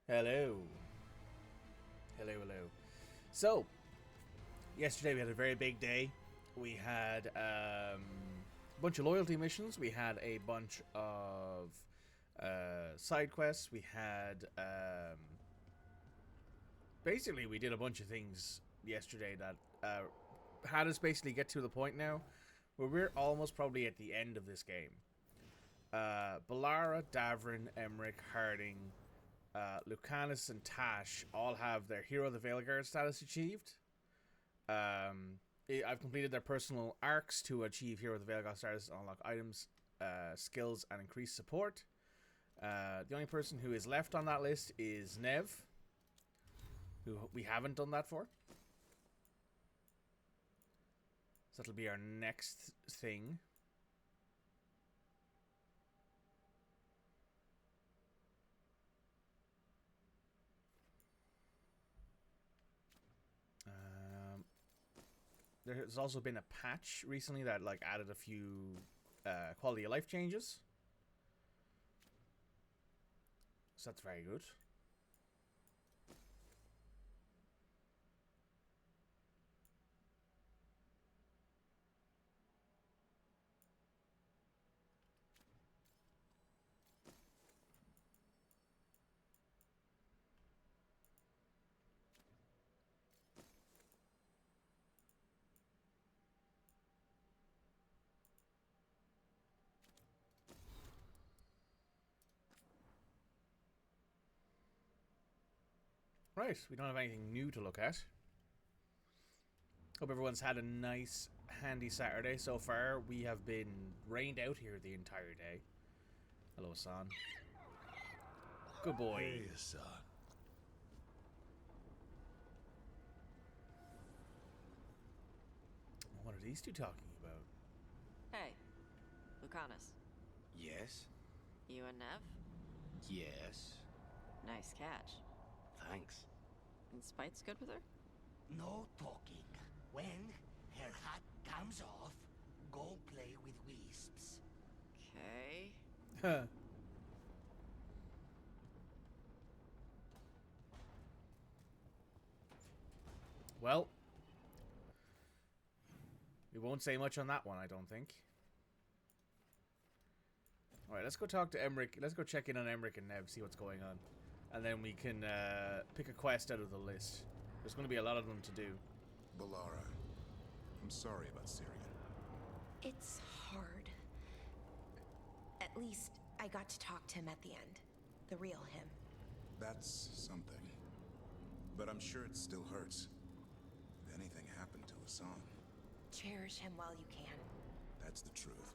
Hello. Hello, hello. So, yesterday we had a very big day. We had a bunch of loyalty missions. We had a bunch of side quests. We had. Basically, we did a bunch of things yesterday that had us basically get to the point now where we're almost probably at the end of this game. Balara, Davrin, Emmerich, Harding, Lucanus and Tash all have their Hero of the Veilguard status achieved. I've completed their personal arcs to achieve Hero of the Veilguard status, unlock items, skills, and increase support. The only person who is left on that list is Nev, who we haven't done that for. So that'll be our next thing. There's also been a patch recently that added a few quality of life changes. So that's very good. Right, we don't have anything new to look at. Hope everyone's had a nice, handy Saturday so far. We have been rained out here the entire day. Hello, son. Good boy. Hey, son. What are these two talking about? Hey, Lucanus. Yes? You and Nev? Yes. Nice catch. Thanks. And Spite's good with her? No talking. When her hat comes off, go play with wisps. Okay. Huh. Well, we won't say much on that one, I don't think. Alright, let's go talk to Emmerich. Let's go check in on Emmerich and Nev, see what's going on. And then we can pick a quest out of the list. There's going to be a lot of them to do. Balara, I'm sorry about Syria. It's hard. At least I got to talk to him at the end. The real him. That's something. But I'm sure it still hurts. If anything happened to Hassan, Cherish him while you can. that's the truth.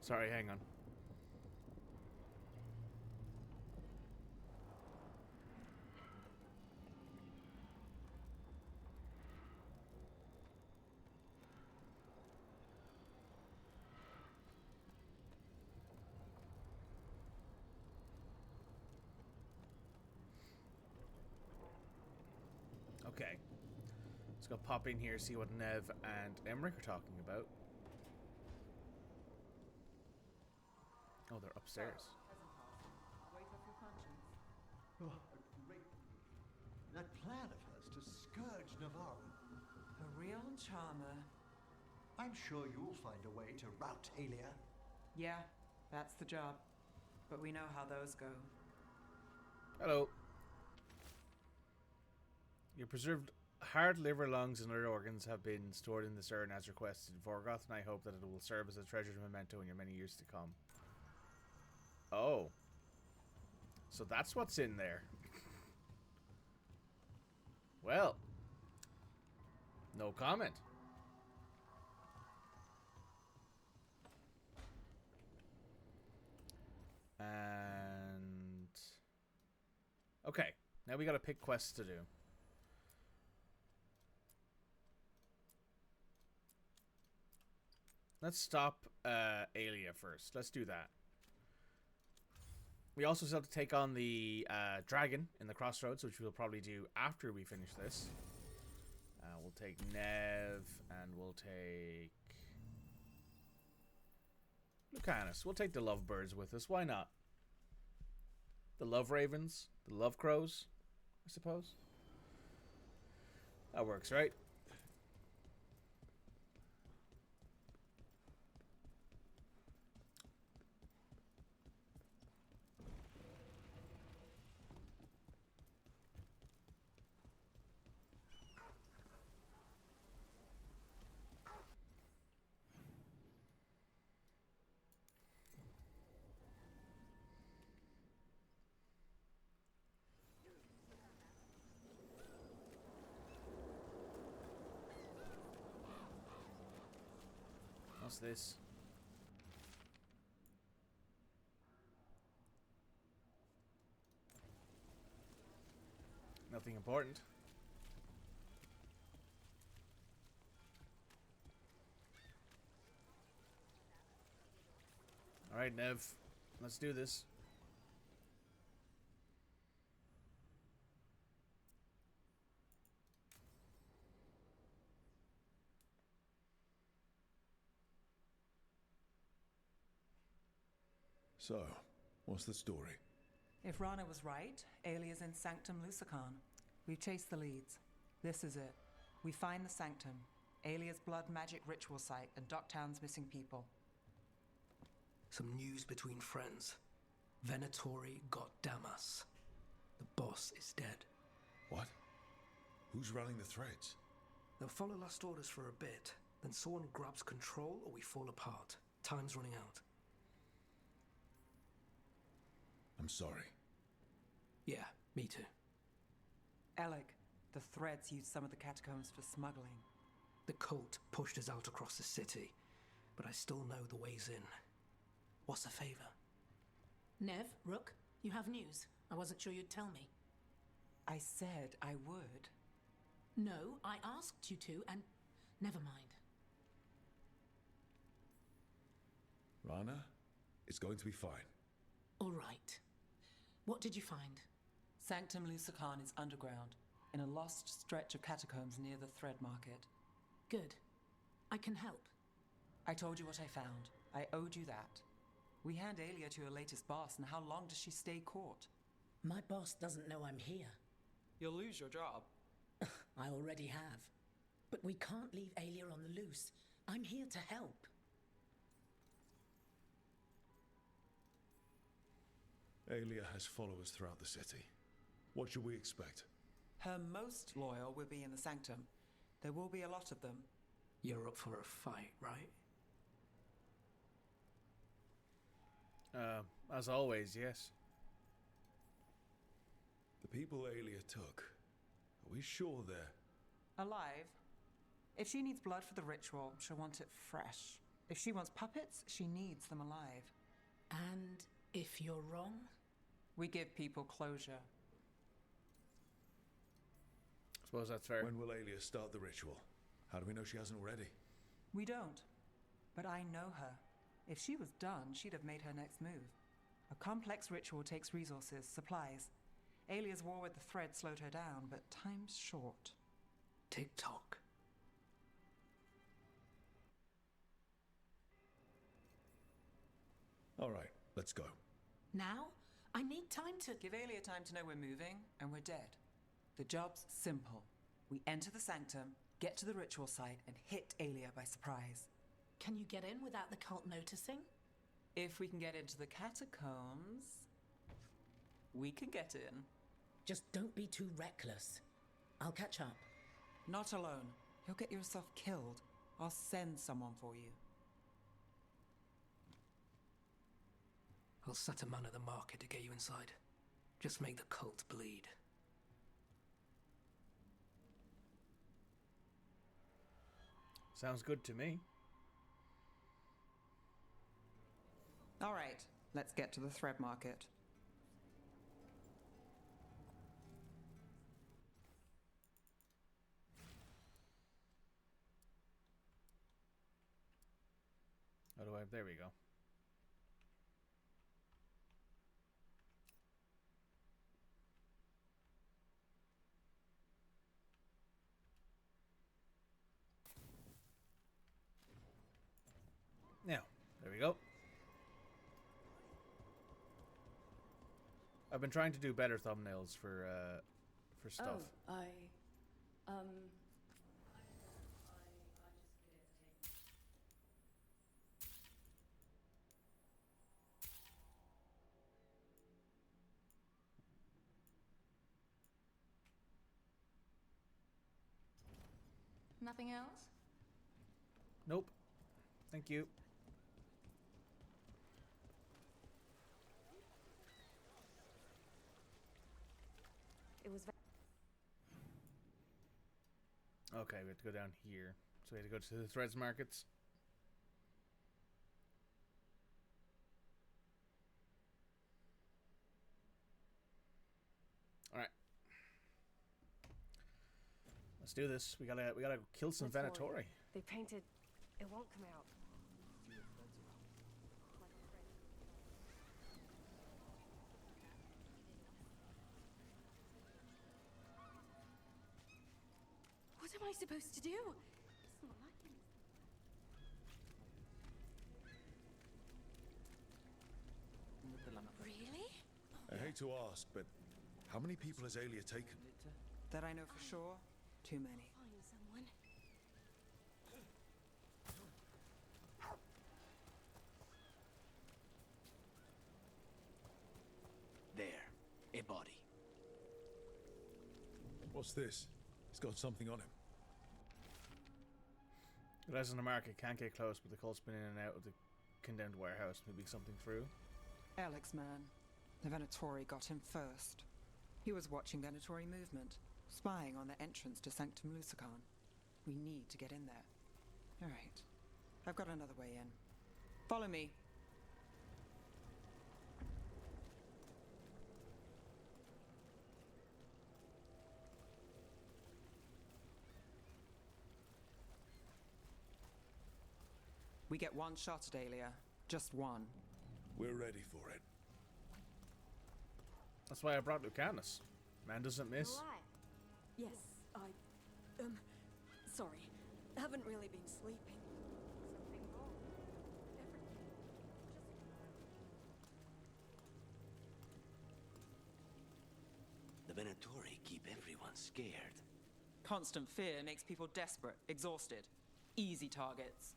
Sorry, hang on. Okay. Let's go pop in here, see what Nev and Emmerich are talking about. Oh, they're upstairs. Oh, a great... That plan of hers to scourge Navarro. A real charmer. I'm sure you'll find a way to rout Alia. Yeah, that's the job. But we know how those go. Hello. Your preserved heart, liver, lungs, and other organs have been stored in this urn as requested in Vorgoth, and I hope that it will serve as a treasured memento in your many years to come. Oh. So that's what's in there. Well. No comment. And... okay. Now we gotta pick quests to do. Let's stop Alia first. Let's do that. We also still have to take on the dragon in the crossroads, which we'll probably do after we finish this. We'll take Nev, and we'll take Lucanus. We'll take the lovebirds with us. Why not? The love ravens, the love crows, I suppose. That works, right? What's this? Nothing important. Alright, Nev. Let's do this. So, what's the story? If Rana was right, Alia's in Sanctum Lucican. We've chased the leads. This is it. We find the Sanctum, Alia's blood magic ritual site, and Docktown's missing people. Some news between friends. Venatori got Damas. The boss is dead. What? Who's running the threads? They'll follow last orders for a bit, then someone grabs control or we fall apart. Time's running out. I'm sorry. Yeah, me too. Alec, the threads used some of the catacombs for smuggling. The cult pushed us out across the city, but I still know the ways in. What's a favor? Nev, Rook, you have news. I wasn't sure you'd tell me. I said I would. No, I asked you to, and never mind. Rana, it's going to be fine. All right. What did you find? Sanctum Lucican is underground, in a lost stretch of catacombs near the Thread Market. Good. I can help. I told you what I found. I owed you that. We hand Alia to her latest boss, and how long does she stay caught? My boss doesn't know I'm here. You'll lose your job. I already have. But we can't leave Alia on the loose. I'm here to help. Alia has followers throughout the city. What should we expect? Her most loyal will be in the Sanctum. There will be a lot of them. You're up for a fight, right? As always, yes. The people Alia took, are we sure they're... Alive? If she needs blood for the ritual, she'll want it fresh. If she wants puppets, she needs them alive. And if you're wrong? We give people closure. Suppose that's fair. When will Alia start the ritual? How do we know she hasn't already? We don't. But I know her. If she was done, she'd have made her next move. A complex ritual takes resources, supplies. Alia's war with the Thread slowed her down, but time's short. Tick-tock. All right, let's go. Now? I need time to... Give Alia time to know we're moving, and we're dead. The job's simple. We enter the Sanctum, get to the ritual site, and hit Alia by surprise. Can you get in without the cult noticing? If we can get into the catacombs, we can get in. Just don't be too reckless. I'll catch up. Not alone. You'll get yourself killed. I'll send someone for you. I'll set a man at the market to get you inside. Just make the cult bleed. Sounds good to me. All right, let's get to the Thread Market. How do I... There we go. Now, there we go. I've been trying to do better thumbnails for stuff. Oh, Nothing else? Nope. Thank you. It was. Okay, we have to go down here. So we have to go to the threads markets. All right. Let's do this. We gotta kill some Venatori. They painted. It won't come out. What am I supposed to do? It's not like him. Really? I hate to ask, but how many people has Aelia taken? That I know for sure, too many. Find someone. There. A body. What's this? He's got something on him. Guys in the market can't get close, but the cult's been in and out of the condemned warehouse, moving something through. Alex, man. The Venatori got him first. He was watching Venatori movement, spying on the entrance to Sanctum Lucican. We need to get in there. All right. I've got another way in. Follow me. We get one shot at Aelia. Just one. We're ready for it. That's why I brought Lucanus. Man doesn't miss. Yes, sorry. Haven't really been sleeping. Something wrong. Everything. The Venatori keep everyone scared. Constant fear makes people desperate, exhausted. Easy targets.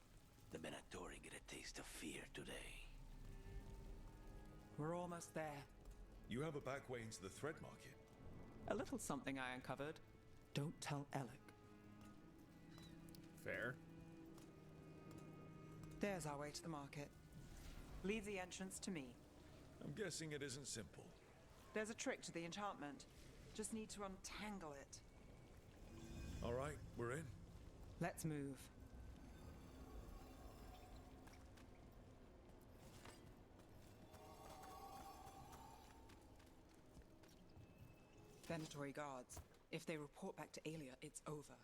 The Venatori get a taste of fear today. We're almost there. You have a back way into the thread market. A little something I uncovered. Don't tell Alec. Fair. There's our way to the market. Leave the entrance to me. I'm guessing it isn't simple. There's a trick to the enchantment. Just need to untangle it. All right, we're in. Let's move. Venatori guards. If they report back to Aelia, it's over.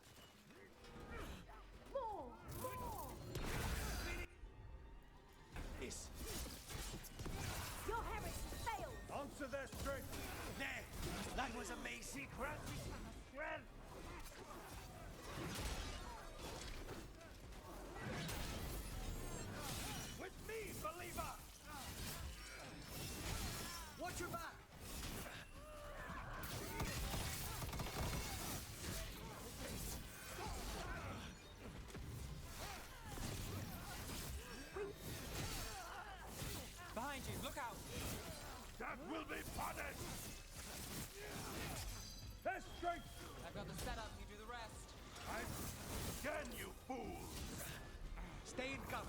This. Your heresy failed! Answer their strength! There! That was amazing! With me, believer! Watch your back! Behind you, look out! That will be punished! Their strength! I've got the setup, you do the rest. Again, you fools! Stay in cover.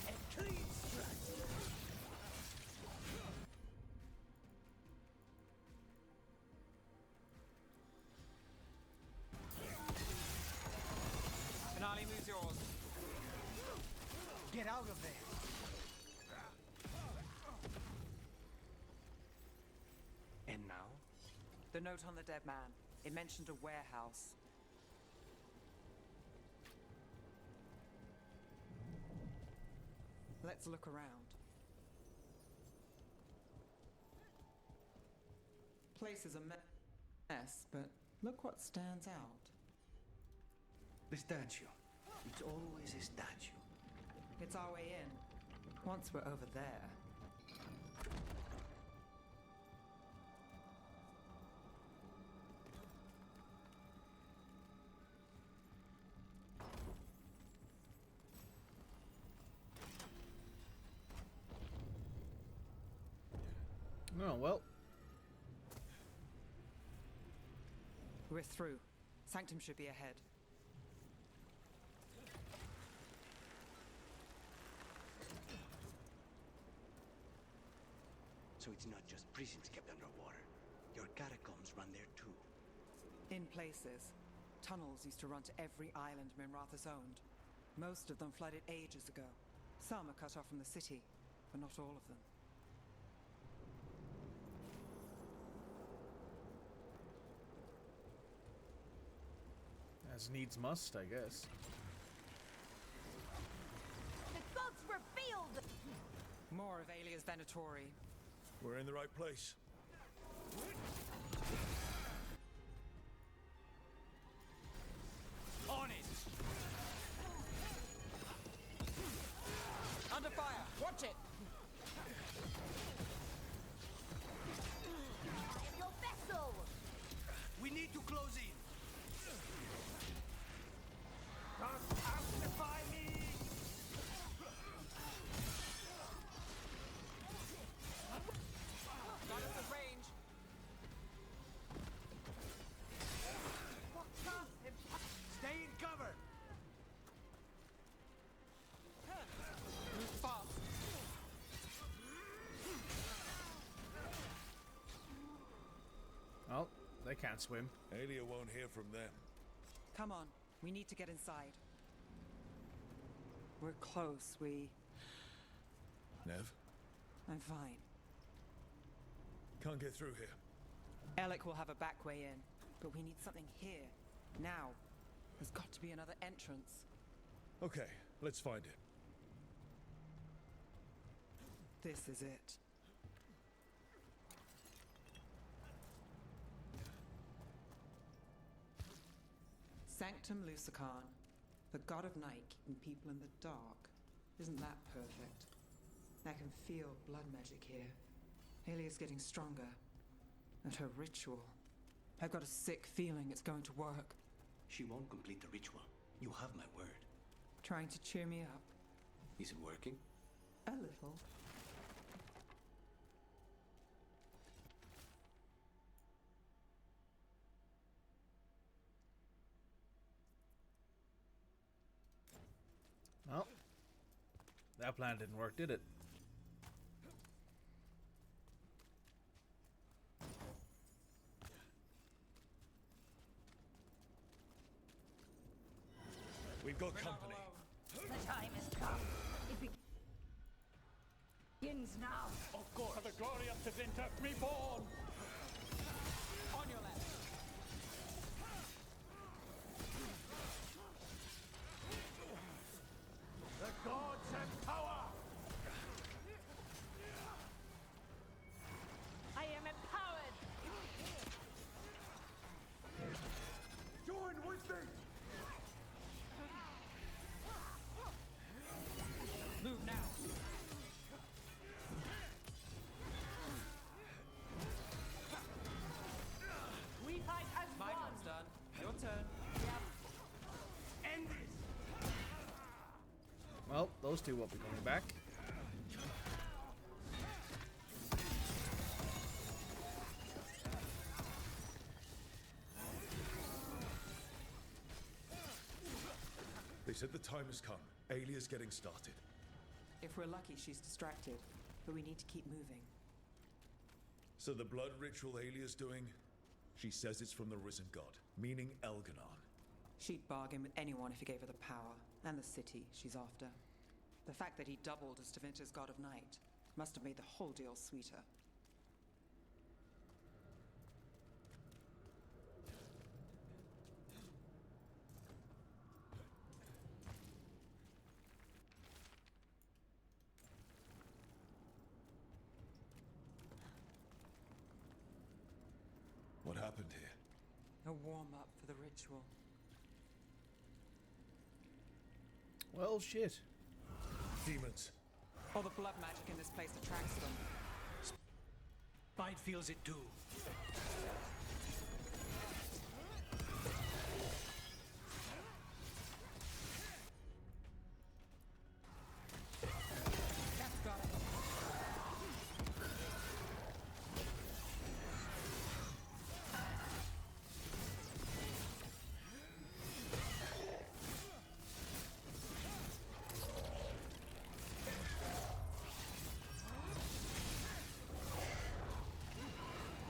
A clean strike. Qunari moves yours. Get out of there. And now? The note on the dead man. It mentioned a warehouse. Let's look around. Place is a mess, but Look what stands out. The statue. It's always a statue. It's our way in. Once we're over there. Oh, well. We're through. Sanctum should be ahead. So it's not just prisons kept underwater. Your catacombs run there too. In places. Tunnels used to run to every island Minrathous owned. Most of them flooded ages ago. Some are cut off from the city, but not all of them. As needs must, I guess. The gods revealed! More of Alia's Venatori. We're in the right place. On it! Under fire! Watch it! I am your vessel! We need to close in. Just amplify me! Got us at range. Stay in cover. Move fast. Oh, they can't swim. Aelia won't hear from them. Come on. We need to get inside. We're close. Nev? I'm fine. Can't get through here. Alec will have a back way in, but we need something here. Now. There's got to be another entrance. Okay, let's find it. This is it. Sanctum Lucican, the god of night keeping people in the dark. Isn't that perfect? I can feel blood magic here. Alia's getting stronger. And her ritual. I've got a sick feeling it's going to work. She won't complete the ritual. You have my word. Trying to cheer me up. Is it working? A little. Well, that plan didn't work, did it? We've got company. The time has come. It begins now. Of course, for the glory of Tevinter, reborn! On your left. The gods have power! I am empowered. Join with me! Move now. We fight as My one. one's done. Your turn. End this! Well, those two won't be coming back. They said the time has come. Alia's getting started. If we're lucky, she's distracted. But we need to keep moving. So the blood ritual Alia's doing, she says it's from the risen god, meaning Elganon. She'd bargain with anyone if he gave her the power, and the city she's after. The fact that he doubled as Tevinter's god of night must have made the whole deal sweeter. What happened here? A A warm-up for the ritual. Well, shit. Demons. All the blood magic in this place attracts them. Bite feels it too. That's got it.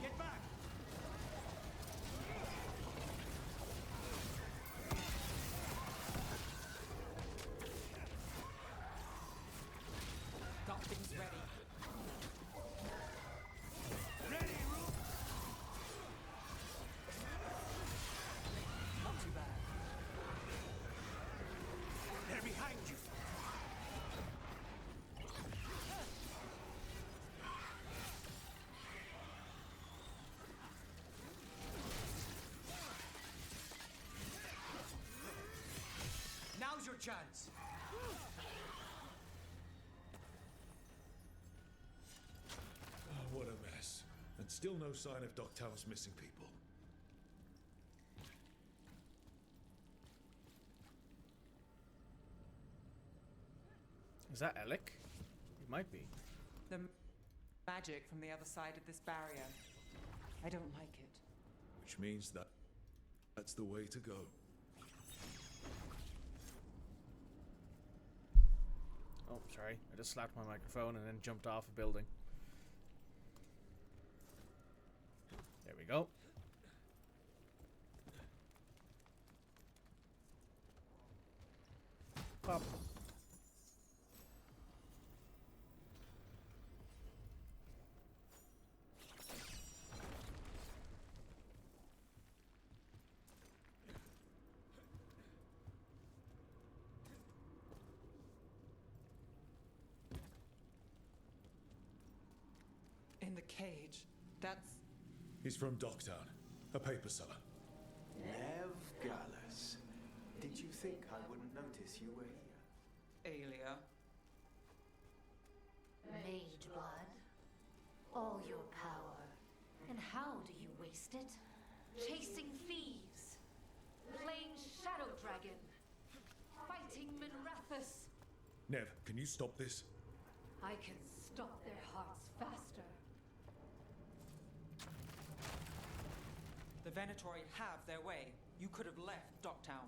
Get back! Got things ready. Ready, Rook! Not too bad. They're behind you. Now's your chance. Oh, what a mess. And still no sign of Dogtown's missing people. Is that Alec? It might be. The magic from the other side of this barrier. I don't like it. Which means that that's the way to go. Oh, sorry. I just slapped my microphone and then jumped off a building. There we go. Pop. In the cage. That's... He's from Dogtown, a paper seller. Nev Gallus. Did you think I wouldn't notice you were here? Aelia. Mage blood. All your power. And how do you waste it? Chasing thieves. Playing Shadow Dragon. Fighting Minrathus. Nev, can you stop this? I can stop their hearts faster. The Venatori have their way. You could have left Dogtown.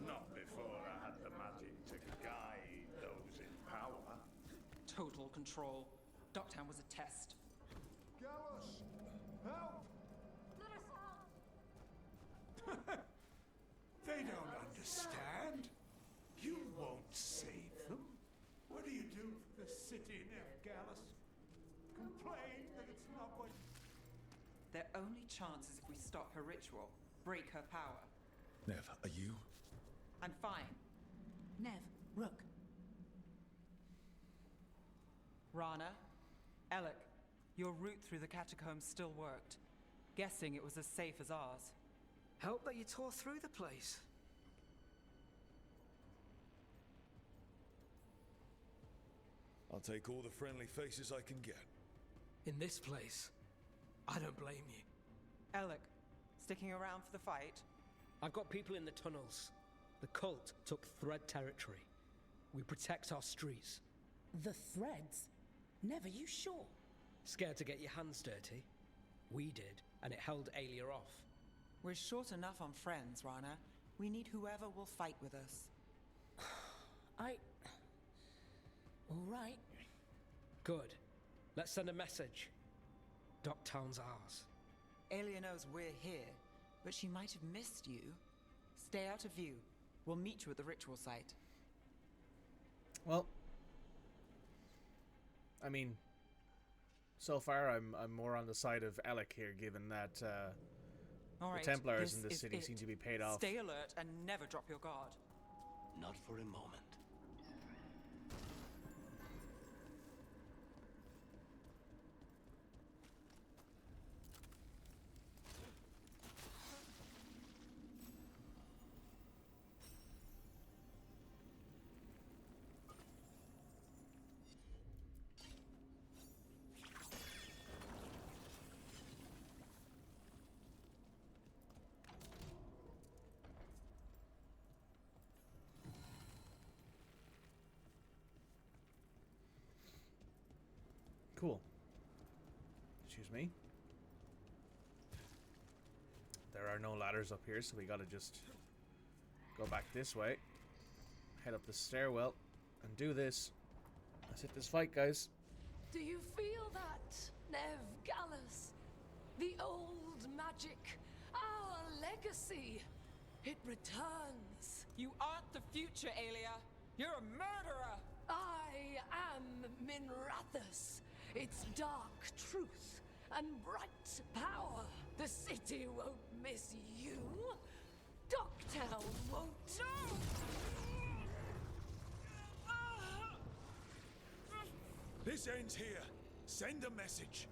Not before I had the magic to guide those in power. Total control. Dogtown was a test. Gallus! Help! They don't understand. You won't save them. What do you do for the city, Nev Gallus? Complain that it's not what... Their only chance is if we stop her ritual, break her power. Nev, are you? I'm fine. Nev, Rook. Rana, Alec, your route through the catacombs still worked. Guessing it was as safe as ours. Help that you tore through the place. I'll take all the friendly faces I can get. In this place, I don't blame you. Alec, sticking around for the fight? I've got people in the tunnels. The cult took Thread territory. We protect our streets. The threads? Never, you sure? Scared to get your hands dirty? We did, and it held Aelia off. We're short enough on friends, Rana. We need whoever will fight with us. All right. Good. Let's send a message. Dogtown's ours. Aelia knows we're here, but she might have missed you. Stay out of view. We'll meet you at the ritual site. Well, I mean, so far I'm more on the side of Alec here, given that All right, the Templars in this this is city it. seem to be paid off. Stay alert and never drop your guard. Not for a moment. Cool. Excuse me. There are no ladders up here, so we gotta just go back this way. Head up the stairwell and do this. Let's hit this fight, guys. Do you feel that, Nev Gallus? The old magic, our legacy. It returns. You aren't the future, Aelia. You're a murderer. I am Minrathus. Its dark truth and bright power. The city won't miss you. Docktown won't. No! This ends here. Send a message.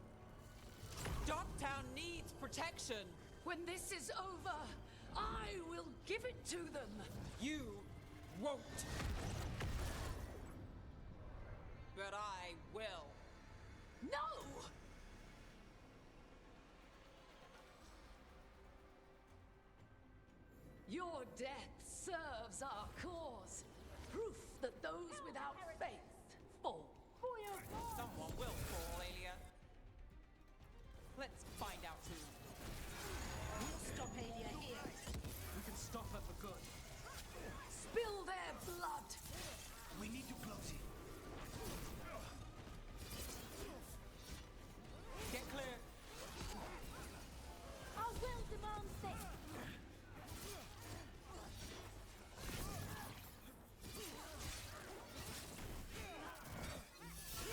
Docktown needs protection. When this is over, I will give it to them. You won't. But I will. No! Your death serves our cause. Proof that those without faith fall. Someone will fall, Aelia. Let's find out who. We'll stop Aelia here. We can stop her for good. Spill their blood. We need to close it. Get clear. Our will demands this.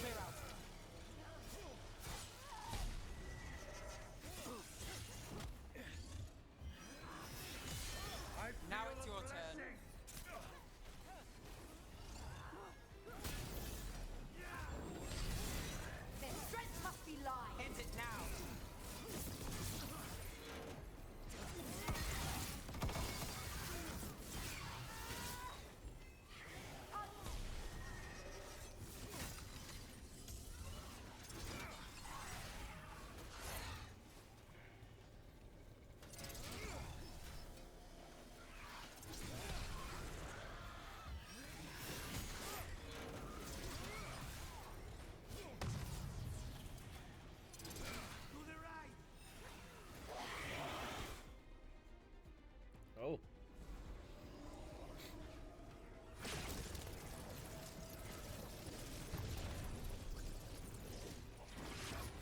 Clear out. Now it's your turn. Their strength must be live. End it now. Oh.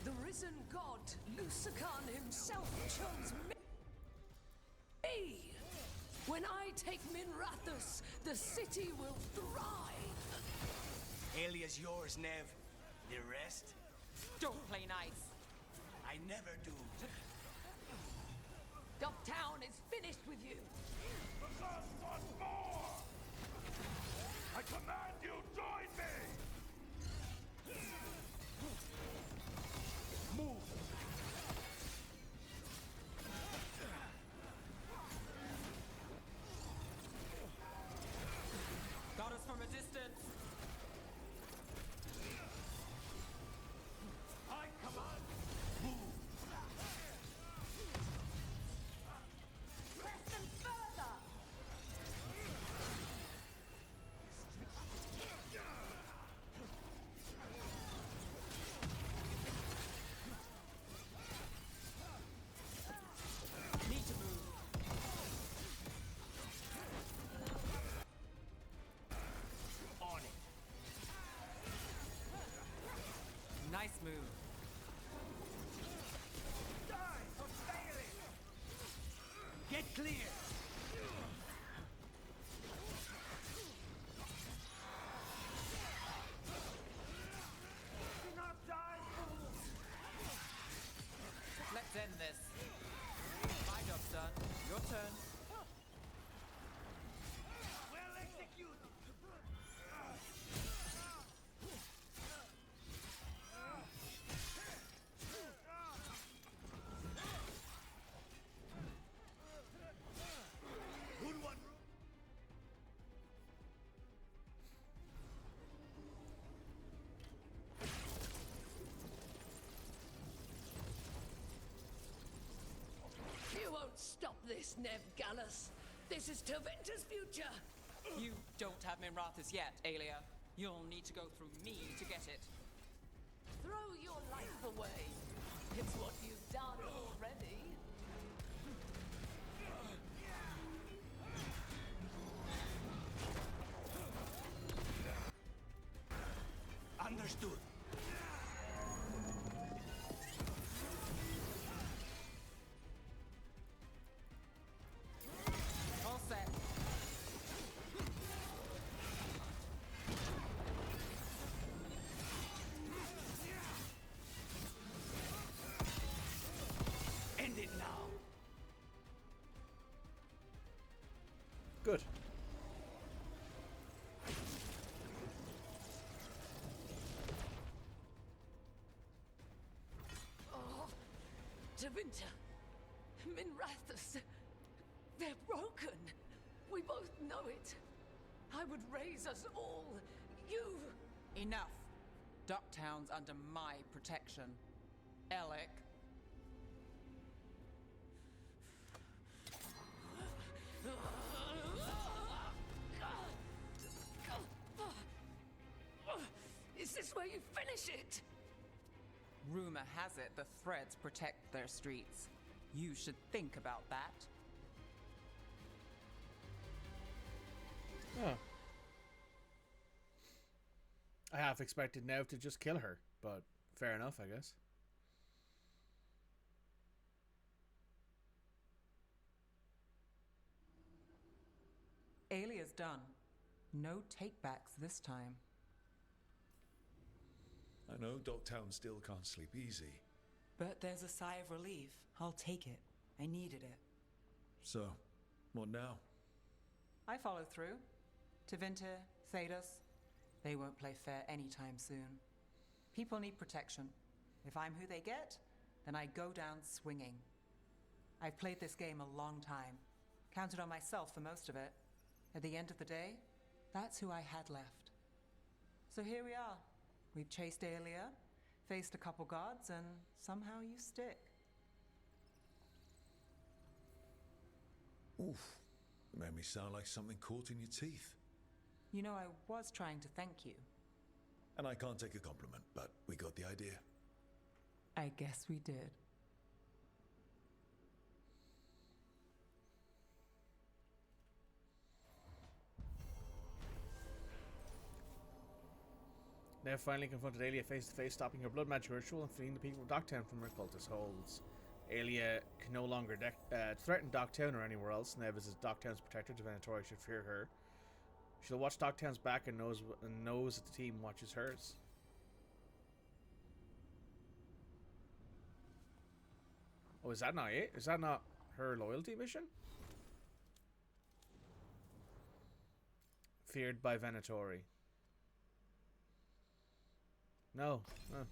The risen god, Lucican himself, chose me. When I take Minrathus, the city will thrive. Aelia's yours, Nev. The rest? Don't play nice. I never do. Docktown is finished with you. The first one more! I command you, join me! Move! Got us from a distance. I command! Move! Press them further. Need to move. On it. Nice move. Die for failing! Get clear. Do not die, fools! Let's end this. My job's done. Your turn. Well executed. Good one. You won't stop this, Nev Gallus. This is Taventa's future. You don't have Minrathus yet, Aelia. You'll need to go through me to get it. Throw your life away. It's what you've done already. Understood. All set. End it now. Good. Oh, Javinta, Minrathus, they're broken. We both know it. I would raise us all. You. Enough. Ducktown's under my protection. Alec. Is this where you finish it? Rumor has it the Threads protect their streets. You should think about that. Oh. I half expected now to just kill her, but fair enough, I guess. Alia's done. No takebacks this time. I know Dogtown still can't sleep easy. But there's a sigh of relief. I'll take it. I needed it. So, what now? I follow through. Tevinter, Thedas, they won't play fair anytime soon. People need protection. If I'm who they get, then I go down swinging. I've played this game a long time. Counted on myself for most of it. At the end of the day, that's who I had left. So here we are. We've chased Aelia, faced a couple gods, and somehow you stick. Oof. It made me sound like something caught in your teeth. You know, I was trying to thank you. And I can't take a compliment, but we got the idea. I guess we did. Now finally confronted Aelia face to face, stopping her blood magic ritual and freeing the people of Docktown from her cultist holds. Aelia can no longer threaten Docktown or anywhere else. Nev is Docktown's protector. Venatori should fear her. She'll watch Docktown's back and knows that the team watches hers. Oh, is that not it? Is that not her loyalty mission? Feared by Venatori. No. Oh.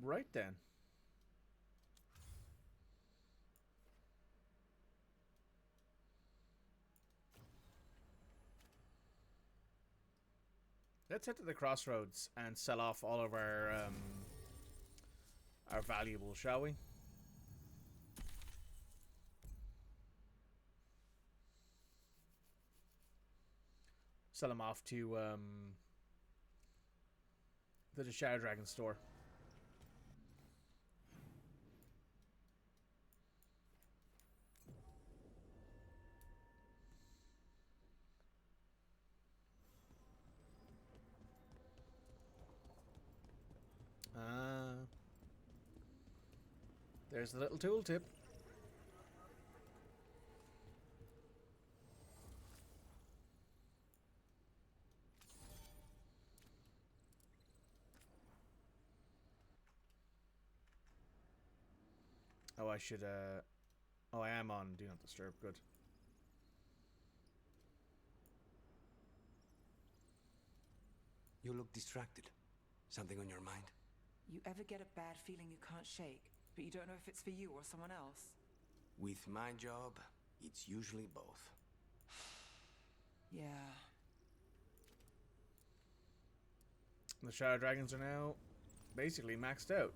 Right then. Let's head to the crossroads and sell off all of our valuables, shall we? Sell them off to the Shadow Dragon store. There's the little tooltip. Oh, I should, oh, I am on Do Not Disturb. Good. You look distracted. Something on your mind? You ever get a bad feeling you can't shake, but you don't know if it's for you or someone else? With my job, it's usually both. Yeah. The Shadow Dragons are now basically maxed out.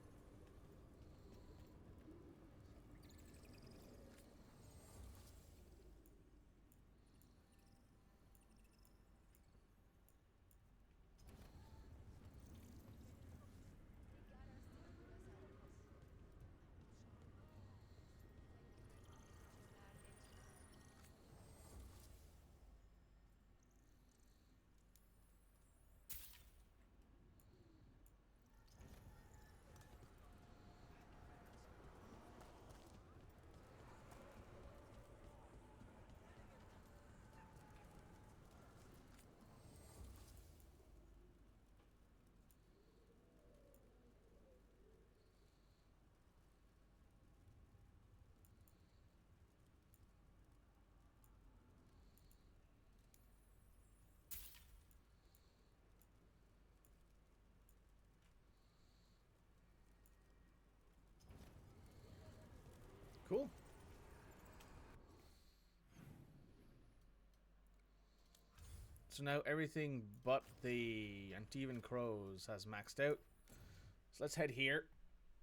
Cool. So now everything but the Antivan Crows has maxed out. So let's head here.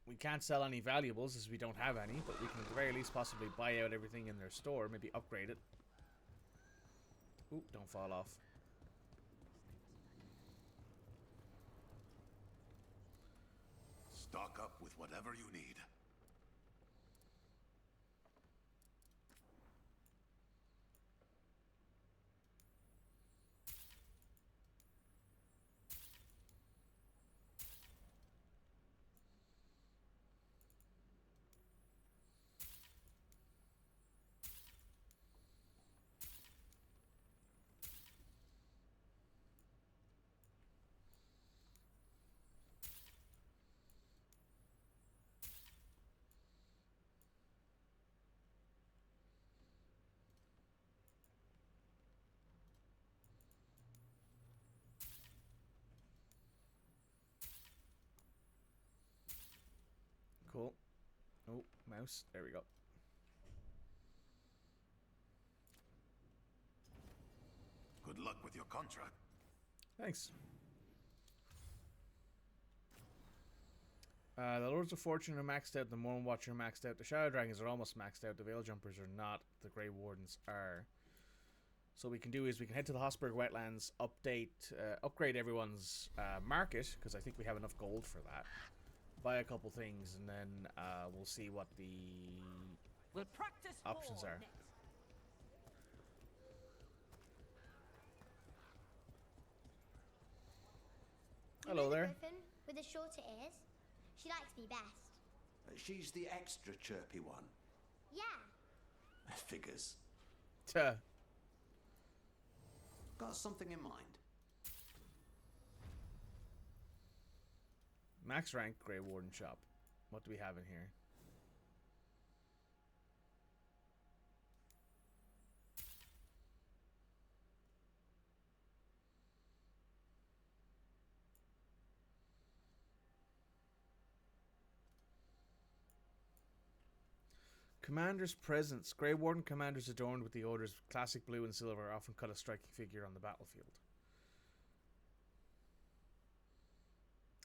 We can't sell any valuables as we don't have any, but we can at the very least possibly buy out everything in their store, maybe upgrade it. Ooh, don't fall off. Stock up with whatever you need. Cool. Oh, mouse. There we go. Good luck with your contract. Thanks. The Lords of Fortune are maxed out. The Morn Watcher are maxed out. The Shadow Dragons are almost maxed out. The Veil Jumpers are not. The Grey Wardens are. So what we can do is we can head to the Hosberg Wetlands, upgrade everyone's market, because I think we have enough gold for that. Buy a couple things, and then we'll see what the options are. Hello there. Griffin with the shorter ears. She likes me best. She's the extra chirpy one. Yeah. Figures. Tuh. Got something in mind. Max rank Grey Warden shop. What do we have in here? Commander's presence. Grey Warden commanders adorned with the orders of classic blue and silver often cut a striking figure on the battlefield.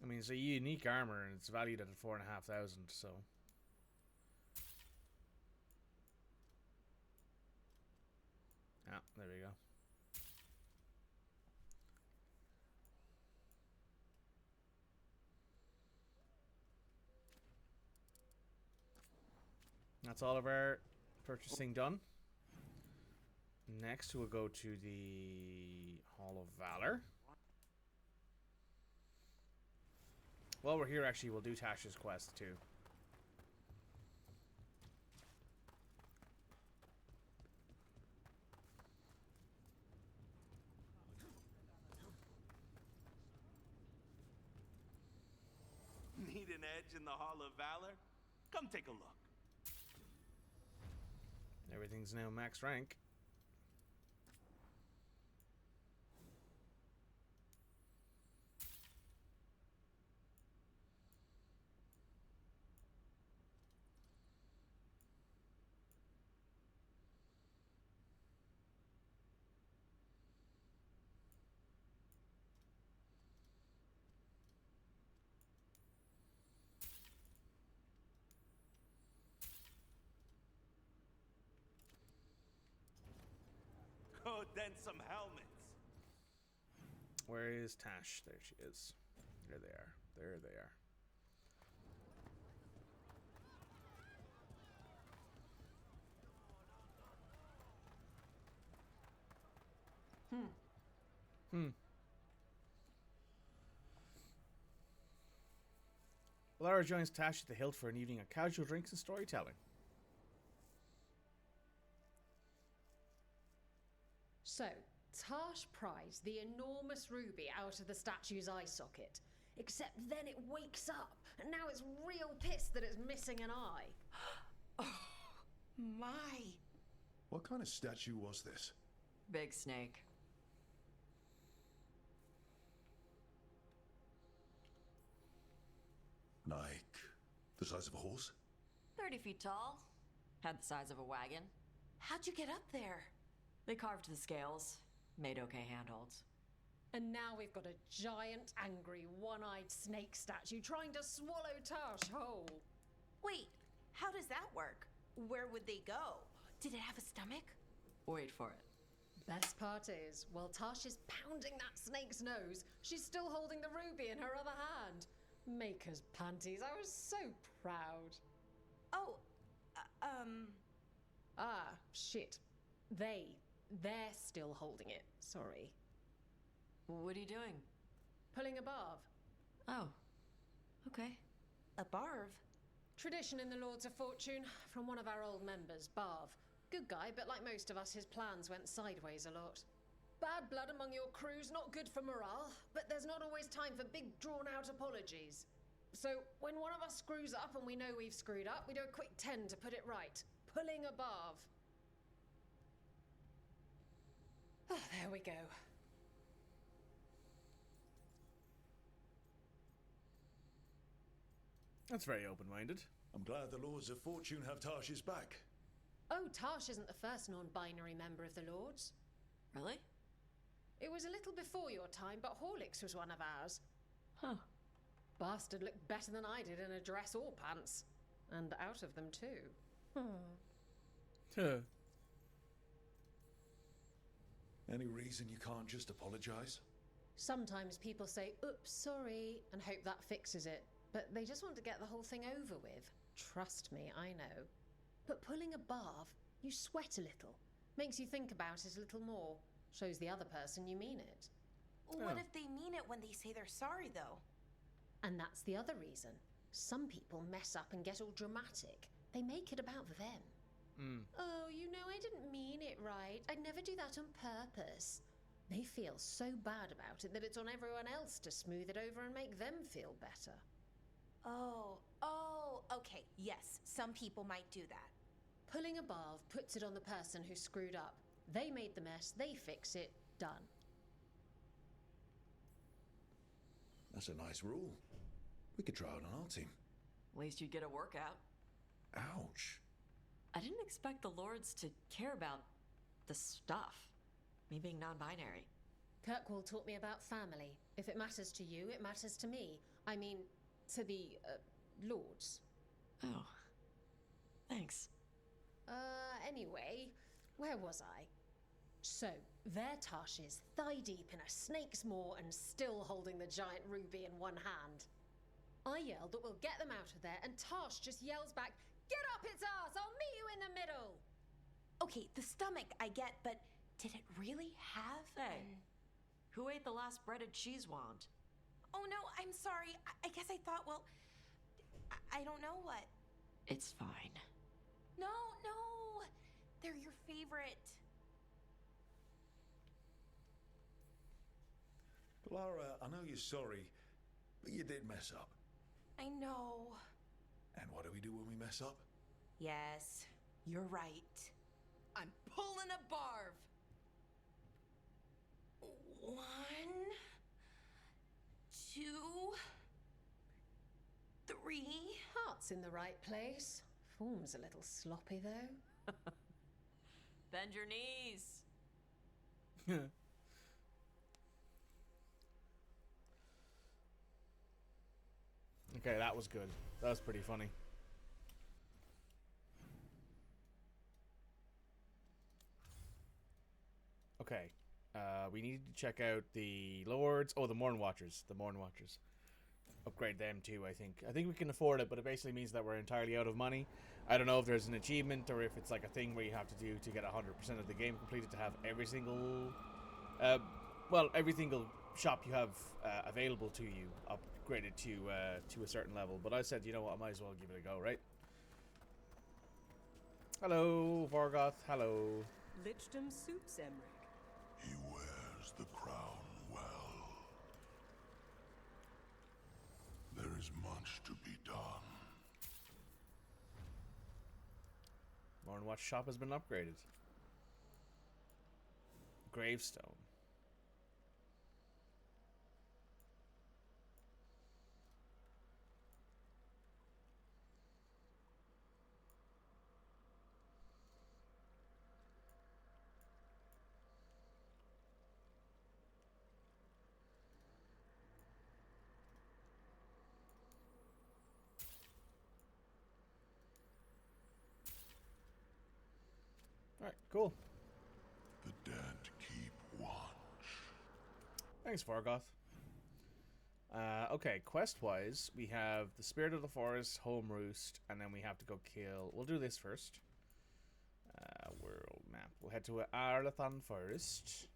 I mean, it's a unique armor and it's valued at 4,500, so. Ah, there we go. That's all of our purchasing done. Next, we'll go to the Hall of Valor. While we're here, actually, we'll do Tasha's quest, too. Need an edge in the Hall of Valor? Come take a look. Everything's now max rank. Go dent some helmets. Where is Tash? There she is. There they are. There they are. Lara joins Tash at the Hilt for an evening of casual drinks and storytelling. So, Tash pries the enormous ruby out of the statue's eye socket. Except then it wakes up, and now it's real pissed that it's missing an eye. Oh, my. What kind of statue was this? Big snake. Like the size of a horse? 30 feet tall. Had the size of a wagon. How'd you get up there? They carved the scales. Made okay handholds. And now we've got a giant, angry, one-eyed snake statue trying to swallow Tash whole. Wait, how does that work? Where would they go? Did it have a stomach? Wait for it. Best part is, while Tash is pounding that snake's nose, she's still holding the ruby in her other hand. Maker's panties, I was so proud. Oh, Ah, shit. They're still holding it. Sorry. What are you doing? Pulling a barv. Oh. Okay. A barv? Tradition in the Lords of Fortune from one of our old members, Barv. Good guy, but like most of us, his plans went sideways a lot. Bad blood among your crews, not good for morale, but there's not always time for big, drawn-out apologies. So, when one of us screws up and we know we've screwed up, we do a quick 10 to put it right. Pulling a barv. Oh, there we go. That's very open-minded. I'm glad the Lords of Fortune have Tash's back. Oh, Tash isn't the first non-binary member of the Lords. Really? It was a little before your time, but Horlicks was one of ours. Huh. Bastard looked better than I did in a dress or pants. And out of them, too. Huh. Any reason you can't just apologize? Sometimes people say, oops, sorry, and hope that fixes it. But they just want to get the whole thing over with. Trust me, I know. But pulling a barv, you sweat a little. Makes you think about it a little more. Shows the other person you mean it. What if they mean it when they say they're sorry, though? And that's the other reason. Some people mess up and get all dramatic. They make it about them. Oh, you know, I didn't mean it right. I'd never do that on purpose. They feel so bad about it that it's on everyone else to smooth it over and make them feel better. Oh, okay. Yes, some people might do that. Pulling a barv puts it on the person who screwed up. They made the mess, they fix it, done. That's a nice rule. We could try it on our team. At least you'd get a workout. Ouch. I didn't expect the Lords to care about the stuff. Me being non-binary. Kirkwall taught me about family. If it matters to you, it matters to me. I mean, to the, Lords. Oh. Thanks. Anyway, where was I? So, there Tash is, thigh-deep in a snake's maw and still holding the giant ruby in one hand. I yelled that we'll get them out of there, and Tash just yells back, "Get up its ass! I'll meet you in the middle!" Okay, the stomach I get, but did it really have? Hey, who ate the last breaded cheese wand? Oh no, I'm sorry. I guess I thought, well, I don't know what. It's fine. No, they're your favorite. Lara, I know you're sorry, but you did mess up. I know. And what do we do when we mess up? Yes, you're right. I'm pulling a barv. 1, 2, 3. Heart's in the right place. Form's a little sloppy, though. Bend your knees. Okay, that was good. That was pretty funny. Okay. We need to check out the Lords. Oh, the Morn Watchers. The Morn Watchers. Upgrade them too, I think. I think we can afford it, but it basically means that we're entirely out of money. I don't know if there's an achievement or if it's like a thing where you have to do to get 100% of the game completed to have every single... well, every single shop you have available to you upgraded to a certain level. But I said, you know what, I might as well give it a go, right? Hello, Vorgoth. Hello. Lichdom suits Emmerich. He wears the crown well. There is much to be done. Mornwatch shop has been upgraded. Gravestone. Alright, cool. The dead keep watch. Thanks, Vargoth. Okay, quest-wise, we have the Spirit of the Forest, Home Roost, and then we have to go kill... We'll do this first. World map. We'll head to Arlathon first.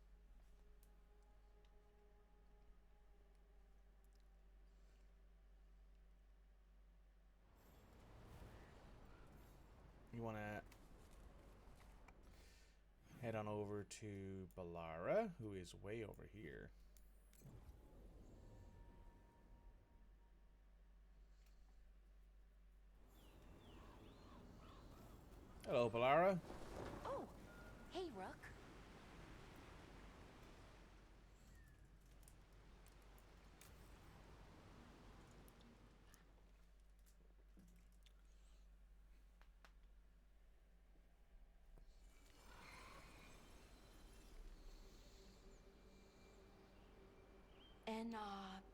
You want to head on over to Balara, who is way over here. Hello, Balara. Oh, hey, Rook.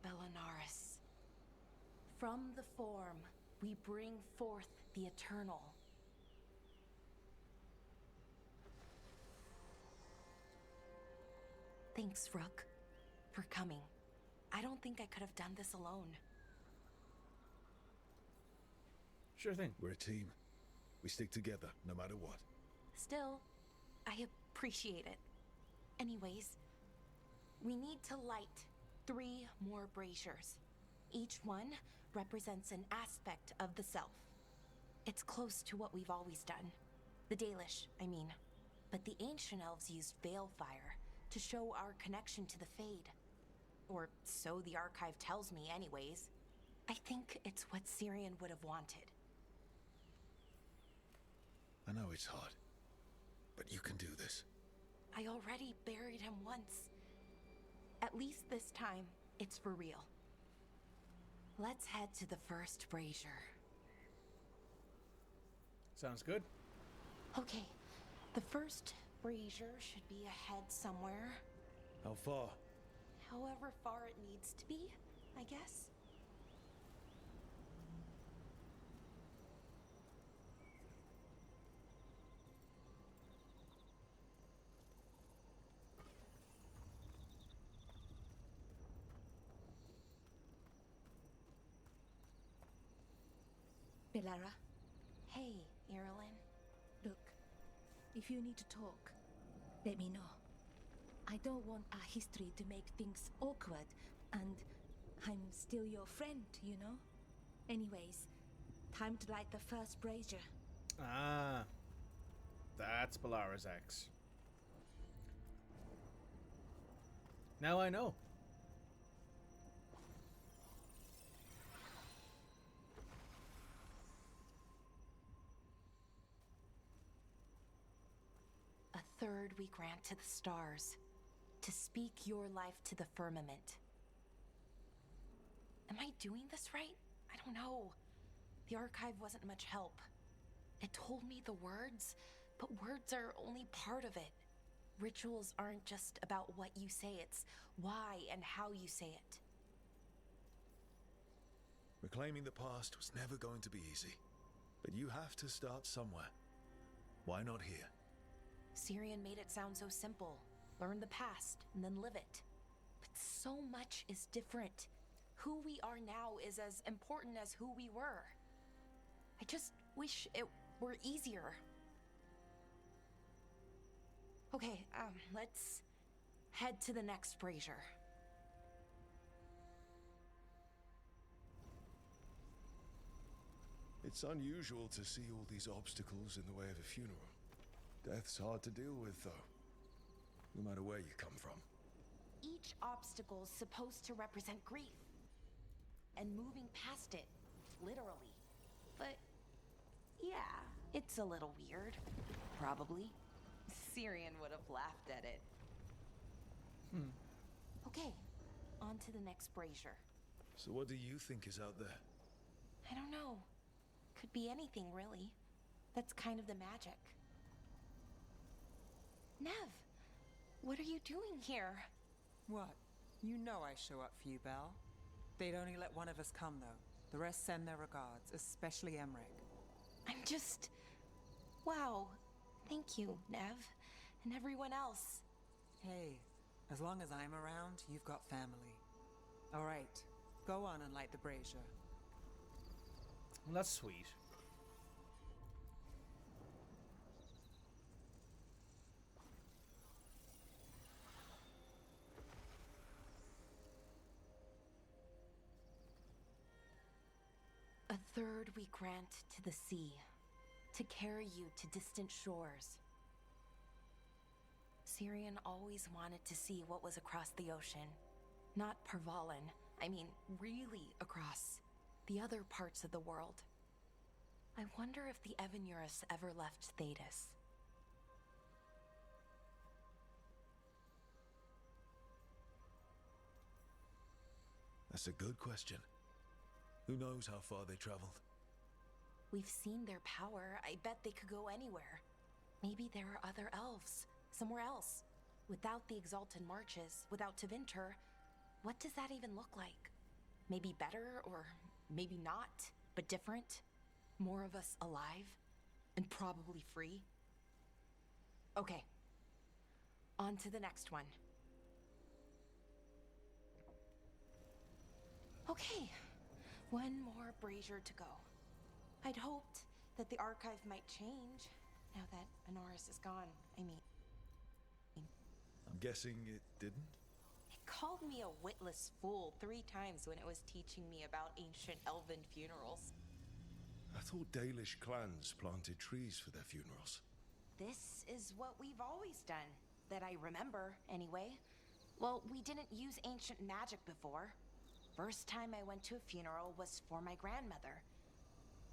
Belanaris. From the form, we bring forth the eternal. Thanks, Rook, for coming. I don't think I could have done this alone. Sure thing. We're a team. We stick together, no matter what. Still, I appreciate it. Anyways, we need to light 3 more braziers. Each one represents an aspect of the self. It's close to what we've always done. The Dalish, I mean. But the ancient elves used Veilfire to show our connection to the Fade. Or so the archive tells me anyways. I think it's what Syrian would have wanted. I know it's hard, but you can do this. I already buried him once. At least this time, it's for real. Let's head to the first brazier. Sounds good. Okay, the first brazier should be ahead somewhere. How far? However far it needs to be, I guess. Belara, Hey, Irilyn. look, if you need to talk, let me know. I don't want our history to make things awkward, and I'm still your friend, you know? Anyways, time to light the first brazier. Ah, that's Balara's ex. Now I know. third we grant to the stars, to speak your life to the firmament. Am I doing this right? I don't know. The archive wasn't much help. It told me the words, but words are only part of it. Rituals aren't just about what you say, it's why and how you say it. Reclaiming the past was never going to be easy, but you have to start somewhere. Why not here? Syrian made it sound so simple. Learn the past and then live it. But so much is different. Who we are now is as important as who we were. I just wish it were easier. Okay, let's head to the next brazier. It's unusual to see all these obstacles in the way of a funeral. Death's hard to deal with, though, no matter where you come from. Each obstacle's supposed to represent grief. And moving past it, literally. But, yeah, it's a little weird. Probably. Syrian would have laughed at it. Okay, on to the next brazier. So what do you think is out there? I don't know. Could be anything, really. That's kind of the magic. Nev, what are you doing here? What? You know I show up for you, Belle. They'd only let one of us come, though. The rest send their regards, especially Emmerich. I'm just... Wow. Thank you, Nev. And everyone else. Hey, as long as I'm around, you've got family. All right, go on and light the brazier. Well, that's sweet. A third we grant to the sea, to carry you to distant shores. Syrian always wanted to see what was across the ocean. Not Parvalan, I mean really across. The other parts of the world. I wonder if the Evanurus ever left Thetis. That's a good question. Who knows how far they traveled? We've seen their power. I bet they could go anywhere. Maybe there are other elves, somewhere else. Without the Exalted Marches, without Tevinter, what does that even look like? Maybe better, or maybe not, but different? More of us alive? And probably free? Okay. On to the next one. Okay. One more brazier to go. I'd hoped that the archive might change now that Honoris is gone. I mean... I'm guessing it didn't? It called me a witless fool 3 times when it was teaching me about ancient elven funerals. I thought Dalish clans planted trees for their funerals. This is what we've always done. That I remember, anyway. Well, we didn't use ancient magic before. First time I went to a funeral was for my grandmother.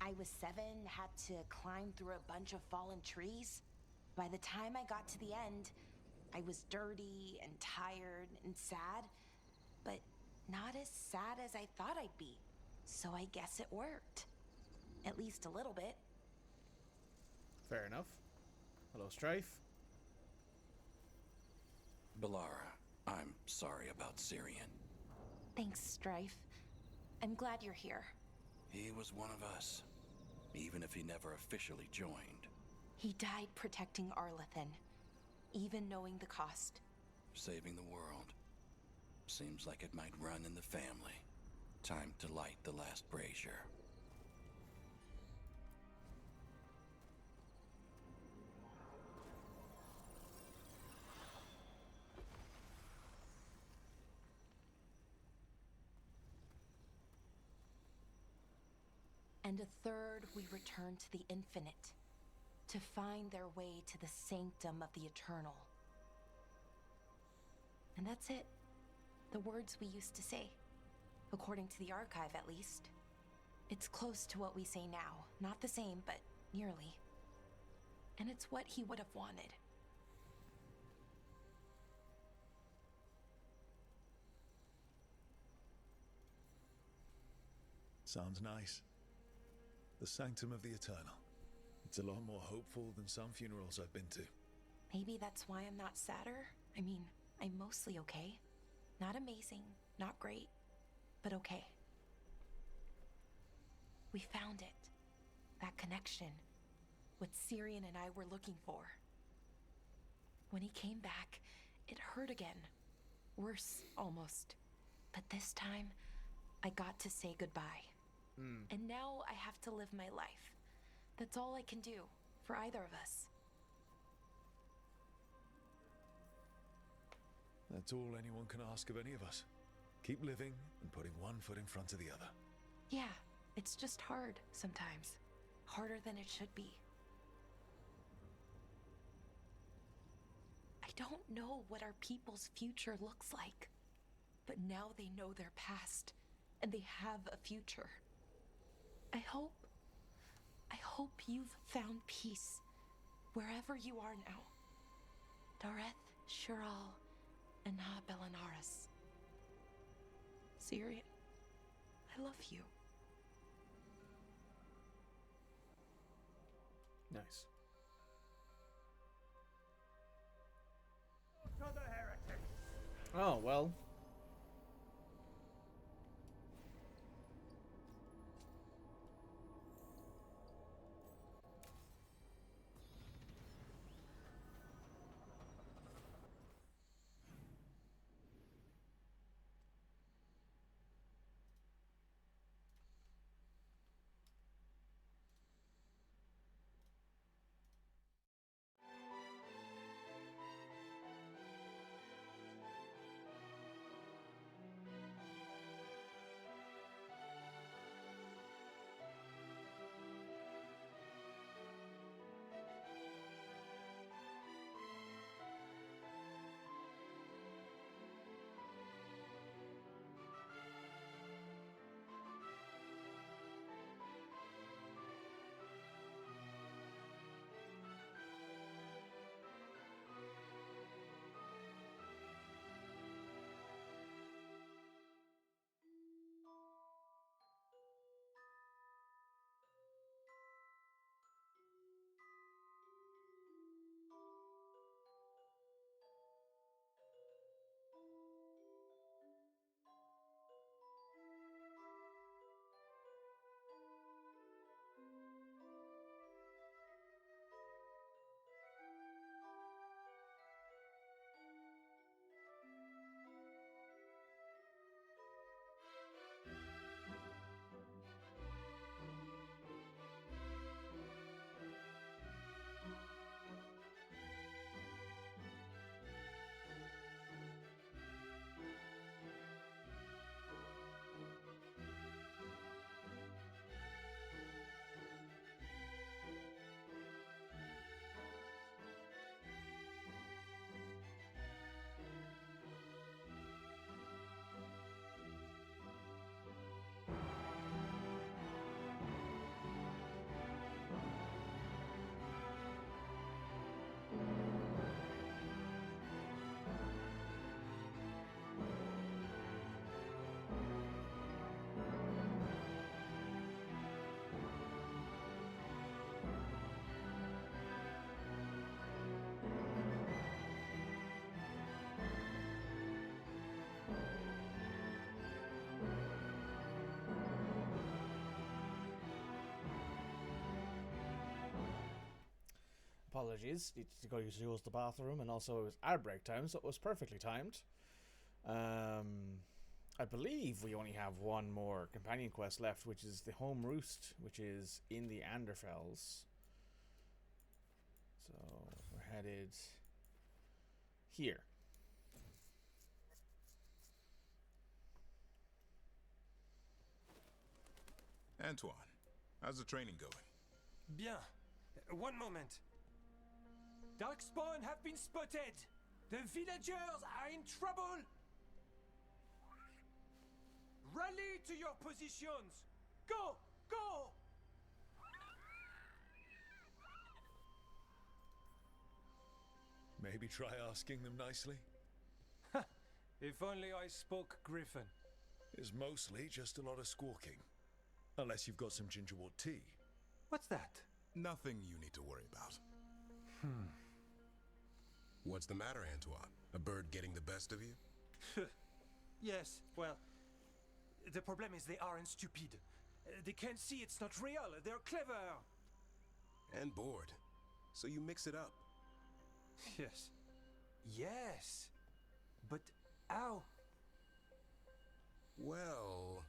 I was 7, had to climb through a bunch of fallen trees. By the time I got to the end, I was dirty and tired and sad, but not as sad as I thought I'd be. So I guess it worked. At least a little bit. Fair enough. Hello, Strife. Balara, I'm sorry about Syrian. Thanks, Strife. I'm glad you're here. He was one of us, even if he never officially joined. He died protecting Arlathan, even knowing the cost. Saving the world. Seems like it might run in the family. Time to light the last brazier. And a third we return to the infinite, to find their way to the sanctum of the eternal. And that's it. The words we used to say. According to the archive, at least. It's close to what we say now. Not the same, but nearly. And it's what he would have wanted. Sounds nice. The Sanctum of the Eternal. It's a lot more hopeful than some funerals I've been to. Maybe that's why I'm not sadder. I mean, I'm mostly okay. Not amazing, not great, but okay. We found it. That connection. What Syrian and I were looking for. When he came back, it hurt again. Worse, almost. But this time, I got to say goodbye. And now I have to live my life. That's all I can do for either of us. That's all anyone can ask of any of us. Keep living and putting one foot in front of the other. Yeah, it's just hard sometimes. Harder than it should be. I don't know what our people's future looks like. But now they know their past, and they have a future. I hope you've found peace wherever you are now. Dareth, Shiral, and Na Belanaris. Syrian, I love you. Nice. To the heretics! Oh, well. Apologies, need to go use the bathroom, and also it was our break time, so it was perfectly timed. I believe we only have one more companion quest left, which is the Home Roost, which is in the Anderfells. So we're headed here. Antoine, how's the training going? Bien. One moment. Darkspawn have been spotted! The villagers are in trouble! Rally to your positions! Go! Go! Maybe try asking them nicely? If only I spoke Griffin. It's mostly just a lot of squawking. Unless you've got some gingerwort tea. What's that? Nothing you need to worry about. What's the matter, Antoine? A bird getting the best of you? Yes, well, the problem is they aren't stupid. They can't see it's not real. They're clever. And bored. So you mix it up. Yes. Yes. But how? Well...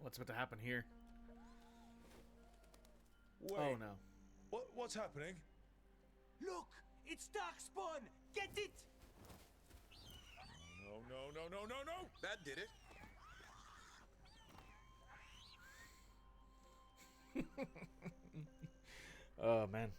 What's about to happen here? Wait, oh no. What's happening? Look! It's Darkspawn! Get it! No. That did it. Oh man.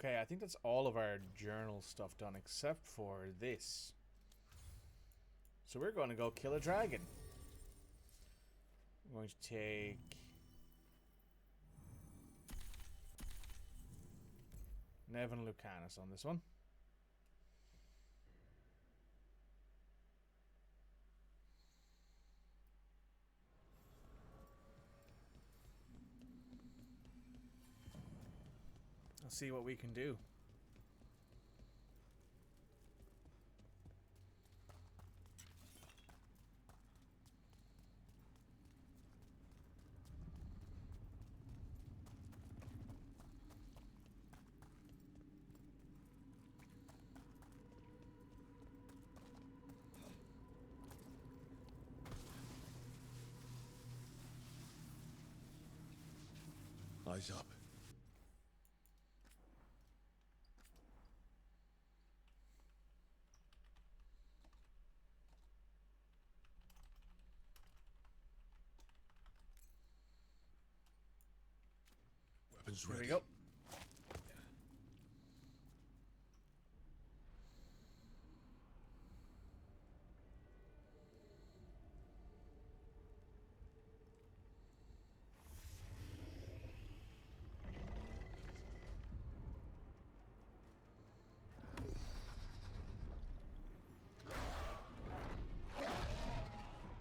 Okay, I think that's all of our journal stuff done except for this. So we're going to go kill a dragon. I'm going to take... Nevin Lucanus on this one. Let's see what we can do. Eyes up. Weapons ready. Here we go.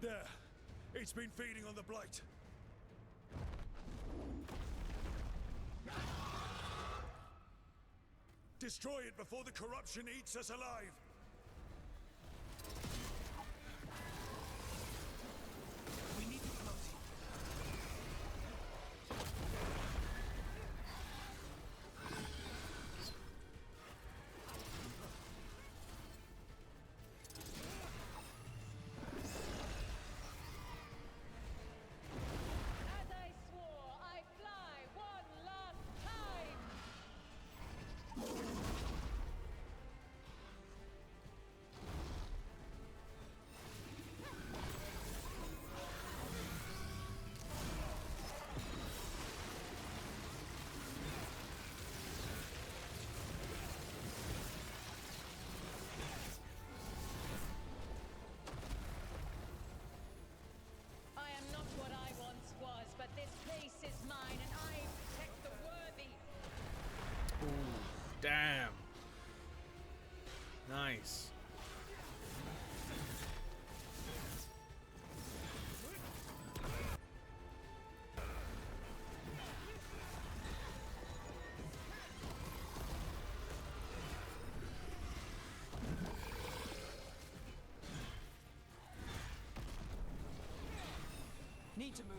There. It's been feeding on the blight. Destroy it before the corruption eats us alive. We need to close it. As I swore, I fly one last time! I am not what I once was, but this place is mine, and I protect the worthy. Ooh, damn. Nice. Need to move.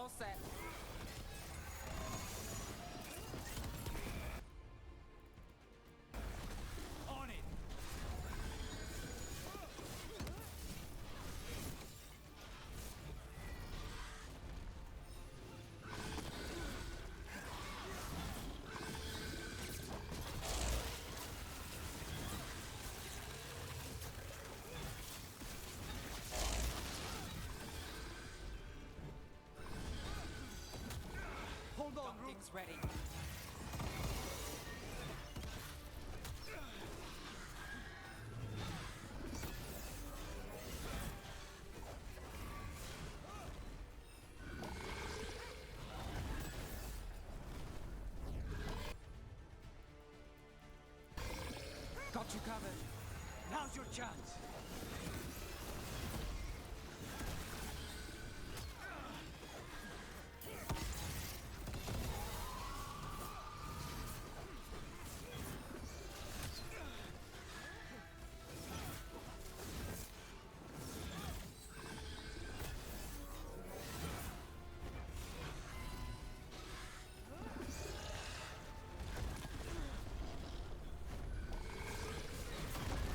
All set. On it. Hold on, Rook's ready. Got you covered. Now's your chance.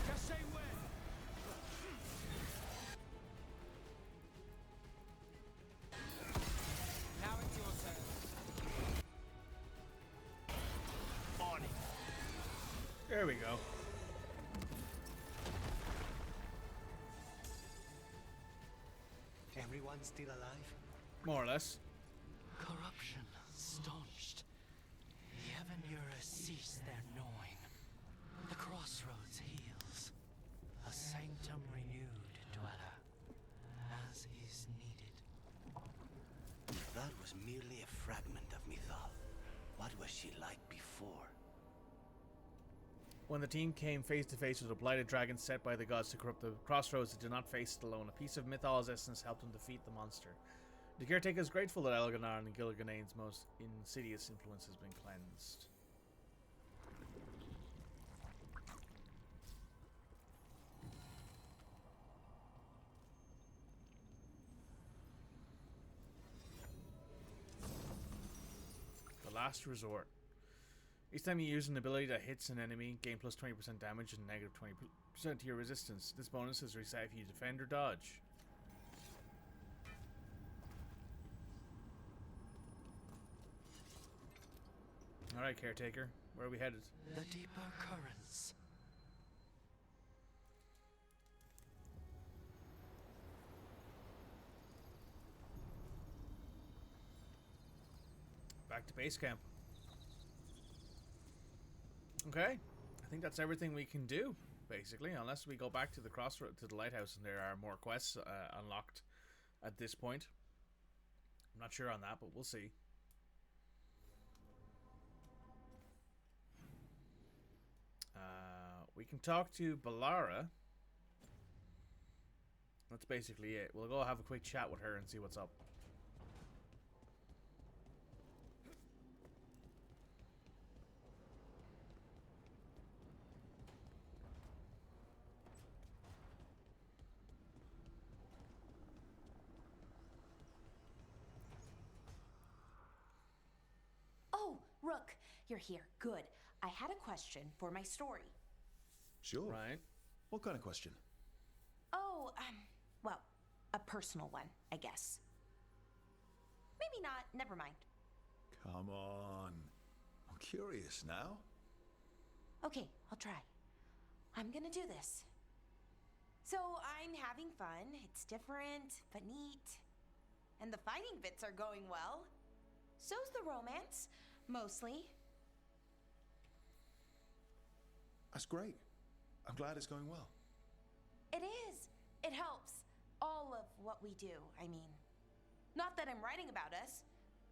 Just say when. Now it's your turn. On it. There we go. Everyone still alive? More or less. Corruption staunched. The Evanura cease their gnawing. The crossroads heals. A sanctum renewed, dweller, as is needed. That was merely a fragment of Mythal. What was she like before? When the team came face to face with a blighted dragon set by the gods to corrupt the crossroads, they did not face it alone. A piece of Mythal's essence helped them defeat the monster. The caretaker is grateful that Elganar and Gilganane's most insidious influence has been cleansed. The last resort. Each time you use an ability that hits an enemy, gain plus 20% damage and negative 20% to your resistance. This bonus is reset if you defend or dodge. Alright, caretaker. Where are we headed? The deeper currents. Back to base camp. Okay, I think that's everything we can do, basically, unless we go back to the crossroad, to the lighthouse, and there are more quests unlocked at this point. I'm not sure on that, but we'll see. We can talk to Balara. That's basically it. We'll go have a quick chat with her and see what's up. Oh, Rook, you're here. Good. I had a question for my story. Sure. Right. What kind of question? Oh, well, a personal one, I guess. Maybe not. Never mind. Come on. I'm curious now. Okay, I'll try. I'm gonna do this. So I'm having fun. It's different, but neat. And the fighting bits are going well. So's the romance, mostly. That's great. I'm glad it's going well. It is. It helps. All of what we do, I mean. Not that I'm writing about us,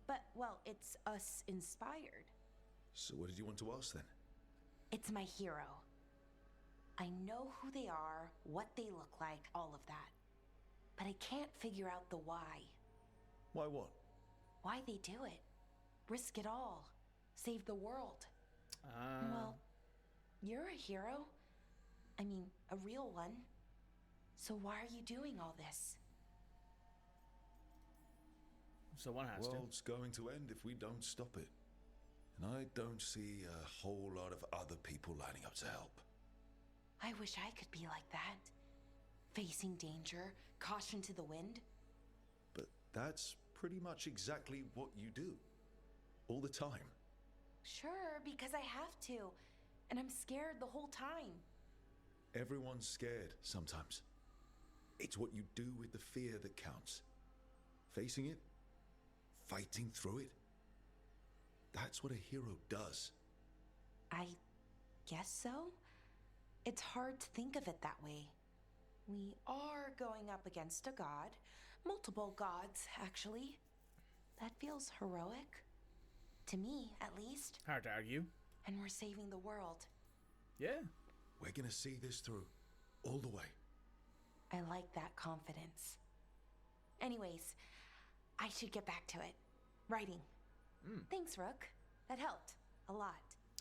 but, well, it's us inspired. So what did you want to ask then? It's my hero. I know who they are, what they look like, all of that. But I can't figure out the why. Why what? Why they do it. Risk it all. Save the world. Well, you're a hero. I mean, a real one. So why are you doing all this? So one has World's going to end if we don't stop it. And I don't see a whole lot of other people lining up to help. I wish I could be like that. Facing danger, caution to the wind. But that's pretty much exactly what you do. All the time. Sure, because I have to. And I'm scared the whole time. Everyone's scared sometimes. It's what you do with the fear that counts. Facing it, fighting through it. That's what a hero does. I guess so. It's hard to think of it that way. We are going up against a god. Multiple gods, actually. That feels heroic. To me, at least. Hard to argue. And we're saving the world. Yeah. We're gonna see this through. All the way. I like that confidence. Anyways, I should get back to it. Writing. Thanks, Rook. That helped. A lot.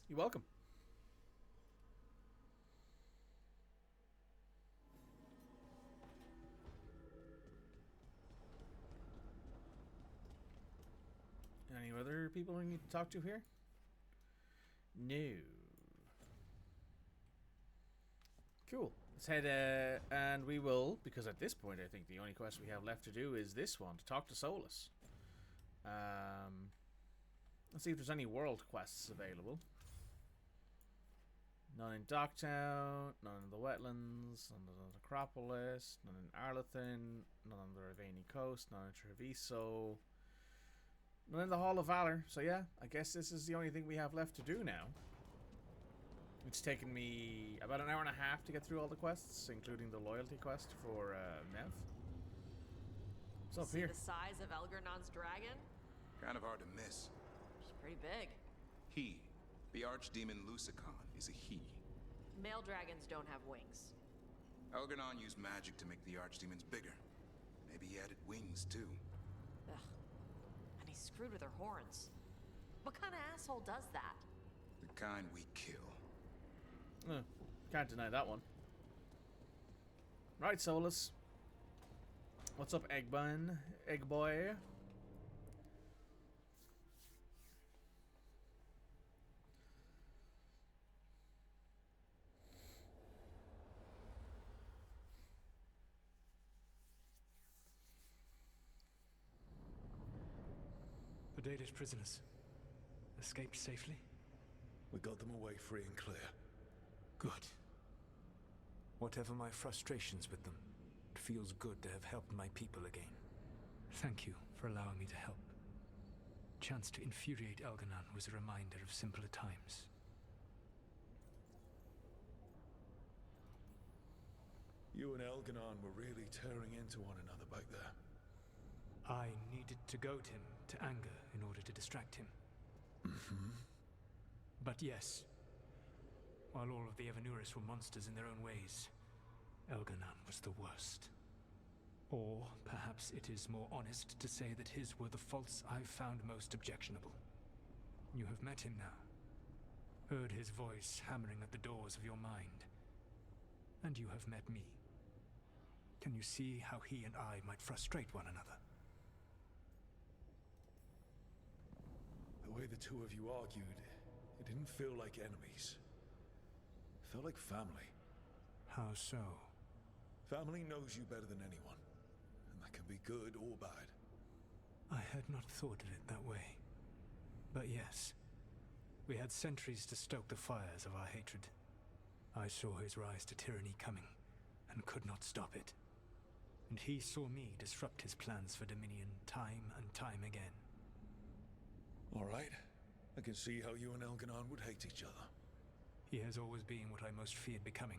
You're welcome. Any other people we need to talk to here? No. Cool. Let's head, and we will, because at this point I think the only quest we have left to do is this one, to talk to Solas. Let's see if there's any world quests available. None in Docktown, none in the Wetlands, none in the Acropolis, none in Arlethan, none on the Ravani Coast, none in Treviso, none in the Hall of Valor. So yeah, I guess this is the only thing we have left to do now. It's taken me about an hour and a half to get through all the quests, including the loyalty quest for Nev. What's up here? The size of Elgernon's dragon? Kind of hard to miss. It's pretty big. He, the archdemon Lucicon, is a he. Male dragons don't have wings. Elgernon used magic to make the archdemons bigger. Maybe he added wings too. Ugh. And he's screwed with her horns. What kind of asshole does that? The kind we kill. Can't deny that one. Right, Solas. What's up, Egg Boy? The Danish prisoners escaped safely? We got them away free and clear. Good. Whatever my frustrations with them, it feels good to have helped my people again. Thank you for allowing me to help. Chance to infuriate Elgernon was a reminder of simpler times. You and Elgernon were really tearing into one another back there. I needed to goad him to anger in order to distract him. But yes, while all of the Evanuris were monsters in their own ways, Elgernon was the worst. Or perhaps it is more honest to say that his were the faults I've found most objectionable. You have met him now, heard his voice hammering at the doors of your mind, and you have met me. Can you see how he and I might frustrate one another? The way the two of you argued, it didn't feel like enemies. It felt like family. How so? Family knows you better than anyone. And that can be good or bad. I had not thought of it that way. But yes, we had centuries to stoke the fires of our hatred. I saw his rise to tyranny coming, and could not stop it. And he saw me disrupt his plans for Dominion time and time again. All right. I can see how you and Elgernon would hate each other. He has always been what I most feared becoming.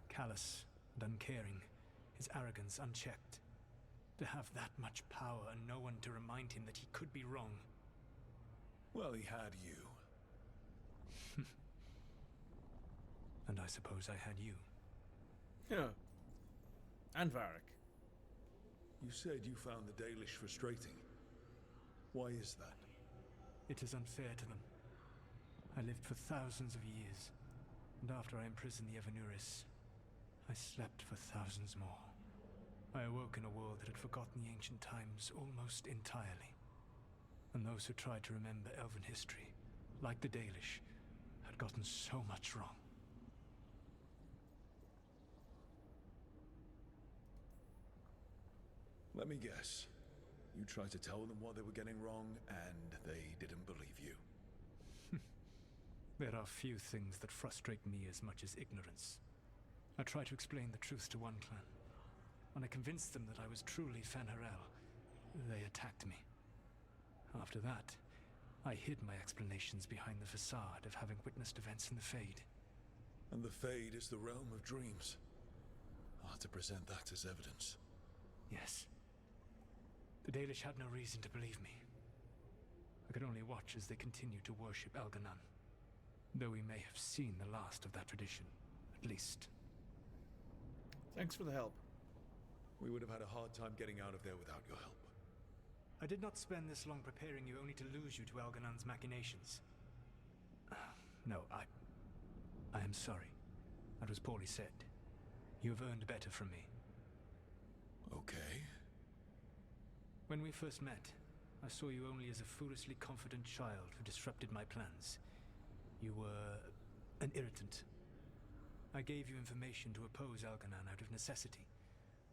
Callous and uncaring, his arrogance unchecked. To have that much power and no one to remind him that he could be wrong. Well, he had you. And I suppose I had you. Yeah. And Varric. You said you found the Dalish frustrating. Why is that? It is unfair to them. I lived for thousands of years, and after I imprisoned the Evanuris, I slept for thousands more. I awoke in a world that had forgotten the ancient times almost entirely. And those who tried to remember elven history, like the Dalish, had gotten so much wrong. Let me guess. You tried to tell them what they were getting wrong, and they didn't believe you. There are few things that frustrate me as much as ignorance. I tried to explain the truth to one clan. When I convinced them that I was truly Fen'Harel, they attacked me. After that, I hid my explanations behind the facade of having witnessed events in the Fade. And the Fade is the realm of dreams. Hard to present that as evidence. Yes. The Dalish had no reason to believe me. I could only watch as they continued to worship Elganon, though we may have seen the last of that tradition, at least. Thanks for the help. We would have had a hard time getting out of there without your help. I did not spend this long preparing you only to lose you to Elganon's machinations. No, I am sorry. That was poorly said. You have earned better from me. Okay. When we first met, I saw you only as a foolishly confident child who disrupted my plans. You were an irritant. I gave you information to oppose Elganon out of necessity,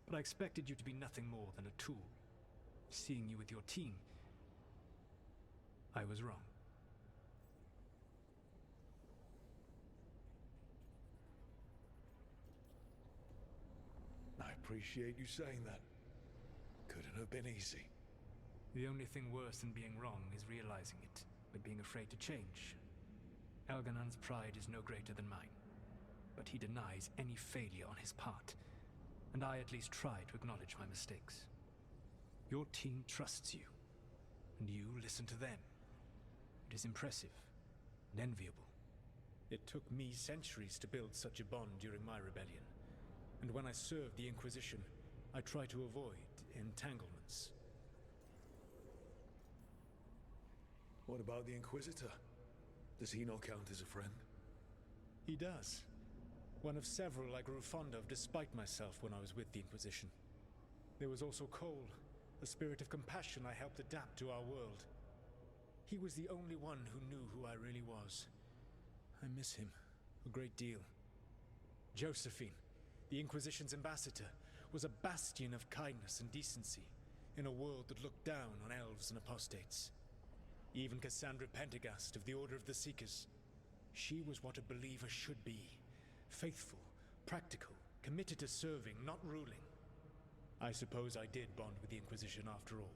but I expected you to be nothing more than a tool. Seeing you with your team, I was wrong. I appreciate you saying that. Couldn't have been easy. The only thing worse than being wrong is realizing it, but being afraid to change. Elganon's pride is no greater than mine, but he denies any failure on his part, and I at least try to acknowledge my mistakes. Your team trusts you, and you listen to them. It is impressive and enviable. It took me centuries to build such a bond during my rebellion, and when I served the Inquisition, I tried to avoid entanglements. What about the Inquisitor? Does he not count as a friend? He does. One of several I grew fond of despite myself when I was with the Inquisition. There was also Cole, a spirit of compassion I helped adapt to our world. He was the only one who knew who I really was. I miss him a great deal. Josephine, the Inquisition's ambassador, was a bastion of kindness and decency in a world that looked down on elves and apostates. Even Cassandra Pendergast of the Order of the Seekers. She was what a believer should be. Faithful, practical, committed to serving, not ruling. I suppose I did bond with the Inquisition after all,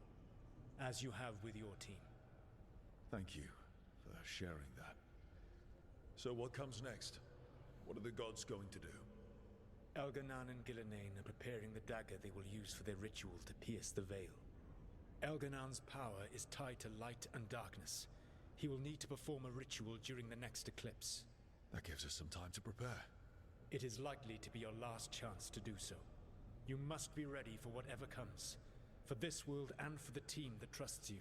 as you have with your team. Thank you for sharing that. So what comes next? What are the gods going to do? Elganon and Gillenane are preparing the dagger they will use for their ritual to pierce the veil. Elganon's power is tied to light and darkness. He will need to perform a ritual during the next eclipse. That gives us some time to prepare. It is likely to be your last chance to do so. You must be ready for whatever comes, for this world and for the team that trusts you.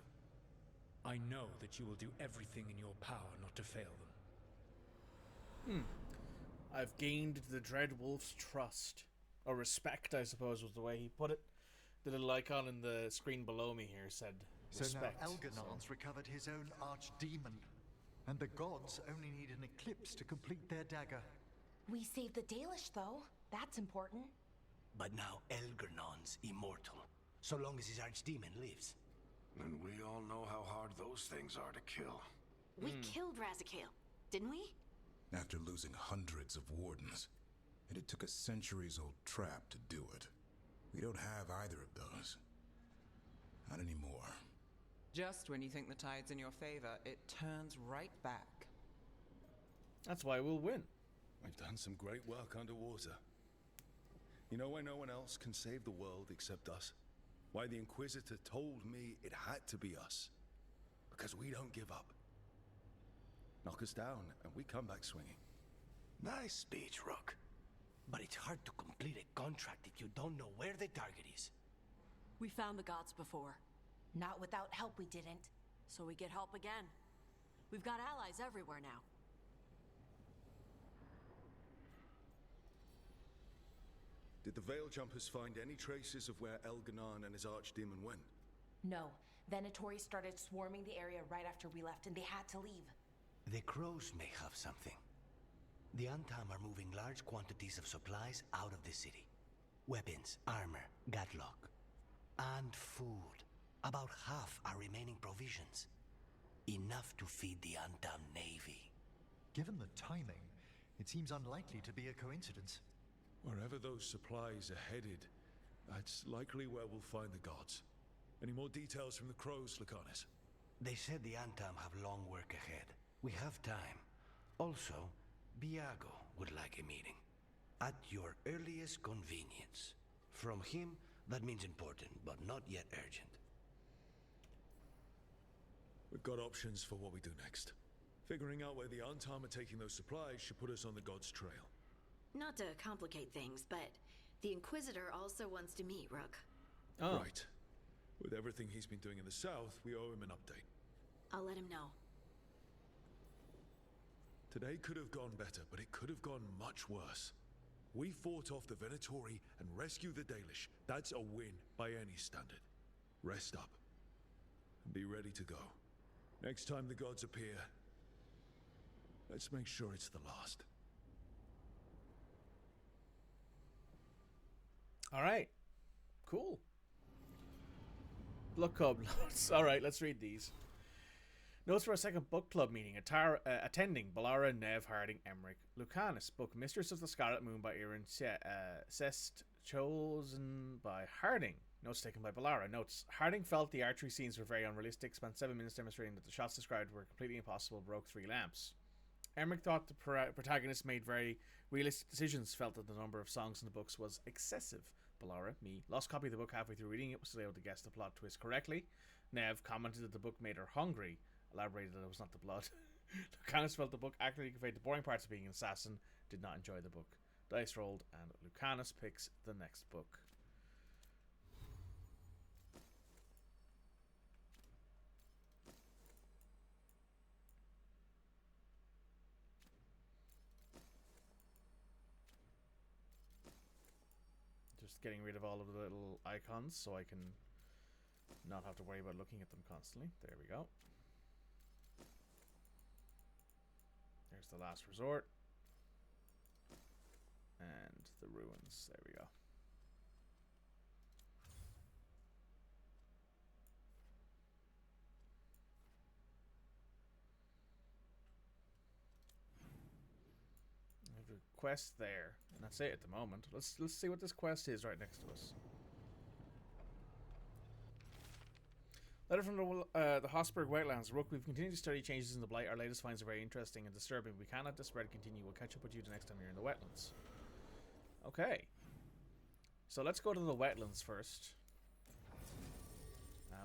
I know that you will do everything in your power not to fail them. I've gained the Dread Wolf's trust. Or respect, I suppose, was the way he put it. The little icon in the screen below me here said respect. So now Elganon's recovered his own archdemon, and the gods only need an eclipse to complete their dagger. We saved the Dalish, though. That's important. But now Elganon's immortal, so long as his archdemon lives. And we all know how hard those things are to kill. We killed Razikale, didn't we? After losing hundreds of wardens, and it took a centuries-old trap to do it. We don't have either of those. Not anymore. Just when you think the tide's in your favor, it turns right back. That's why we'll win. We've done some great work underwater. You know why no one else can save the world except us? Why the Inquisitor told me it had to be us. Because we don't give up. Knock us down, and we come back swinging. Nice speech, Rook. But it's hard to complete a contract if you don't know where the target is. We found the gods before. Not without help, we didn't. So we get help again. We've got allies everywhere now. Did the Veil Jumpers find any traces of where Elganon and his archdemon went? No. Venatori started swarming the area right after we left, and they had to leave. The crows may have something. The Antam are moving large quantities of supplies out of the city. Weapons, armor, gatlock, and food. About half are remaining provisions. Enough to feed the Antam navy. Given the timing, it seems unlikely to be a coincidence. Wherever those supplies are headed, that's likely where we'll find the gods. Any more details from the crows, Lucanus? They said the Antam have long work ahead. We have time. Also, Biago would like a meeting. At your earliest convenience. From him, that means important, but not yet urgent. We've got options for what we do next. Figuring out where the Antam are taking those supplies should put us on the gods' trail. Not to complicate things, but the Inquisitor also wants to meet Rook. Oh. Right. With everything he's been doing in the south, we owe him an update. I'll let him know. Today could have gone better, but it could have gone much worse. We fought off the Venatori and rescued the Dalish. That's a win by any standard. Rest up. And be ready to go. Next time the gods appear, let's make sure it's the last. Alright. Cool. Book club notes. Alright, let's read these. Notes for a second book club meeting. Attending Balara, Nev, Harding, Emmerich, Lucanus. Book Mistress of the Scarlet Moon by Irin Sest. Chosen by Harding. Notes taken by Balara. Notes. Harding felt the archery scenes were very unrealistic. Spent 7 minutes demonstrating that the shots described were completely impossible. Broke 3 lamps. Emmerich thought the protagonist made very realistic decisions. Felt that the number of songs in the books was excessive. Balara, me, lost copy of the book halfway through reading it, was still able to guess the plot twist correctly. Nev commented that the book made her hungry. Elaborated that it was not the blood. Lucanus felt the book accurately conveyed the boring parts of being an assassin. Did not enjoy the book. Dice rolled, and Lucanus picks the next book. Just getting rid of all of the little icons so I can not have to worry about looking at them constantly. There we go. There's the Last Resort. And the Ruins. There we go. I have a quest there. And that's it at the moment. Let's see what this quest is right next to us. Letter from the Hosberg Wetlands. Rook, we've continued to study changes in the Blight. Our latest finds are very interesting and disturbing. We cannot let the spread continue. We'll catch up with you the next time you're in the wetlands. Okay. So let's go to the wetlands first.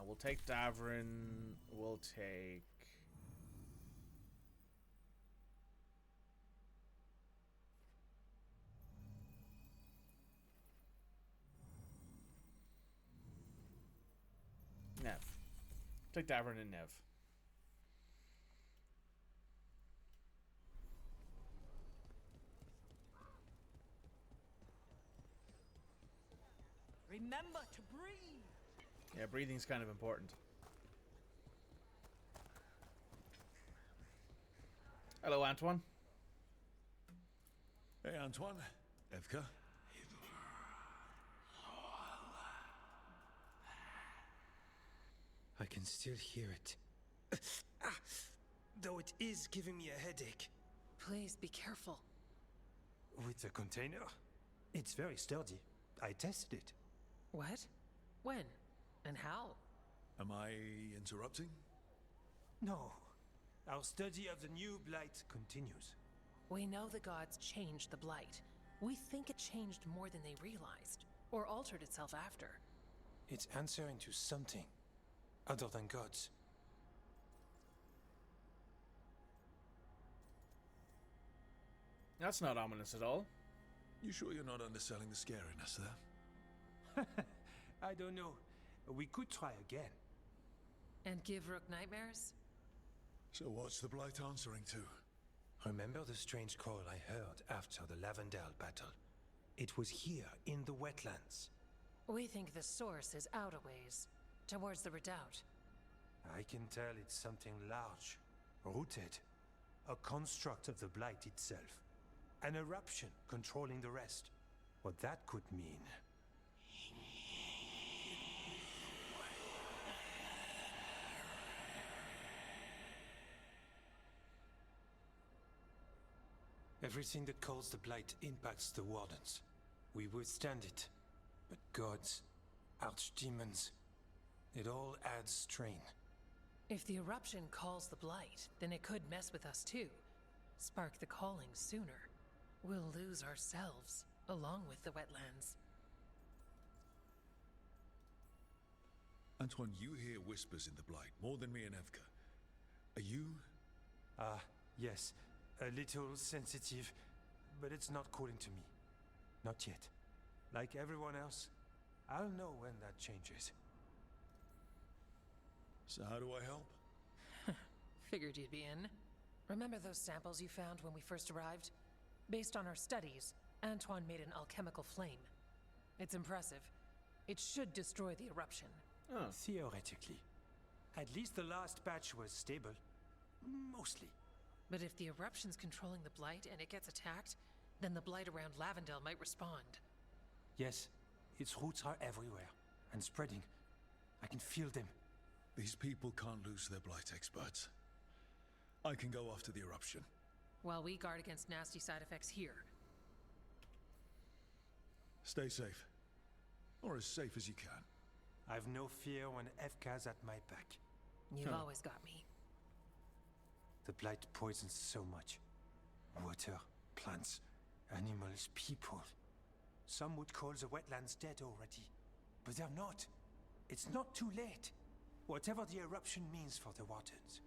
We'll take Davrin. We'll take... Nev. Take Davrin and Nev. Remember to breathe. Yeah, breathing's kind of important. Hello, Antoine. Hey, Antoine. Evka. I can still hear it. Though it is giving me a headache. Please be careful. With the container? It's very sturdy. I tested it. What? When? And how? Am I interrupting? No. Our study of the new blight continues. We know the gods changed the Blight. We think it changed more than they realized, or altered itself after. It's answering to something other than gods. That's not ominous at all. You sure you're not underselling the scariness there? I don't know. We could try again. And give Rook nightmares? So what's the Blight answering to? Remember the strange call I heard after the Lavendale battle? It was here, in the wetlands. We think the source is out a ways, towards the redoubt. I can tell it's something large, rooted. A construct of the Blight itself. An eruption controlling the rest. What that could mean. Everything that calls the Blight impacts the Wardens. We withstand it. But gods, archdemons, it all adds strain. If the eruption calls the Blight, then it could mess with us too. Spark the calling sooner. We'll lose ourselves, along with the wetlands. Antoine, you hear whispers in the Blight, more than me and Evka. Are you? Yes. A little sensitive, but it's not calling to me. Not yet. Like everyone else, I'll know when that changes. So how do I help? Figured you'd be in. Remember those samples you found when we first arrived? Based on our studies, Antoine made an alchemical flame. It's impressive. It should destroy the eruption. Oh. Theoretically. At least the last batch was stable. Mostly. But if the eruption's controlling the Blight and it gets attacked, then the Blight around Lavendel might respond. Yes, its roots are everywhere, and spreading. I can feel them. These people can't lose their Blight experts. I can go after the eruption. While we guard against nasty side effects here. Stay safe. Or as safe as you can. I've no fear when Evka's at my back. You've always got me. The Blight poisons so much. Water, plants, animals, people. Some would call the wetlands dead already. But they're not. It's not too late. Whatever the eruption means for the Wardens,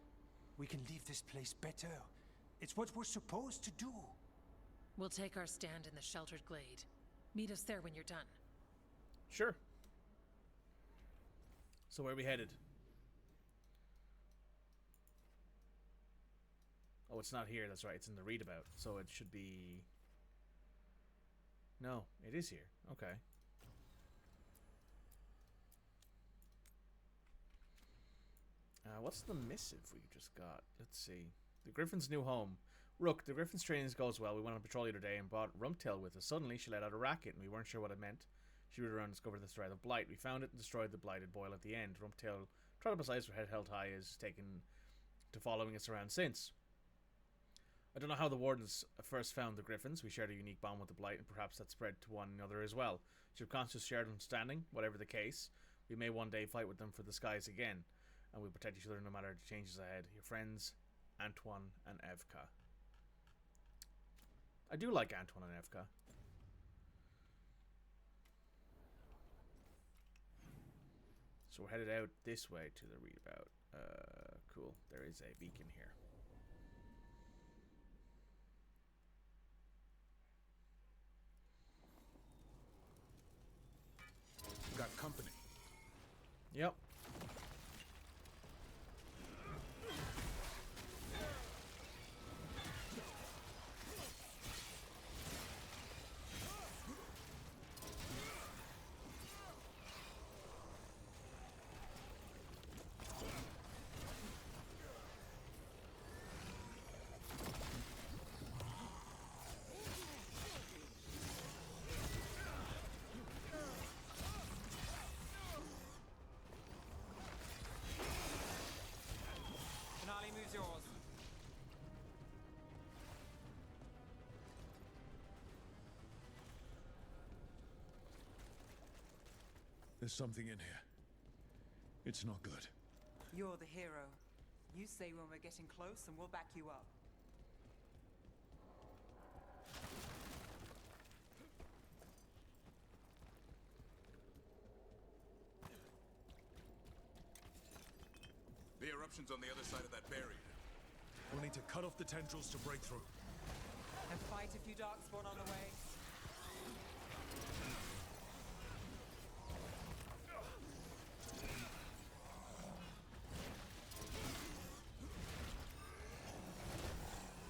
we can leave this place better. It's what we're supposed to do. We'll take our stand in the sheltered glade. Meet us there when you're done. Sure. So where are we headed? Oh, it's not here. That's right. It's in the readabout. So it should be... No, it is here. Okay. What's the missive we just got? Let's see. The Griffin's new home. Rook, the Griffin's training goes well. We went on patrol the other day and brought Rumtail with us. Suddenly, she let out a racket, and we weren't sure what it meant. She rode around and discovered the threat of Blight. We found it and destroyed the blighted boil at the end. Rumtail tried up beside us, her head held high, is taken to following us around since. I don't know how the Wardens first found the Griffins. We shared a unique bond with the Blight, and perhaps that spread to one another as well. Subconscious shared understanding, whatever the case. We may one day fight with them for the skies again, and we protect each other no matter the changes ahead. Your friends, Antoine and Evka. I do like Antoine and Evka. So we're headed out this way to the readabout. Cool. There is a beacon here. Got company. Yep. Qunari moves yours. There's something in here. It's not good. You're the hero. You say when we're getting close and we'll back you up. The eruption's on the other side of that barrier. We'll need to cut off the tendrils to break through. And fight if you darkspawn on the way.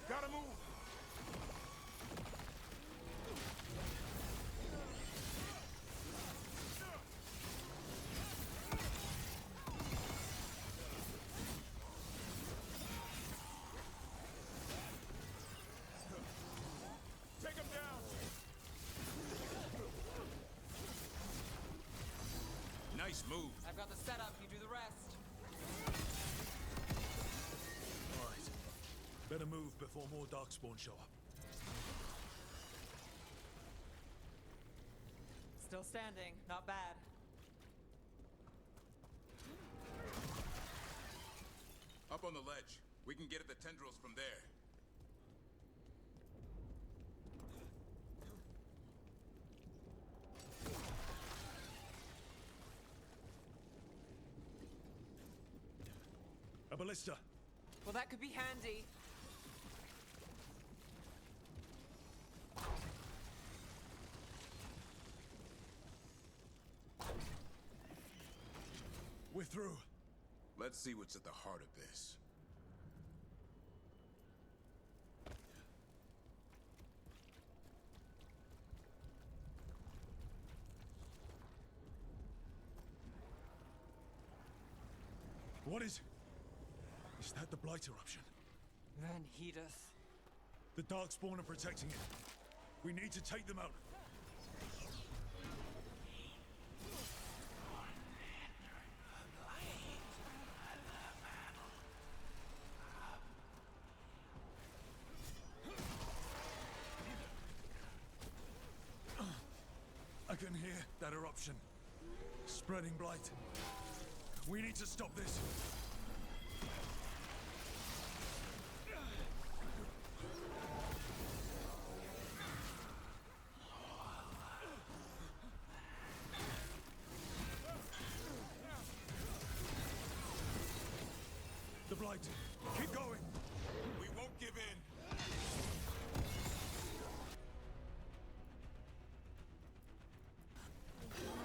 Gotta move! Beast, move. I've got the setup, you do the rest. All right. Better move before more Darkspawn show up. Still standing, not bad. Up on the ledge. We can get at the tendrils from there. A ballista. Well, that could be handy. We're through. Let's see what's at the heart of this. What is... Is that the Blight eruption? Then heedeth. The Darkspawn are protecting it. We need to take them out. I can hear that eruption. Spreading blight. We need to stop this. The blight. Keep going. We won't give in.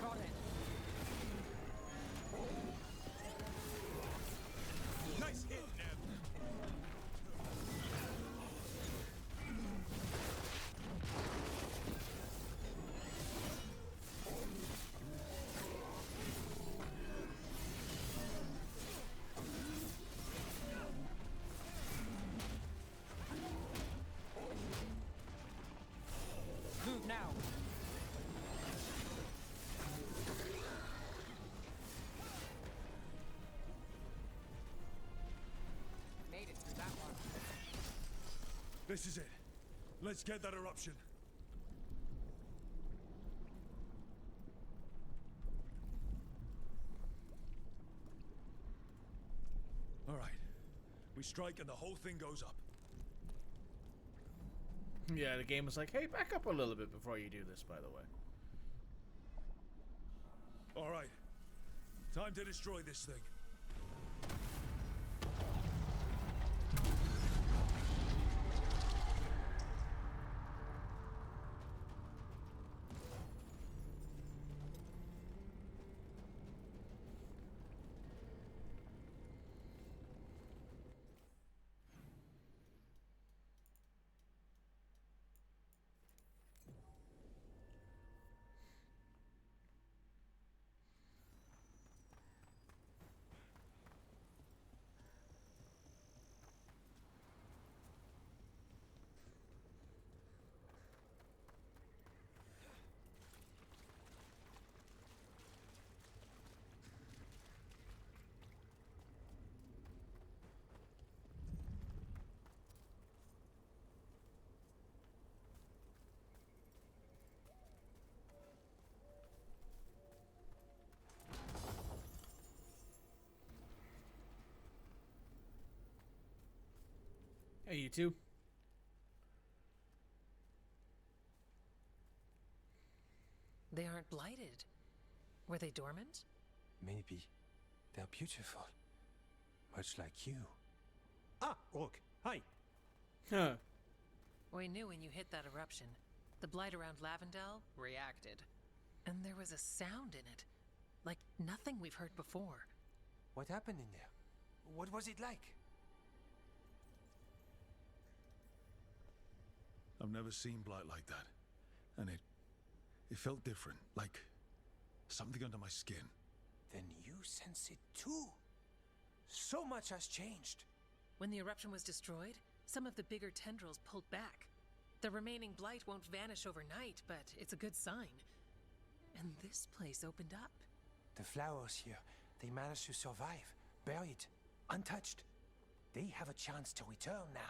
Got it. Nice hit, Neb. Move now. Made it through that one. This is it. Let's get that eruption. All right. We strike and the whole thing goes up. Yeah, the game was like, hey, back up a little bit before you do this, by the way. All right. Time to destroy this thing. Hey, you two. They aren't blighted. Were they dormant? Maybe. They're beautiful. Much like you. Ah, Rook. Hi. Huh. We knew when you hit that eruption. The blight around Lavendel reacted. And there was a sound in it. Like nothing we've heard before. What happened in there? What was it like? I've never seen blight like that. And it felt different, like something under my skin. Then you sense it too. So much has changed. When the eruption was destroyed, some of the bigger tendrils pulled back. The remaining blight won't vanish overnight, but it's a good sign. And this place opened up. The flowers here, they managed to survive, buried, untouched. They have a chance to return now.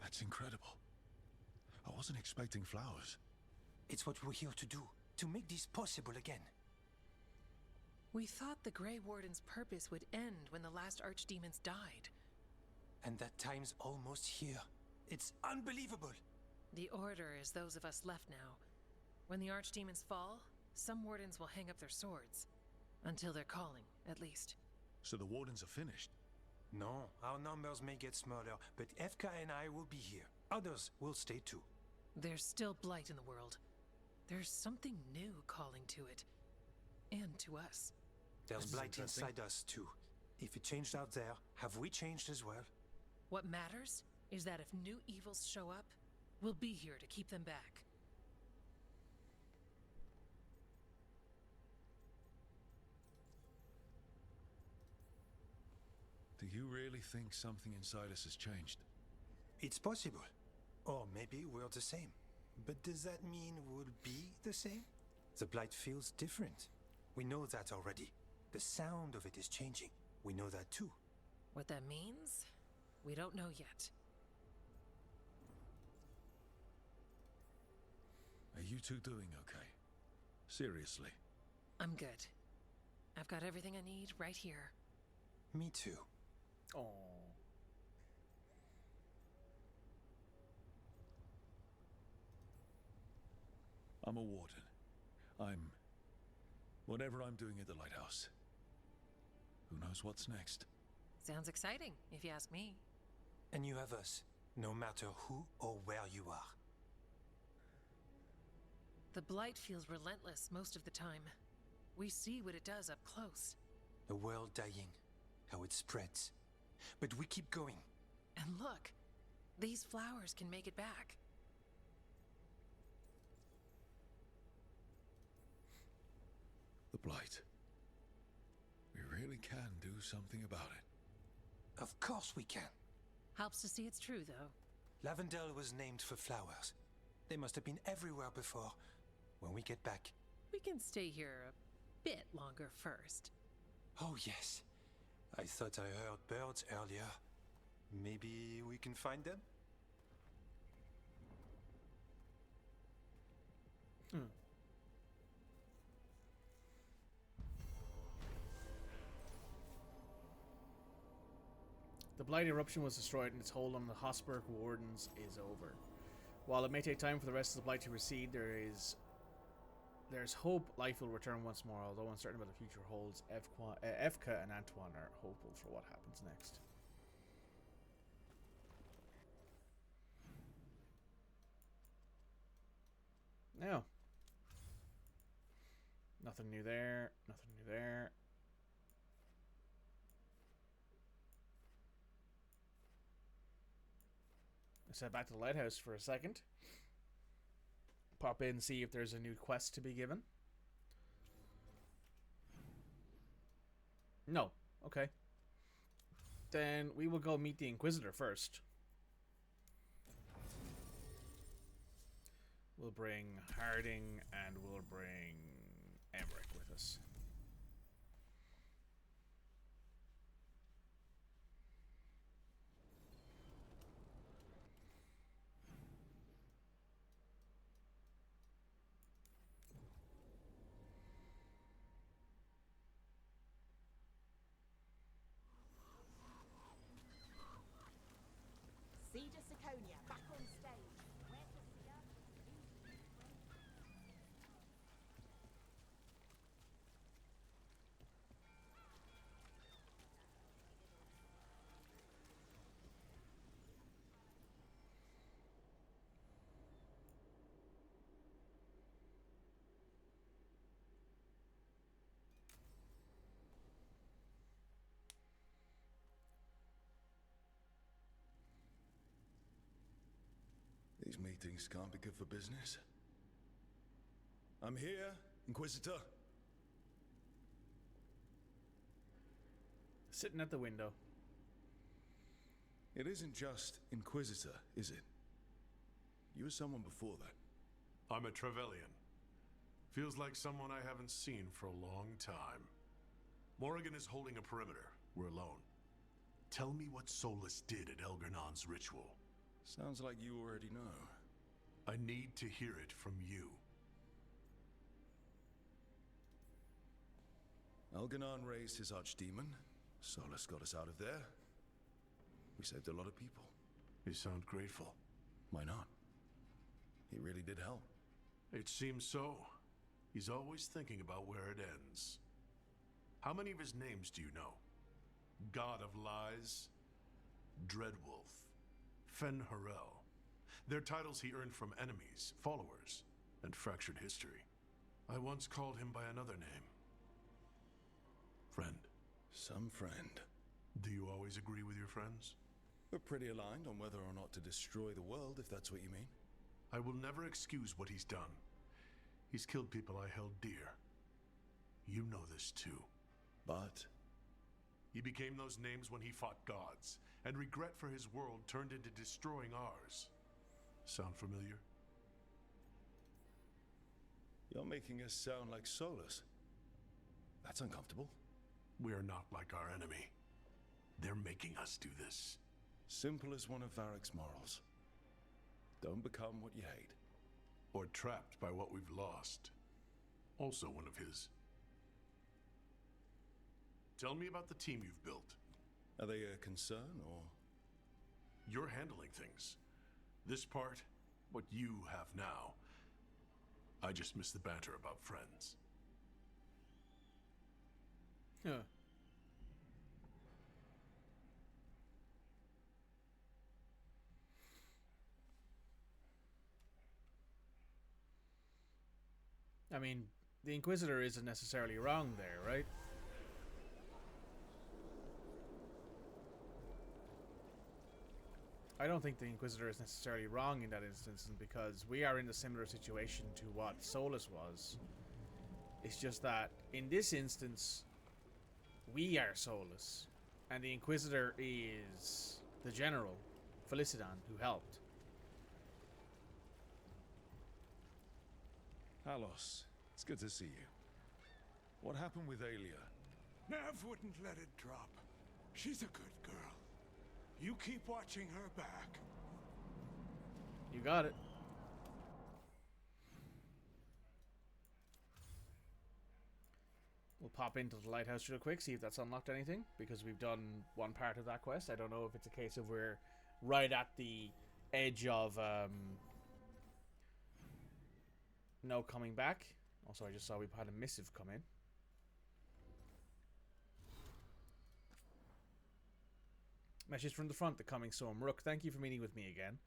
That's incredible. I wasn't expecting flowers. It's what we're here to do, to make this possible again. We thought the Grey Warden's purpose would end when the last archdemons died. And that time's almost here. It's unbelievable. The Order is those of us left now. When the archdemons fall, some wardens will hang up their swords. Until their calling, at least. So the Wardens are finished? No, our numbers may get smaller, but Efka and I will be here. Others will stay too. There's still blight in the world. There's something new calling to it. And to us. There's blight inside us too. If it changed out there, have we changed as well? What matters is that if new evils show up, we'll be here to keep them back. Do you really think something inside us has changed? It's possible. Or maybe we're the same. But does that mean we'll be the same? The blight feels different. We know that already. The sound of it is changing. We know that too. What that means, we don't know yet. Are you two doing okay? Seriously? I'm good. I've got everything I need right here. Me too. Oh. I'm a warden. I'm... whatever I'm doing at the lighthouse. Who knows what's next? Sounds exciting, if you ask me. And you have us, no matter who or where you are. The blight feels relentless most of the time. We see what it does up close. The world dying, how it spreads. But we keep going. And look, these flowers can make it back. The blight. We really can do something about it. Of course we can. Helps to see it's true, though. Lavendel was named for flowers. They must have been everywhere before. When we get back... We can stay here a bit longer first. Oh, yes. I thought I heard birds earlier. Maybe we can find them? The Blight eruption was destroyed and its hold on the Hosberg Wardens is over. While it may take time for the rest of the Blight to recede, there's hope life will return once more, although uncertain about the future holds. Efka and Antoine are hopeful for what happens next. Now, nothing new there, nothing new there. Let's head back to the lighthouse for a second. Pop in and see if there's a new quest to be given. No. Okay. Then we will go meet the Inquisitor first. We'll bring Harding and we'll bring Emmerich with us. Cedar Siconia, back on stage. Where's the Cedar? These meetings can't be good for business. I'm here, Inquisitor. Sitting at the window. It isn't just Inquisitor, is it? You were someone before that. I'm a Trevelyan. Feels like someone I haven't seen for a long time. Morrigan is holding a perimeter. We're alone. Tell me what Solas did at Elgernon's ritual. Sounds like you already know. I need to hear it from you. Elgernon raised his archdemon. Solas got us out of there. We saved a lot of people. You sound grateful. Why not? He really did help. It seems so. He's always thinking about where it ends. How many of his names do you know? God of Lies, Dreadwolf, Fen-Harel. They're titles he earned from enemies, followers, and fractured history. I once called him by another name. Friend. Some friend. Do you always agree with your friends? We're pretty aligned on whether or not to destroy the world, if that's what you mean. I will never excuse what he's done. He's killed people I held dear. You know this too. But he became those names when he fought gods, and regret for his world turned into destroying ours. Sound familiar? You're making us sound like Solas. That's uncomfortable. We are not like our enemy. They're making us do this. Simple as one of Varric's morals. Don't become what you hate. Or trapped by what we've lost. Also one of his. Tell me about the team you've built. Are they a concern, or? You're handling things. This part, what you have now. I just miss the banter about friends. Huh. I mean, the Inquisitor isn't necessarily wrong there, right? I don't think the Inquisitor is necessarily wrong in that instance, because we are in a similar situation to what Solas was. It's just that, in this instance, we are Solas, and the Inquisitor is the General, Felicidan, who helped. Alos, it's good to see you. What happened with Aelia? Nav wouldn't let it drop. She's a good girl. You keep watching her back. You got it. We'll pop into the lighthouse real quick, see if that's unlocked anything, because we've done one part of that quest. I don't know if it's a case of we're right at the edge of no coming back. Also, I just saw we've had a missive come in. Message from the front, the coming storm. Rook, thank you for meeting with me again.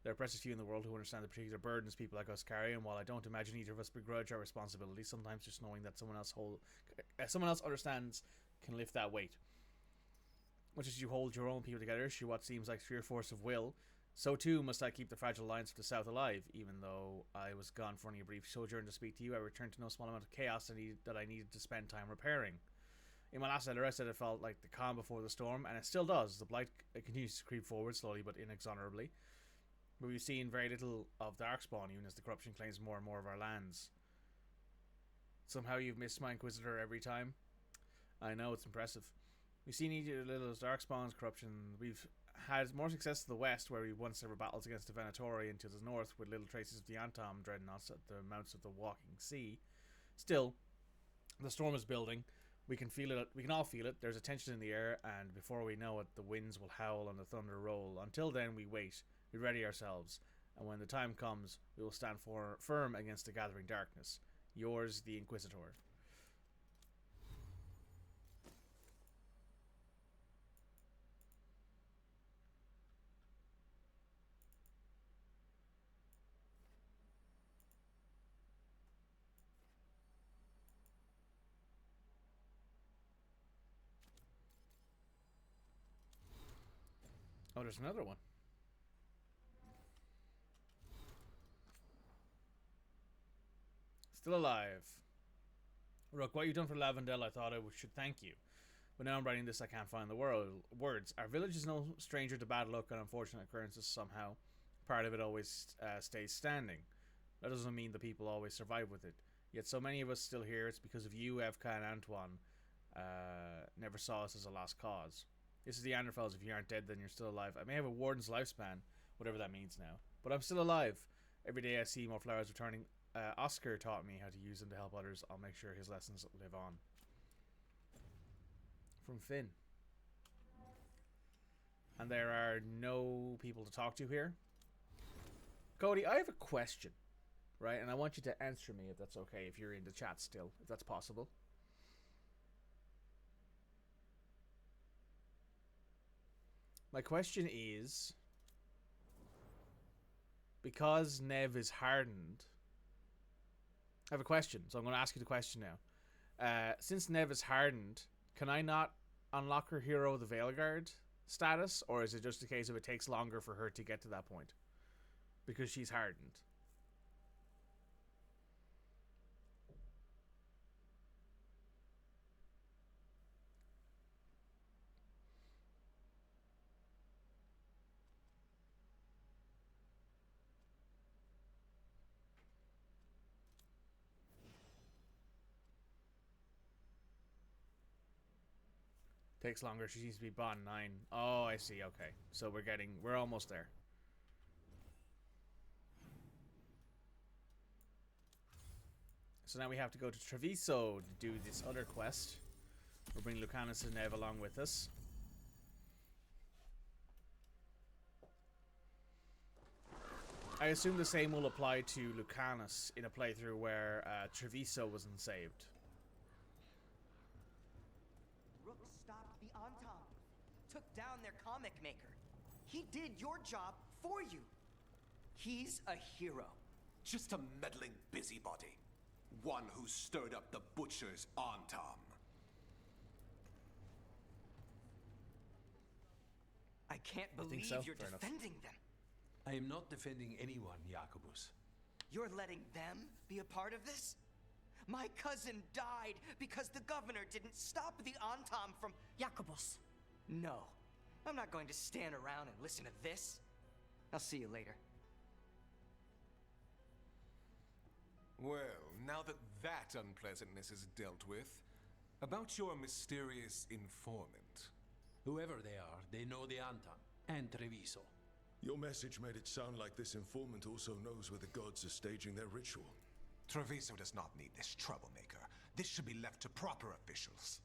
There are precious few in the world who understand the particular burdens people like us carry, and while I don't imagine either of us begrudge our responsibility, sometimes just knowing that someone else understands can lift that weight. Much as you hold your own people together, show what seems like sheer force of will, so too must I keep the fragile lines of the South alive. Even though I was gone for only a brief sojourn to speak to you, I returned to no small amount of chaos that I needed to spend time repairing. In my last letter, I said it felt like the calm before the storm, and it still does. The blight continues to creep forward slowly but inexorably. But we've seen very little of Darkspawn, even as the corruption claims more and more of our lands. Somehow you've missed my Inquisitor every time. I know, it's impressive. We've seen each little as Darkspawn's corruption. We've had more success to the west, where we won several battles against the Venatori, and to the north, with little traces of the Antom dreadnoughts at the mouths of the Walking Sea. Still, the storm is building. We can feel it. We can all feel it. There's a tension in the air, and before we know it, the winds will howl and the thunder roll. Until then, we wait. We ready ourselves, and when the time comes, we will stand firm against the gathering darkness. Yours, the Inquisitor. Oh, there's another one. Still alive. Rook, what you've done for Lavendel, I thought I should thank you. But now I'm writing this, I can't find the words. Our village is no stranger to bad luck and unfortunate occurrences somehow. Part of it always stays standing. That doesn't mean the people always survive with it. Yet so many of us still here, it's because of you, Evka and Antoine. Never saw us as a lost cause. This is the Anderfels. If you aren't dead, then you're still alive. I may have a warden's lifespan, whatever that means now. But I'm still alive. Every day I see more flowers returning. Oscar taught me how to use them to help others. I'll make sure his lessons live on. From Finn. And there are no people to talk to here. Cody, I have a question, right? And I want you to answer me if that's okay, if you're in the chat still, if that's possible. My question is, because Nev is hardened, I have a question, so I'm going to ask you the question now. Since Nev is hardened, can I not unlock her hero the Veilguard status, or is it just a case of it takes longer for her to get to that point? Because she's hardened. Takes longer. She needs to be bond 9. Oh, I see. Okay. So we're almost there. So now we have to go to Treviso to do this other quest. We'll bring Lucanus and Nev along with us. I assume the same will apply to Lucanus in a playthrough where Treviso wasn't saved. Rook stopped the Antam, took down their comic maker. He did your job for you. He's a hero. Just a meddling busybody. One who stirred up the butcher's Antam. I can't believe you're defending them. I am not defending anyone, Jacobus. You're letting them be a part of this? My cousin died because the governor didn't stop the Antam from... Jacobus. No. I'm not going to stand around and listen to this. I'll see you later. Well, now that that unpleasantness is dealt with, about your mysterious informant. Whoever they are, they know the Antam and Treviso. Your message made it sound like this informant also knows where the gods are staging their ritual. Treviso does not need this troublemaker. This should be left to proper officials.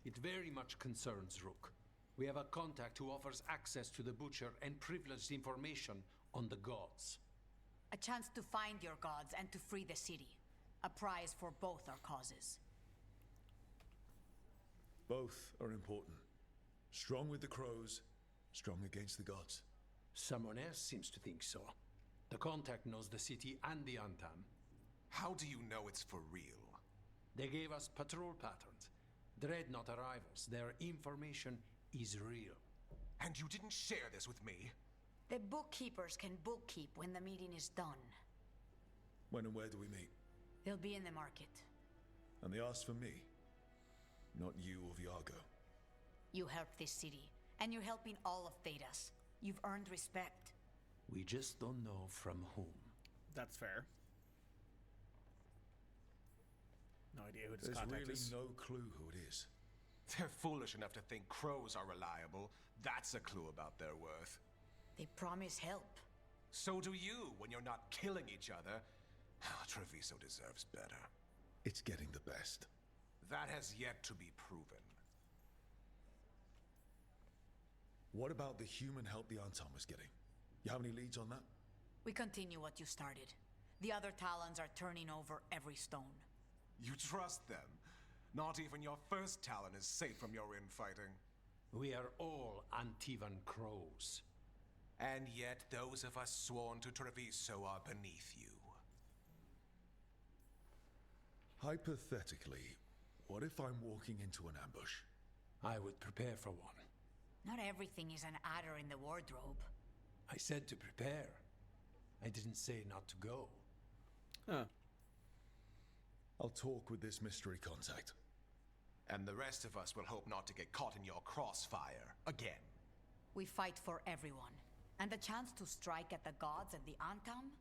It very much concerns Rook. We have a contact who offers access to the butcher and privileged information on the gods. A chance to find your gods and to free the city. A prize for both our causes. Both are important. Strong with the crows, strong against the gods. Someone else seems to think so. The contact knows the city and the Antam. How do you know it's for real? They gave us patrol patterns. Dreadnought arrivals. Their information is real. And you didn't share this with me? The bookkeepers can bookkeep when the meeting is done. When and where do we meet? They'll be in the market. And they asked for me, not you or Viago. You helped this city, and you're helping all of Thedas. You've earned respect. We just don't know from whom. That's fair. No idea who this There's contact really is. no clue who it is. They're foolish enough to think crows are reliable. That's a clue about their worth. They promise help. So do you when you're not killing each other. Treviso deserves better. It's getting the best. That has yet to be proven. What about the human help the Antam was getting? You have any leads on that? We continue what you started. The other Talons are turning over every stone. You trust them? Not even your first Talon is safe from your infighting. We are all Antivan crows. And yet those of us sworn to Treviso are beneath you. Hypothetically, what if I'm walking into an ambush? I would prepare for one. Not everything is an adder in the wardrobe. I said to prepare. I didn't say not to go. Huh. I'll talk with this mystery contact. And the rest of us will hope not to get caught in your crossfire again. We fight for everyone. And the chance to strike at the gods and the Antam?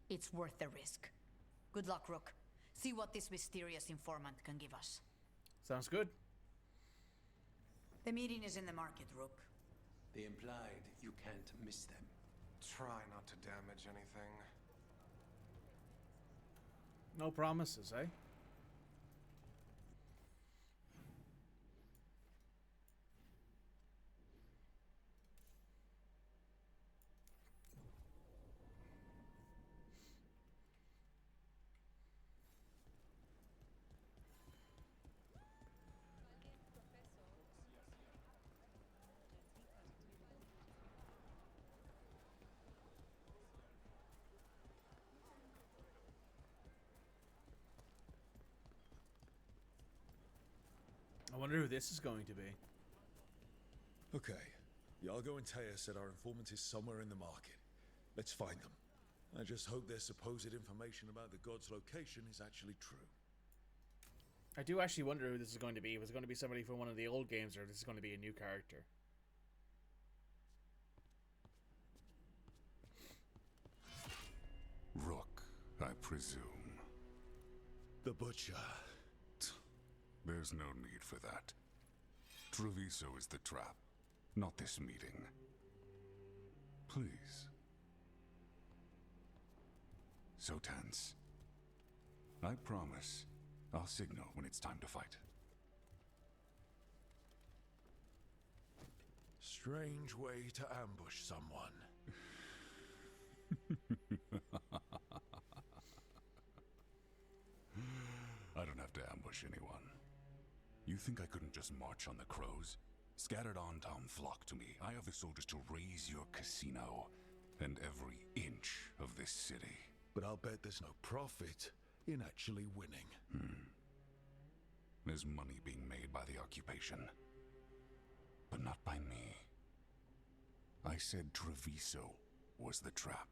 It's worth the risk. Good luck, Rook. See what this mysterious informant can give us. Sounds good. The meeting is in the market, Rook. They implied you can't miss them. Try not to damage anything. No promises, eh? I wonder who this is going to be. Okay. Yargo and Taya said our informant is somewhere in the market. Let's find them. I just hope their supposed information about the god's location is actually true. I do actually wonder who this is going to be. If it's going to be somebody from one of the old games, or if this is going to be a new character. Rook, I presume. The Butcher. There's no need for that. Treviso is the trap, not this meeting. Please. So tense. I promise I'll signal when it's time to fight. Strange way to ambush someone. I don't have to ambush anyone. You think I couldn't just march on the crows? Scattered on town flock to me. I have the soldiers to raise your casino and every inch of this city. But I'll bet there's no profit in actually winning. There's money being made by the occupation, but not by me. I said Treviso was the trap,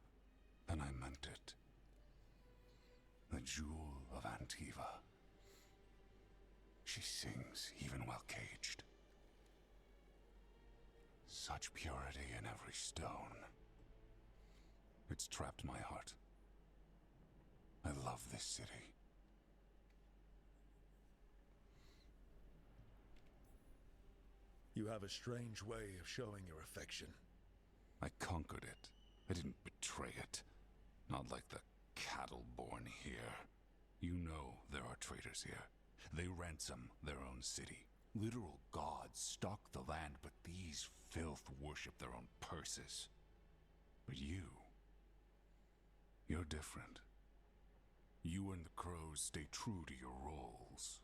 and I meant it. The jewel of Antiva. She sings even while caged. Such purity in every stone. It's trapped my heart. I love this city. You have a strange way of showing your affection. I conquered it. I didn't betray it. Not like the cattle born here. You know there are traitors here. They ransom their own city. Literal gods stalk the land, but these filth worship their own purses. But you're different. You and the crows stay true to your roles.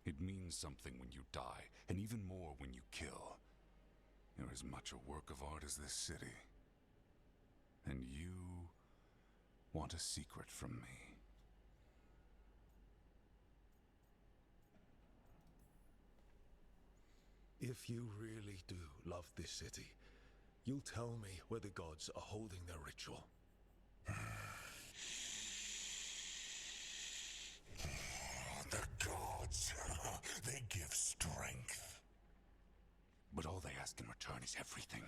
It means something when you die, and even more when you kill. You're as much a work of art as this city. And you want a secret from me. If you really do love this city, you'll tell me where the gods are holding their ritual. The gods, they give strength. But all they ask in return is everything.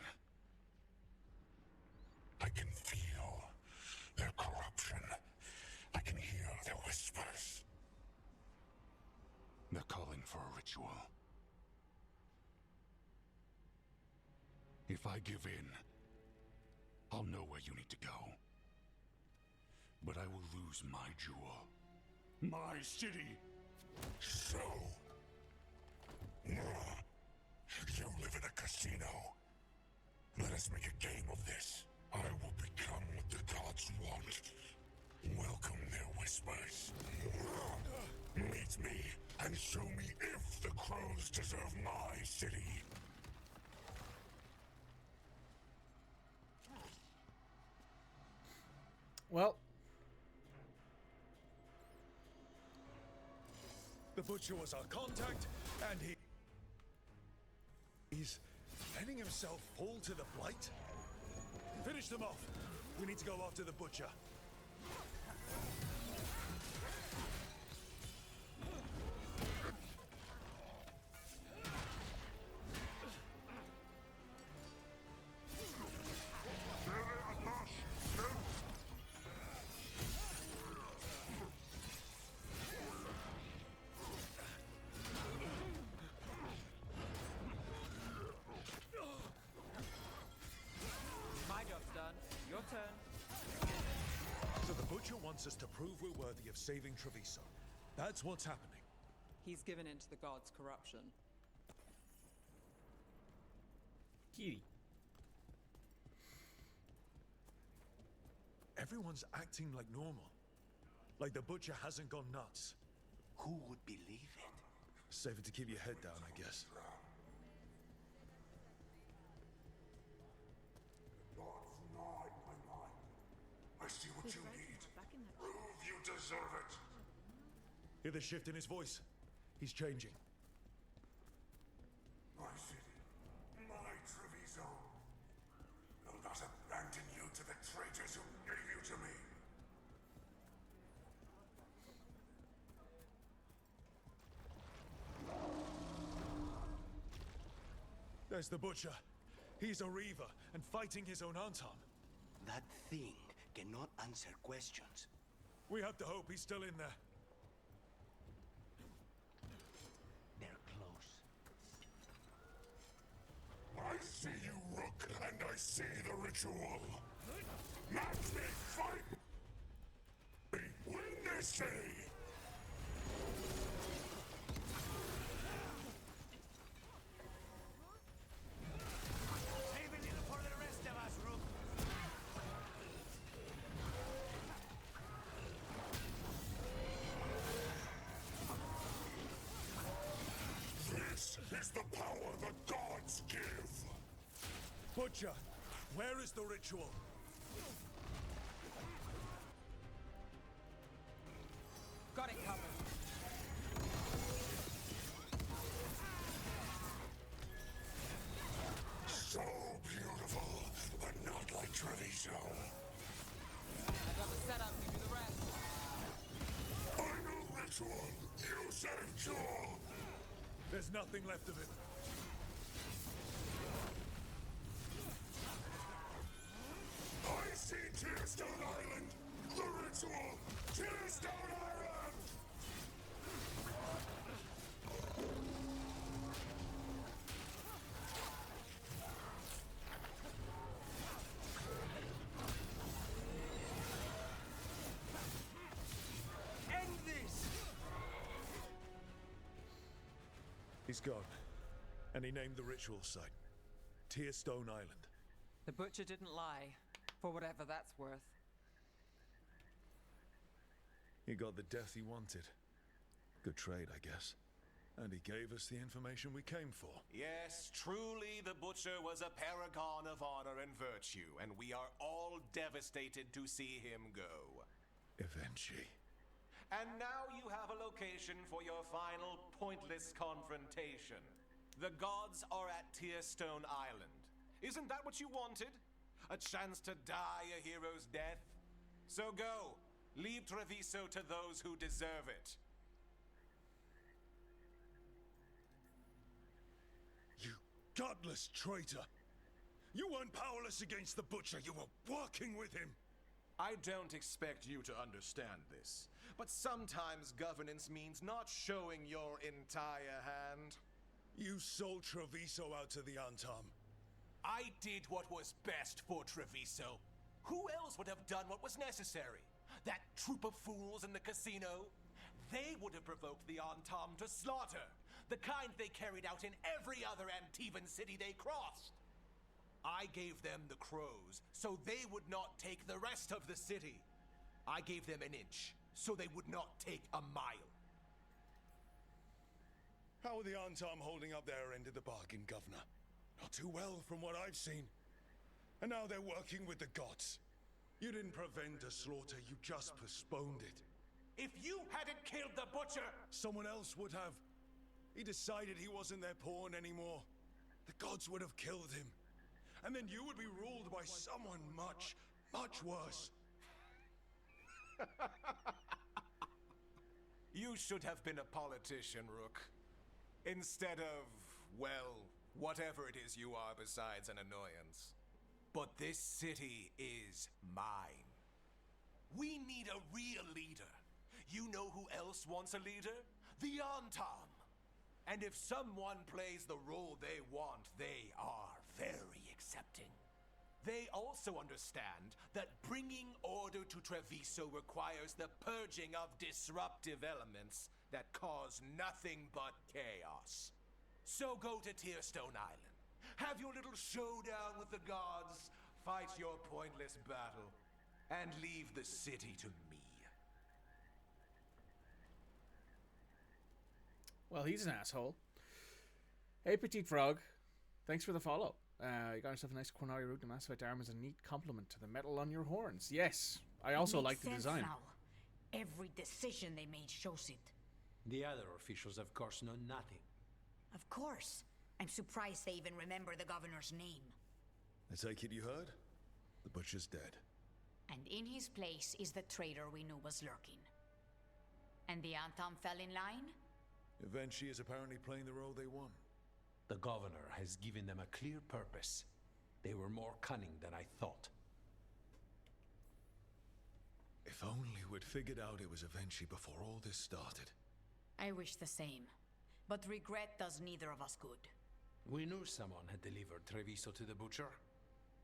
I can feel their corruption. I can hear their whispers. They're calling for a ritual. If I give in, I'll know where you need to go. But I will lose my jewel. My city! So... you live in a casino. Let us make a game of this. I will become what the gods want. Welcome their whispers. Meet me and show me if the crows deserve my city. Well, the Butcher was our contact, and he's letting himself fall to the Blight? Finish them off. We need to go after the Butcher. us to prove we're worthy of saving Treviso. That's what's happening. He's given in to the gods' corruption. Kitty. Everyone's acting like normal. Like the butcher hasn't gone nuts. Who would believe it? Safer to keep your head down, I guess. I see what you need. Prove you deserve it. Hear the shift in his voice? He's changing. My city, my Treviso. Will not abandon you to the traitors who gave you to me. There's the butcher. He's a reaver and fighting his own Antam. That thing cannot answer questions. We have to hope he's still in there. They're close. I see you, Rook, and I see the ritual. Match me, fight me, win this city. Save a little for the rest of us, Rook. This is the power the gods give. Butcher, where is the ritual? Got it covered. So beautiful, but not like Treviso. I got the setup, you do the rest. Final ritual. You saved Jewel. There's nothing left of it. I see Tearstone Island. The ritual. Tearstone Island. End this! He's gone. And he named the ritual site. Tearstone Island. The butcher didn't lie, for whatever that's worth. He got the death he wanted. Good trade, I guess. And he gave us the information we came for. Yes, truly the Butcher was a paragon of honor and virtue, and we are all devastated to see him go. Eventually. And now you have a location for your final pointless confrontation. The gods are at Tearstone Island. Isn't that what you wanted? A chance to die a hero's death? So go. Leave Treviso to those who deserve it. You godless traitor! You weren't powerless against the Butcher, you were working with him! I don't expect you to understand this, but sometimes governance means not showing your entire hand. You sold Treviso out to the Antam. I did what was best for Treviso. Who else would have done what was necessary? That troop of fools in the casino? They would have provoked the Antam to slaughter, the kind they carried out in every other Antivan city they crossed. I gave them the crows, so they would not take the rest of the city. I gave them an inch, so they would not take a mile. How are the Antam holding up their end of the bargain, Governor? Not too well from what I've seen. And now they're working with the gods. You didn't prevent a slaughter, you just postponed it. If you hadn't killed the Butcher! Someone else would have. He decided he wasn't their pawn anymore. The gods would have killed him. And then you would be ruled by someone much, much worse. You should have been a politician, Rook. Instead of, well, whatever it is you are besides an annoyance. But this city is mine. We need a real leader. You know who else wants a leader? The Antam. And if someone plays the role they want, they are very accepting. They also understand that bringing order to Treviso requires the purging of disruptive elements that cause nothing but chaos. So go to Tearstone Island, have your little showdown with the gods, fight your pointless battle, and leave the city to me. Well, he's an asshole. Hey, Petite Frog. Thanks for the follow. You got yourself a nice Qunari Rook. The Massivite arm is a neat compliment to the metal on your horns. Yes, I also like the design. Now. Every decision they made shows it. The other officials, of course, know nothing. Of course. I'm surprised they even remember the governor's name. I take it you heard? The butcher's dead. And in his place is the traitor we knew was lurking. And the Antam fell in line? Eventually is apparently playing the role they want. The governor has given them a clear purpose. They were more cunning than I thought. If only we'd figured out it was Eventually before all this started. I wish the same. But regret does neither of us good. We knew someone had delivered Treviso to the butcher.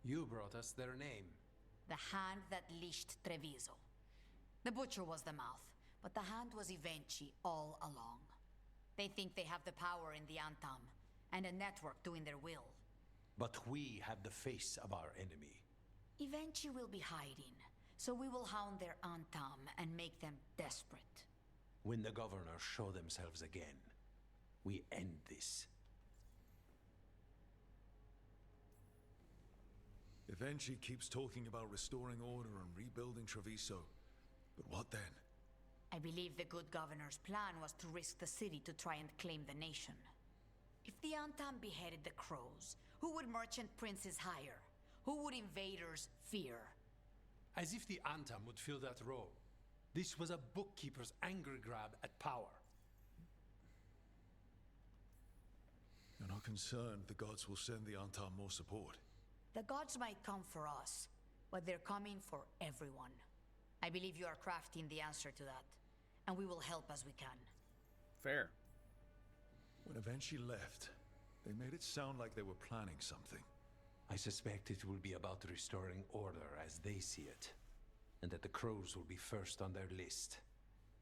You brought us their name. The hand that leashed Treviso. The butcher was the mouth, but the hand was Eventually all along. They think they have the power in the Antam, and a network doing their will. But we have the face of our enemy. Eventually will be hiding, so we will hound their Antam and make them desperate. When the governors show themselves again, we end this. Eventually keeps talking about restoring order and rebuilding Treviso. But what then? I believe the good governor's plan was to risk the city to try and claim the nation. If the Antam beheaded the crows, who would merchant princes hire? Who would invaders fear? As if the Antam would fill that role. This was a bookkeeper's anger grab at power. You're not concerned the gods will send the Antam more support? The gods might come for us, but they're coming for everyone. I believe you are crafting the answer to that, and we will help as we can. Fair. When Eventually left, they made it sound like they were planning something. I suspect it will be about restoring order as they see it, and that the crows will be first on their list.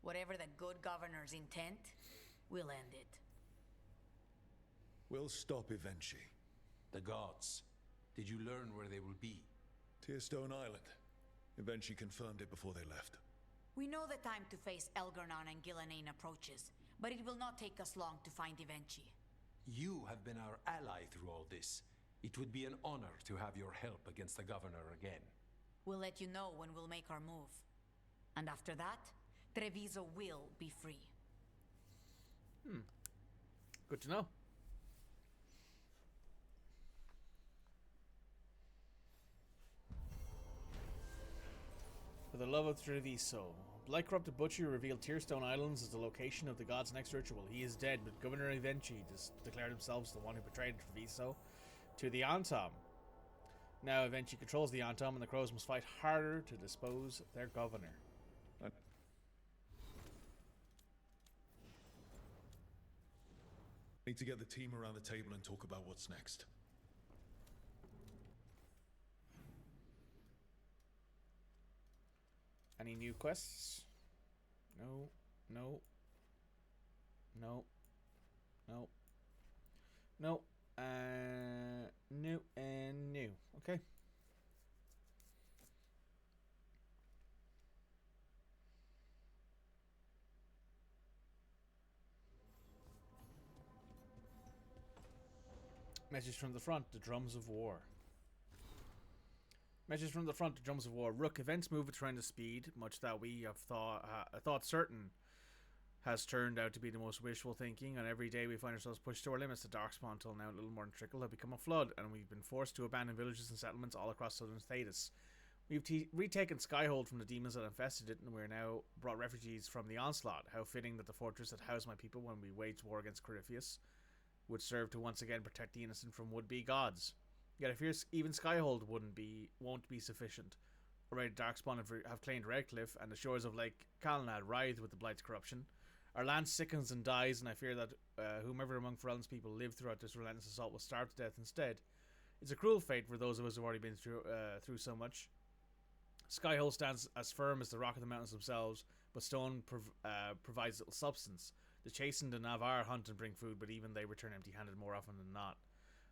Whatever the good governor's intent, we'll end it. We'll stop Eventually. The gods. Did you learn where they will be? Tearstone Island. Eventually confirmed it before they left. We know the time to face Elgarnon and Gillanane approaches, but it will not take us long to find Eventually. You have been our ally through all this. It would be an honor to have your help against the governor again. We'll let you know when we'll make our move. And after that, Treviso will be free. Good to know. For the love of Treviso. Blight Corrupted Butcher revealed Tearstone Islands as the location of the god's next ritual. He is dead, but Governor Eventually declared himself as the one who betrayed Treviso to the Antam. Now Eventually controls the Antam, and the crows must fight harder to dispose their governor. Need to get the team around the table and talk about what's next. Any new quests? No, no, no, no, no, new and new. Okay. Message from the front, the drums of war. Message from the front, the drums of war. Rook, events move at tremendous speed, much that we have thought certain has turned out to be the most wishful thinking, and every day we find ourselves pushed to our limits. The Darkspawn, until now a little more than trickle, have become a flood, and we've been forced to abandon villages and settlements all across southern Thetis. We've retaken Skyhold from the demons that infested it, and we're now brought refugees from the onslaught. How fitting that the fortress that housed my people when we waged war against Corypheus would serve to once again protect the innocent from would-be gods. Yet I fear even Skyhold won't be sufficient. Already Darkspawn have claimed Redcliffe, and the shores of Lake Kalnad writhe with the Blight's corruption. Our land sickens and dies, and I fear that whomever among Ferelden's people lived throughout this relentless assault will starve to death instead. It's a cruel fate for those of us who've already been through so much. Skyhole stands as firm as the rock of the mountains themselves, but stone provides little substance. The chastened and Navarre hunt and bring food, but even they return empty-handed more often than not.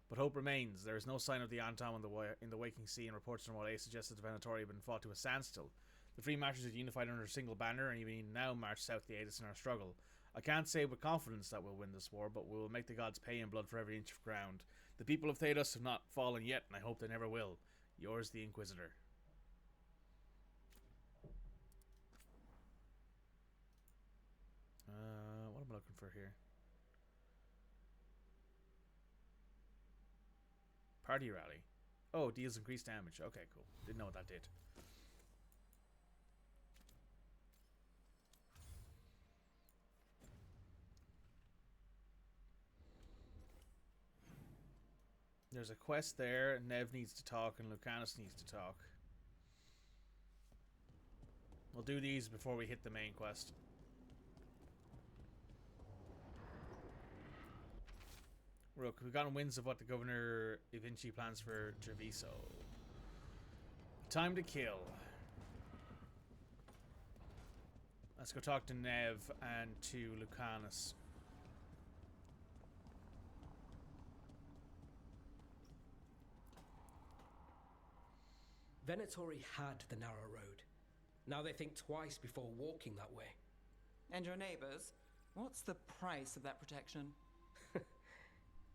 But hope remains. There is no sign of the Antom in the waking sea, and reports from Wale suggest that the Venatori have been fought to a standstill. The Free Marchers are unified under a single banner, and even now march south to aid us in our struggle. I can't say with confidence that we'll win this war, but we will make the gods pay in blood for every inch of ground. The people of Thedos have not fallen yet, and I hope they never will. Yours, the Inquisitor. What am I looking for here? Party rally. Oh, deals increased damage. Okay, cool. Didn't know what that did. There's a quest there. Nev needs to talk and Lucanus needs to talk. We'll do these before we hit the main quest. Rook, we've gotten winds of what the Governor Evinci plans for Treviso. Time to kill. Let's go talk to Nev and to Lucanus. Venatori had the narrow road. Now they think twice before walking that way. And your neighbors? What's the price of that protection?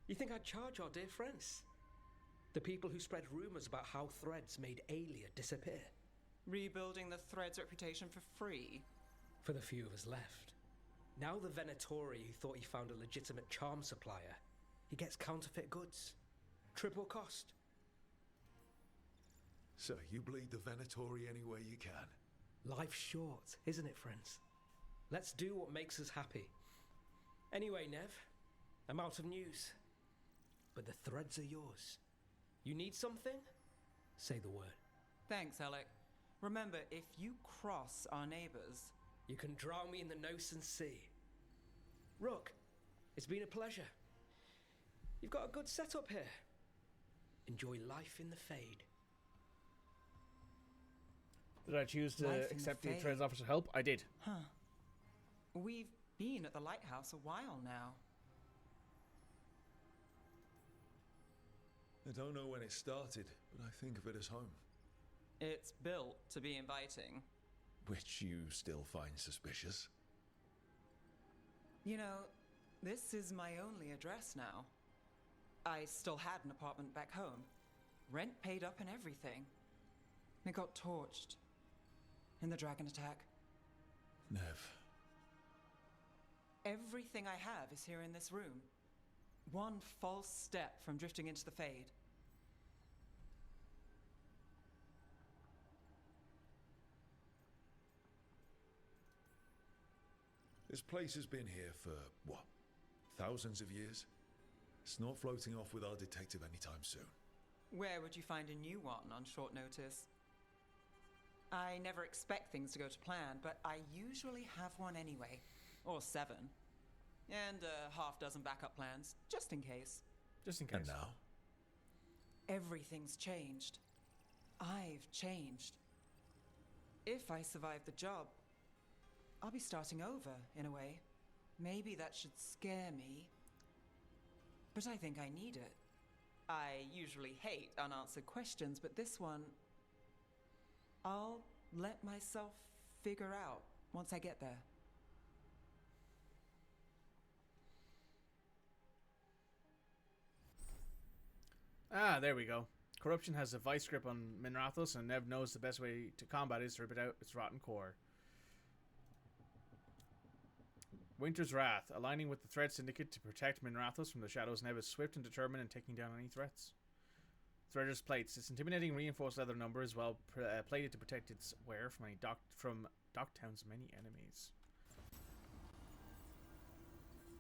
You think I'd charge our dear friends? The people who spread rumors about how Threads made Aelia disappear. Rebuilding the Thread's reputation for free? For the few of us left. Now the Venatori who thought he found a legitimate charm supplier, he gets counterfeit goods. Triple cost. So you bleed the Venatori any way you can. Life's short, isn't it, friends? Let's do what makes us happy. Anyway, Nev, I'm out of news. But the Threads are yours. You need something? Say the word. Thanks, Alec. Remember, if you cross our neighbors... You can drown me in the Nosen Sea. Rook, it's been a pleasure. You've got a good setup here. Enjoy life in the Fade. Did I choose to accept the Threads offer to help? I did. Huh. We've been at the lighthouse a while now. I don't know when it started, but I think of it as home. It's built to be inviting. Which you still find suspicious? You know, this is my only address now. I still had an apartment back home. Rent paid up and everything. It got torched. In the dragon attack. Nev. Everything I have is here in this room. One false step from drifting into the Fade. This place has been here for, what, thousands of years? It's not floating off with our detective anytime soon. Where would you find a new one on short notice? I never expect things to go to plan, but I usually have one anyway. Or 7. And a half dozen backup plans, just in case. Just in case. And now? Everything's changed. I've changed. If I survive the job, I'll be starting over, in a way. Maybe that should scare me. But I think I need it. I usually hate unanswered questions, but this one... I'll let myself figure out once I get there. Ah, there we go. Corruption has a vice grip on Minrathos, and Nev knows the best way to combat it is to rip it out its rotten core. Winter's Wrath. Aligning with the Thread Syndicate to protect Minrathos from the shadows, Nev is swift and determined in taking down any threats. Threader's Plates. Its intimidating reinforced leather number is well plated to protect its wearer from Docktown's many enemies.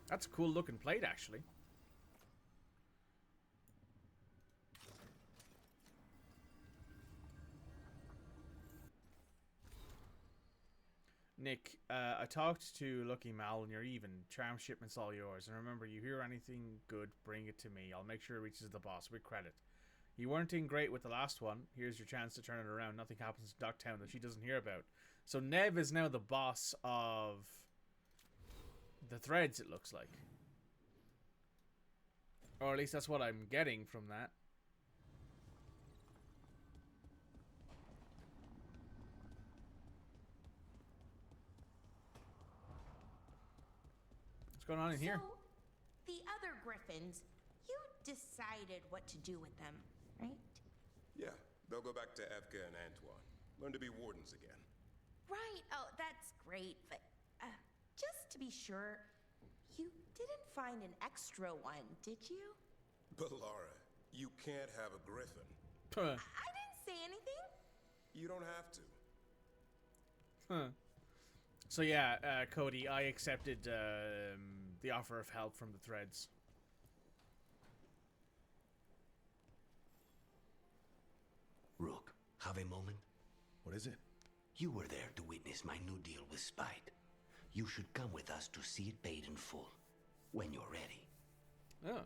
That's a cool looking plate, actually. Nick, I talked to Lucky Mal and you're even. Charm shipment's all yours. And remember, you hear anything good, bring it to me. I'll make sure it reaches the boss with credit. You weren't doing great with the last one. Here's your chance to turn it around. Nothing happens in Ducktown that she doesn't hear about. So Nev is now the boss of the Threads, it looks like. Or at least that's what I'm getting from that. What's going on in here? So, the other griffins, you decided what to do with them, right? Yeah, they'll go back to Evka and Antoine. Learn to be wardens again. Right. Oh, that's great. But just to be sure, you didn't find an extra one, did you? But Lara, you can't have a griffin. I didn't say anything. You don't have to. Huh. So yeah, Cody, I accepted the offer of help from the Threads. Rook, have a moment? What is it? You were there to witness my new deal with Spite. You should come with us to see it paid in full, when you're ready. Oh.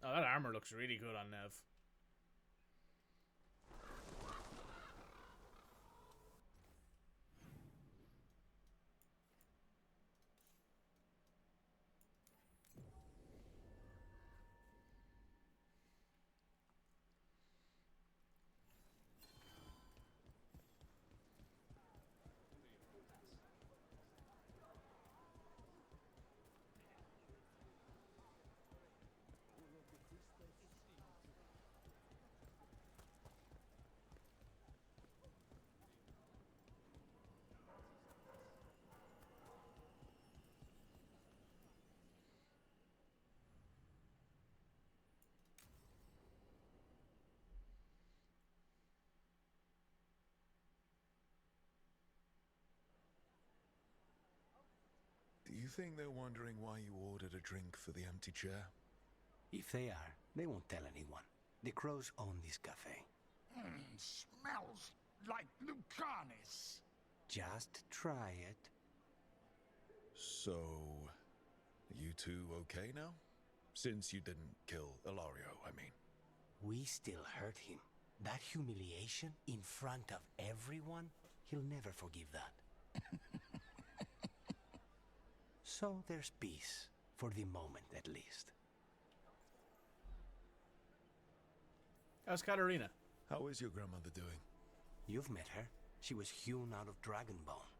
Oh, that armor looks really good on Nev. Do you think they're wondering why you ordered a drink for the empty chair? If they are, they won't tell anyone. The crows own this cafe. Smells like Lucanis. Just try it. So, are you two okay now? Since you didn't kill Ilario, I mean. We still hurt him. That humiliation in front of everyone, he'll never forgive that. So there's peace, for the moment at least. How's Katarina? How is your grandmother doing? You've met her. She was hewn out of Dragonbone.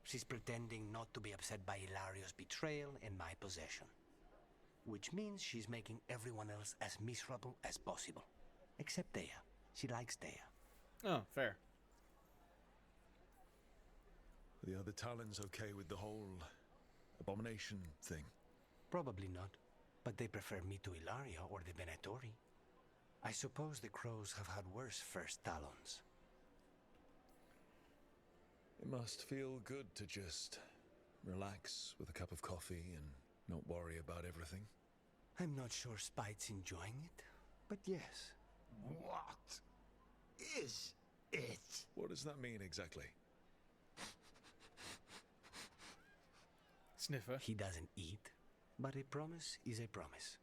She's pretending not to be upset by Ilario's betrayal and my possession. Which means she's making everyone else as miserable as possible. Except Dea. She likes Dea. Oh, fair. Are the other Talons okay with the whole abomination thing? Probably not. But they prefer me to Ilario or the Venatori. I suppose the crows have had worse first Talons. It must feel good to just relax with a cup of coffee and not worry about everything. I'm not sure Spite's enjoying it, but yes. What is it? What does that mean exactly? Sniffer. He doesn't eat, but a promise is a promise.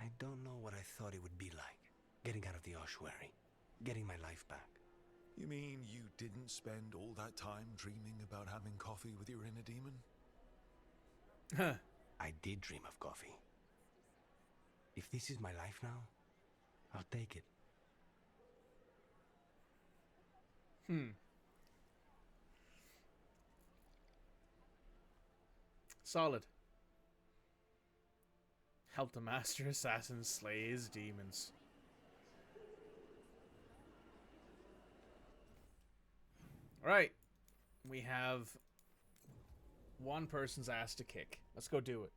I don't know what I thought it would be like, getting out of the ossuary, getting my life back. You mean you didn't spend all that time dreaming about having coffee with your inner demon? I did dream of coffee. If this is my life now, I'll take it. Solid. Help the master assassin slay his demons. Alright. We have one person's ass to kick. Let's go do it.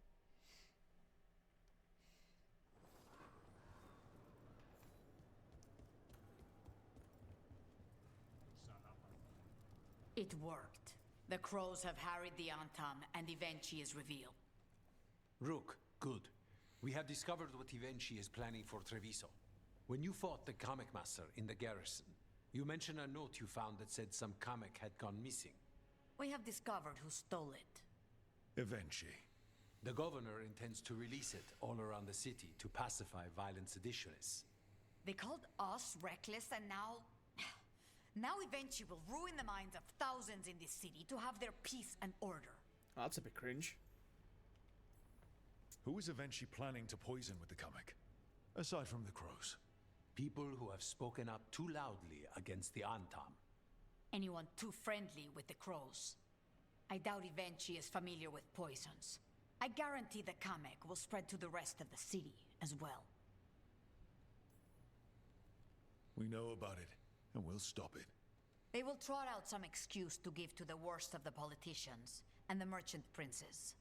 It worked. The crows have harried the Antam, and Evenchi is revealed. Rook, good. We have discovered what Evenchi is planning for Treviso. When you fought the comic master in the garrison, you mentioned a note you found that said some comic had gone missing. We have discovered who stole it. Evenchi. The governor intends to release it all around the city to pacify violent seditionists. They called us reckless, and now... Now Evenchi will ruin the minds of thousands in this city to have their peace and order. Oh, that's a bit cringe. Who is Evenchi planning to poison with the comic? Aside from the crows. People who have spoken up too loudly against the Antam. Anyone too friendly with the crows. I doubt Evenchi is familiar with poisons. I guarantee the comic will spread to the rest of the city as well. We know about it, and we'll stop it. They will trot out some excuse to give to the worst of the politicians and the merchant princes.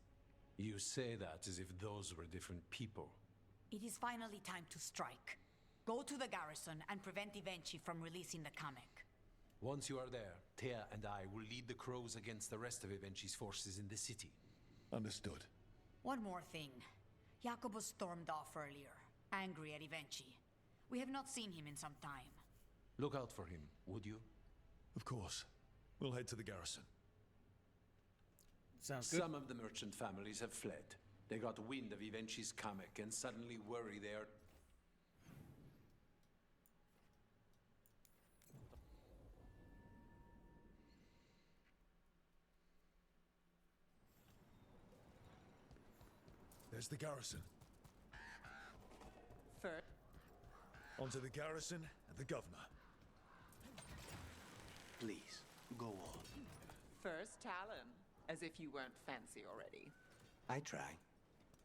You say that as if those were different people. It is finally time to strike. Go to the garrison and prevent Evenchi from releasing the comic. Once you are there, Thea and I will lead the crows against the rest of Evenchi's forces in the city. Understood. One more thing. Jacobus stormed off earlier, angry at Evenchi. We have not seen him in some time. Look out for him, would you? Of course. We'll head to the garrison. Sounds good. Some of the merchant families have fled. They got wind of Evenchi's comic and suddenly worry they are... There's the garrison. First. Onto the garrison and the governor. Please, go on. First Talon, as if you weren't fancy already. I try.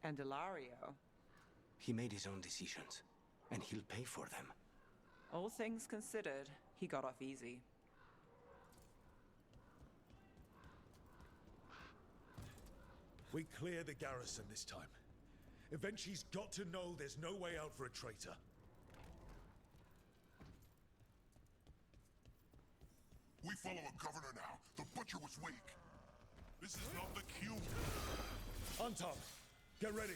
And Ilario. He made his own decisions, and he'll pay for them. All things considered, he got off easy. We clear the garrison this time. Evenchi's got to know there's no way out for a traitor. We follow a governor now. The butcher was weak. This is not the cue. Antam, get ready.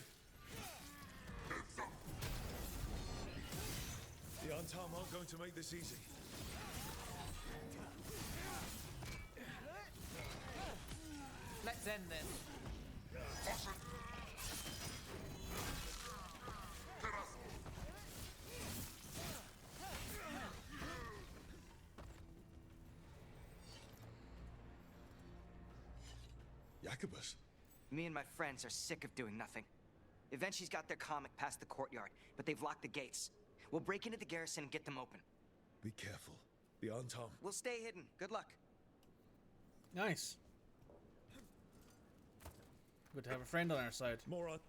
Heads up. The Antam aren't going to make this easy. Let's end this. Caution. Hit us. Jacobus. Me and my friends are sick of doing nothing. Eventually's got their comic past the courtyard, but they've locked the gates. We'll break into the garrison and get them open. Be careful. The Antam. We'll stay hidden. Good luck. Nice. Good to have a friend on our side. Moron.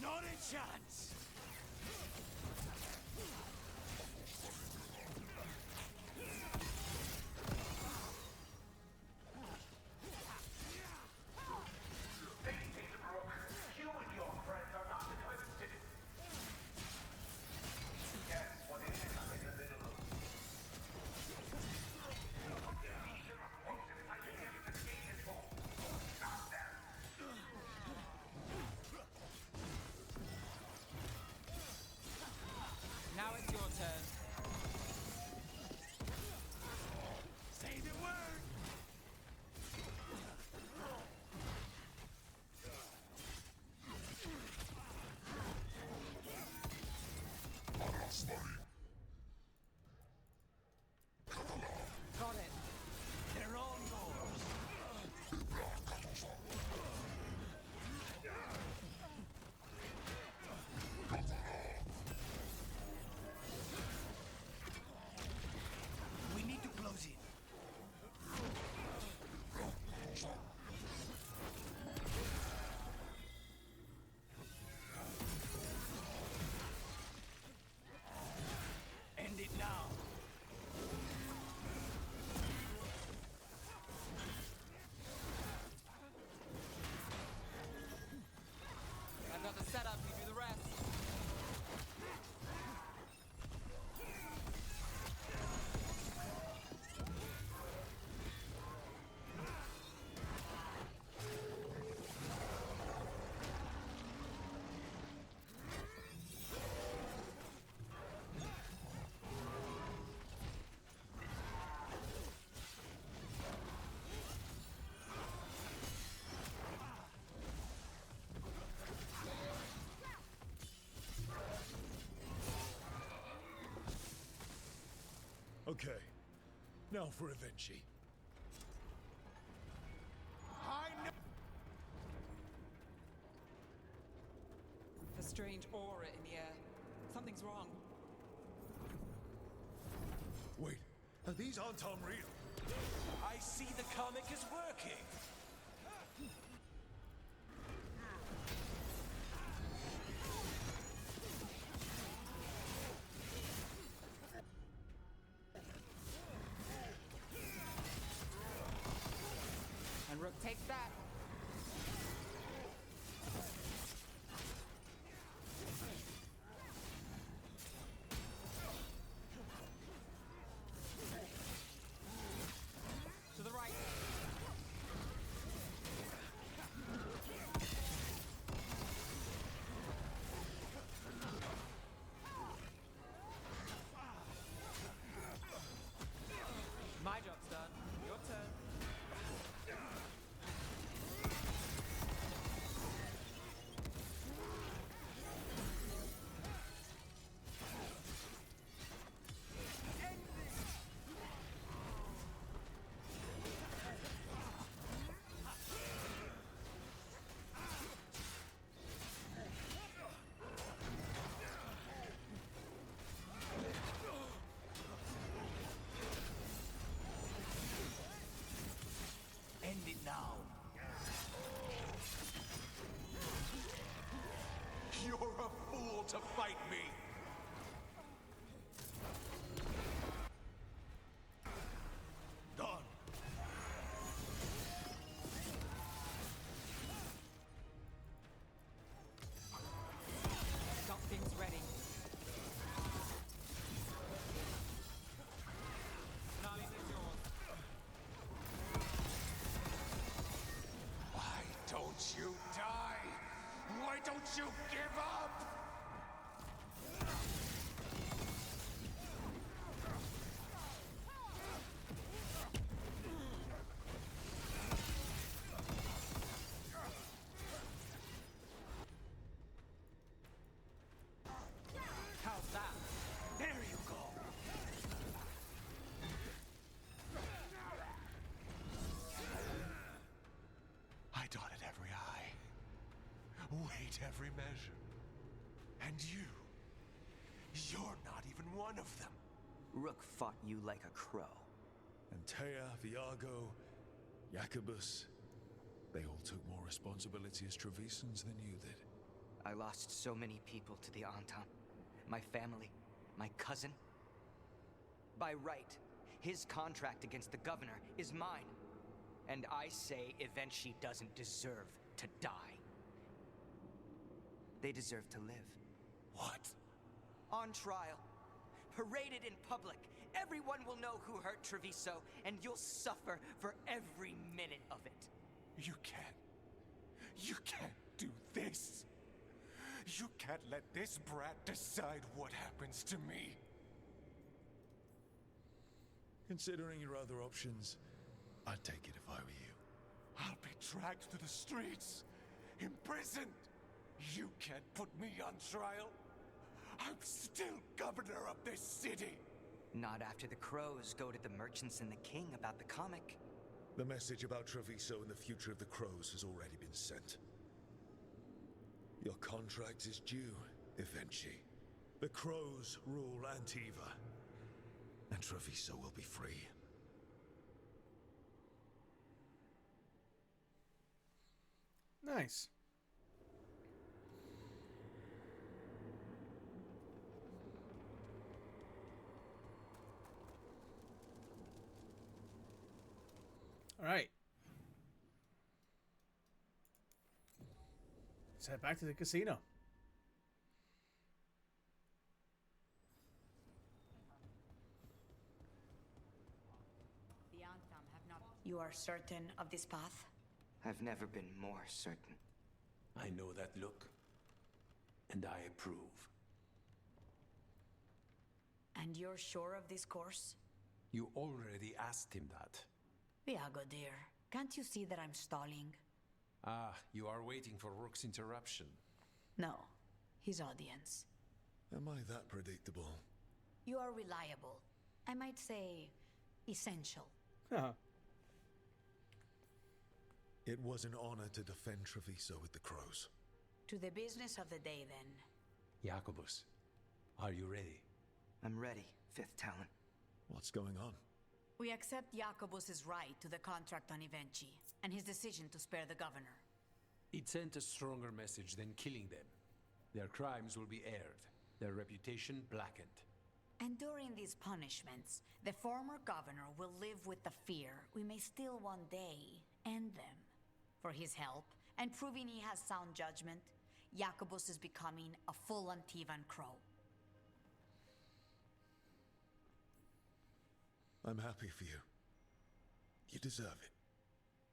Not a chance! Okay. Now for Avenchi. A strange aura in the air. Something's wrong. Wait, are these Antam real? I see the comic is working. And Rook takes that. To the right. My job's done. Your turn. End it now. You're a fool to fight me. Done. Something's ready. Nolly's is yours. Why don't you die? Why don't you give up? How's that? There you go. I dotted every I, weighed every measure. And you're not even one of them. Rook fought you like a crow. Antea, Viago, Jacobus, they all took more responsibility as Trevisans than you did. I lost so many people to the Antam. My family, my cousin. By right, his contract against the governor is mine. And I say Evenchi doesn't deserve to die. They deserve to live. What? On trial. Paraded in public. Everyone will know who hurt Treviso, and you'll suffer for every minute of it. You can't do this. You can't let this brat decide what happens to me. Considering your other options, I'd take it if I were you. I'll be dragged to the streets, imprisoned. You can't put me on trial. I'm still governor of this city. Not after the crows go to the merchants and the king about the comic. The message about Treviso and the future of the crows has already been sent. Your contract is due, Evenchi. The crows rule Antiva, and Treviso will be free. Nice. All right. Let's head back to the casino. The Antam have not. You are certain of this path? I've never been more certain. I know that look, and I approve. And you're sure of this course? You already asked him that. Viago, dear, can't you see that I'm stalling? Ah, you are waiting for Rook's interruption. No, his audience. Am I that predictable? You are reliable. I might say essential. It was an honor to defend Treviso with the crows. To the business of the day, then. Jacobus, are you ready? I'm ready, Fifth Talon. What's going on? We accept Jacobus's right to the contract on Evenchi, and his decision to spare the governor. It sent a stronger message than killing them. Their crimes will be aired, their reputation blackened. And during these punishments, the former governor will live with the fear we may still one day end them. For his help, and proving he has sound judgment, Jacobus is becoming a full Antivan Crow. I'm happy for you. You deserve it.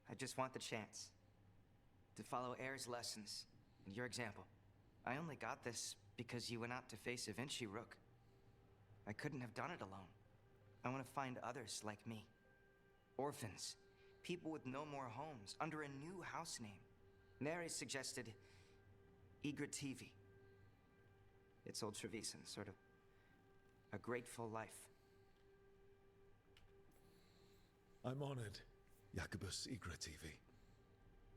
I just want the chance to follow Air's lessons and your example. I only got this because you went out to face Evenchi, Rook. I couldn't have done it alone. I want to find others like me. Orphans. People with no more homes, under a new house name. Neri suggested Igrativi. It's old Trevisan, sort of a grateful life. I'm honored, Jacobus Igrativi.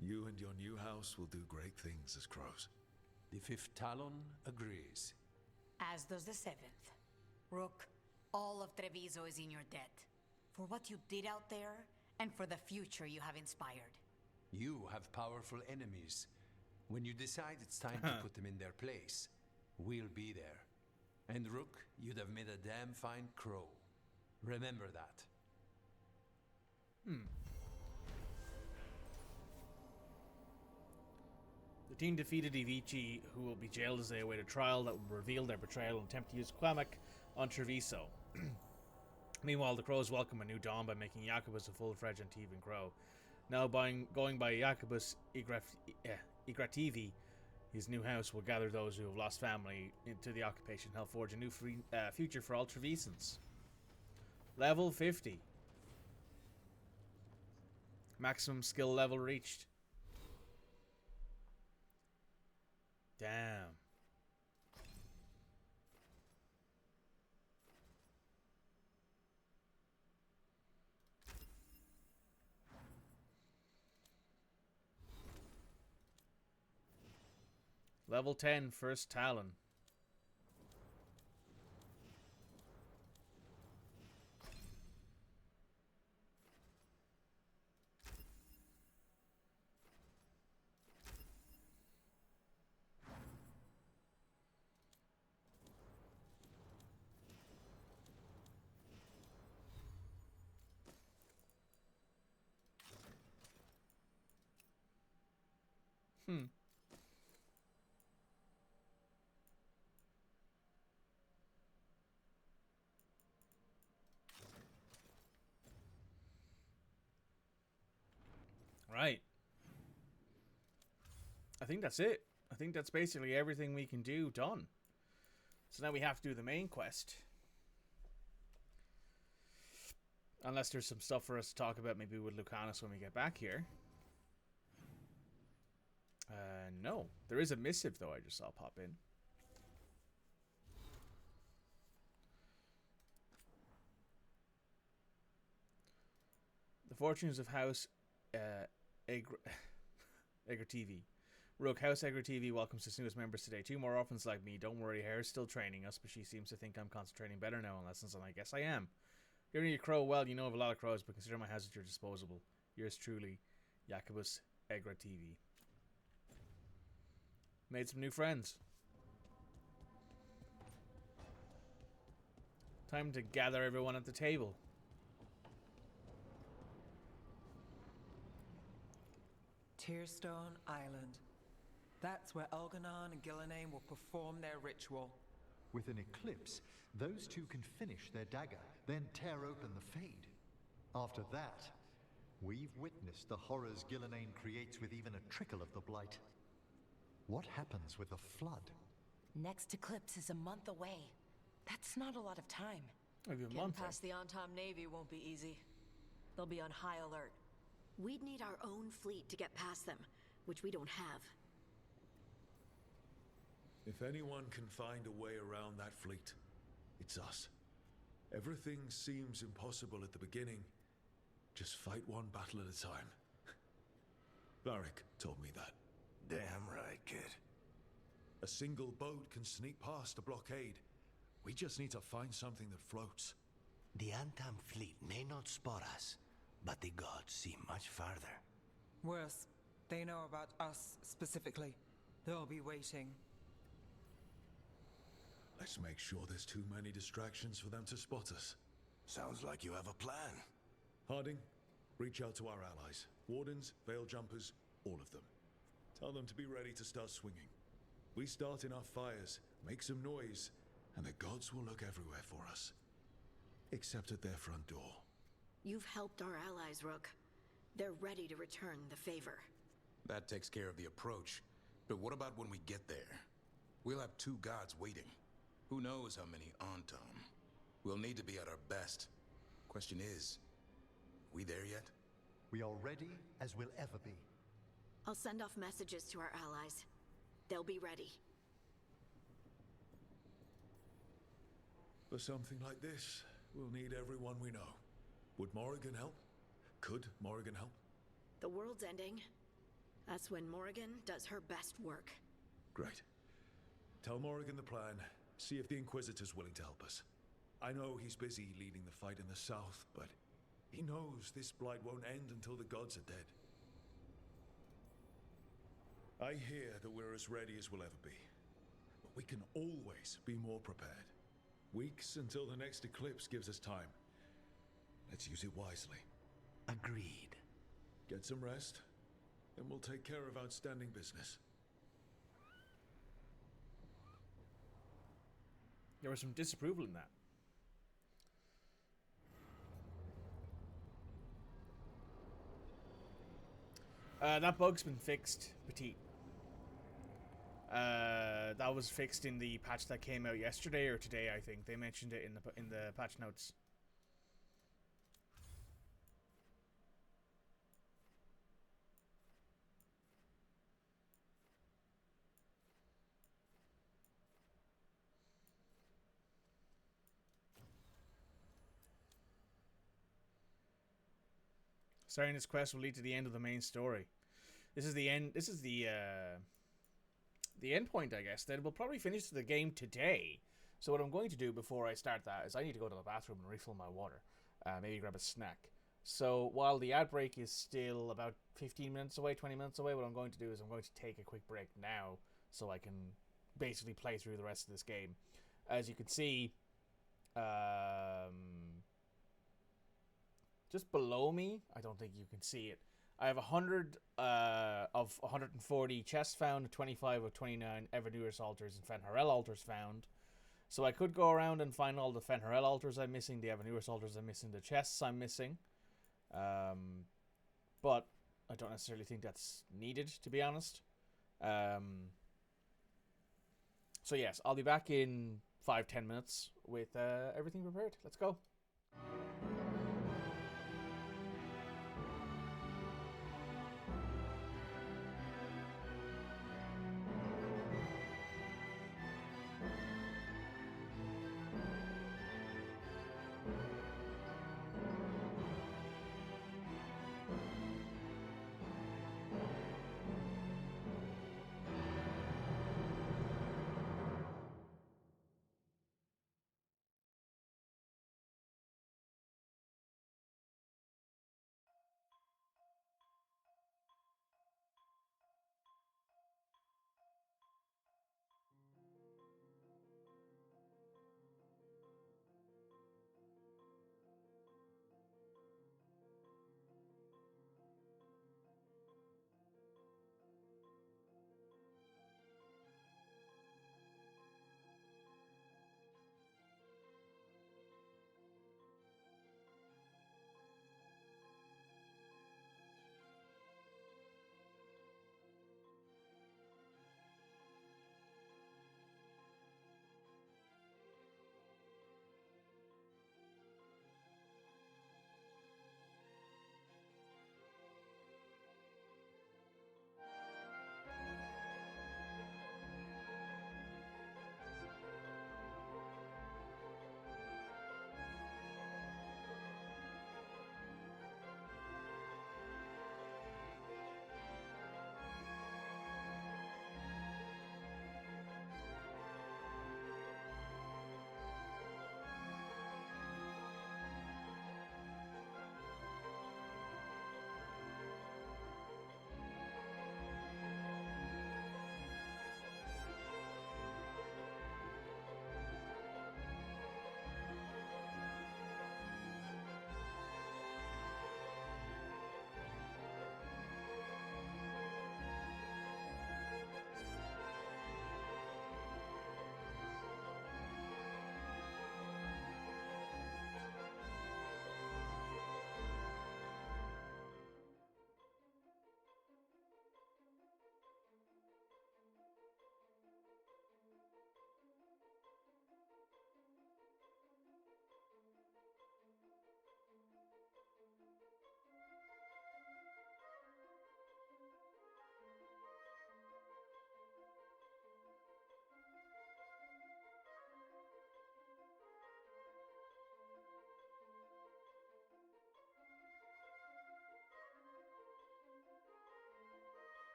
You and your new house will do great things as crows. The Fifth Talon agrees. As does the 7th. Rook, all of Treviso is in your debt. For what you did out there, and for the future you have inspired. You have powerful enemies. When you decide it's time to put them in their place, we'll be there. And Rook, you'd have made a damn fine crow. Remember that. The team defeated Evici, who will be jailed as they await a trial that will reveal their betrayal and attempt to use Quamac on Treviso. Meanwhile, the Crows welcome a new dawn by making Jacobus a full-fledged Antivan Crow. Now, going by Jacobus Igrativi, his new house will gather those who have lost family into the occupation and help forge a new future for all Trevisans. Level 50. Maximum skill level reached. Damn. Level 10, first Talon. Right. I think that's it. I think that's basically everything we can do done. So now we have to do the main quest. Unless there's some stuff for us to talk about maybe with Lucanus when we get back here. No. There is a missive, though, I just saw pop in. The fortunes of House Egger TV. Rook, House Egger TV welcomes its newest members today. 2 more orphans like me. Don't worry, Hare's still training us, but she seems to think I'm concentrating better now on lessons, and I guess I am. Hearing you crow, well, you know of a lot of crows, but consider my house at your disposable. Yours truly, Jacobus Egger TV. Made some new friends. Time to gather everyone at the table. Tearstone Island. That's where Elganon and Gillenane will perform their ritual. With an eclipse, those two can finish their dagger, then tear open the Fade. After that, we've witnessed the horrors Gillenane creates with even a trickle of the Blight. What happens with the Flood? Next eclipse is a month away. That's not a lot of time. Getting past the Antom Navy won't be easy. They'll be on high alert. We'd need our own fleet to get past them, which we don't have. If anyone can find a way around that fleet, it's us. Everything seems impossible at the beginning. Just fight one battle at a time. Varric told me that. Damn right, kid. A single boat can sneak past a blockade. We just need to find something that floats. The Antam fleet may not spot us, but the gods see much farther. Worse, they know about us specifically. They'll be waiting. Let's make sure there's too many distractions for them to spot us. Sounds like you have a plan. Harding, reach out to our allies. Wardens, Veil Jumpers, all of them. Tell them to be ready to start swinging. We start enough fires, make some noise, and the gods will look everywhere for us. Except at their front door. You've helped our allies, Rook. They're ready to return the favor. That takes care of the approach. But what about when we get there? We'll have 2 gods waiting. Who knows how many Antam? We'll need to be at our best. Question is, we there yet? We are ready as we'll ever be. I'll send off messages to our allies. They'll be ready. For something like this, we'll need everyone we know. Would Morrigan help? Could Morrigan help? The world's ending. That's when Morrigan does her best work. Great. Tell Morrigan the plan. See if the Inquisitor's willing to help us. I know he's busy leading the fight in the south, but he knows this blight won't end until the gods are dead. I hear that we're as ready as we'll ever be. But we can always be more prepared. Weeks until the next eclipse gives us time. Let's use it wisely. Agreed. Get some rest, and we'll take care of outstanding business. There was some disapproval in that. That bug's been fixed, Petit. That was fixed in the patch that came out yesterday or today, I think. They mentioned it in the patch notes. Starting this quest will lead to the end of the main story. This is the end. This is the end point, I guess. Then we'll probably finish the game today. So what I'm going to do before I start that is I need to go to the bathroom and refill my water. Maybe grab a snack. So while the ad break is still about 15 minutes away, 20 minutes away, what I'm going to do is I'm going to take a quick break now so I can basically play through the rest of this game. As you can see, just below me, I don't think you can see it, I have 100 of 140 chests found, 25 of 29 Evanurus altars and Fen'Harel altars found. So I could go around and find all the Fen'Harel altars I'm missing, the Evanurus altars I'm missing, the chests I'm missing. But I don't necessarily think that's needed, to be honest. So yes, I'll be back in 5-10 minutes with everything prepared. Let's go.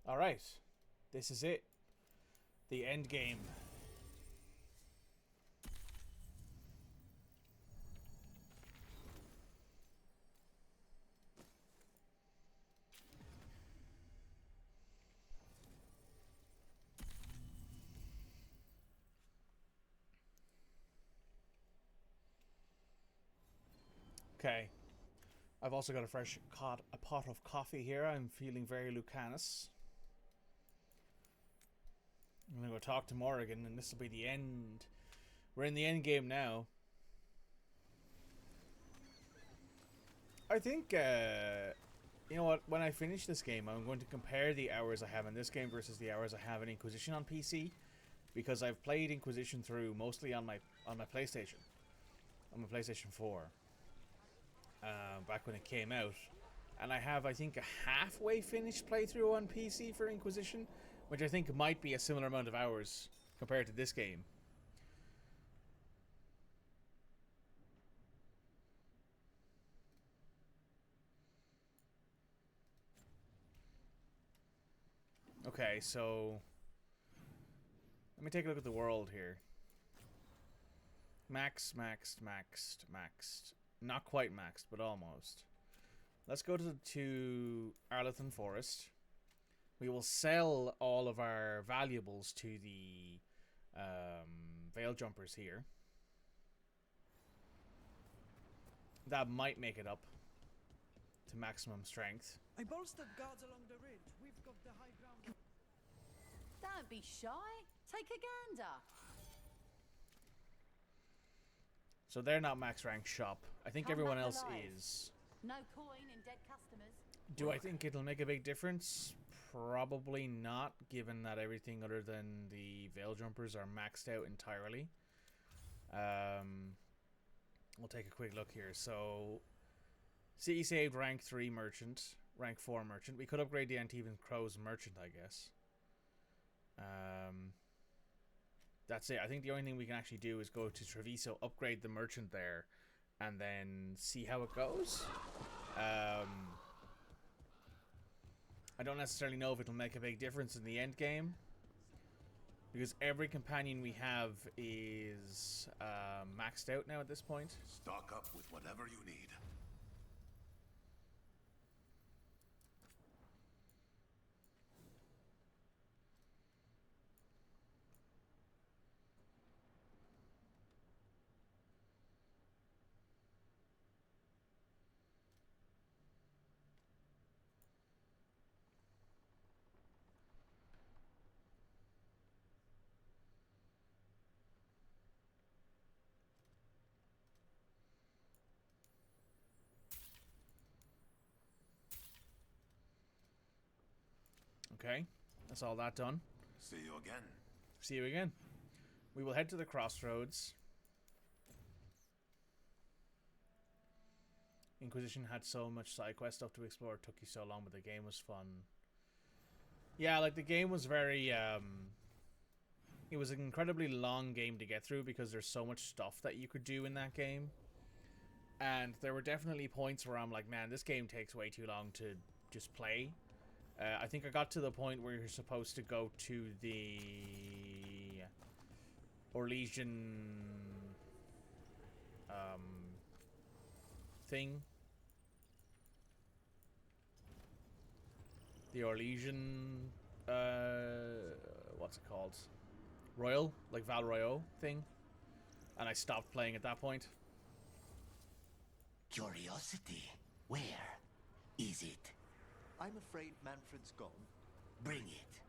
All right, this is it. The end game. Okay. I've also got a pot of coffee here. I'm feeling very Lucanus. I'm gonna go talk to Morrigan, and this will be the end. We're in the end game now. I think, you know what? When I finish this game, I'm going to compare the hours I have in this game versus the hours I have in Inquisition on PC, because I've played Inquisition through mostly on my PlayStation, on my PlayStation 4. Back when it came out, and I have, I think, a halfway finished playthrough on PC for Inquisition, which I think might be a similar amount of hours compared to this game. Okay, so let me take a look at the world here. Maxed. Not quite maxed, but almost. Let's go to Arlington Forest. We will sell all of our valuables to the Veil Jumpers here. That might make it up to maximum strength. I bolstered guards along the ridge. We've got the high ground. Don't be shy. Take a gander. So they're not max rank shop. I think everyone else is. No coin in dead customers. Do I think it'll make a big difference? Probably not, given that everything other than the Veil Jumpers are maxed out entirely. We'll take a quick look here. So, city saved rank 3 merchant, rank 4 merchant. We could upgrade the Antivan Crow's merchant, I guess. That's it. I think the only thing we can actually do is go to Treviso, upgrade the merchant there, and then see how it goes. I don't necessarily know if it'll make a big difference in the end game, because every companion we have is maxed out now at this point. Stock up with whatever you need. Okay, that's all that done. See you again. See you again. We will head to the crossroads. Inquisition had so much side quest stuff to explore. It took you so long, but the game was fun. Yeah, like the game was very, it was an incredibly long game to get through because there's so much stuff that you could do in that game. And there were definitely points where I'm like, man, this game takes way too long to just play. I think I got to the point where you're supposed to go to the Orlesian thing. The Orlesian, what's it called? Royal? Like Val Royal thing. And I stopped playing at that point. Curiosity. Where is it? I'm afraid Manfred's gone. Bring it.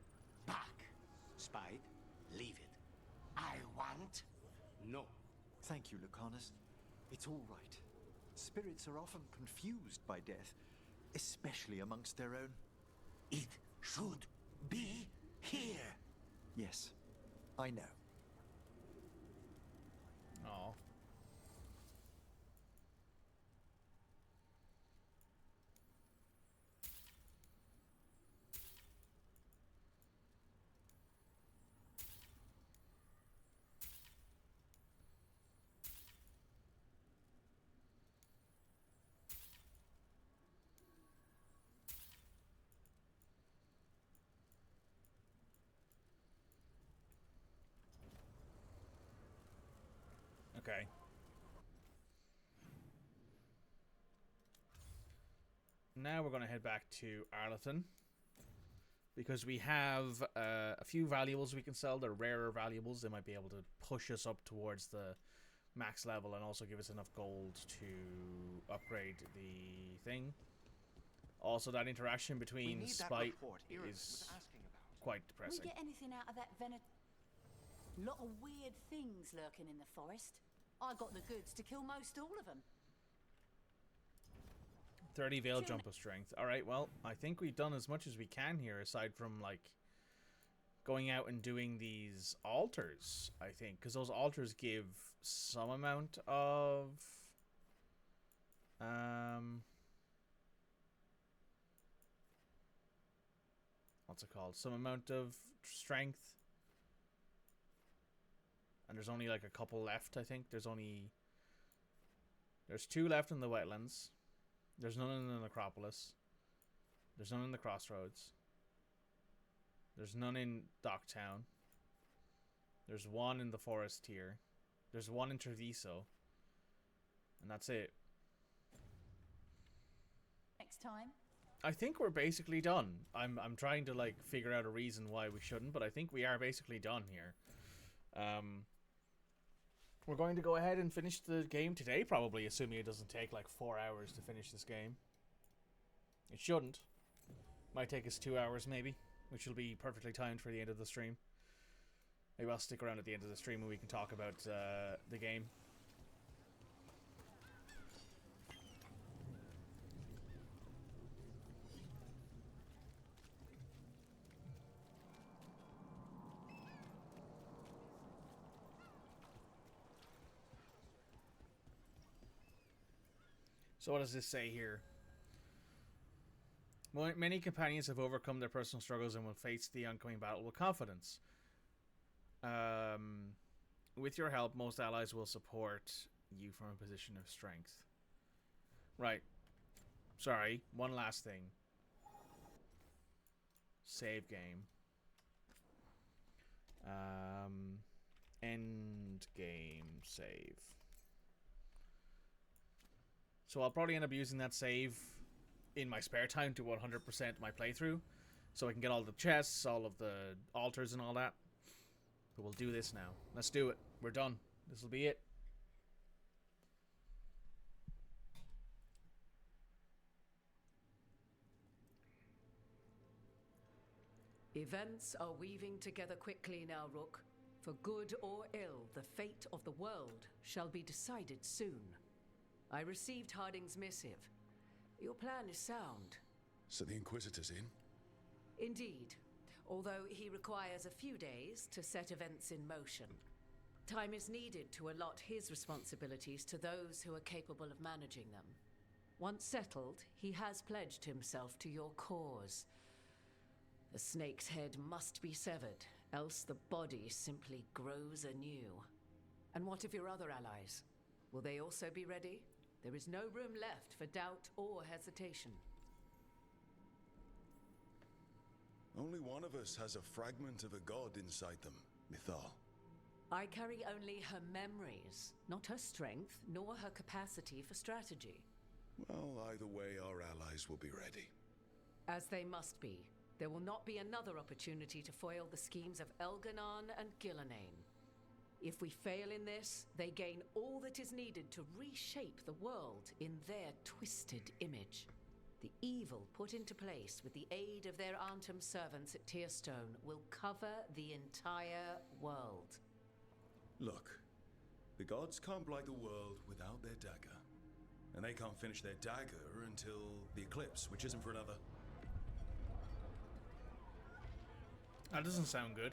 Back. Spied. Leave it. I want. No. Thank you, Lucanus. It's all right. Spirits are often confused by death, especially amongst their own. It should be here. Yes, I know. Oh. Okay. Now we're going to head back to Arlington. Because we have a few valuables we can sell. They're rarer valuables. They might be able to push us up towards the max level and also give us enough gold to upgrade the thing. Also, that interaction between Spite is quite depressing. We get anything out of that lot of weird things lurking in the forest. I got the goods to kill most all of them. 30 veil jump of strength. Alright, well, I think we've done as much as we can here, aside from, like, going out and doing these altars, I think. Because those altars give some amount of... what's it called? Some amount of strength. And there's only, like, a couple left, I think. There's 2 left in the wetlands. There's none in the necropolis. There's none in the crossroads. There's none in Docktown. There's 1 in the forest here. There's 1 in Treviso. And that's it. Next time. I think we're basically done. I'm trying to, like, figure out a reason why we shouldn't, but I think we are basically done here. We're going to go ahead and finish the game today, probably, assuming it doesn't take like 4 hours to finish this game. It shouldn't. Might take us 2 hours, maybe, which will be perfectly timed for the end of the stream. Maybe I'll stick around at the end of the stream and we can talk about the game. So what does this say here? Many companions have overcome their personal struggles and will face the oncoming battle with confidence. With your help, most allies will support you from a position of strength. Right. Sorry, one last thing. Save game. End game save. So I'll probably end up using that save in my spare time to 100% my playthrough. So I can get all the chests, all of the altars and all that. But we'll do this now. Let's do it. We're done. This will be it. Events are weaving together quickly now, Rook. For good or ill, the fate of the world shall be decided soon. I received Harding's missive. Your plan is sound. So the Inquisitor's in? Indeed, although he requires a few days to set events in motion. Time is needed to allot his responsibilities to those who are capable of managing them. Once settled, he has pledged himself to your cause. The snake's head must be severed, else the body simply grows anew. And what of your other allies? Will they also be ready? There is no room left for doubt or hesitation. Only one of us has a fragment of a god inside them, Mythal. I carry only her memories, not her strength, nor her capacity for strategy. Well, either way, our allies will be ready. As they must be. There will not be another opportunity to foil the schemes of Elganon and Gillenane. If we fail in this, they gain all that is needed to reshape the world in their twisted image. The evil put into place with the aid of their Arnhem servants at Tearstone will cover the entire world. Look, the gods can't blight the world without their dagger. And they can't finish their dagger until the eclipse, which isn't for another. That doesn't sound good.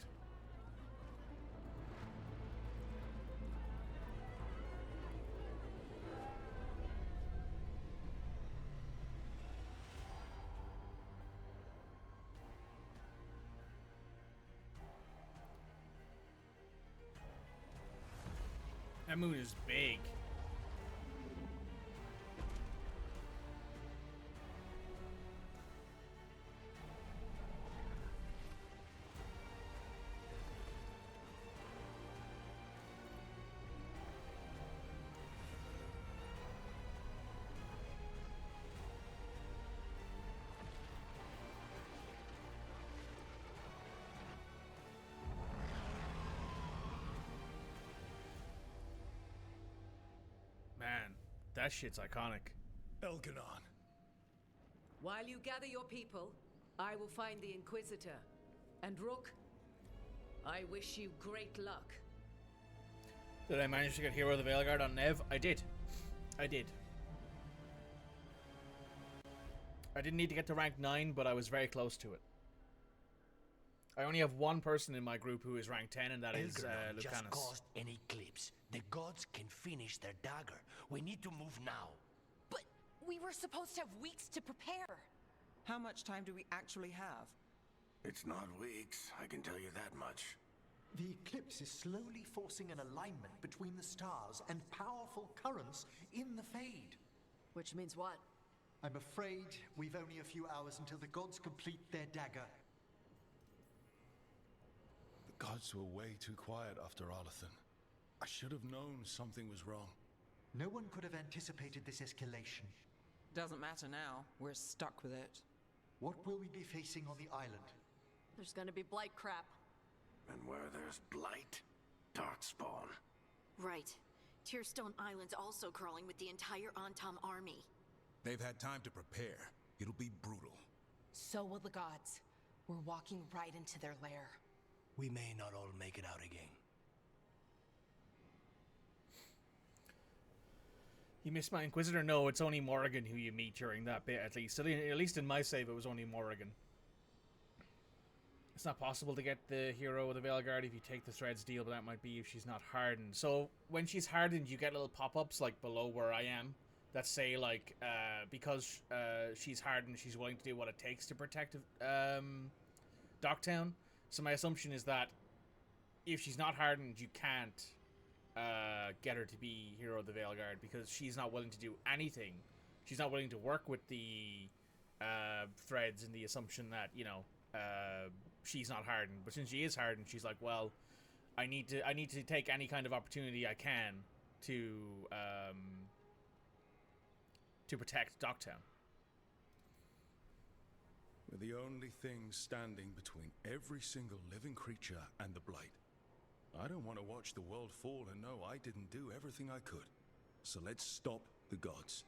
That moon is big. that shit's iconic. Elganon. While you gather your people, I will find the Inquisitor. And Rook, I wish you great luck. Did I manage to get Hero of the Veilguard on Nev? I did. I did. I didn't need to get to rank 9, but I was very close to it. I only have one person in my group who is rank 10, and that is Elganon just Lucanus. caused an eclipse. The gods can finish their dagger. We need to move now. But we were supposed to have weeks to prepare. How much time do we actually have? It's not weeks, I can tell you that much. The eclipse is slowly forcing an alignment between the stars and powerful currents in the Fade. Which means what? I'm afraid we've only a few hours until the gods complete their dagger. The gods were way too quiet after Arlathan. I should have known something was wrong. No one could have anticipated this escalation. Doesn't matter now. We're stuck with it. What will we be facing on the island? There's gonna be blight crap. And where there's blight, darkspawn. Right. Tearstone Island's also crawling with the entire Antam army. They've had time to prepare. It'll be brutal. So will the gods. We're walking right into their lair. We may not all make it out again. You missed my Inquisitor? No, it's only Morrigan who you meet during that bit, at least. At least in my save, it was only Morrigan. It's not possible to get the Hero of the Veilguard if you take the Threads deal, but that might be if she's not hardened. So, when she's hardened, you get little pop-ups, like, below where I am, that say, like, because she's hardened, she's willing to do what it takes to protect Docktown. So my assumption is that if she's not hardened, you can't get her to be Hero of the Veilguard, because she's not willing to do anything. She's not willing to work with the Threads in the assumption that, you know, she's not hardened. But since she is hardened, she's like, well, I need to take any kind of opportunity I can to protect Docktown. We're the only things standing between every single living creature and the Blight. I don't want to watch the world fall and know I didn't do everything I could. So let's stop the gods.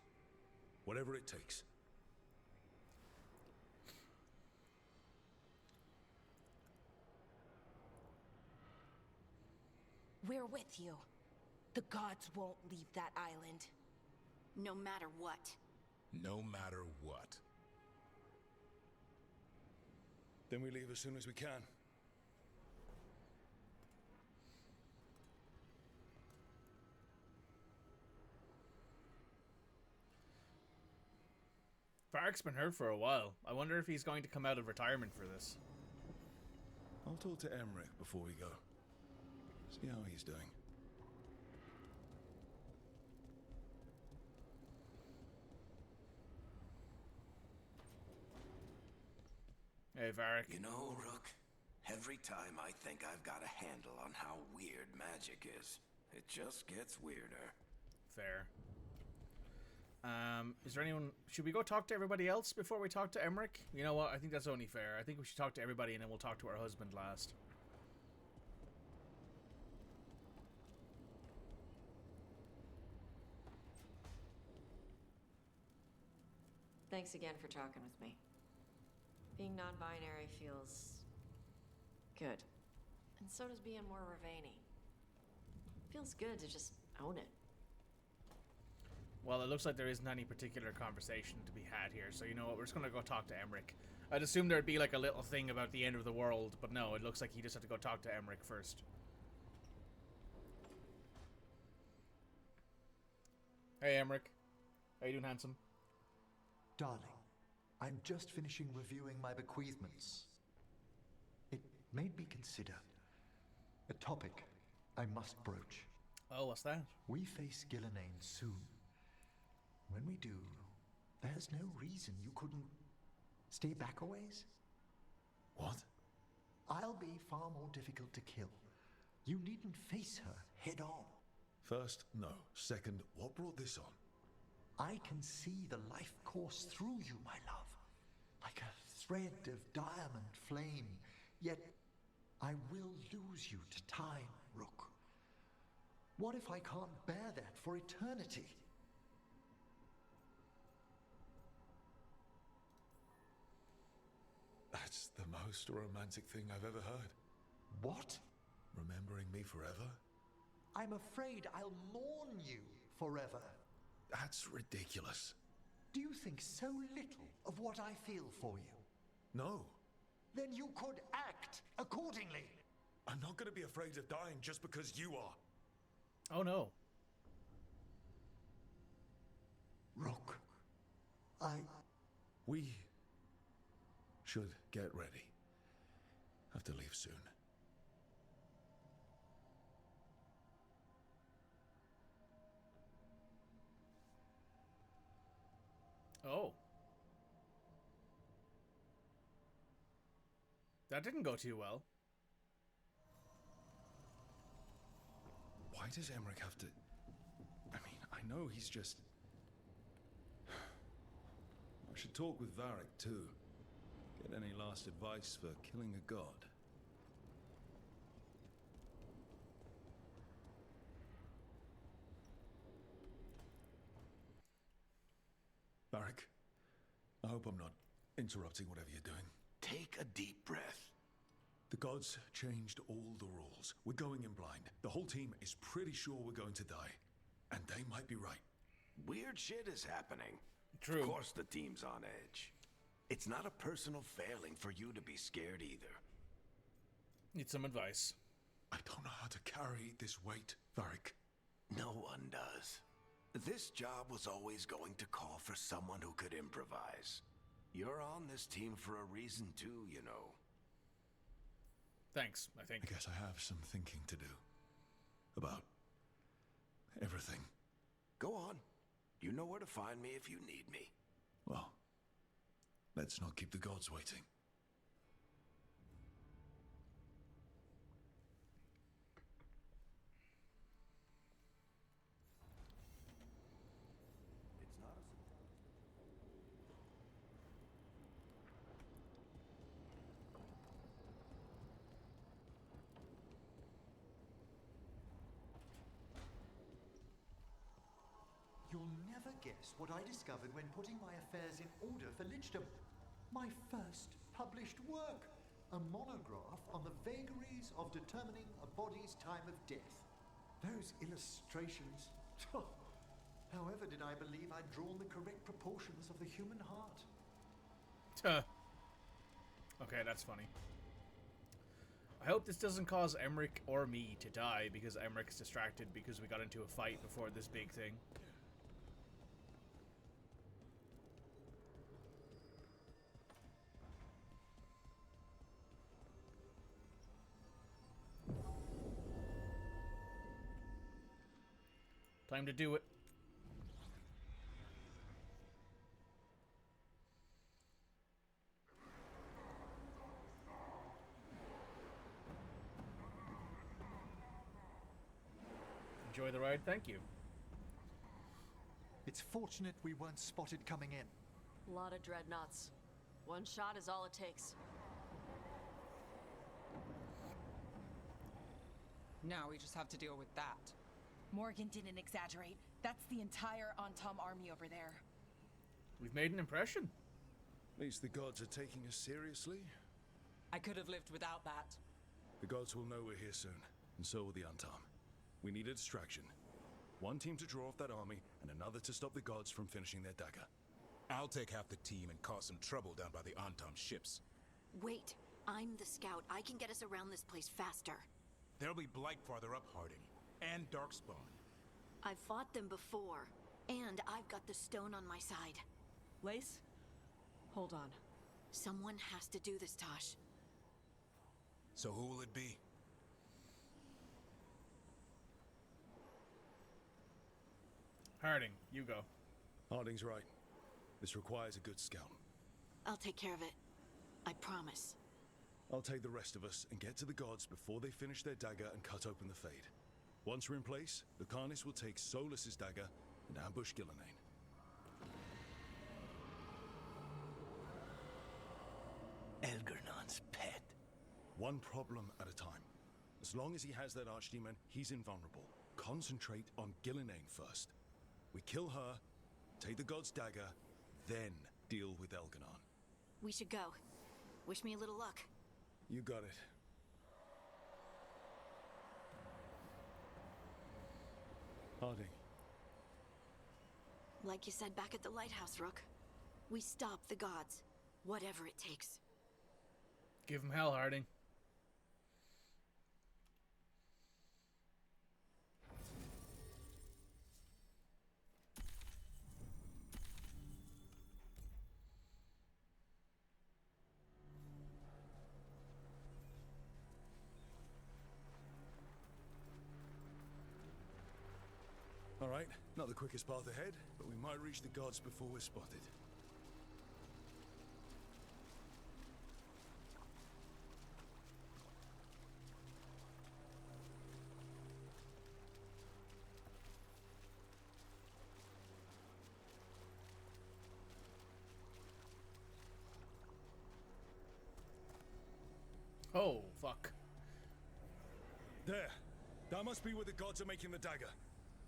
Whatever it takes. We're with you. The gods won't leave that island. No matter what. No matter what. Then we leave as soon as we can. Varric's been hurt for a while. I wonder if he's going to come out of retirement for this. I'll talk to Emmerich before we go. See how he's doing. Hey, Varric. You know, Rook, every time I think I've got a handle on how weird magic is, it just gets weirder. Fair. Is there anyone... Should we go talk to everybody else before we talk to Emmerich? You know what? I think that's only fair. I think we should talk to everybody and then we'll talk to our husband last. Thanks again for talking with me. Being non-binary feels good. And so does being more Ravani. Feels good to just own it. Well, it looks like there isn't any particular conversation to be had here, so you know what, we're just gonna go talk to Emmerich. I'd assume there'd be like a little thing about the end of the world, but no, it looks like he just had to go talk to Emmerich first. Hey, Emmerich. How you doing, handsome? Darling, I'm just finishing reviewing my bequeathments. It made me consider a topic I must broach. Oh, what's that? We face Gillenane soon. When we do, there's no reason you couldn't stay back a ways. What? I'll be far more difficult to kill. You needn't face her head on. First, no. Second, what brought this on? I can see the life course through you, my love. Like a thread of diamond flame. Yet, I will lose you to time, Rook. What if I can't bear that for eternity? the most romantic thing I've ever heard. What? Remembering me forever? I'm afraid I'll mourn you forever. That's ridiculous. Do you think so little of what I feel for you? No. Then you could act accordingly. I'm not going to be afraid of dying just because you are. Oh no. Rook, We should get ready. Have to leave soon. Oh. That didn't go too well. Why does Emmerich have to... I mean, I know he's just... I should talk with Varric, too. Get any last advice for killing a god. Varric, I hope I'm not interrupting whatever you're doing. Take a deep breath. The gods changed all the rules. We're going in blind. The whole team is pretty sure we're going to die. And they might be right. Weird shit is happening. True. Of course the team's on edge. It's not a personal failing for you to be scared either. Need some advice. I don't know how to carry this weight, Varric. No one does. This job was always going to call for someone who could improvise. You're on this team for a reason too, you know. Thanks, I think. I guess I have some thinking to do. About everything. Go on. You know where to find me if you need me. Well, let's not keep the gods waiting. You'll never guess what I discovered when putting my affairs in order for Lichdom. My first published work. A monograph on the vagaries of determining a body's time of death. Those illustrations. However did I believe I'd drawn the correct proportions of the human heart? Okay, that's funny. I hope this doesn't cause Emmerich or me to die because Emmerich's distracted because we got into a fight before this big thing. Time to do it. Enjoy the ride, thank you. It's fortunate we weren't spotted coming in. A lot of dreadnoughts. One shot is all it takes. Now we just have to deal with that. Morgan didn't exaggerate. That's the entire Antom army over there. We've made an impression. At least the gods are taking us seriously. I could have lived without that. The gods will know we're here soon, and so will the Antom. We need a distraction. One team to draw off that army, and another to stop the gods from finishing their dagger. I'll take half the team and cause some trouble down by the Antom ships. Wait, I'm the scout. I can get us around this place faster. There'll be Blight farther up, Harding. And Darkspawn. I've fought them before, and I've got the stone on my side. Lace? Hold on. Someone has to do this, Tosh. So who will it be? Harding, you go. Harding's right. This requires a good scout. I'll take care of it. I promise. I'll take the rest of us and get to the gods before they finish their dagger and cut open the Fade. Once we're in place, Lucanus will take Solas's dagger and ambush Gillenane. Elgernon's pet. One problem at a time. As long as he has that archdemon, he's invulnerable. Concentrate on Gillenane first. We kill her, take the god's dagger, then deal with Elganon. We should go. Wish me a little luck. You got it. Harding. Like you said back at the lighthouse, Rook. We stop the gods, whatever it takes. Give him hell, Harding. All right, not the quickest path ahead, but we might reach the gods before we're spotted. Oh, fuck. There. That must be where the gods are making the dagger.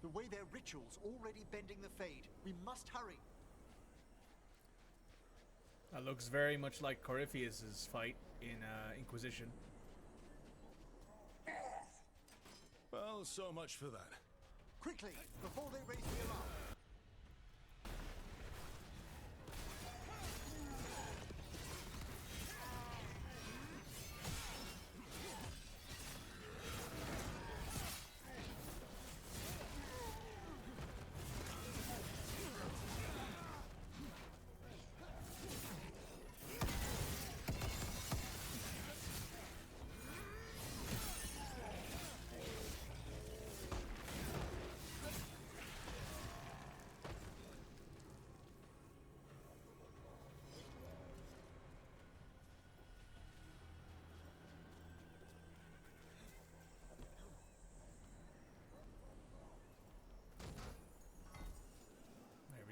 The way their rituals already bending the Fade. We must hurry. That looks very much like Corypheus's fight in Inquisition. Well, so much for that. Quickly, before they raise the alarm.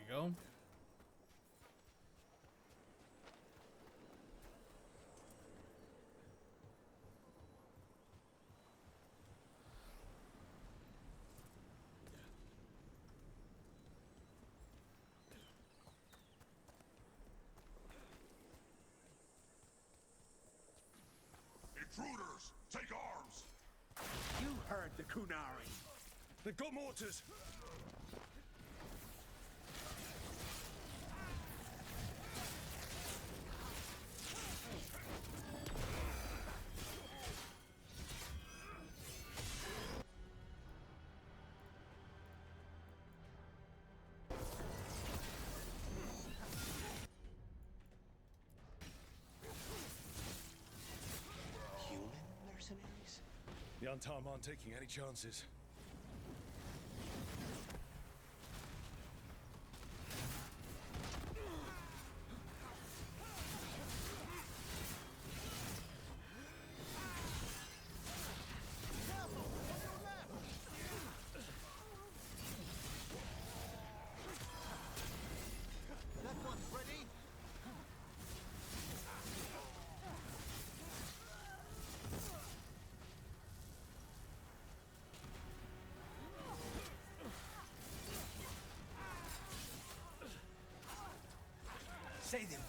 Go. Intruders, take arms! You heard the Qunari. They've got mortars! The Untarm aren't taking any chances. That one's ready. Say the word.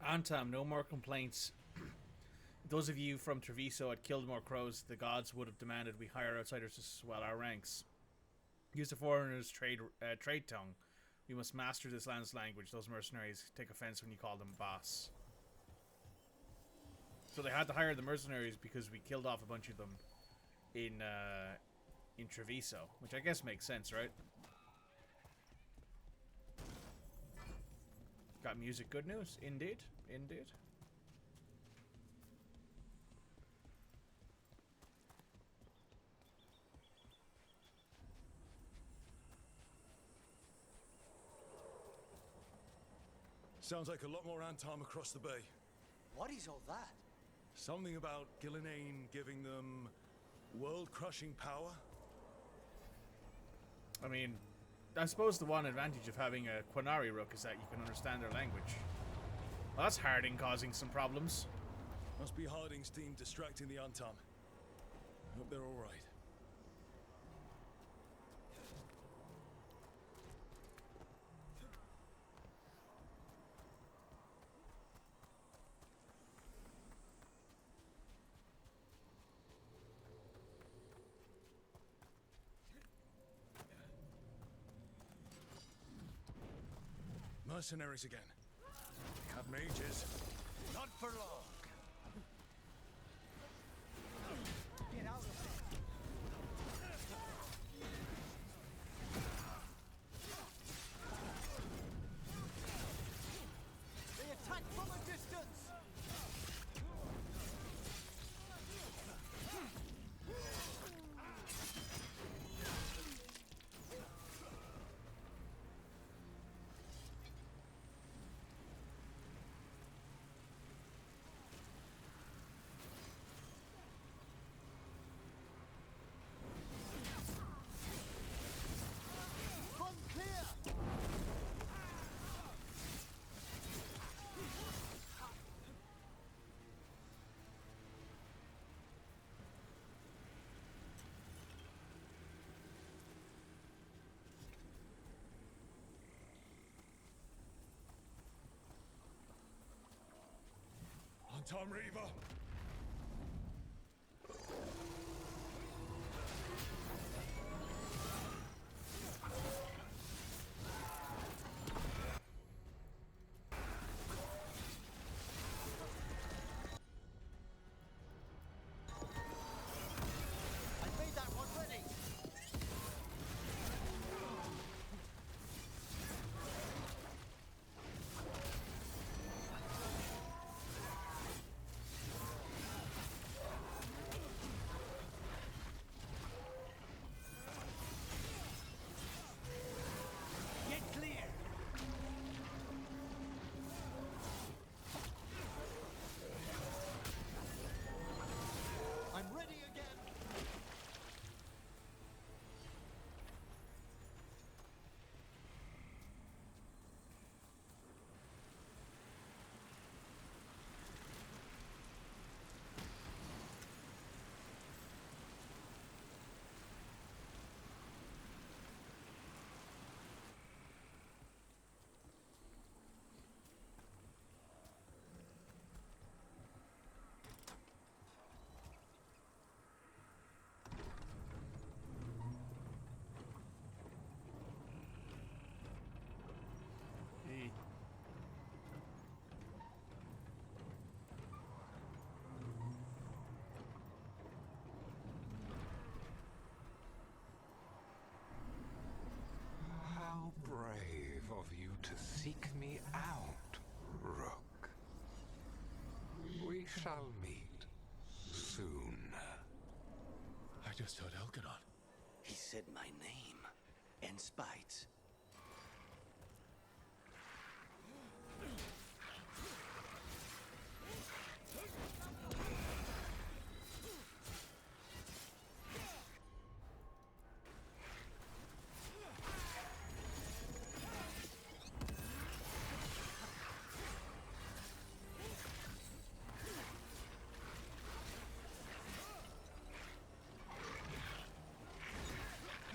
Antam, no more complaints. Those of you from Treviso had killed more crows. The gods would have demanded we hire outsiders to swell our ranks. Use the foreigners' trade tongue. We must master this land's language. Those mercenaries take offense when you call them boss. So they had to hire the mercenaries because we killed off a bunch of them in Treviso, which I guess makes sense, right? Got music, good news. Indeed, indeed. Sounds like a lot more Antam across the bay. What is all that? Something about Gillenane giving them world-crushing power? I mean, I suppose the one advantage of having a Qunari Rook is that you can understand their language. Well, that's Harding causing some problems. Must be Harding's team distracting the Antam. Hope they're all right. Mercenaries again. We have mages. Not for long. Get out of there. They attack from a distance. Antam Reaver! I made that one ready. Get clear. I'm ready again. How brave of you to seek me out, Rook. We shall meet soon. I just heard Elganon. He said my name and spite.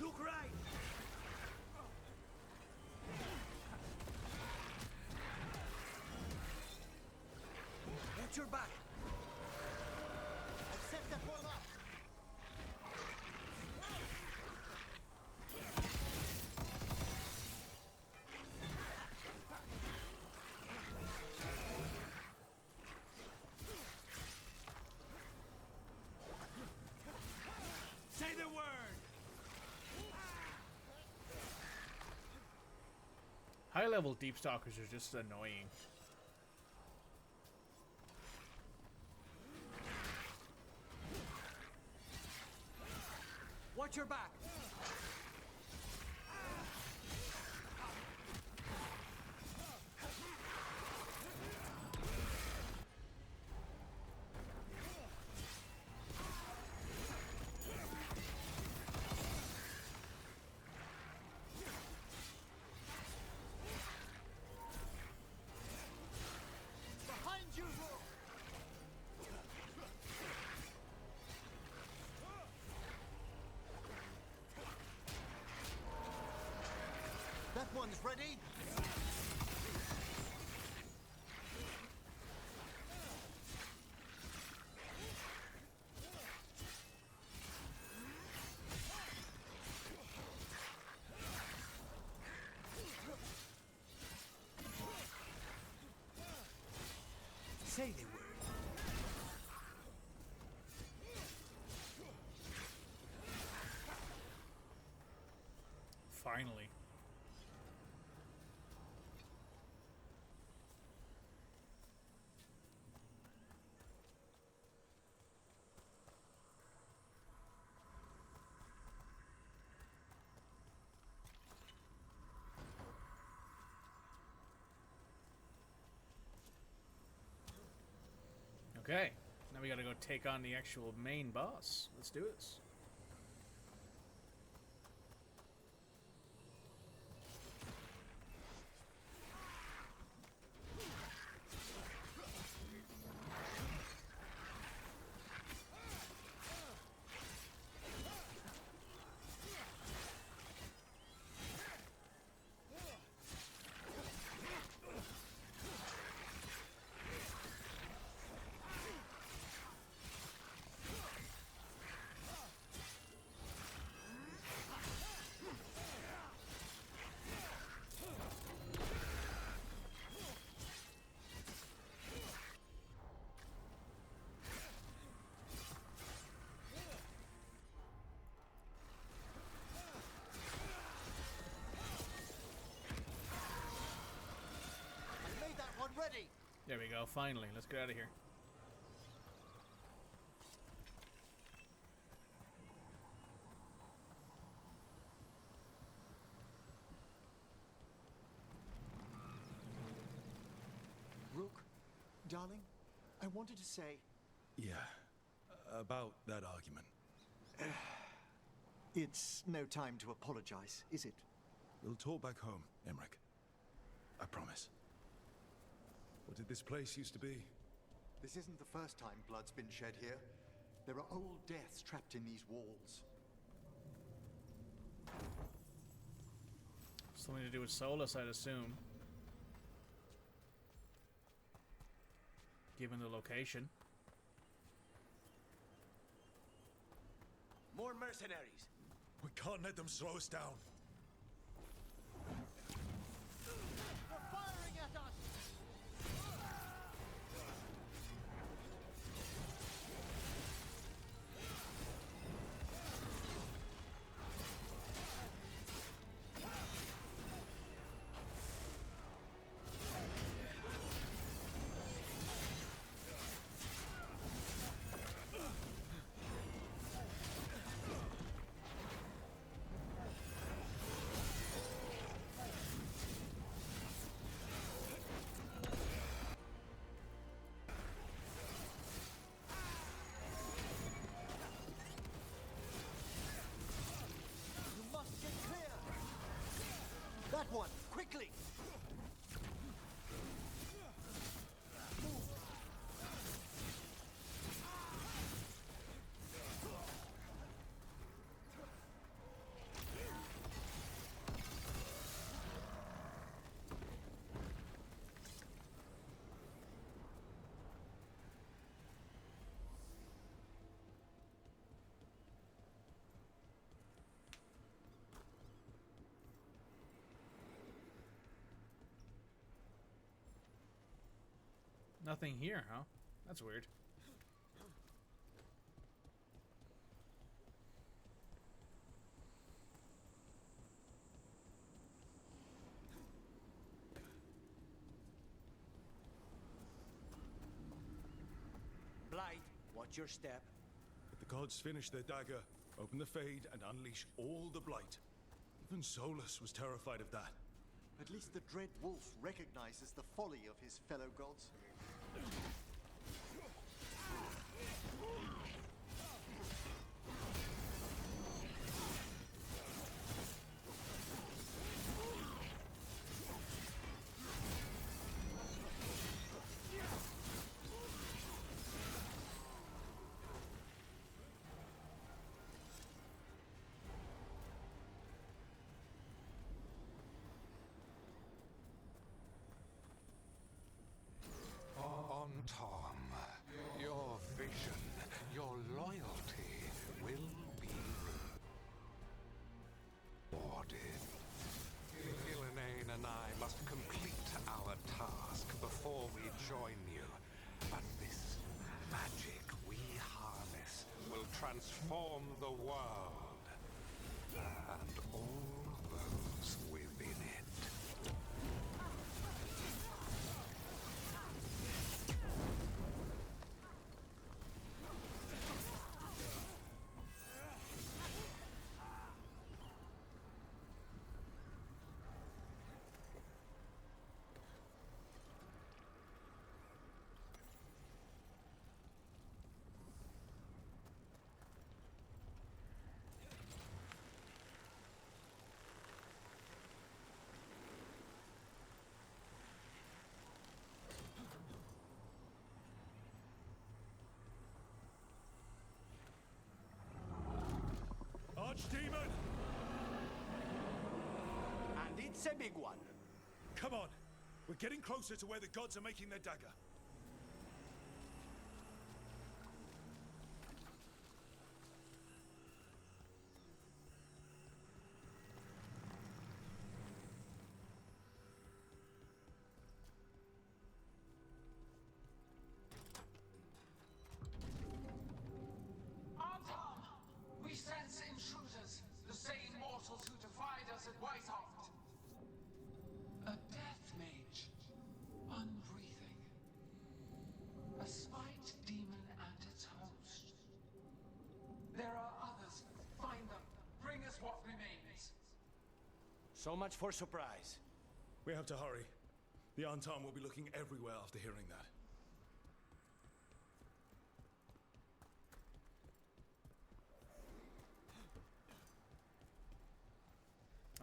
Look right. Watch your back. I've set that one up. Say the word! High-level deep stalkers are just annoying. Watch your back. Behind you, Rook. That one's ready. Say the word. Finally. Okay, now we gotta go take on the actual main boss. Let's do this. I made that one ready. There we go, finally. Let's get out of here. Rook, darling, I wanted to say... Yeah, about that argument. It's no time to apologize, is it? We'll talk back home, Emmerich. I promise. What did this place used to be? This isn't the first time blood's been shed here. There are old deaths trapped in these walls. Something to do with solas, I'd assume. Given the location. More mercenaries. We can't let them slow us down. They're firing at us. That one, quickly! Nothing here, huh? That's weird. Blight, watch your step. If the gods finish their dagger, open the Fade, and unleash all the Blight. Even Solas was terrified of that. At least the Dread Wolf recognizes the folly of his fellow gods. On Tom, your vision, your loyalty will be rewarded. Gillenane and I must complete our task before we join you. But this magic we harness will transform the world and all those within it. Archdemon! And it's a big one. Come on! We're getting closer to where the gods are making their dagger. We sense intruders, the same mortals who defied us at Whitehart. A death mage, unbreathing. A spite demon and its host. There are others. Find them. Bring us what remains. So much for surprise. We have to hurry. The Antam will be looking everywhere after hearing that.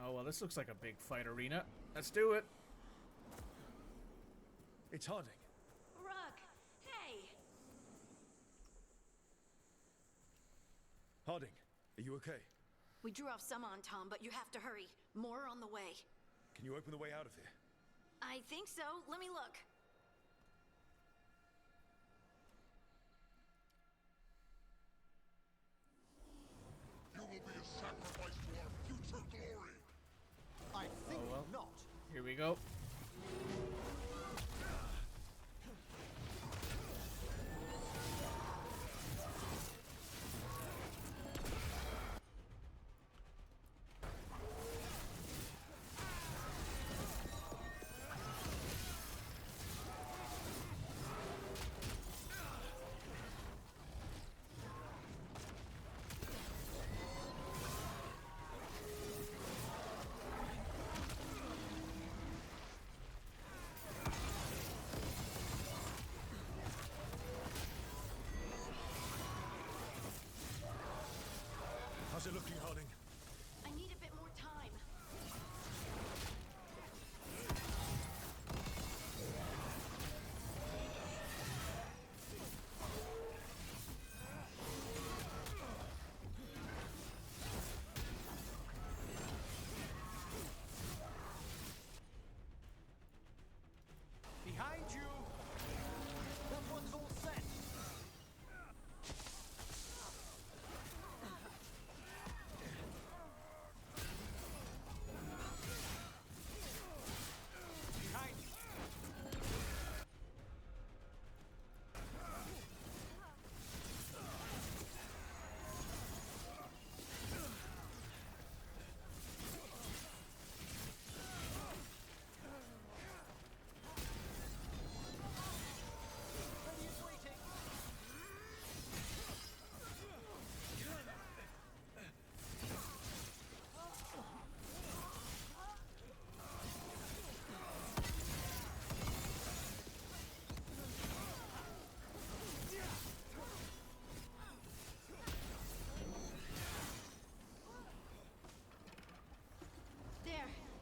Oh, well, this looks like a big fight arena. Let's do it. It's Harding. Rook, hey! Harding, are you okay? We drew off some on Tom, but you have to hurry. More on the way. Can you open the way out of here? I think so. Let me look. You will be a sacrifice to our future glory. I think well. not. Here we go.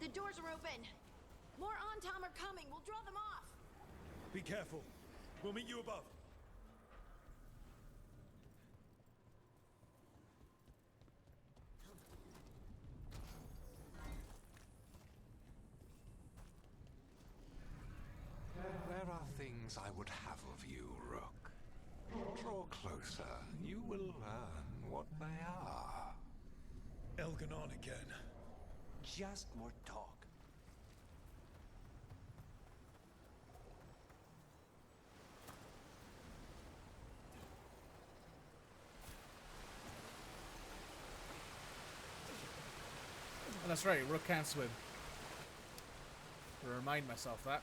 The doors are open. More Antom are coming. We'll draw them off. Be careful. We'll meet you above. There are things I would have of you, Rook. Draw closer. You will learn what they are. Elganon again. Just more talk. Oh, that's right, Rook can't swim. To remind myself that.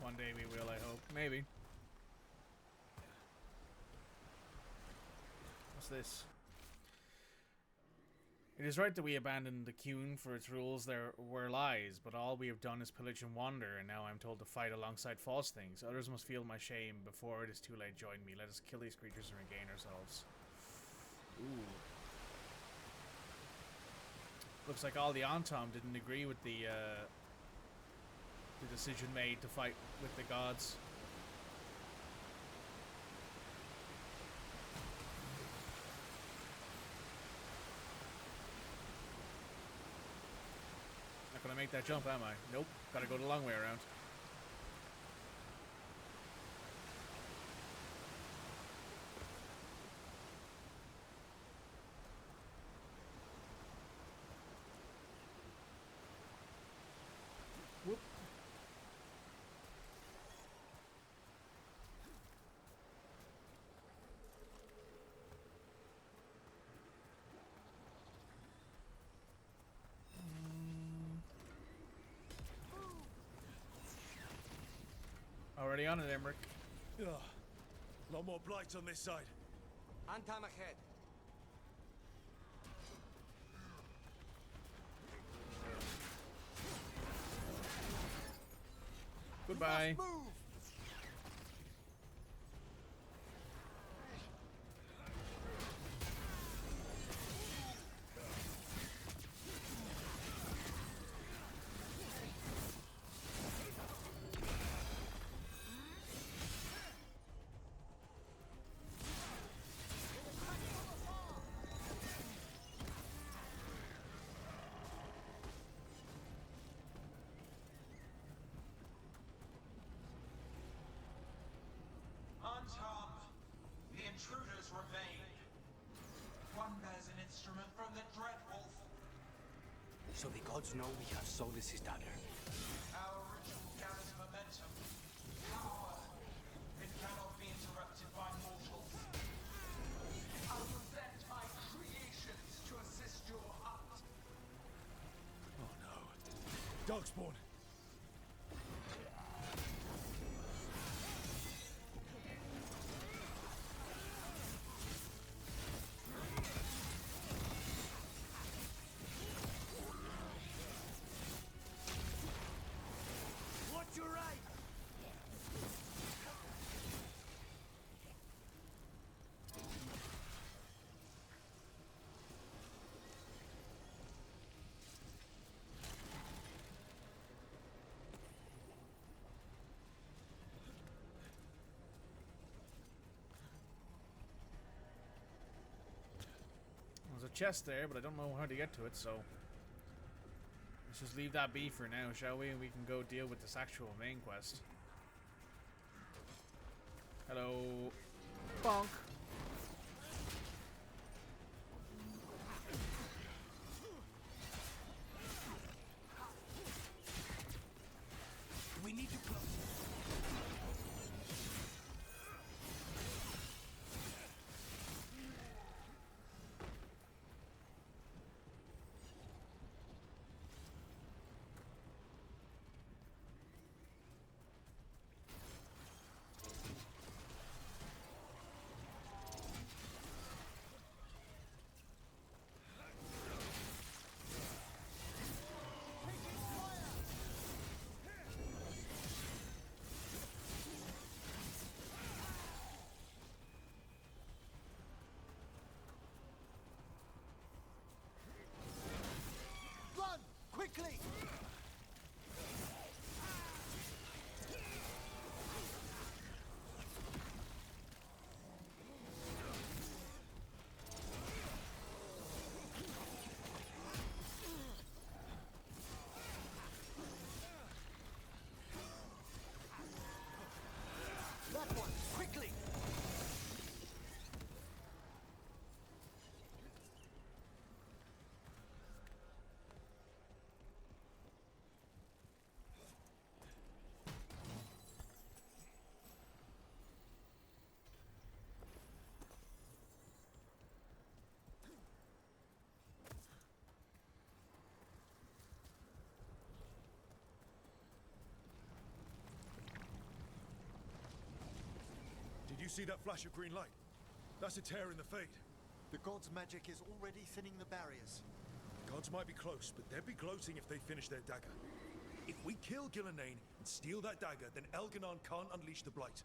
One day we will, I hope. Maybe. What's this? It is right that we abandoned the Qun for its rules. There were lies, but all we have done is pillage and wander, and now I'm told to fight alongside false things. Others must feel my shame before it is too late. Join me. Let us kill these creatures and regain ourselves. Ooh. Looks like all the Antom didn't agree with the decision made to fight with the gods. Not gonna make that jump, am I? Nope. Gotta go the long way around. Whoop. Already on it, Emmerich. Ugh. A lot more blights on this side. Antom ahead. Goodbye. Move! Antom, the intruders remain. One bears an instrument from the Dreadwolf. So the gods know we have Solas' dagger. Our ritual gathers momentum. Power. It cannot be interrupted by mortals. I'll present my creations to assist your hunt. Oh no. Darkspawn. Watch your right! There's a chest there, but I don't know how to get to it, so let's just leave that be for now, shall we? And we can go deal with this actual main quest. Hello. Bonk. you see that flash of green light? That's a tear in the Fade. The god's magic is already thinning the barriers. Gods might be close, but they'd be gloating if they finish their dagger. If we kill Gillenane and steal that dagger, then Elganon can't unleash the Blight.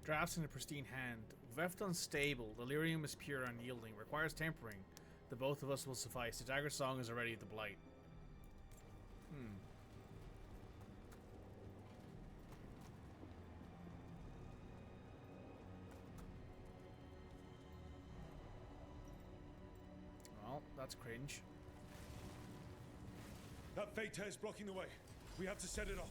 Drafts in a pristine hand. Veft unstable. Delirium is pure unyielding. Requires tempering. The both of us will suffice. The dagger song is already the blight. Well, that's cringe. That Fade tear is blocking the way. We have to set it off.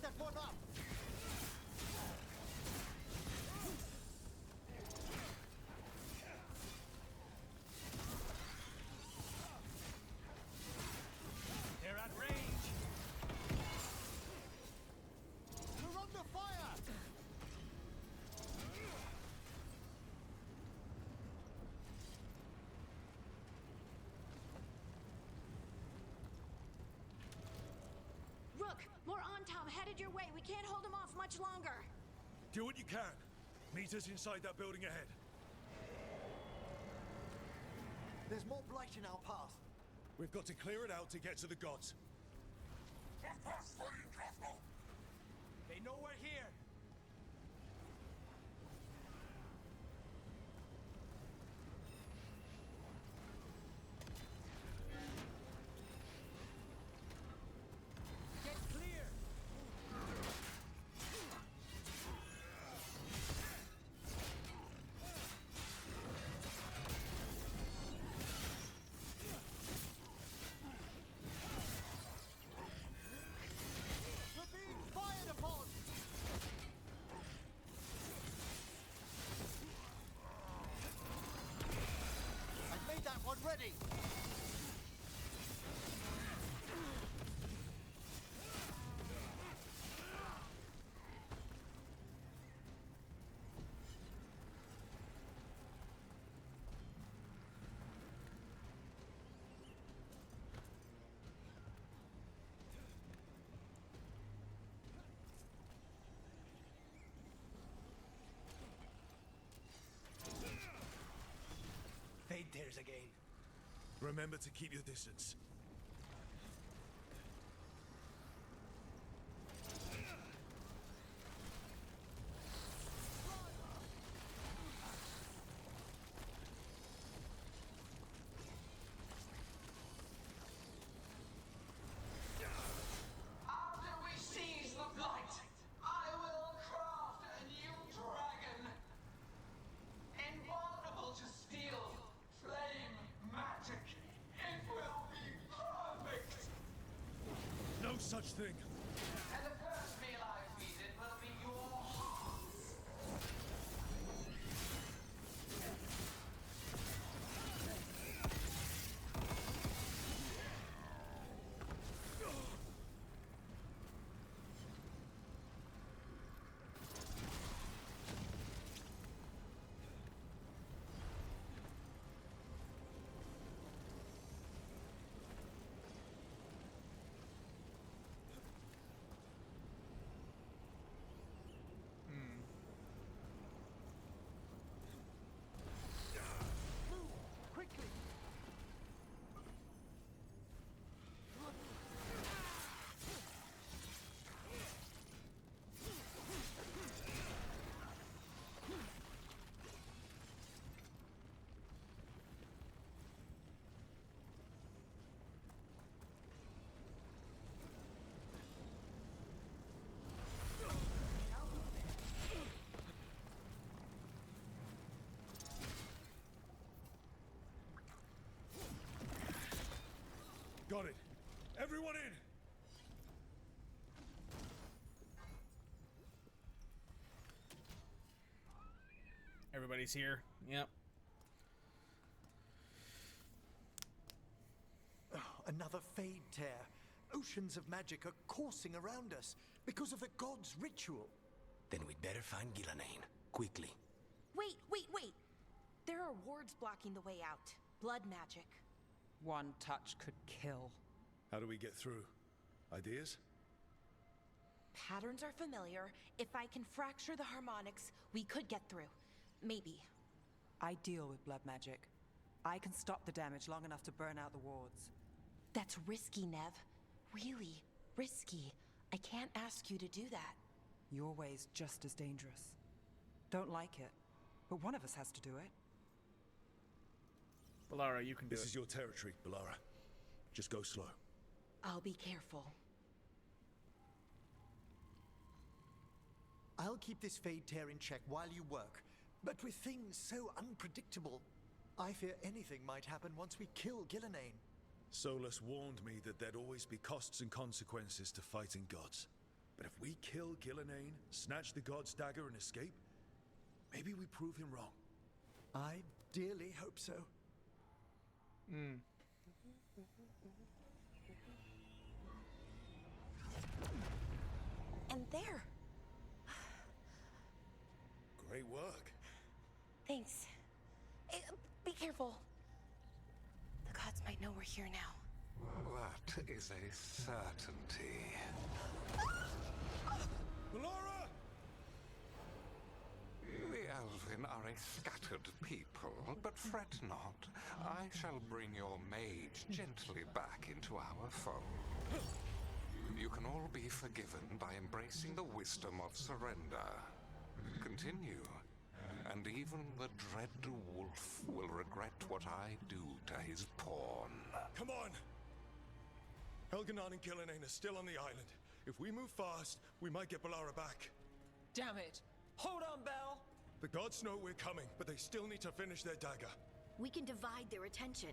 That one up! They're at range! We're under fire! Rook, more on-tom headed your way. We can't hold them off much longer. Do what you can. Meet us inside that building ahead. There's more blight in our path. We've got to clear it out to get to the gods. They know we're here! Get clear! We're being fired upon! I've made that one ready! Fade tears again. Remember to keep your distance. After we seize the Blight, I will craft a new dragon. Invulnerable to steel, flame, magic. It will be perfect. No such thing. And the first meal I feed it will be your hearts. Got it. Everyone in! Everybody's here. Yep. Oh, another fade tear. Oceans of magic are coursing around us because of the god's ritual. Then we'd better find Gillenane. Quickly. Wait, wait, wait! There are wards blocking the way out. Blood magic. One touch could kill. How do we get through? Ideas? Patterns are familiar. If I can fracture the harmonics, we could get through. Maybe. I deal with blood magic. I can stop the damage long enough to burn out the wards. That's risky, Nev. Really risky. I can't ask you to do that. Your way's just as dangerous. Don't like it, but one of us has to do it. Balara, you can do it. This is your territory, Balara. Just go slow. I'll be careful. I'll keep this fade tear in check while you work. But with things so unpredictable, I fear anything might happen once we kill Gillenane. Solas warned me that there'd always be costs and consequences to fighting gods. But if we kill Gillenane, snatch the god's dagger and escape, maybe we prove him wrong. I dearly hope so. And there. Great work. Thanks. Be careful. The gods might know we're here now. That is a certainty. Balara! The Elven are a scattered people, but fret not. I shall bring your mage gently back into our fold. You can all be forgiven by embracing the wisdom of surrender. Continue, and even the dread wolf will regret what I do to his pawn. Come on! Elganon and Gillenane are still on the island. If we move fast, we might get Balara back. Damn it! Hold on, Belle! The gods know we're coming, but they still need to finish their dagger. We can divide their attention.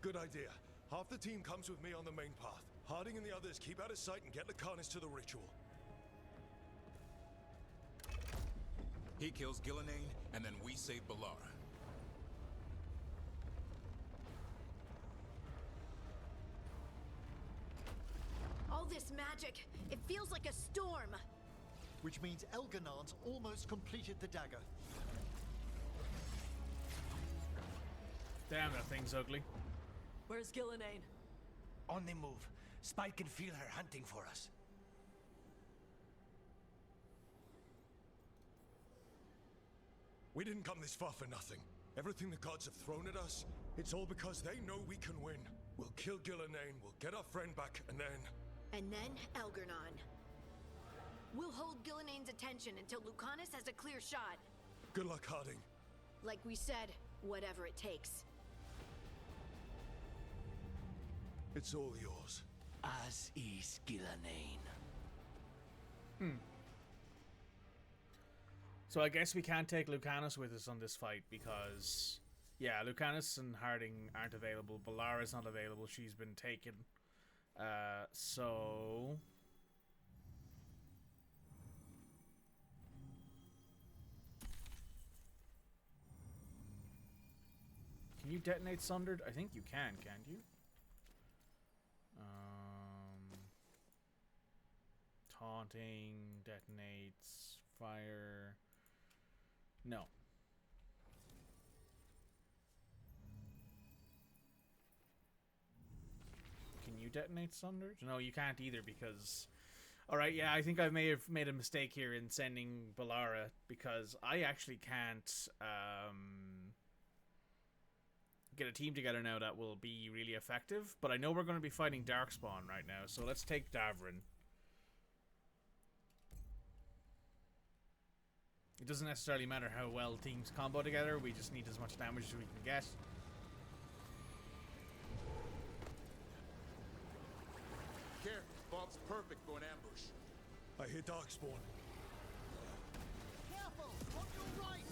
Good idea. Half the team comes with me on the main path. Harding and the others keep out of sight and get Lucanus to the ritual. He kills Gillenane, and then we save Balara. All this magic, it feels like a storm. Which means Elganon's almost completed the dagger. Damn, that thing's ugly. Where's Gillenane? On the move. Spike can feel her hunting for us. We didn't come this far for nothing. Everything the gods have thrown at us, it's all because they know we can win. We'll kill Gillenane, we'll get our friend back, and then... And then Elgarnon. We'll hold Gillenane's attention until Lucanus has a clear shot. Good luck, Harding. Like we said, whatever it takes. It's all yours. As is Gillenane. So I guess we can't take Lucanus with us on this fight because, yeah, Lucanus and Harding aren't available. Balara's not available. She's been taken. So... Can you detonate Sundered? I think you can, can't you? Taunting, detonates, fire... No. Can you detonate Sundered? No, you can't either because... Alright, yeah, I think I may have made a mistake here in sending Balara because I actually can't get a team together now that will be really effective. But I know we're going to be fighting Darkspawn right now, so let's take Davrin. It doesn't necessarily matter how well teams combo together, we just need as much damage as we can get. Care, Bob's perfect for an ambush. I hear Darkspawn. Careful! On your right!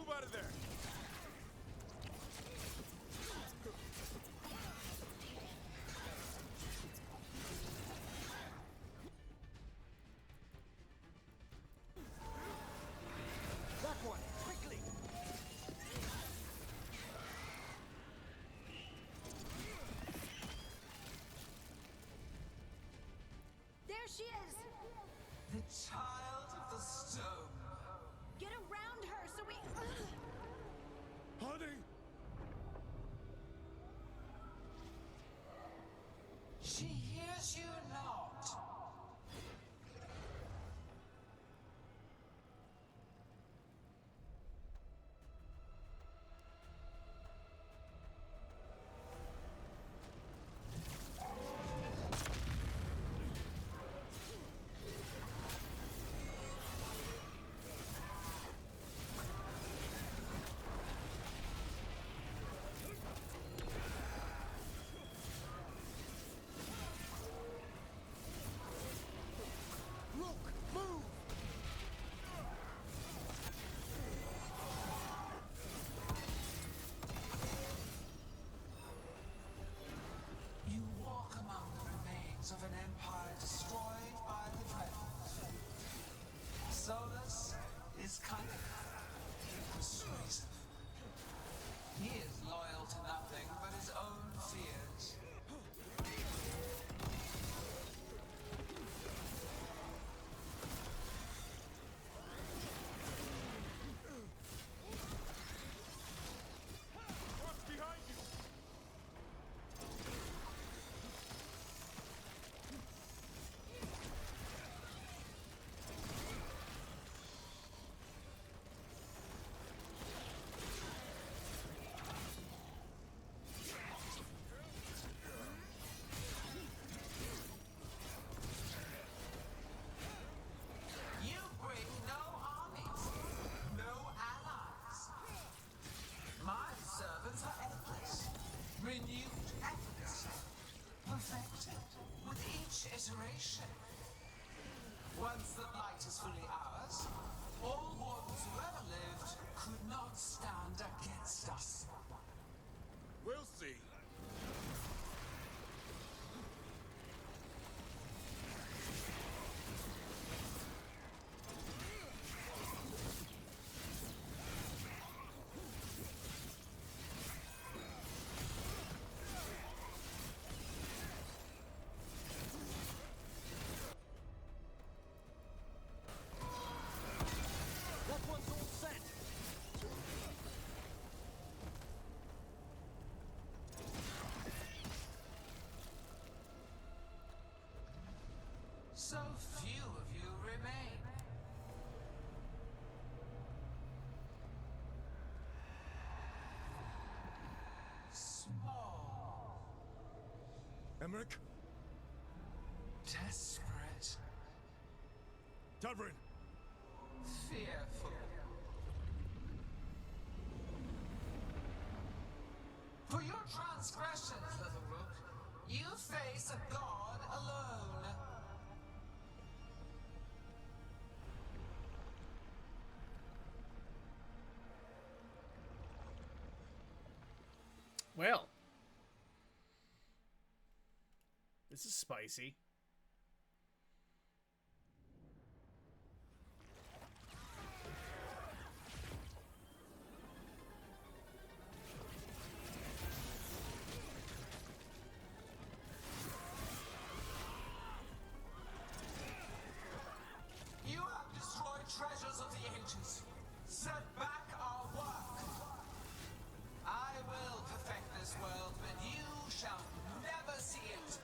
Move out of there! That one, quickly! There she is! The child of the stone. Get around her so we... Honey! She hears you not. Rook, move! You walk among the remains of an empire destroyed by the Dreadnought. Solas is cunning, persuasive. He is loyal to nothing but his own fears. What's behind you? You bring no armies, no allies. My servants are endless, renewed efforts, perfected with each iteration. Once the light is fully ours, all wardens who ever lived could not stand against us. We'll see. That one's all set! So few of you remain. Small, Emmerich? desperate, Tavern! fearful. For your transgressions, little Rook, you face a god alone. Well, this is spicy. You have destroyed treasures of the ages. Set back our work. I will perfect this world, but you shall never see it.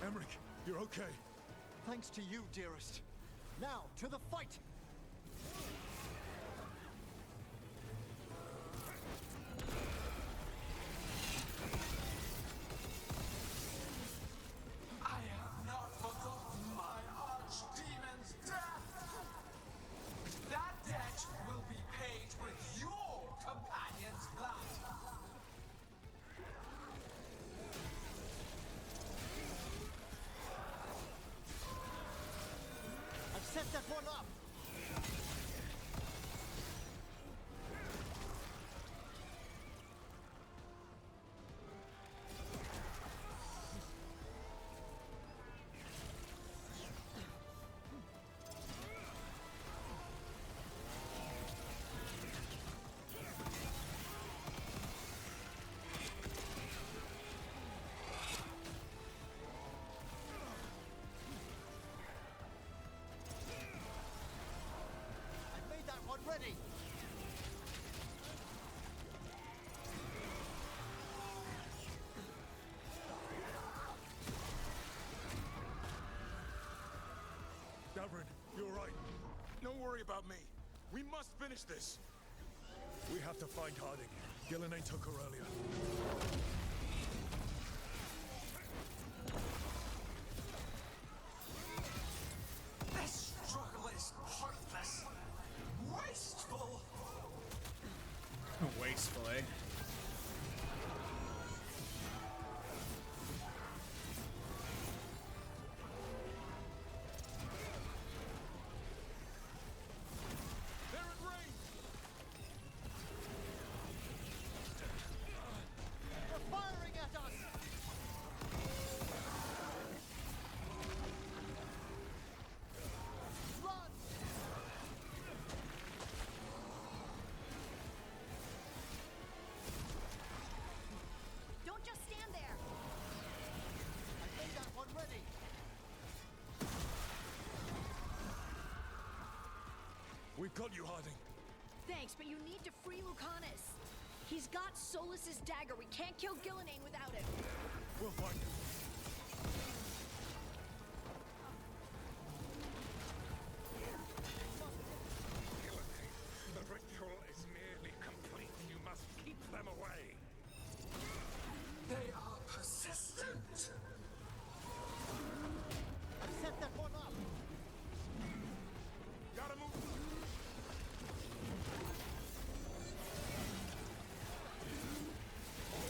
Emmerich, you're okay. Thanks to you, dearest. Now, to the fight! one up! Ready! Davrin, you're right. Don't worry about me. We must finish this. We have to find Harding. Gillenane took her earlier. This struggle is pointless. Wasteful. Wasteful, eh? They're in range! They're firing at us! Run! Don't just stand there! I made that one ready! We've got you, Harding. Thanks, but you need to free Lucanus. He's got Solas's dagger. We can't kill Gillenane without it. We'll find you. The ritual is nearly complete. You must keep them away. They are persistent. I've set that one up! Gotta move!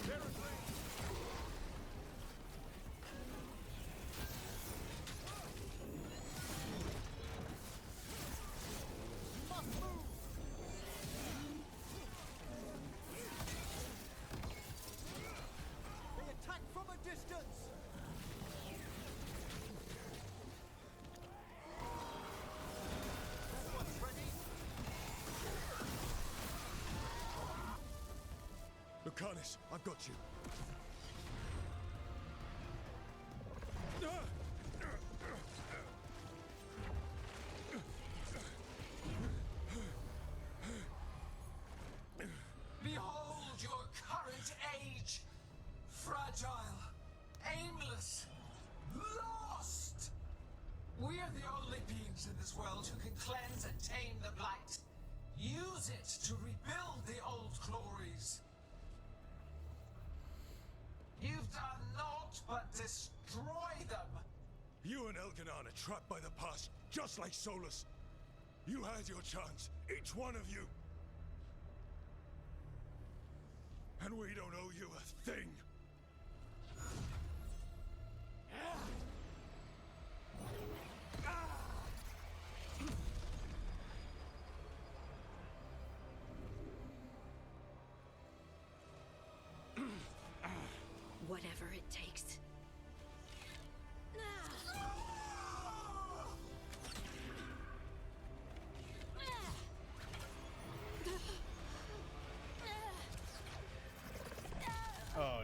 They're in range! You must move! They attack from a distance! That one's ready! Lucanus, I've got you. Behold your current age. Fragile, aimless, lost. We are the only beings in this world who can cleanse and tame the blight. Use it to rebuild the old glories. You've done naught but destroy them. You and Elganon are trapped by the past, just like Solas. You had your chance, each one of you. And we don't owe you a thing. Whatever it takes. Oh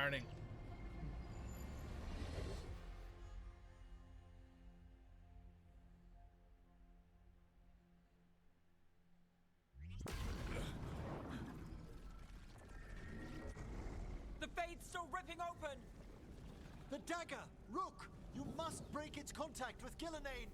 Returning. The fade's still ripping open! The dagger! Rook! You must break its contact with Gillenane!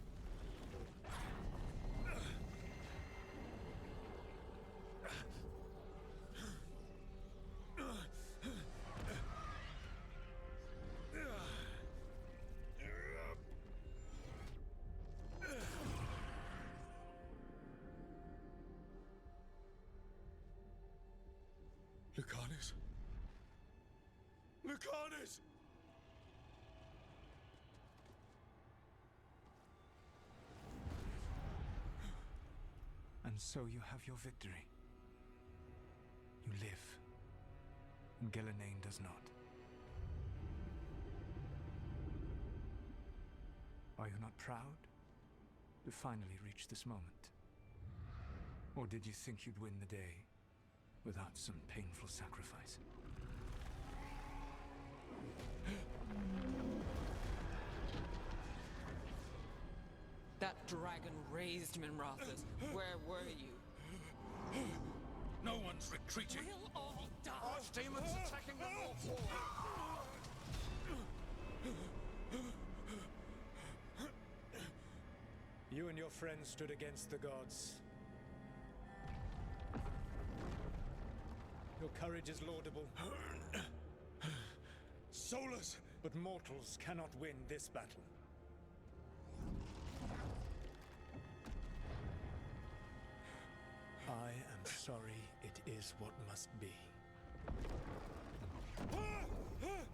Lucanus? Lucanus! And so you have your victory. You live, and Gillenane does not. Are you not proud to finally reach this moment? Or did you think you'd win the day without some painful sacrifice? That dragon raised Minrathas. Where were you? No one's retreating. We'll all die. Archdemons attacking the North Wall. You and your friends stood against the gods. Your courage is laudable. Solas! But mortals cannot win this battle. I am sorry, it is what must be.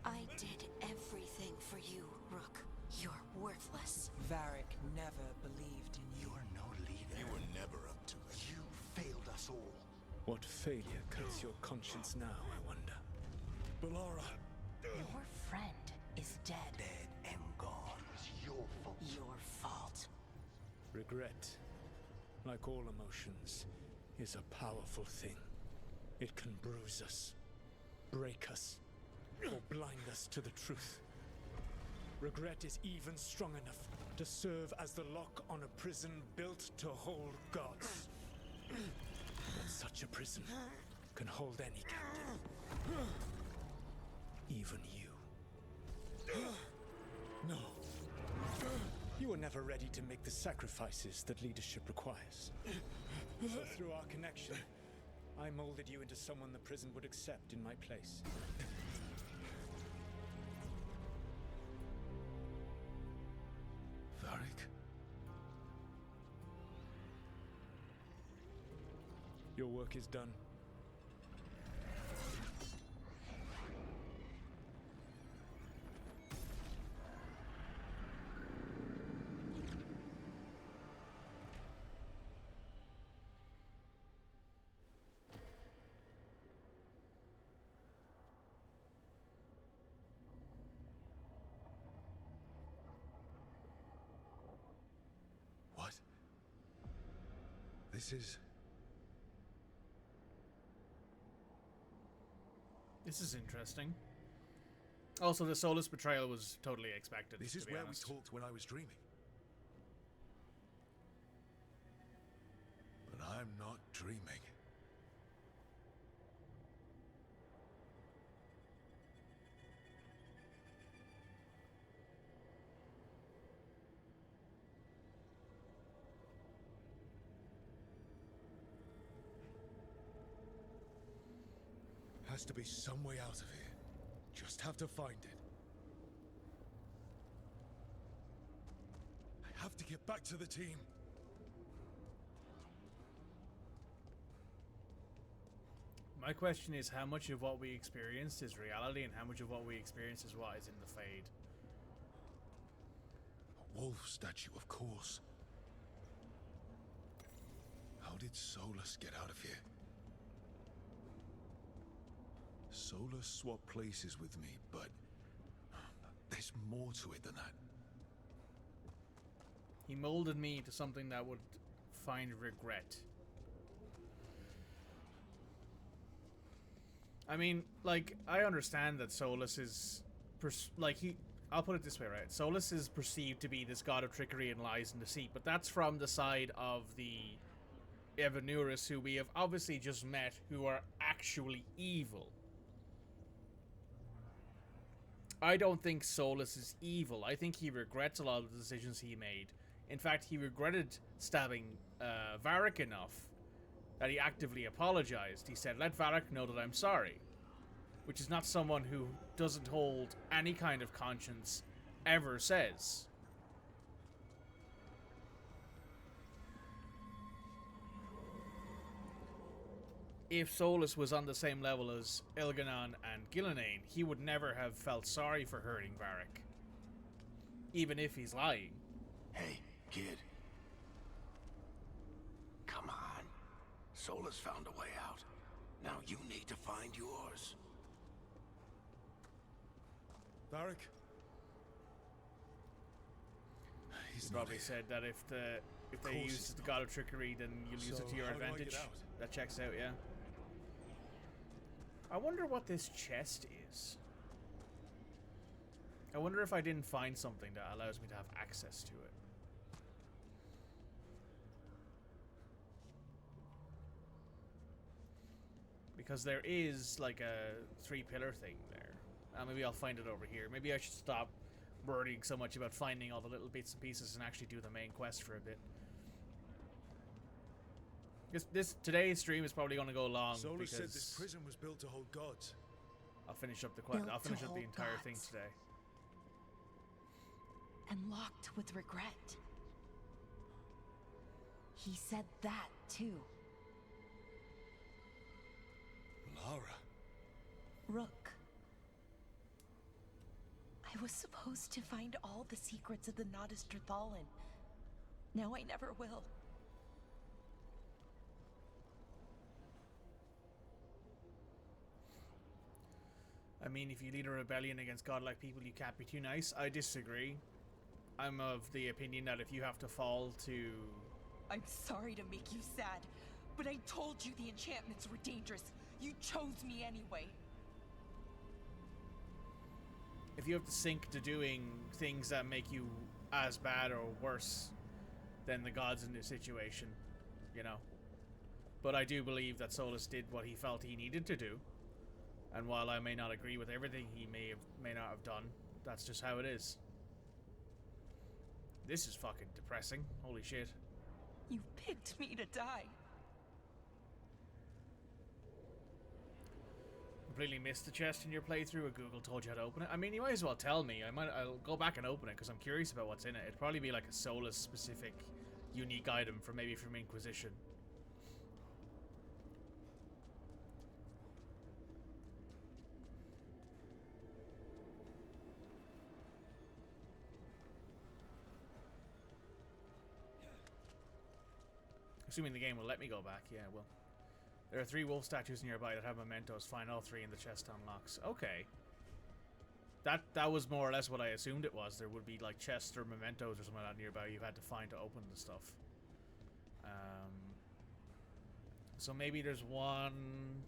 I did everything for you, Rook. You're worthless. Varric never believed in you. You are no leader. You were never up to it. You failed us all. What failure cuts your conscience now, I wonder? Bellara! Your friend is dead. Dead and gone. It was your fault. Your fault. Regret, like all emotions, is a powerful thing. It can bruise us, break us, or blind us to the truth. Regret is even strong enough to serve as the lock on a prison built to hold gods. But such a prison can hold any captive. Even you. No. You were never ready to make the sacrifices that leadership requires. So through our connection, I molded you into someone the prison would accept in my place. Varric? Your work is done. What? This is interesting. Also, the Solas betrayal was totally expected. This is to be where honest. we talked when I was dreaming. But I'm not dreaming. Has to be some way out of here. Just have to find it. I have to get back to the team. My question is, how much of what we experienced is reality, and how much of what we experience is what is in the Fade? A wolf statue, of course. How did Solas get out of here? Solas swapped places with me, but there's more to it than that. He molded me into something that would find regret. I mean, like, I understand that Solus is, I'll put it this way, right? Solus is perceived to be this god of trickery and lies and deceit, but that's from the side of the Evanuris, who we have obviously just met, who are actually evil. I don't think Solus is evil. I think he regrets a lot of the decisions he made. In fact, he regretted stabbing Varric enough that he actively apologized. He said, "Let Varric know that I'm sorry," which is not someone who doesn't hold any kind of conscience ever says. If Solus was on the same level as Elganon and Gillenane, he would never have felt sorry for hurting Varric, even if he's lying. Hey, kid. Come on. Solus found a way out. Now you need to find yours. Varric? He's probably said that if they use the god of trickery, then you'll use it to your advantage. That checks out, yeah. I wonder what this chest is. I wonder if I didn't find something that allows me to have access to it. Because there is like a 3-pillar thing there. Maybe I'll find it over here. Maybe I should stop worrying so much about finding all the little bits and pieces and actually do the main quest for a bit. Today's stream is probably going to go long. Solus because said this prison was built to hold gods. I'll finish up the quest. I'll finish up the entire thing today. And locked with regret. He said that too. Lara. Rook. I was supposed to find all the secrets of the Nodus Trithallan. Now I never will. I mean, if you lead a rebellion against godlike people, you can't be too nice. I disagree. I'm of the opinion that if you have to fall to... I'm sorry to make you sad, but I told you the enchantments were dangerous. You chose me anyway. If you have to sink to doing things that make you as bad or worse than the gods in this situation, you know. But I do believe that Solus did what he felt he needed to do. And while I may not agree with everything he may not have done, that's just how it is. This is fucking depressing. Holy shit. You picked me to die. Completely missed the chest in your playthrough, or Google told you how to open it? I mean, you might as well tell me. I'll go back and open it, because I'm curious about what's in it. It'd probably be like a Solus-specific, unique item, maybe from Inquisition. Assuming the game will let me go back, yeah, it will. There are 3 wolf statues nearby that have mementos. Find all 3 and the chest unlocks. Okay. That was more or less what I assumed it was. There would be like chests or mementos or something like that nearby you had to find to open the stuff. So maybe there's one...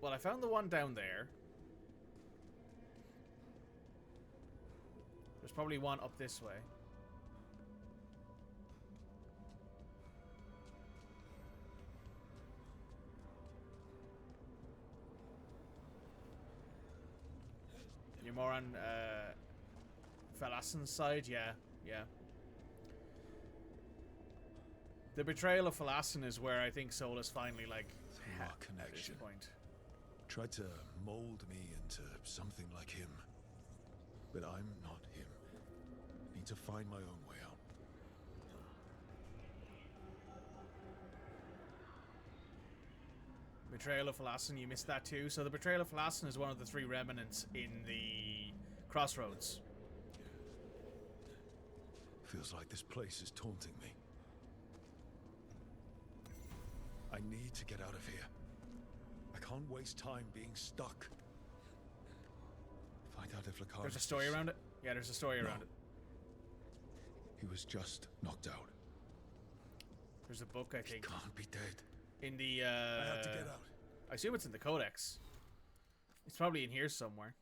Well, I found the one down there. There's probably one up this way. You're more on Falassen's side? Yeah, yeah. The betrayal of Falassen is where I think Solus finally, like, Through our connection, at this point. Tried to mold me into something like him. But I'm not him. Need to find my own way out. Betrayal of Falassen, you missed that too. So the Betrayal of Falassen is one of the 3 remnants in the Crossroads. Feels like this place is taunting me. I need to get out of here. I can't waste time being stuck. Find out if Lucanus... There's a story around it? Yeah, there's a story around it. He was just knocked out. There's a book, I think. He can't be dead. In the, I have to get out. I assume it's in the codex. It's probably in here somewhere.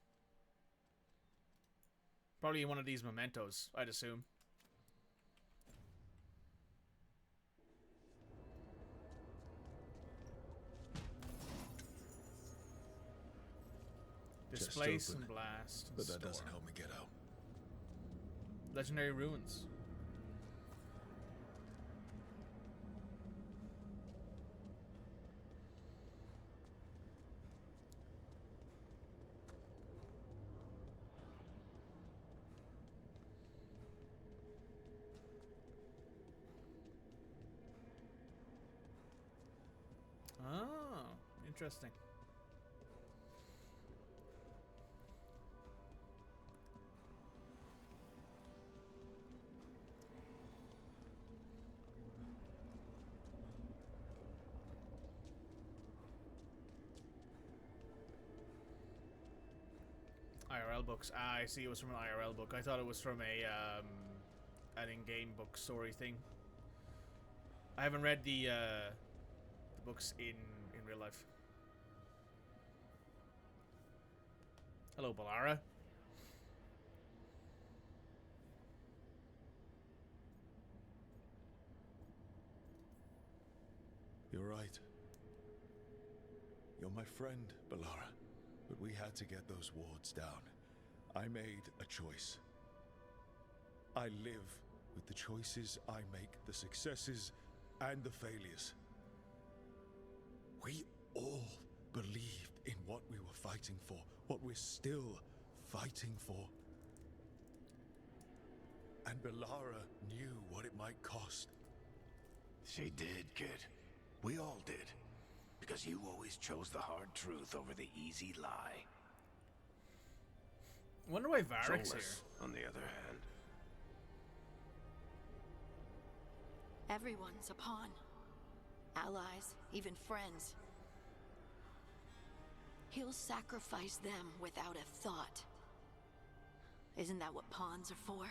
Probably in one of these mementos, I'd assume. Displace and blast. But that doesn't help me get out. Legendary ruins. Oh, interesting. IRL books. Ah, I see. It was from an IRL book. I thought it was from an in-game book story thing. I haven't read the books in real life. Hello, Balara. You're right. You're my friend, Balara. But we had to get those wards down. I made a choice. I live with the choices I make, the successes and the failures. We all believed in what we were fighting for, what we're still fighting for. And Balara knew what it might cost. She did, kid. We all did. Because you always chose the hard truth over the easy lie. Wonder why Varric's here. Solas, on the other hand. Everyone's a pawn. Allies, even friends. He'll sacrifice them without a thought. Isn't that what pawns are for?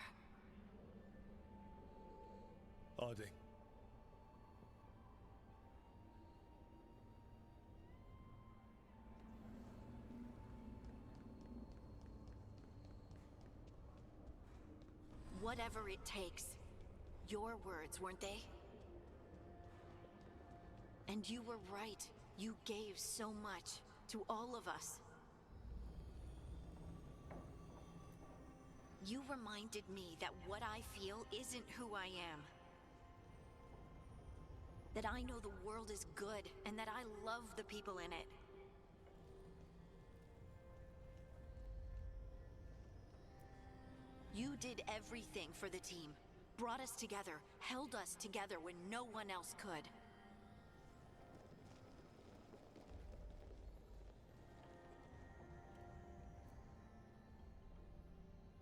Harding. Whatever it takes. Your words, weren't they? And you were right. You gave so much to all of us. You reminded me that what I feel isn't who I am. That I know the world is good and that I love the people in it. You did everything for the team. Brought us together, held us together when no one else could.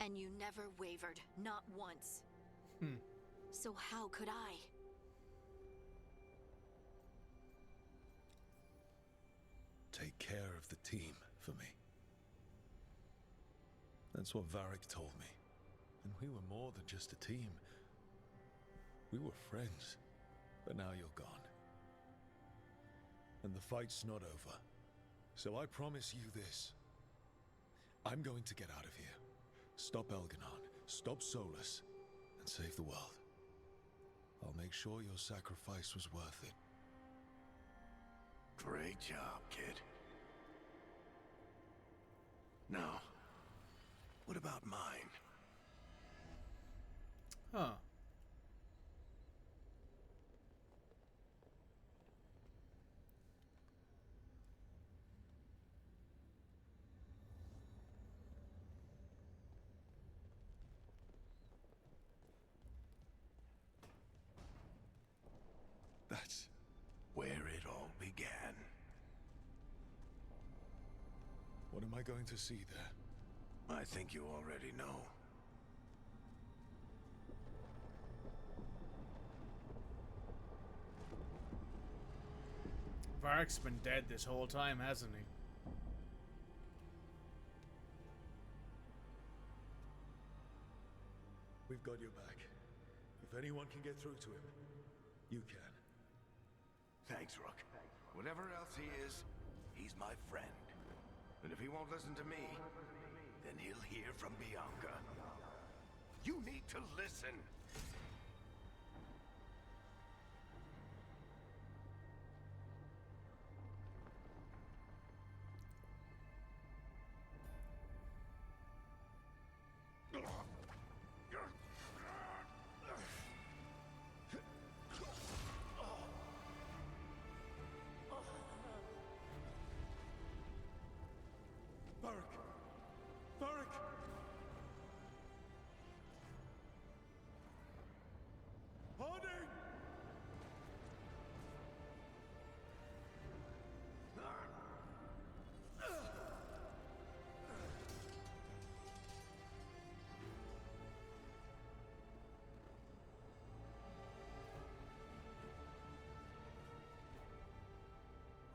And you never wavered, not once. So how could I? Take care of the team for me. That's what Varric told me. And we were more than just a team. We were friends. But now you're gone. And the fight's not over. So I promise you this. I'm going to get out of here. Stop Elganon, stop Solas, and save the world. I'll make sure your sacrifice was worth it. Great job, kid. Now, what about mine? Huh. That's where it all began. What am I going to see there? I think you already know. Varric's been dead this whole time, hasn't he? We've got your back. If anyone can get through to him, you can. Thanks, Rook. Whatever else he is, he's my friend. And if he won't listen to me, then he'll hear from Bianca. You need to listen.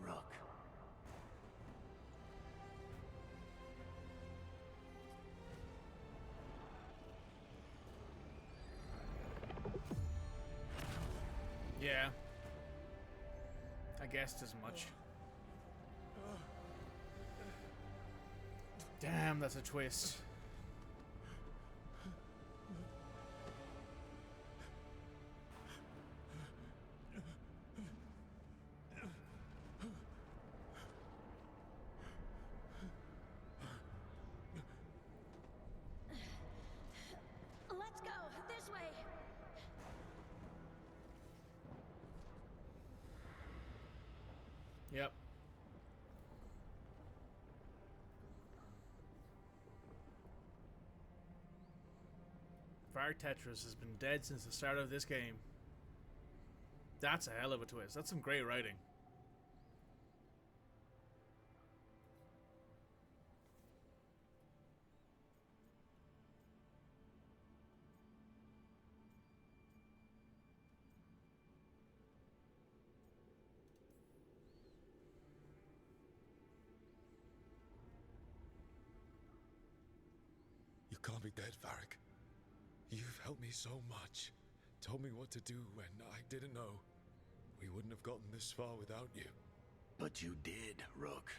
Rook. Yeah. I guessed as much. Damn, that's a twist. Let's go this way. Yep. Fire Tetris has been dead since the start of this game. That's a hell of a twist. That's some great writing. You can't be dead, Varric. You've helped me so much. Told me what to do when I didn't know. We wouldn't have gotten this far without you. But you did, Rook.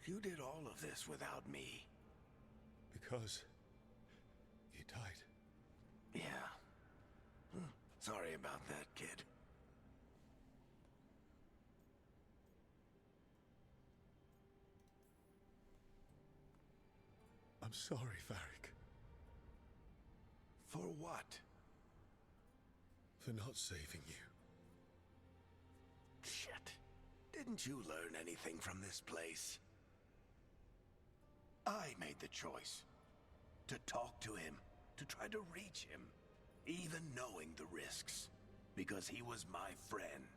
You did all of this without me. Because you died. Yeah. Sorry about that, kid. I'm sorry, Varric. For what? For not saving you. Shit. Didn't you learn anything from this place? I made the choice. To talk to him. To try to reach him. Even knowing the risks. Because he was my friend.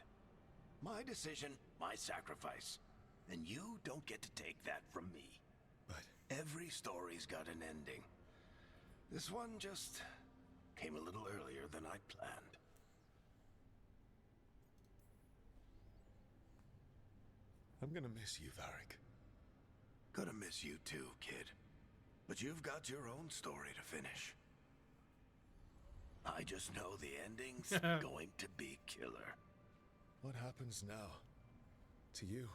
My decision, my sacrifice. And you don't get to take that from me. But every story's got an ending. This one just came a little earlier than I'd planned. I'm gonna miss you, Varric. Gonna miss you too, kid. But you've got your own story to finish. I just know the ending's going to be killer. What happens now? To you?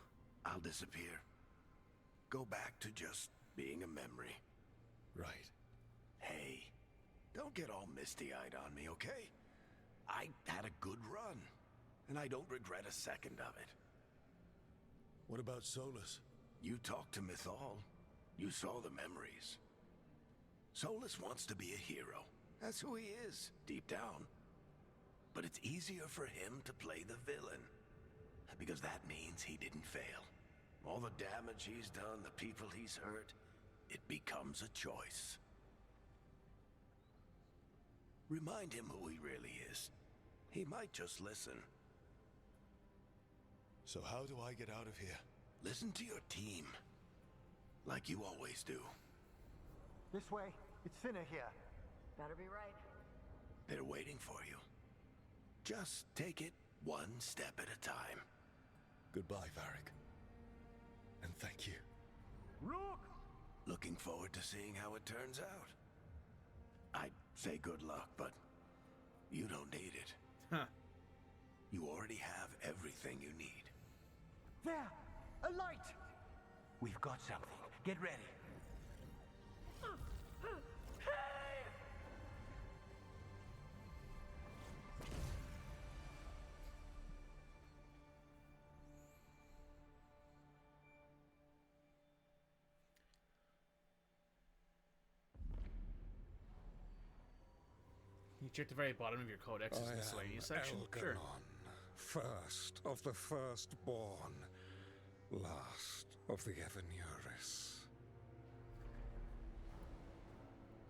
I'll disappear. Go back to just being a memory. Right. Hey, don't get all misty-eyed on me, okay? I had a good run, and I don't regret a second of it. What about Solas? You talked to Mythal. You saw the memories. Solas wants to be a hero. That's who he is, deep down. But it's easier for him to play the villain. Because that means he didn't fail. All the damage he's done, the people he's hurt, it becomes a choice. Remind him who he really is. He might just listen. So how do I get out of here? Listen to your team. Like you always do. This way. It's thinner here. Better be right. They're waiting for you. Just take it one step at a time. Goodbye, Varric. And thank you. Rook! Looking forward to seeing how it turns out. I'd say good luck, but you don't need it. Huh. You already have everything you need. There! A light! We've got something. Get ready. You check the very bottom of your codex in the miscellaneous section. Sure. First of the firstborn, last of the Evanuris.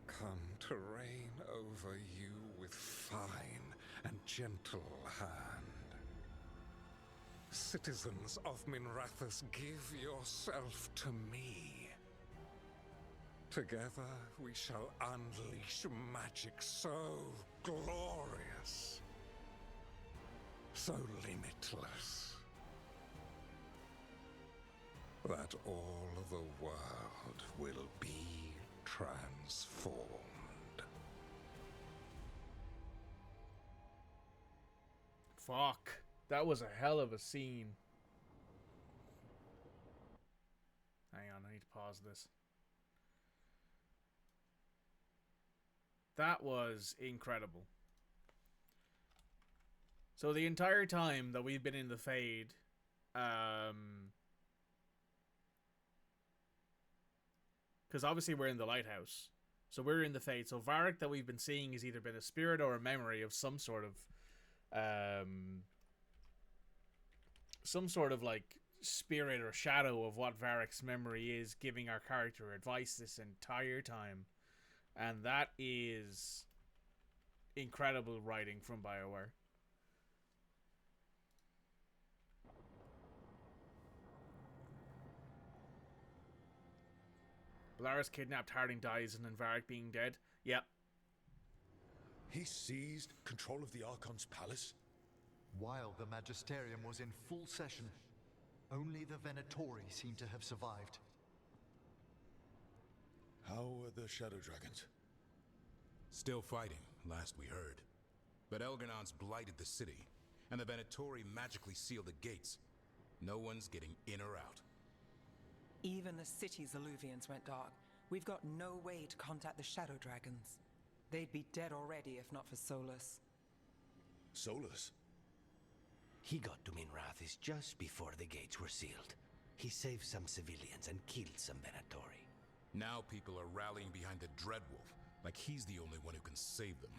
Come to reign over you with fine and gentle hand. Citizens of Minrathous, give yourself to me. Together we shall unleash magic so glorious, so limitless, that all the world will be transformed. Fuck. That was a hell of a scene. Hang on, I need to pause this. That was incredible. So the entire time that we've been in the Fade, because obviously we're in the lighthouse, so we're in the Fade. So Varric that we've been seeing has either been a spirit or a memory of some sort of like spirit or shadow of what Varric's memory is, giving our character advice this entire time. And that is incredible writing from Bioware. Belara's kidnapped, Harding dies, and then Varric being dead. Yep. He seized control of the Archon's palace? While the Magisterium was in full session, only the Venatori seem to have survived. How are the Shadow Dragons? Still fighting, last we heard. But Elgernon's blighted the city, and the Venatori magically sealed the gates. No one's getting in or out. Even the city's alluvians went dark. We've got no way to contact the Shadow Dragons. They'd be dead already if not for Solas. Solas? He got to Minrathous just before the gates were sealed. He saved some civilians and killed some Venatori. Now people are rallying behind the Dreadwolf, like he's the only one who can save them.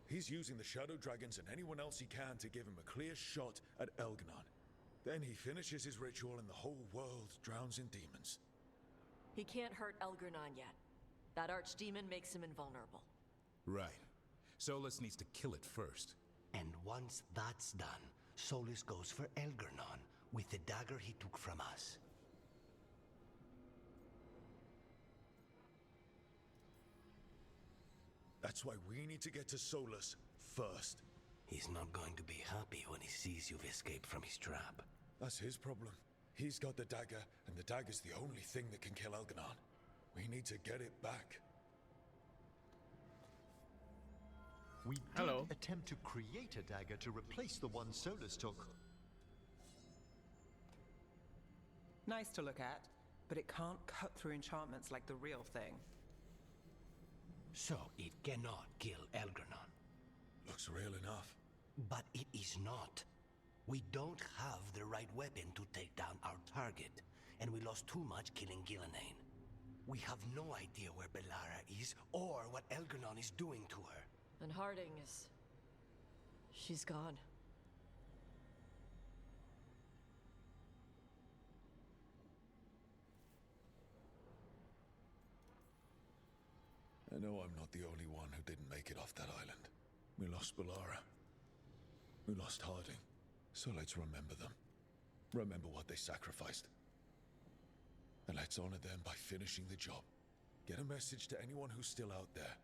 He's using the Shadow Dragons and anyone else he can to give him a clear shot at Elganon. Then he finishes his ritual and the whole world drowns in demons. He can't hurt Elganon yet. That archdemon makes him invulnerable. Right. Solas needs to kill it first. And once that's done, Solas goes for Elganon with the dagger he took from us. That's why we need to get to Solas first. He's not going to be happy when he sees you've escaped from his trap. That's his problem. He's got the dagger, and the dagger's the only thing that can kill Elganon. We need to get it back. We did attempt to create a dagger to replace the one Solas took. Nice to look at, but it can't cut through enchantments like the real thing. So it cannot kill Elganon. Looks real enough. But it is not. We don't have the right weapon to take down our target, and we lost too much killing Gillenane. We have no idea where Belara is, or what Elganon is doing to her. And Harding is... she's gone. I know I'm not the only one who didn't make it off that island. We lost Belara. We lost Harding. So let's remember them. Remember what they sacrificed. And let's honor them by finishing the job. Get a message to anyone who's still out there.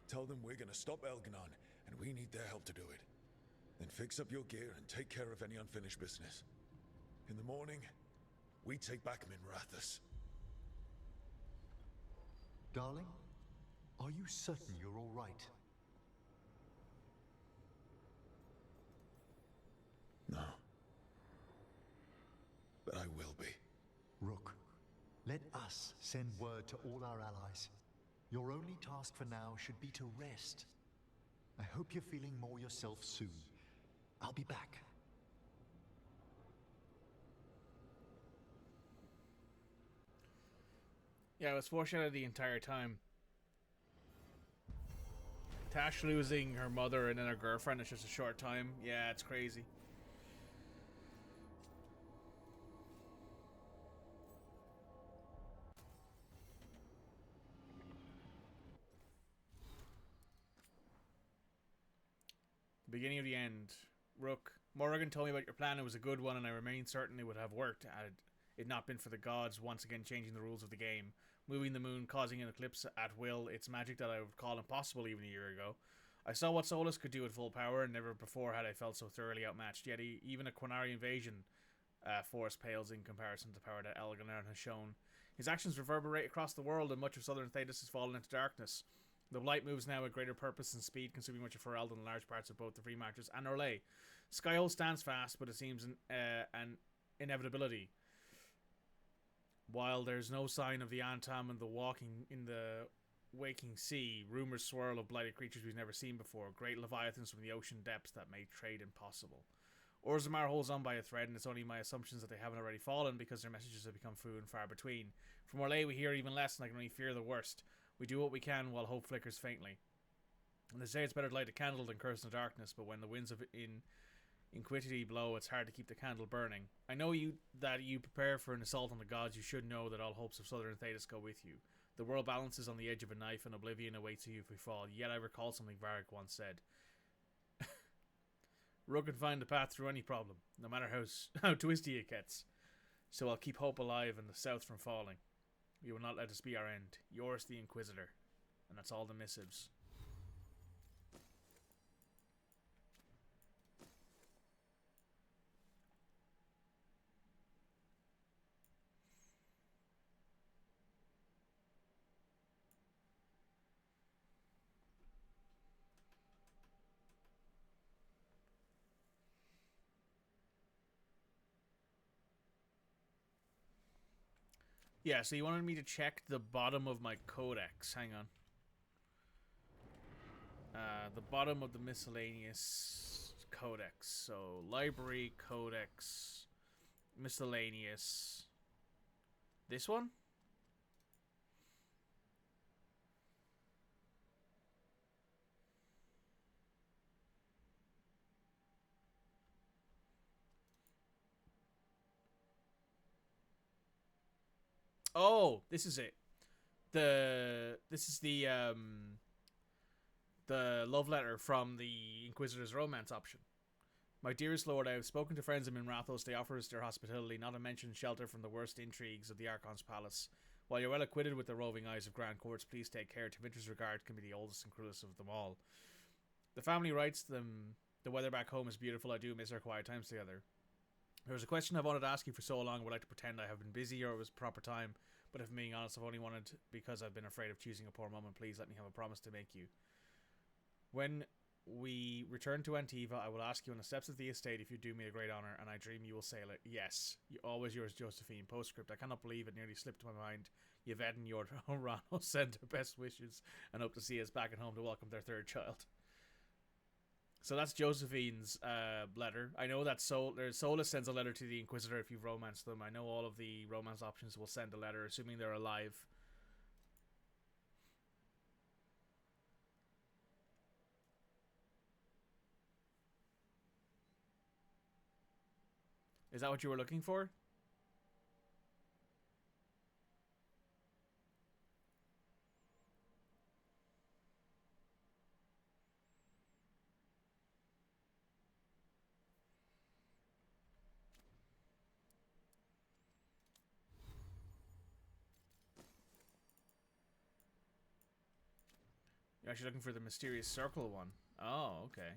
Tell them we're gonna stop Elganon, and we need their help to do it. Then fix up your gear and take care of any unfinished business. In the morning, we take back Minrathous. Darling, are you certain you're all right? but I will be. Rook, let us send word to all our allies. Your only task for now should be to rest. I hope you're feeling more yourself soon. I'll be back. Yeah, it was foreshadowed the entire time. Tash losing her mother and then her girlfriend in just a short time. Yeah, it's crazy. The beginning of the end. Rook, Morrigan told me about your plan. It was a good one, and I remain certain it would have worked had it not been for the gods once again changing the rules of the game. Moving the moon, causing an eclipse at will. It's magic that I would call impossible even a year ago. I saw what Solas could do at full power, and never before had I felt so thoroughly outmatched. Yet even a Qunari invasion force pales in comparison to the power that Elganon has shown. His actions reverberate across the world, and much of southern Thedas has fallen into darkness. The Blight moves now with greater purpose and speed, consuming much of Ferelden and large parts of both the Free Marches and Orlais. Skyhold stands fast, but it seems an inevitability. While there's no sign of the Antam and the walking in the waking sea, rumors swirl of blighted creatures we've never seen before, great leviathans from the ocean depths that make trade impossible. Orzammar holds on by a thread, and it's only my assumptions that they haven't already fallen because their messages have become few and far between. From Orlais we hear even less, and I can only fear the worst. We do what we can while hope flickers faintly. And they say it's better to light a candle than curse in the darkness, but when the winds of iniquity blow, it's hard to keep the candle burning. I know that you prepare for an assault on the gods. You should know that all hopes of southern Thedas go with you. The world balances on the edge of a knife, and oblivion awaits you if we fall. Yet I recall something Varric once said. Rook can find a path through any problem, no matter how twisty it gets. So I'll keep hope alive and the south from falling. You will not let us be our end. Yours, the Inquisitor. And that's all the missives. Yeah, so you wanted me to check the bottom of my codex. Hang on. The bottom of the miscellaneous codex. So, library, codex, miscellaneous. This one? Oh, this is it. This is the love letter from the Inquisitor's romance option. My dearest lord, I have spoken to friends in Minrathos. They offer us their hospitality, not to mention shelter from the worst intrigues of the Archon's palace. While you're well acquitted with the roving eyes of grand courts, please take care. Tevinter's regard can be the oldest and cruelest of them all. The family writes them, the weather back home is beautiful. I do miss our quiet times together. There was a question I've wanted to ask you for so long. I would like to pretend I have been busy or it was proper time. But if I'm being honest, I've only wanted because I've been afraid of choosing a poor moment. Please let me have a promise to make you. When we return to Antiva, I will ask you on the steps of the estate if you do me a great honor, and I dream you will sail it. Yes. Always yours, Josephine. Postscript. I cannot believe it nearly slipped my mind. Yvette and Jorano send their best wishes and hope to see us back at home to welcome their third child. So that's Josephine's letter. I know that Solas sends a letter to the Inquisitor if you've romanced them. I know all of the romance options will send a letter, assuming they're alive. Is that what you were looking for? You're actually looking for the mysterious circle one. Oh, okay.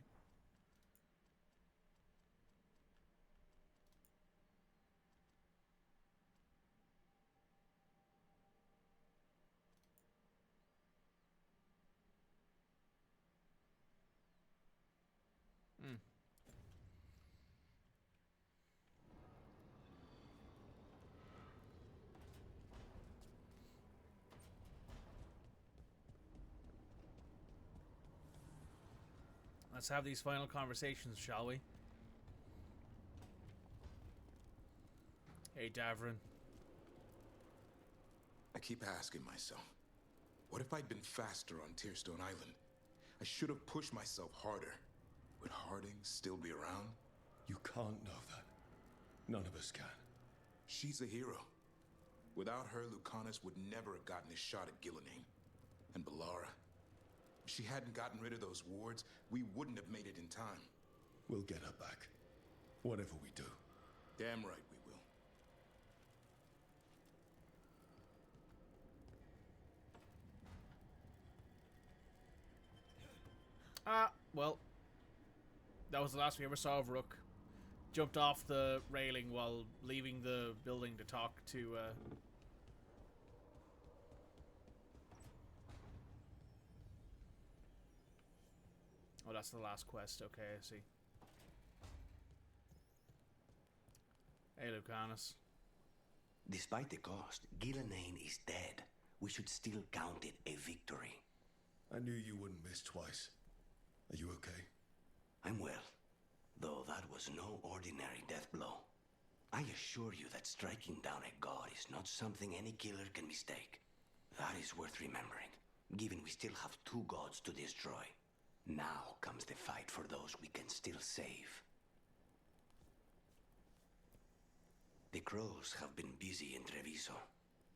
Let's have these final conversations, shall we? Hey, Davrin. I keep asking myself, what if I'd been faster on Tearstone Island? I should have pushed myself harder. Would Harding still be around? You can't know that. None of us can. She's a hero. Without her, Lucanus would never have gotten his shot at Gillenane. And Bellara. If she hadn't gotten rid of those wards, we wouldn't have made it in time. We'll get her back. Whatever we do. Damn right we will. Well, that was the last we ever saw of Rook. Jumped off the railing while leaving the building to talk to, Oh, that's the last quest. Okay, I see. Hey, Lucanus. Despite the cost, Gillenane is dead. We should still count it a victory. I knew you wouldn't miss twice. Are you okay? I'm well, though that was no ordinary death blow. I assure you that striking down a god is not something any killer can mistake. That is worth remembering, given we still have 2 gods to destroy. Now comes the fight for those we can still save. The crows have been busy in Treviso.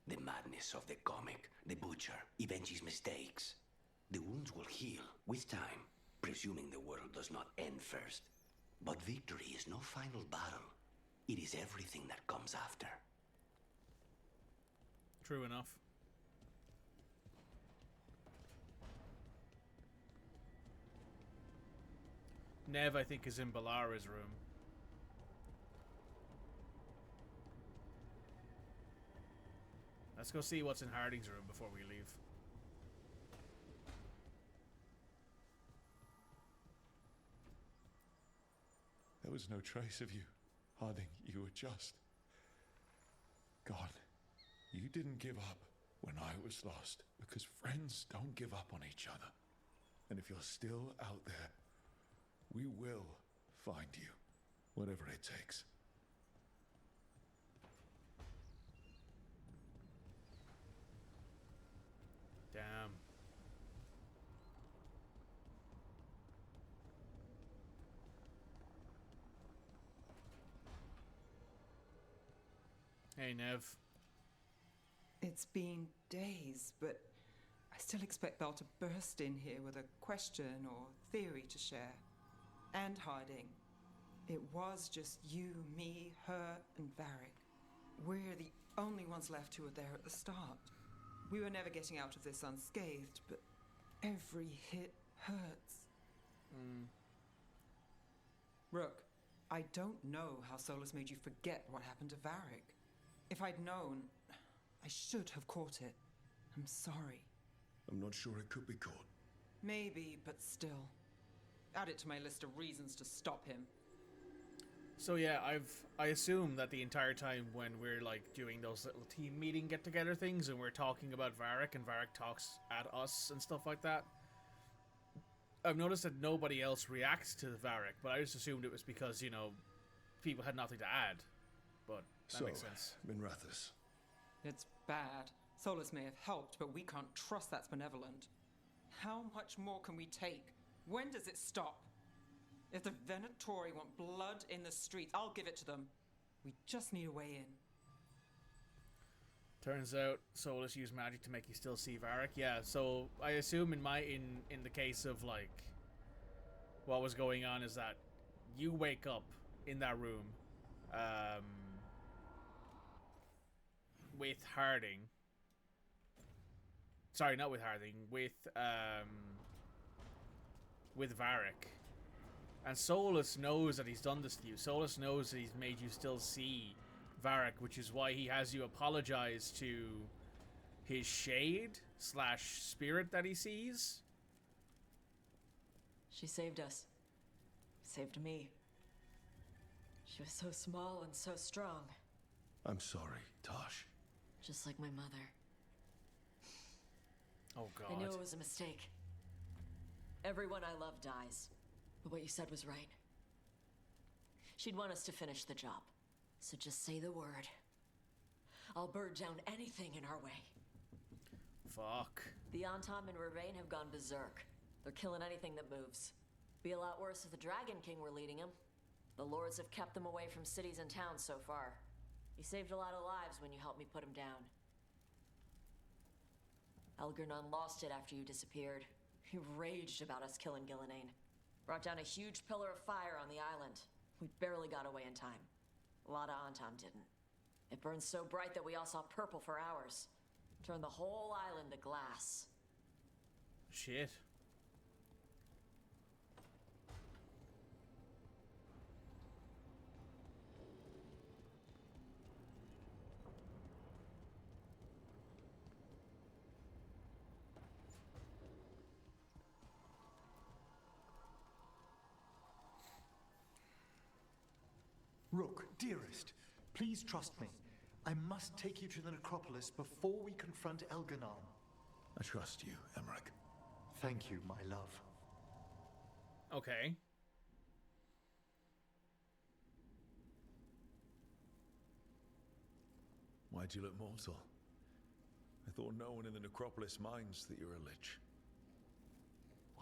The madness of the comic, the butcher, Evenji's mistakes. The wounds will heal with time, presuming the world does not end first. But victory is no final battle. It is everything that comes after. True enough. Nev, I think, is in Bellara's room. Let's go see what's in Harding's room before we leave. There was no trace of you, Harding. You were just gone. You didn't give up when I was lost, because friends don't give up on each other. And if you're still out there, we will find you, whatever it takes. Damn. Hey, Nev. It's been days, but I still expect Val to burst in here with a question or theory to share. And Harding. It was just you, me, her, and Varric. We're the only ones left who were there at the start. We were never getting out of this unscathed, but every hit hurts. Rook, I don't know how Solas made you forget what happened to Varric. If I'd known, I should have caught it. I'm sorry. I'm not sure it could be caught. Maybe, but still. Add it to my list of reasons to stop him. So yeah, I assume that the entire time when we're like doing those little team meeting get together things and we're talking about Varric and Varric talks at us and stuff like that, I've noticed that nobody else reacts to Varric, but I just assumed it was because, you know, people had nothing to add. But that makes sense. Minrathous. It's bad. Solas may have helped, but we can't trust that's benevolent. How much more can we take? When does it stop? If the Venatori want blood in the streets, I'll give it to them. We just need a way in. Turns out Solas used magic to make you still see Varric. Yeah, so I assume in the case of like what was going on is that you wake up in that room with Harding. Sorry, not with Harding, with Varric. And Solas knows that he's done this to you. Solas knows that he's made you still see Varric, which is why he has you apologize to his shade / spirit that he sees. She saved us. Saved me. She was so small and so strong. I'm sorry, Tosh. Just like my mother. Oh, God. I knew it was a mistake. Everyone I love dies. But what you said was right. She'd want us to finish the job. So just say the word. I'll bird down anything in our way. Fuck. The Antom and Ravane have gone berserk. They're killing anything that moves. Be a lot worse if the Dragon King were leading them. The lords have kept them away from cities and towns so far. You saved a lot of lives when you helped me put him down. Algernon lost it after you disappeared. He raged about us killing Gillenane. Brought down a huge pillar of fire on the island. We barely got away in time. A lot of Antom didn't. It burned so bright that we all saw purple for hours. Turned the whole island to glass. Shit. Rook, dearest, please trust me. I must take you to the necropolis before we confront Elganon. I trust you, Emmerich. Thank you, my love. Okay. Why'd you look mortal? I thought no one in the necropolis minds that you're a lich.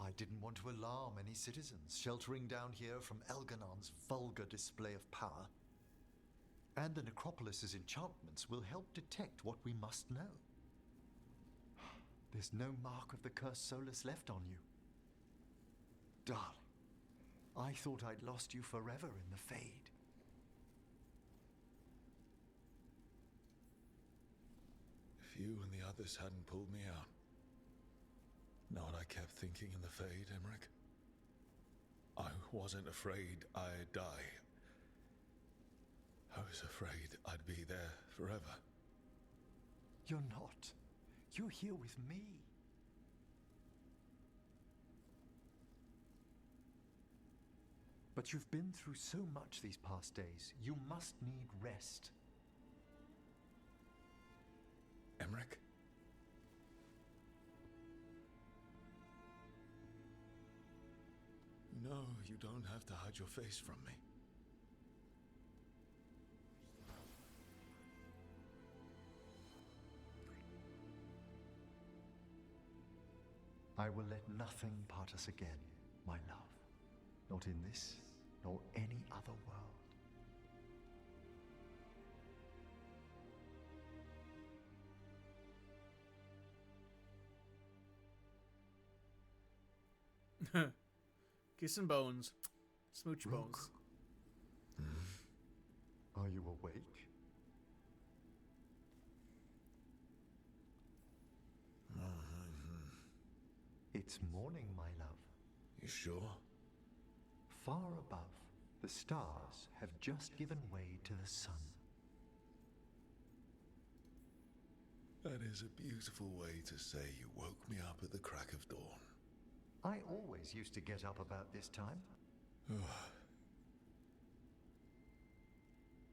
I didn't want to alarm any citizens sheltering down here from Elganon's vulgar display of power. And the necropolis's enchantments will help detect what we must know. There's no mark of the cursed solas left on you. Darling, I thought I'd lost you forever in the Fade. If you and the others hadn't pulled me out. Know what I kept thinking in the Fade, Emmerich? I wasn't afraid I'd die. I was afraid I'd be there forever. You're not. You're here with me. But you've been through so much these past days. You must need rest. Emmerich? No, you don't have to hide your face from me. I will let nothing part us again, my love. Not in this, nor any other world. Kiss and bones. Smooch bones. Are you awake? It's morning, my love. You sure? Far above, the stars have just given way to the sun. That is a beautiful way to say you woke me up at the crack of dawn. I always used to get up about this time.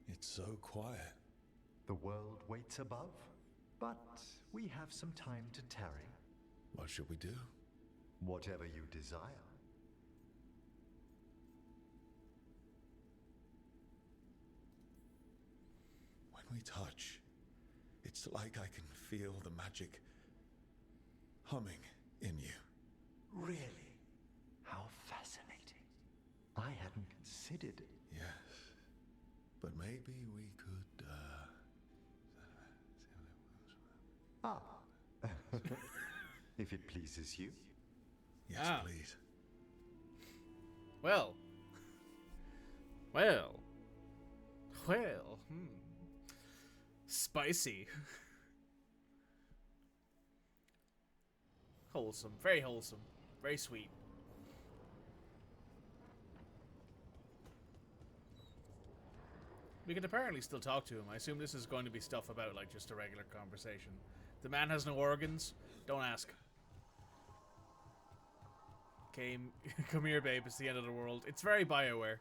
It's so quiet. The world waits above, but we have some time to tarry. What should we do? Whatever you desire. When we touch, it's like I can feel the magic humming in you. Really? How fascinating. I hadn't considered it. Yes. But maybe we could, If it pleases you. Yes, please. Well. Spicy. Wholesome. Very wholesome. Very sweet. We can apparently still talk to him. I assume this is going to be stuff about, like, just a regular conversation. The man has no organs. Don't ask. Come here, babe. It's the end of the world. It's very Bioware.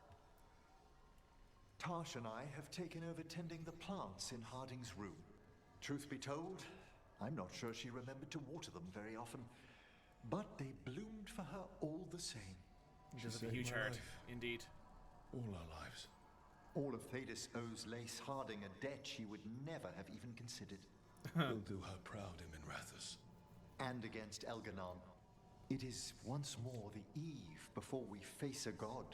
Tash and I have taken over tending the plants in Harding's room. Truth be told, I'm not sure she remembered to water them very often, but they bloomed for her all the same. He She does have a saved huge my heart, life. indeed. All our lives. All of Thedas owes Lace Harding a debt she would never have even considered. We'll do her proud, Rathus. And against Elganon. It is once more the eve before we face a god.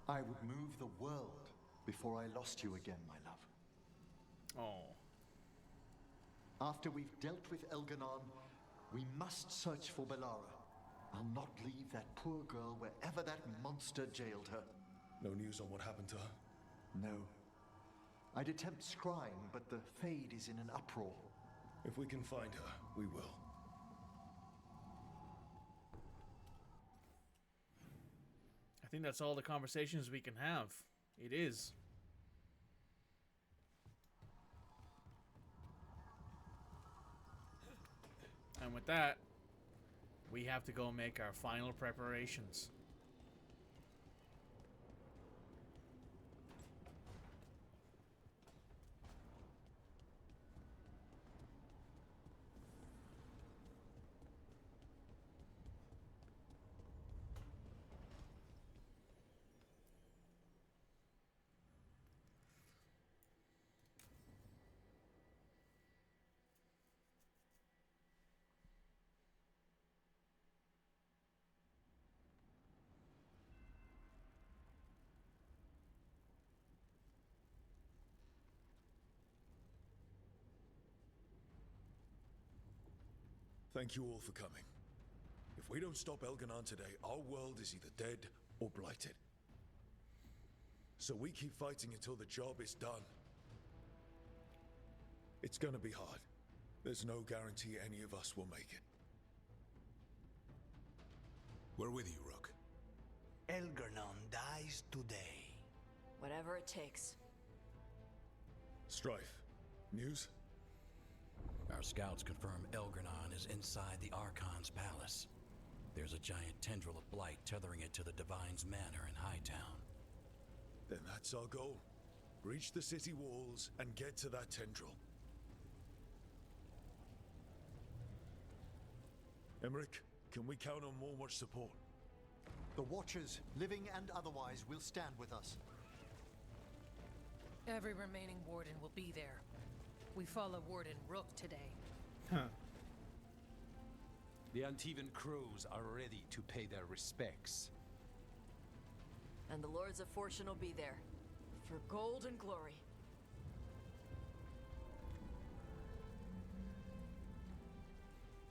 I would move the world before I lost you again, my love. Oh. After we've dealt with Elganon, we must search for Bellara. I'll not leave that poor girl wherever that monster jailed her. No news on what happened to her? No. I'd attempt scrying, but the Fade is in an uproar. If we can find her, we will. I think that's all the conversations we can have. It is. And with that, we have to go make our final preparations. Thank you all for coming. If we don't stop Elganon today, our world is either dead or blighted. So we keep fighting until the job is done. It's gonna be hard. There's no guarantee any of us will make it. We're with you, Rook. Elganon dies today. Whatever it takes. Strife, news? Our scouts confirm Elganon is inside the Archon's palace. There's a giant tendril of blight tethering it to the Divine's manor in Hightown. Then that's our goal. Breach the city walls and get to that tendril. Emmerich, can we count on much support? The Watchers, living and otherwise, will stand with us. Every remaining Warden will be there. We follow Warden Rook today. The Antivan crows are ready to pay their respects. And the Lords of Fortune will be there. For gold and glory.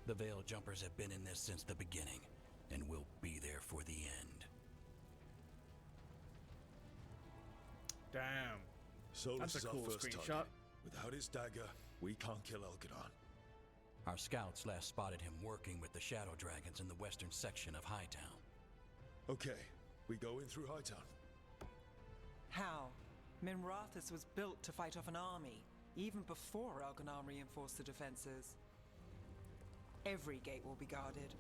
The Veil Jumpers have been in this since the beginning, and will be there for the end. Damn. Solus That's a is our cool first screenshot. target. Without his dagger, we can't kill Elganon. Our scouts last spotted him working with the Shadow Dragons in the western section of Hightown. Okay, we go in through Hightown. How? Minrathus was built to fight off an army, even before Elganon reinforced the defenses. Every gate will be guarded.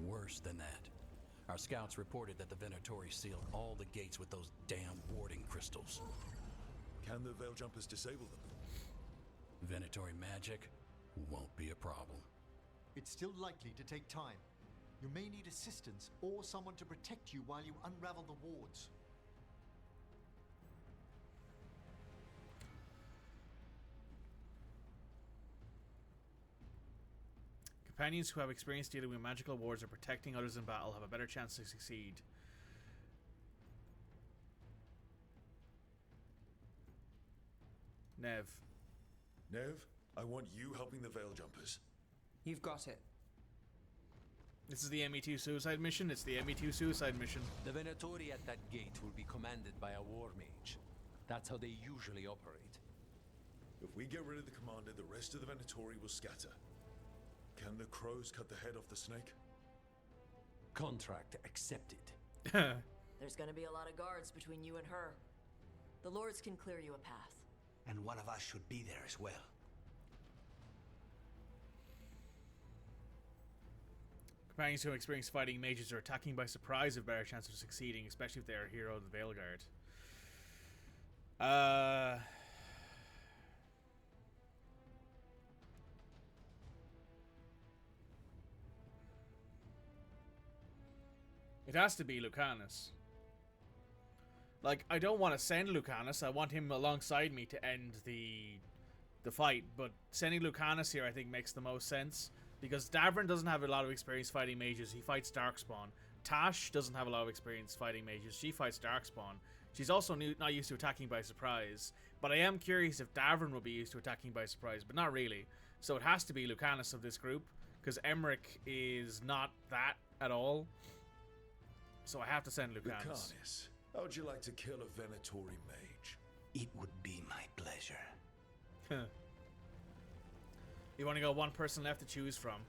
Worse than that. Our scouts reported that the Venatori sealed all the gates with those damn warding crystals. Can the Veil Jumpers disable them? Venatori magic won't be a problem. It's still likely to take time. You may need assistance or someone to protect you while you unravel the wards. Companions who have experience dealing with magical wards or protecting others in battle have a better chance to succeed. Nev. Nev, I want you helping the Veil Jumpers. You've got it. This is the ME2 suicide mission. It's the ME2 suicide mission. The Venatori at that gate will be commanded by a war mage. That's how they usually operate. If we get rid of the commander, the rest of the Venatori will scatter. Can the crows cut the head off the snake? Contract accepted. There's gonna be a lot of guards between you and her. The Lords can clear you a path. And one of us should be there as well. Companions who experience fighting mages or attacking by surprise have a better chance of succeeding, especially if they are a hero of the Veilguard. It has to be Lucanus. Like, I don't want to send Lucanus. I want him alongside me to end the fight. But sending Lucanus here, I think, makes the most sense. Because Davrin doesn't have a lot of experience fighting mages. He fights Darkspawn. Tash doesn't have a lot of experience fighting mages. She fights Darkspawn. She's also not used to attacking by surprise. But I am curious if Davrin will be used to attacking by surprise. But not really. So it has to be Lucanus of this group. Because Emmerich is not that at all. So I have to send Lucanus. Lucanus, how would you like to kill a Venatori mage? It would be my pleasure. You want to go one person left to choose from.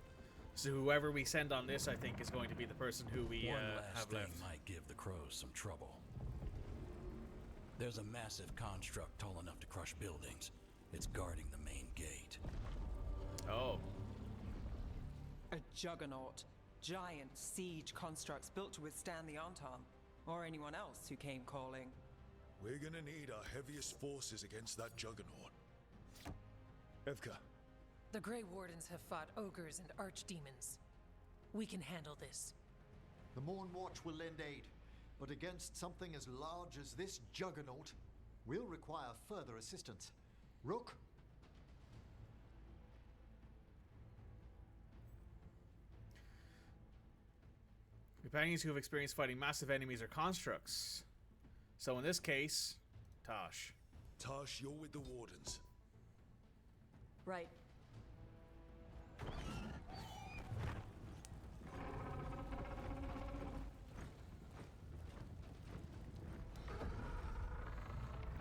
So whoever we send on this, I think, is going to be the person who we One last have thing left. might give the crows some trouble. There's a massive construct tall enough to crush buildings. It's guarding the main gate. Oh. A juggernaut. Giant siege constructs built to withstand the Antam, or anyone else who came calling. We're gonna need our heaviest forces against that juggernaut. Evka. The Grey Wardens have fought ogres and archdemons. We can handle this. The Morn Watch will lend aid, but against something as large as this juggernaut, we'll require further assistance. Rook? Companions who have experienced fighting massive enemies or constructs. So in this case, Tosh. Tosh, you're with the Wardens. Right.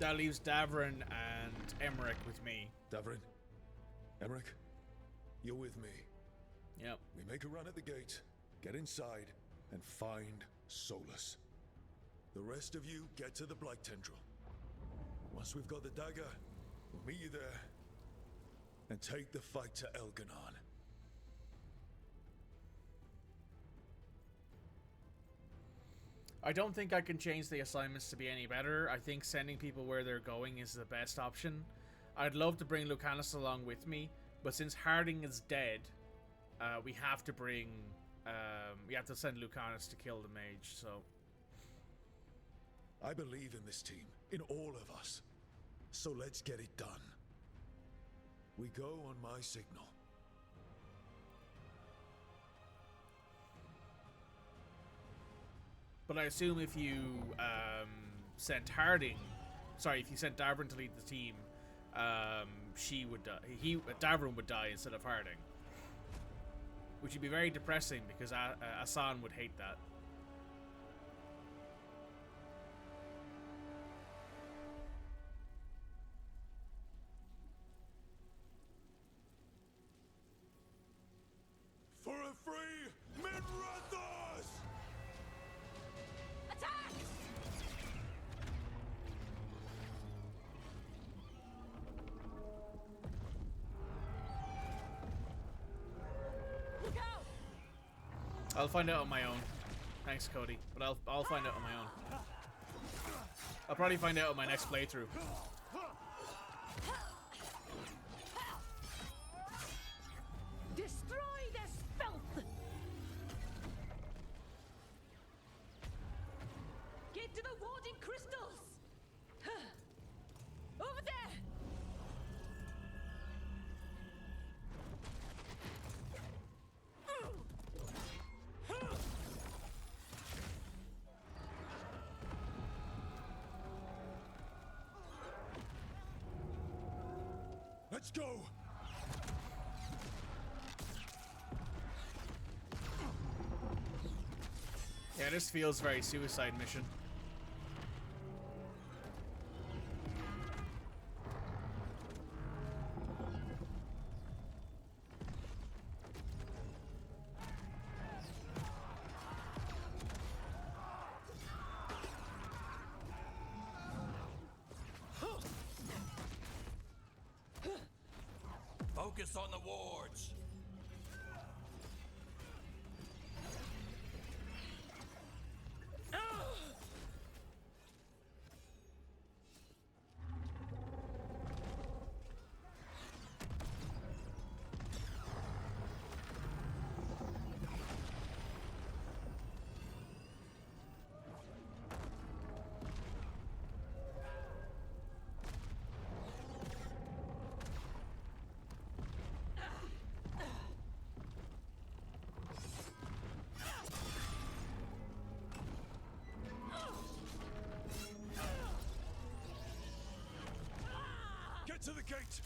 That leaves Davrin and Emmerich with me. Davrin, Emmerich, you're with me. Yep. We make a run at the gate, get inside, and find Solas. The rest of you get to the Blight Tendril. Once we've got the dagger, we'll meet you there and take the fight to Elganon. I don't think I can change the assignments to be any better. I think sending people where they're going is the best option. I'd love to bring Lucanus along with me, but since Harding is dead, we have to bring... we have to send Lucanus to kill the mage, so... I believe in this team, in all of us. So let's get it done. We go on my signal. But I assume if you sent Harding... Sorry, if you sent Davrin to lead the team, she would die. Davrin would die instead of Harding. Which would be very depressing because Asan would hate that. For a free Minrathos! Attack! Look out! I'll find out on my own. Thanks, Cody. But I'll find out on my own. I'll probably find out on my next playthrough. Destroy this filth! Get to the warding crystals! Over there! Let's go! Yeah, this feels very suicide mission. Focus on the wards. Get to the gate!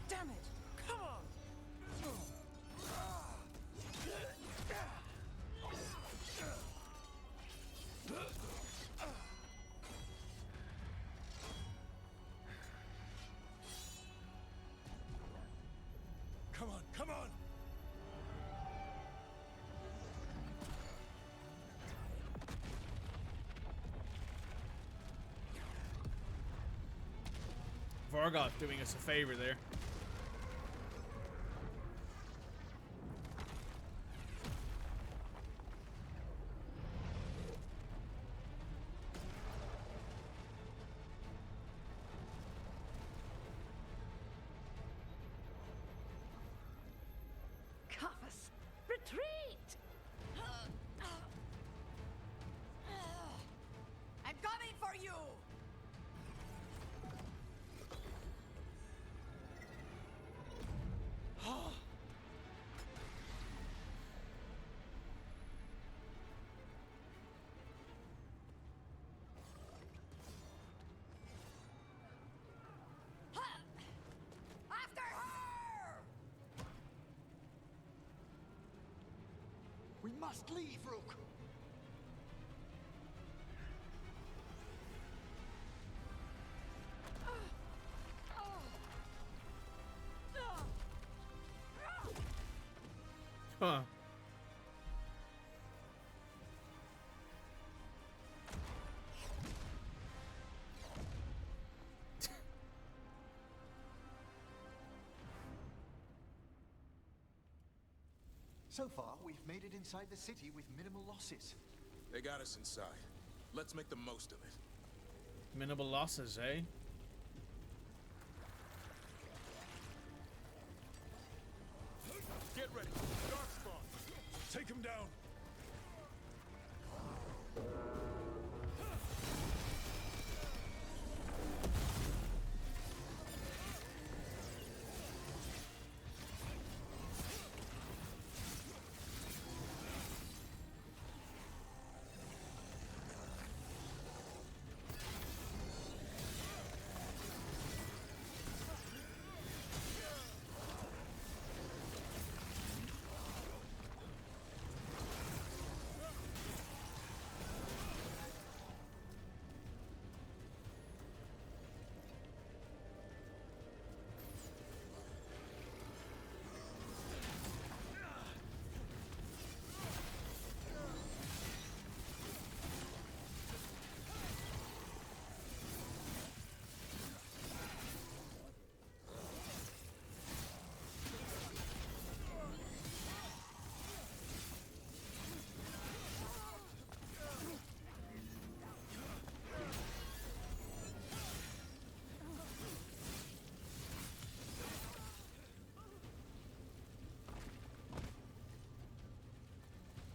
Damn it! Come on! Come on, come on! Vargoth doing us a favor there. Cofus, retreat! I'm coming for you! After her! We must leave, Rook. Huh. So far, we've made it inside the city with minimal losses. They got us inside. Let's make the most of it. Minimal losses, eh? Get ready! Darkspawn! Take him down!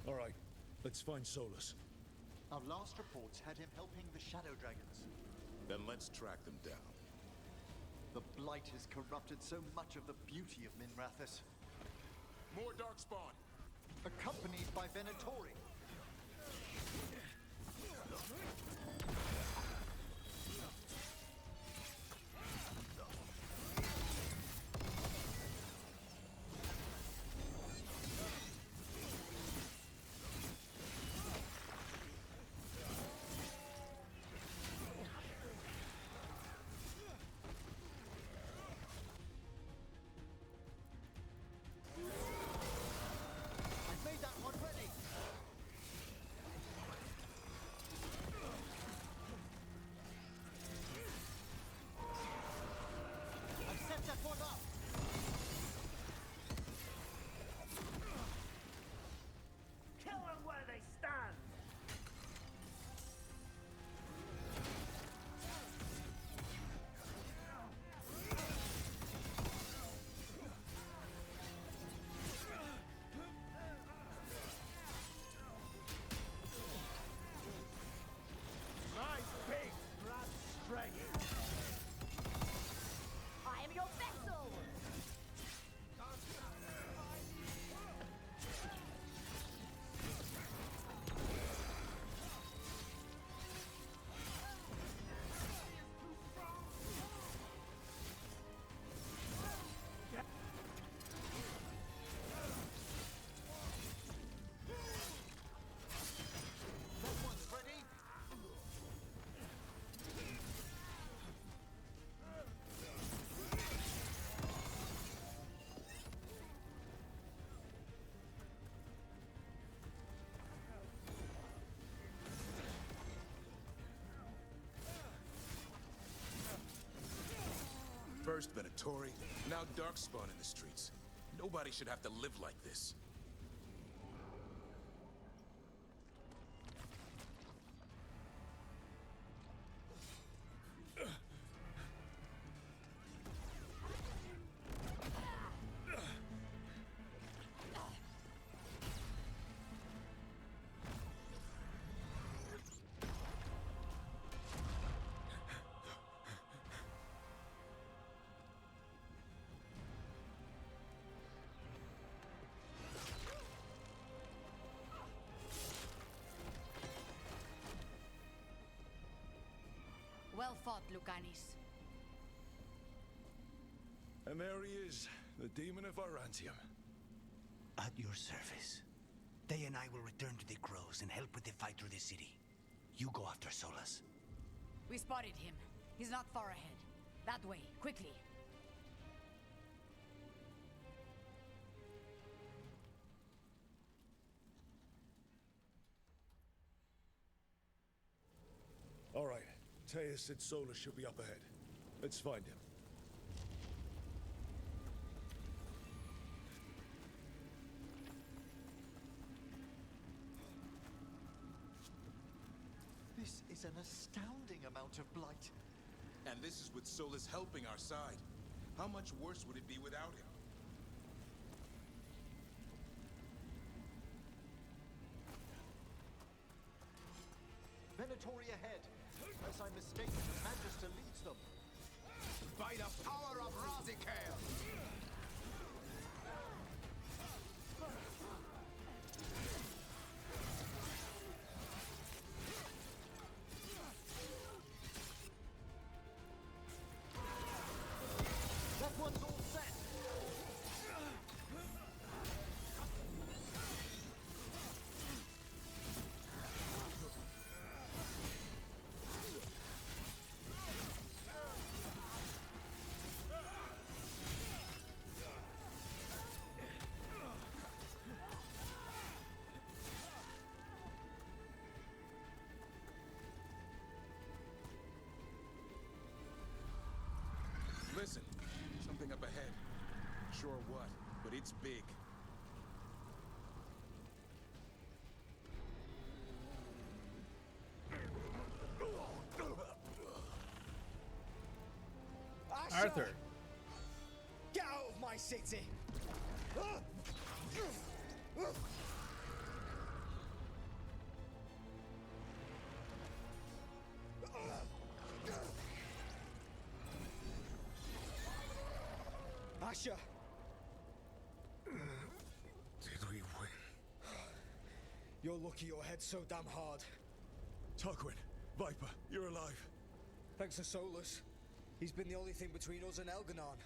All right, let's find Solas. Our last reports had him helping the Shadow Dragons. Then let's track them down. The Blight has corrupted so much of the beauty of Minrathous. More Darkspawn! Accompanied by Venatori. I've made that one ready. First Venatori, now Darkspawn in the streets. Nobody should have to live like this. Well fought, Lucanis. And there he is, the demon of Arantium. At your service. They and I will return to the Crows and help with the fight through the city. You go after Solas. We spotted him. He's not far ahead. That way, quickly. All right. Teus said Solas should be up ahead. Let's find him. This is an astounding amount of blight. And this is with Solas helping our side. How much worse would it be without him? Venatori ahead. Unless I'm mistaken, the Magister leads them. By the power of Razikale! That one's all set. Listen, something up ahead. Sure what, but it's big. Arthur. Get out of my city! Asher! Did we win? You're lucky your head's so damn hard. Tarquin, Viper, you're alive. Thanks to Solas. He's been the only thing between us and Elganon.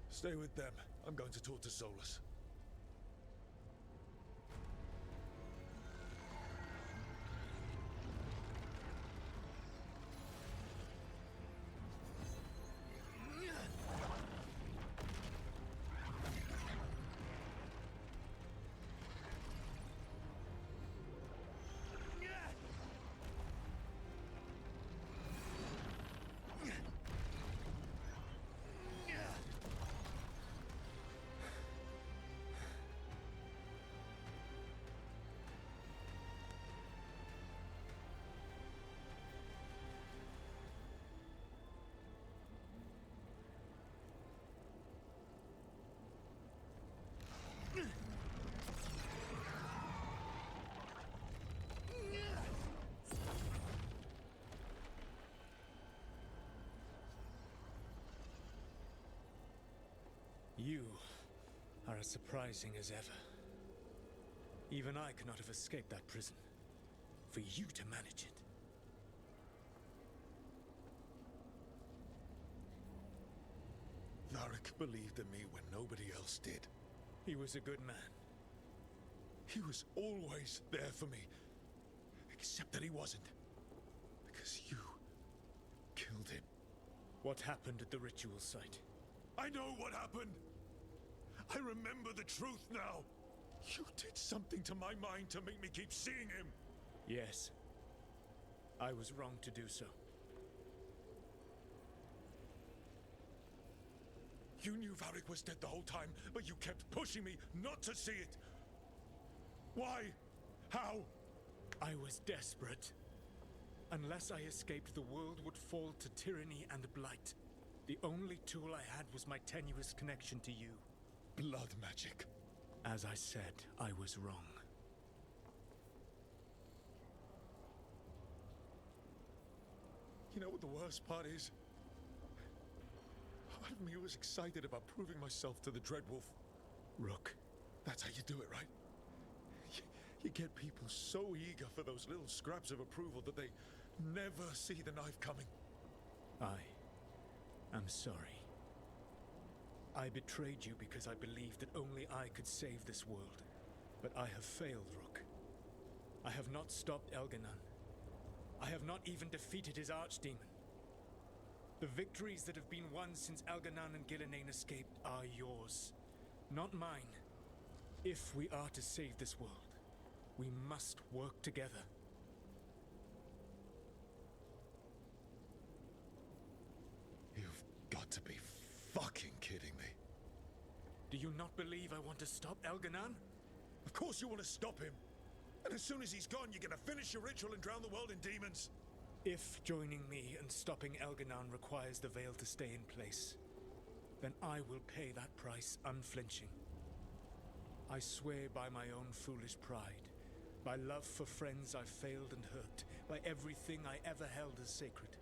Stay with them. I'm going to talk to Solas. You are as surprising as ever. Even I could not have escaped that prison. For you to manage it. Varric believed in me when nobody else did. He was a good man. He was always there for me. Except that he wasn't. Because you killed him. What happened at the ritual site? I know what happened! I remember the truth now! You did something to my mind to make me keep seeing him! Yes. I was wrong to do so. You knew Varric was dead the whole time, but you kept pushing me not to see it. Why? How? I was desperate. Unless I escaped, the world would fall to tyranny and blight. The only tool I had was my tenuous connection to you. Blood magic. As I said, I was wrong. You know what the worst part is? Part of me was excited about proving myself to the Dreadwolf. Rook. That's how you do it, right? You get people so eager for those little scraps of approval that they never see the knife coming. I am sorry. I betrayed you because I believed that only I could save this world. But I have failed, Rook. I have not stopped Elganon. I have not even defeated his archdemon. The victories that have been won since Elganon and Gillenane escaped are yours, not mine. If we are to save this world, we must work together. You've got to be fucking kidding me. Do you not believe I want to stop Elganon? Of course you want to stop him. And as soon as he's gone, you're gonna finish your ritual and drown the world in demons. If joining me and stopping Elganon requires the veil to stay in place, then I will pay that price unflinching. I swear by my own foolish pride, by love for friends I failed and hurt, by everything I ever held as sacred.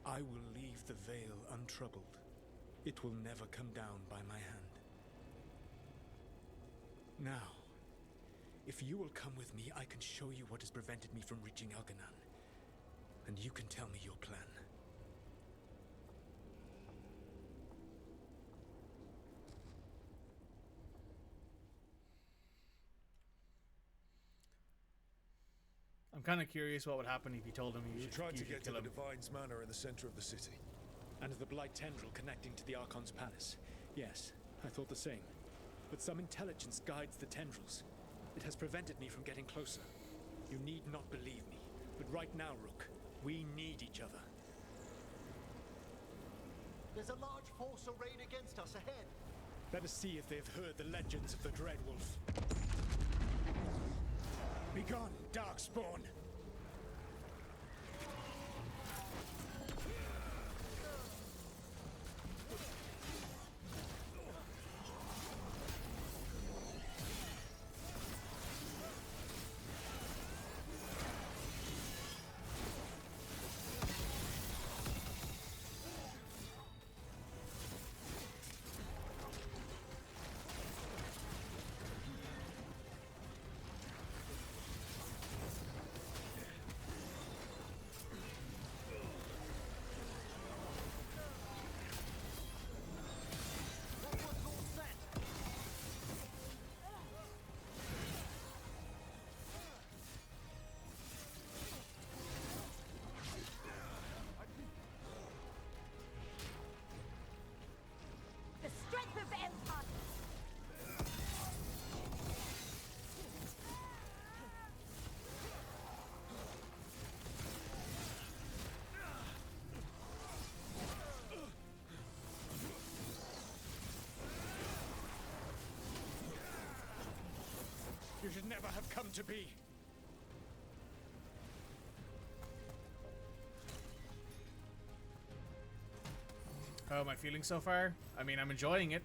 I will leave the veil untroubled. It will never come down by my hand. Now, if you will come with me, I can show you what has prevented me from reaching Elganon. And you can tell me your plan. I'm kind of curious what would happen if you told him You tried to get to kill the him. Divine's Manor in the center of the city. And the Blight tendril connecting to the Archon's palace. Yes, I thought the same. But some intelligence guides the tendrils. It has prevented me from getting closer. You need not believe me, but right now, Rook, we need each other. There's a large force arrayed against us ahead. Let us see if they've heard the legends of the Dreadwolf. Begone, Darkspawn! The strength of Empire! You should never have come to be. How am I feeling so far? I mean, I'm enjoying it.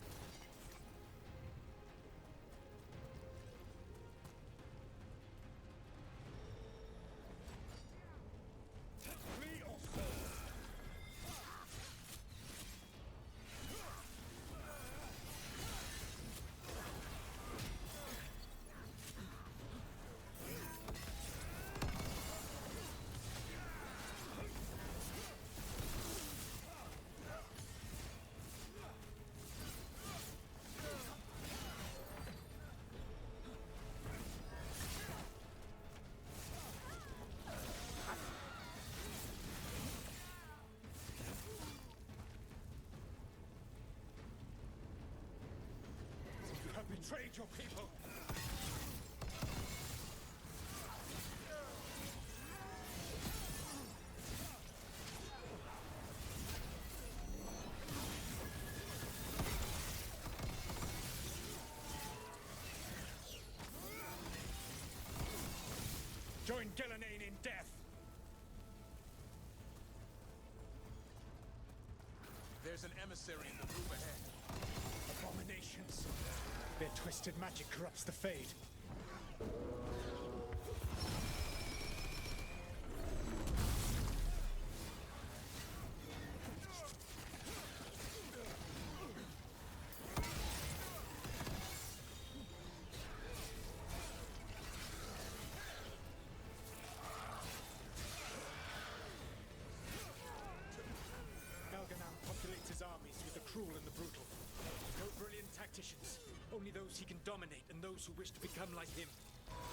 You have betrayed your people. Join Gillenane in death. There's an emissary in the room ahead. Abominations. Their twisted magic corrupts the Fade. His armies with the cruel and the brutal. No brilliant tacticians, only those he can dominate and those who wish to become like him.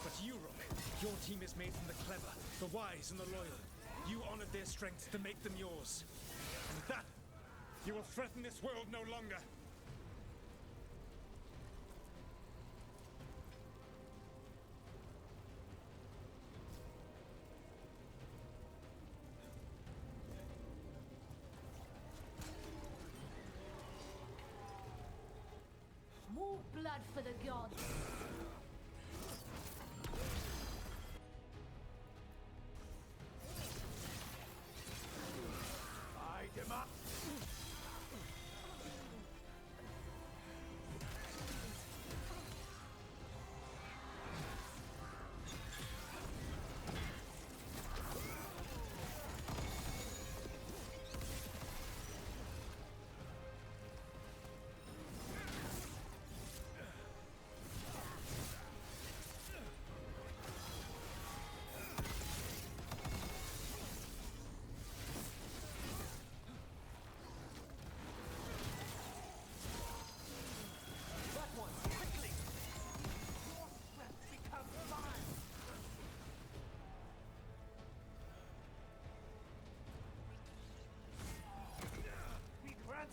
But you, Rook, your team is made from the clever, the wise, and the loyal. You honored their strengths to make them yours. And with that, you will threaten this world no longer. More blood for the gods. Light him up.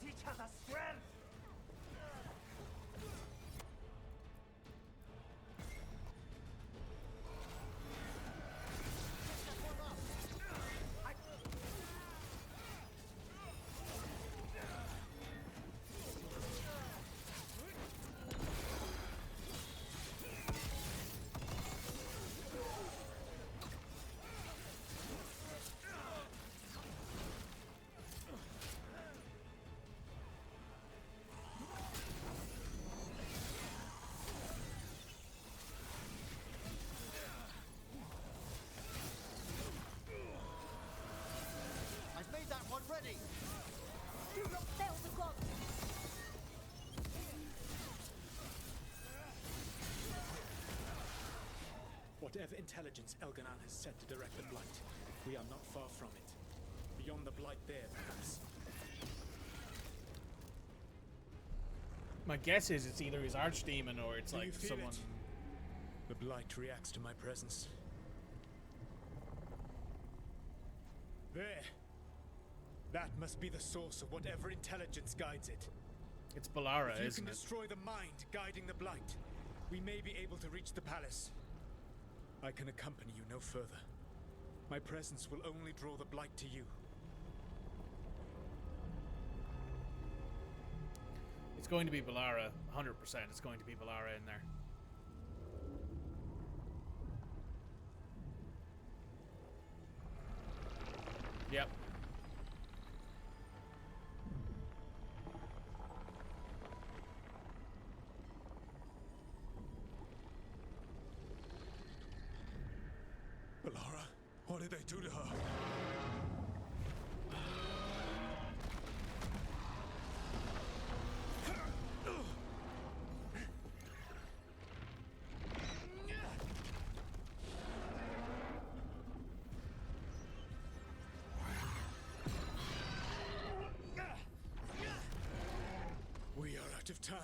Each other's strength! Ready! Do not fail the gods! Whatever intelligence Elganon has set to direct the Blight, we are not far from it. Beyond the Blight there, perhaps. My guess is it's either his archdemon or it's Do like you feel someone. It? The Blight reacts to my presence. There. That must be the source of whatever intelligence guides it. It's Balara, if you isn't can it? destroy the mind guiding the Blight, we may be able to reach the palace. I can accompany you no further. My presence will only draw the Blight to you. It's going to be Balara, 100%. It's going to be Balara in there. Yep. Balara, what did they do to her? We are out of time.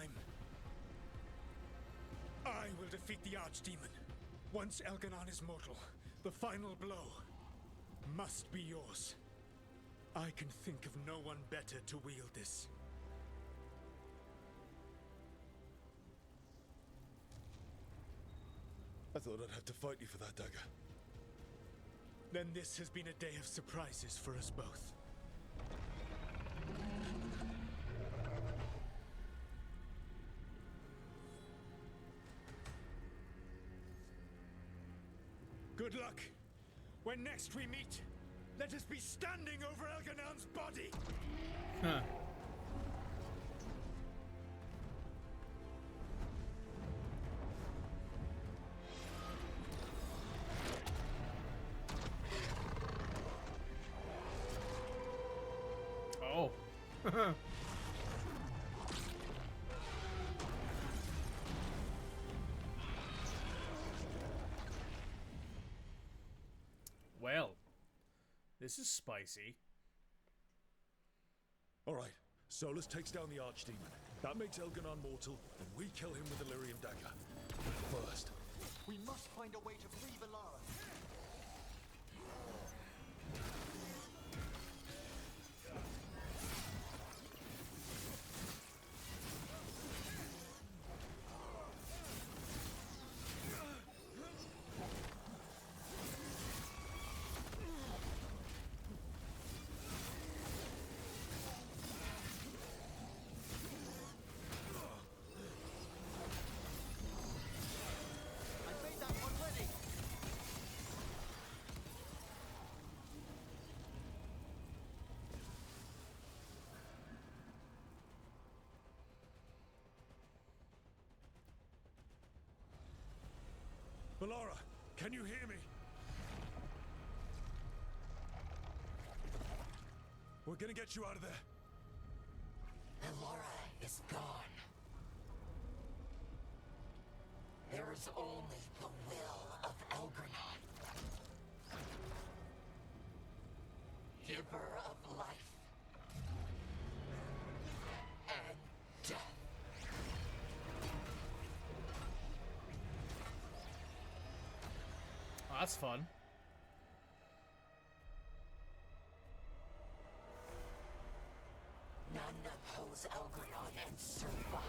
I will defeat the Archdemon. Once Elganon is mortal, the final blow must be yours. I can think of no one better to wield this. I thought I'd have to fight you for that dagger. Then this has been a day of surprises for us both. Good luck. feet. Let us be standing over Elganan's body. Huh. Oh. Well, this is spicy. All right, Solas takes down the Archdemon. That makes Elganon mortal, and we kill him with the Lyrium dagger. But first, we must find a way to free Valara. Valara, can you hear me? We're gonna get you out of there. Valara is gone. There is only the will of Elgranon, giver of life and death. Oh, that's fun. None oppose Elgranon and survive.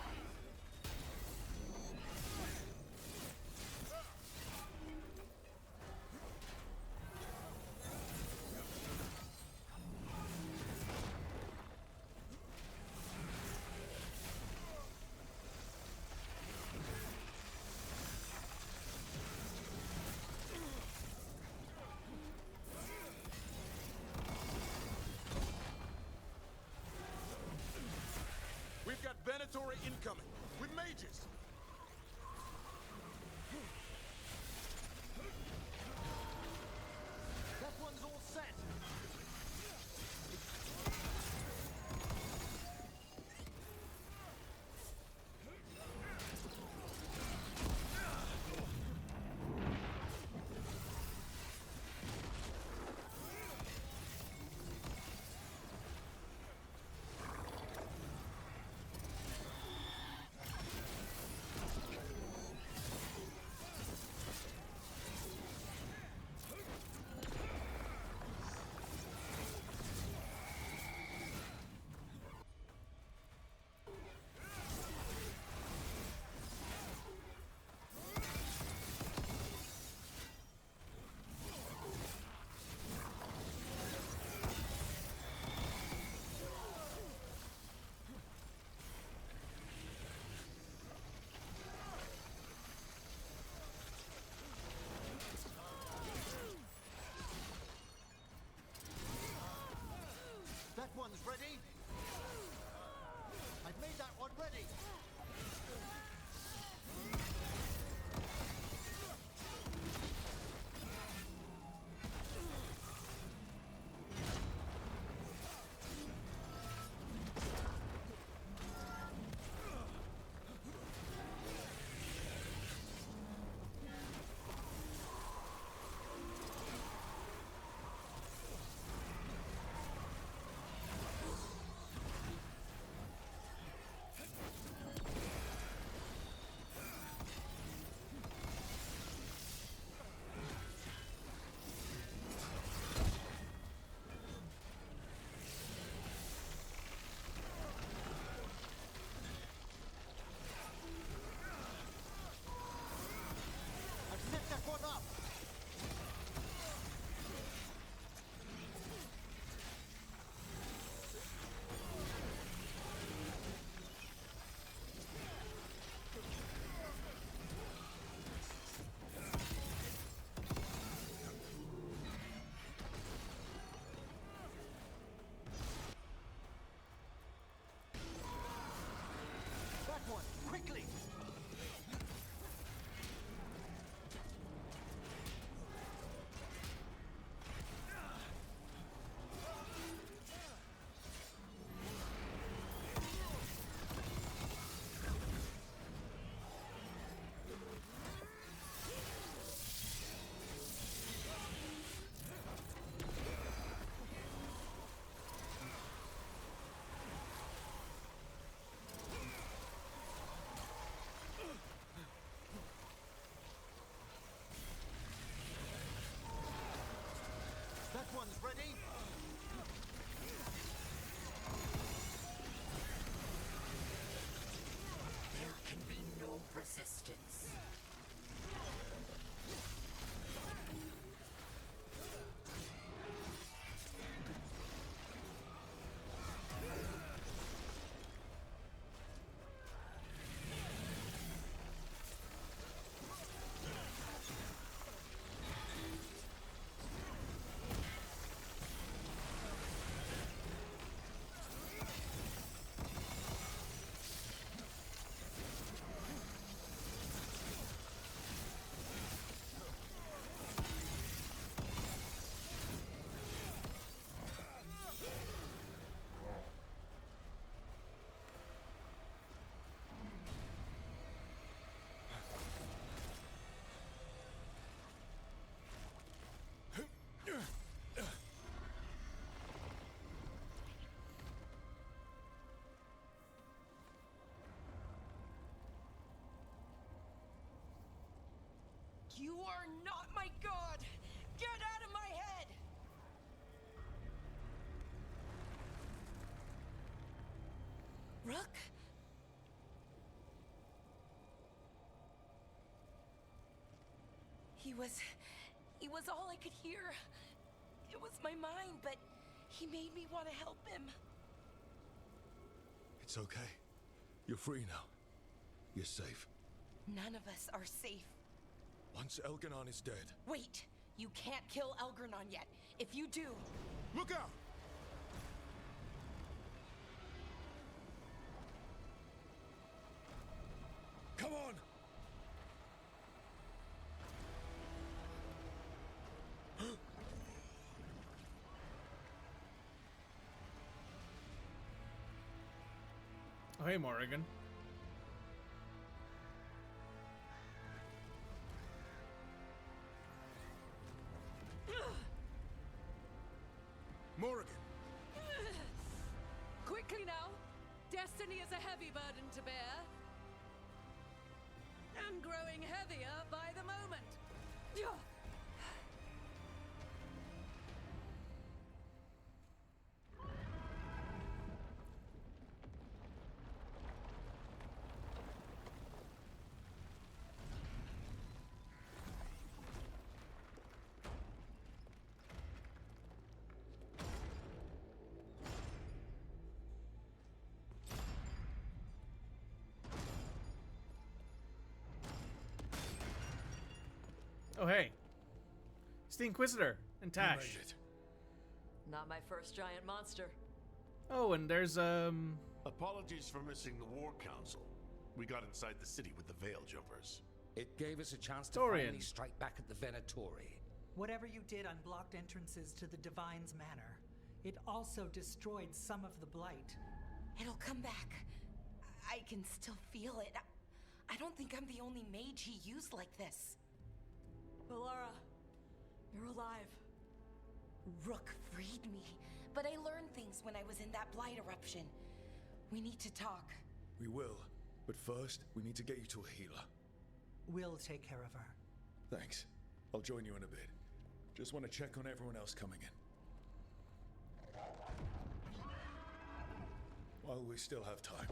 We've got Venatori incoming, with mages! That one's all set. That one's ready. I've made that one ready. He was all I could hear. It was my mind, but he made me want to help him. It's okay. You're free now. You're safe. None of us are safe. Once Elganon is dead... Wait! You can't kill Elgranon yet. If you do... Look out! Come on! Oh, hey, Morrigan. Morrigan! Quickly now! Destiny is a heavy burden to bear. And growing heavier by the moment. Oh, hey. It's the Inquisitor and Tash. You made it. Not my first giant monster. Oh, and there's, Apologies for missing the War Council. We got inside the city with the Veil Jumpers. It gave us a chance to Dorian. finally strike back at the Venatori. Whatever you did unblocked entrances to the Divine's Manor. It also destroyed some of the Blight. It'll come back. I can still feel it. I don't think I'm the only mage he used like this. Valara, you're alive. Rook freed me, but I learned things when I was in that Blight eruption. We need to talk. We will. But first, we need to get you to a healer. We'll take care of her. Thanks. I'll join you in a bit. Just want to check on everyone else coming in. While we still have time.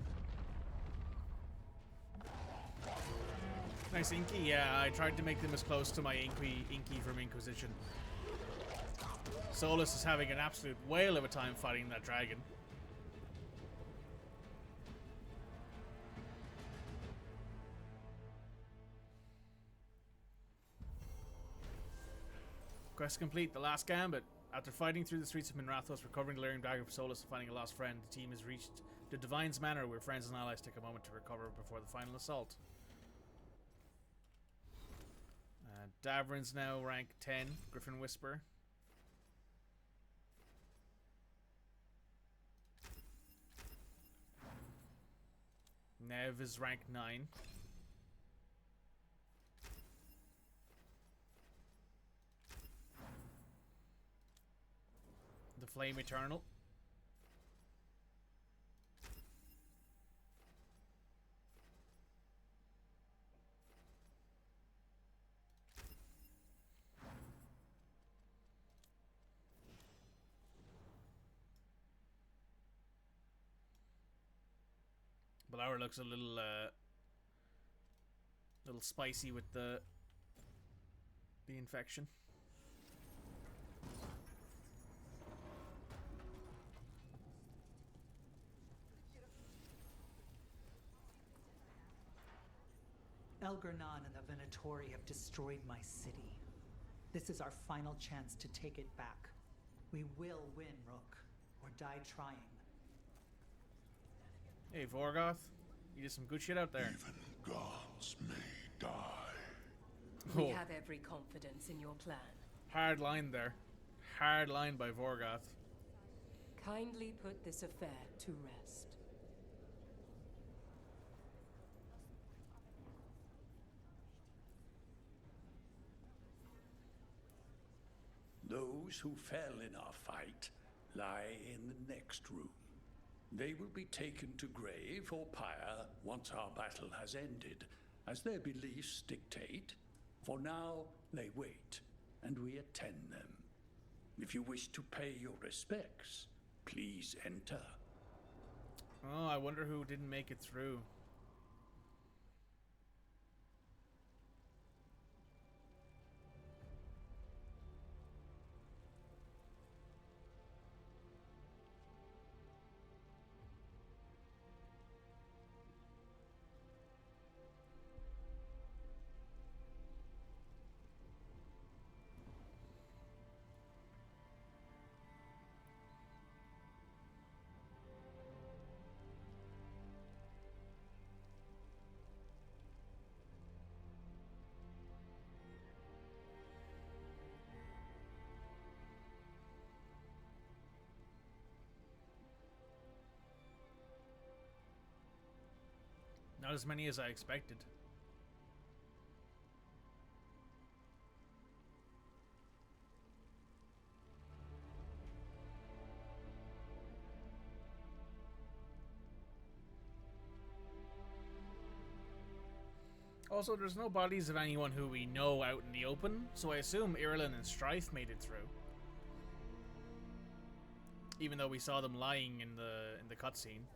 nice Inky. Yeah, I tried to make them as close to my Inky from Inquisition. Solas is having an absolute whale of a time fighting that dragon. Quest complete, the last gambit. After fighting through the streets of Minrathos, recovering the Lyrium Dagger for Solas, and finding a lost friend, the team has reached the Divine's Manor, where friends and allies take a moment to recover before the final assault. Davrin's now rank 10, Griffin Whisper. Nev is rank 9. The Flame Eternal. Bioware looks a little spicy with the infection. Elgranon and the Venatori have destroyed my city. This is our final chance to take it back. We will win, Rook, or die trying. Hey, Vorgoth, you did some good shit out there. Even gods may die. We have every confidence in your plan. Hard line there. Hard line by Vorgoth. Kindly put this affair to rest. Those who fell in our fight lie in the next room. They will be taken to grave or pyre once our battle has ended, as their beliefs dictate. For now, they wait, and we attend them. If you wish to pay your respects, please enter. Oh, I wonder who didn't make it through. Not as many as I expected. Also, there's no bodies of anyone who we know out in the open, so I assume Irulan and Strife made it through. Even though we saw them lying in the cutscene.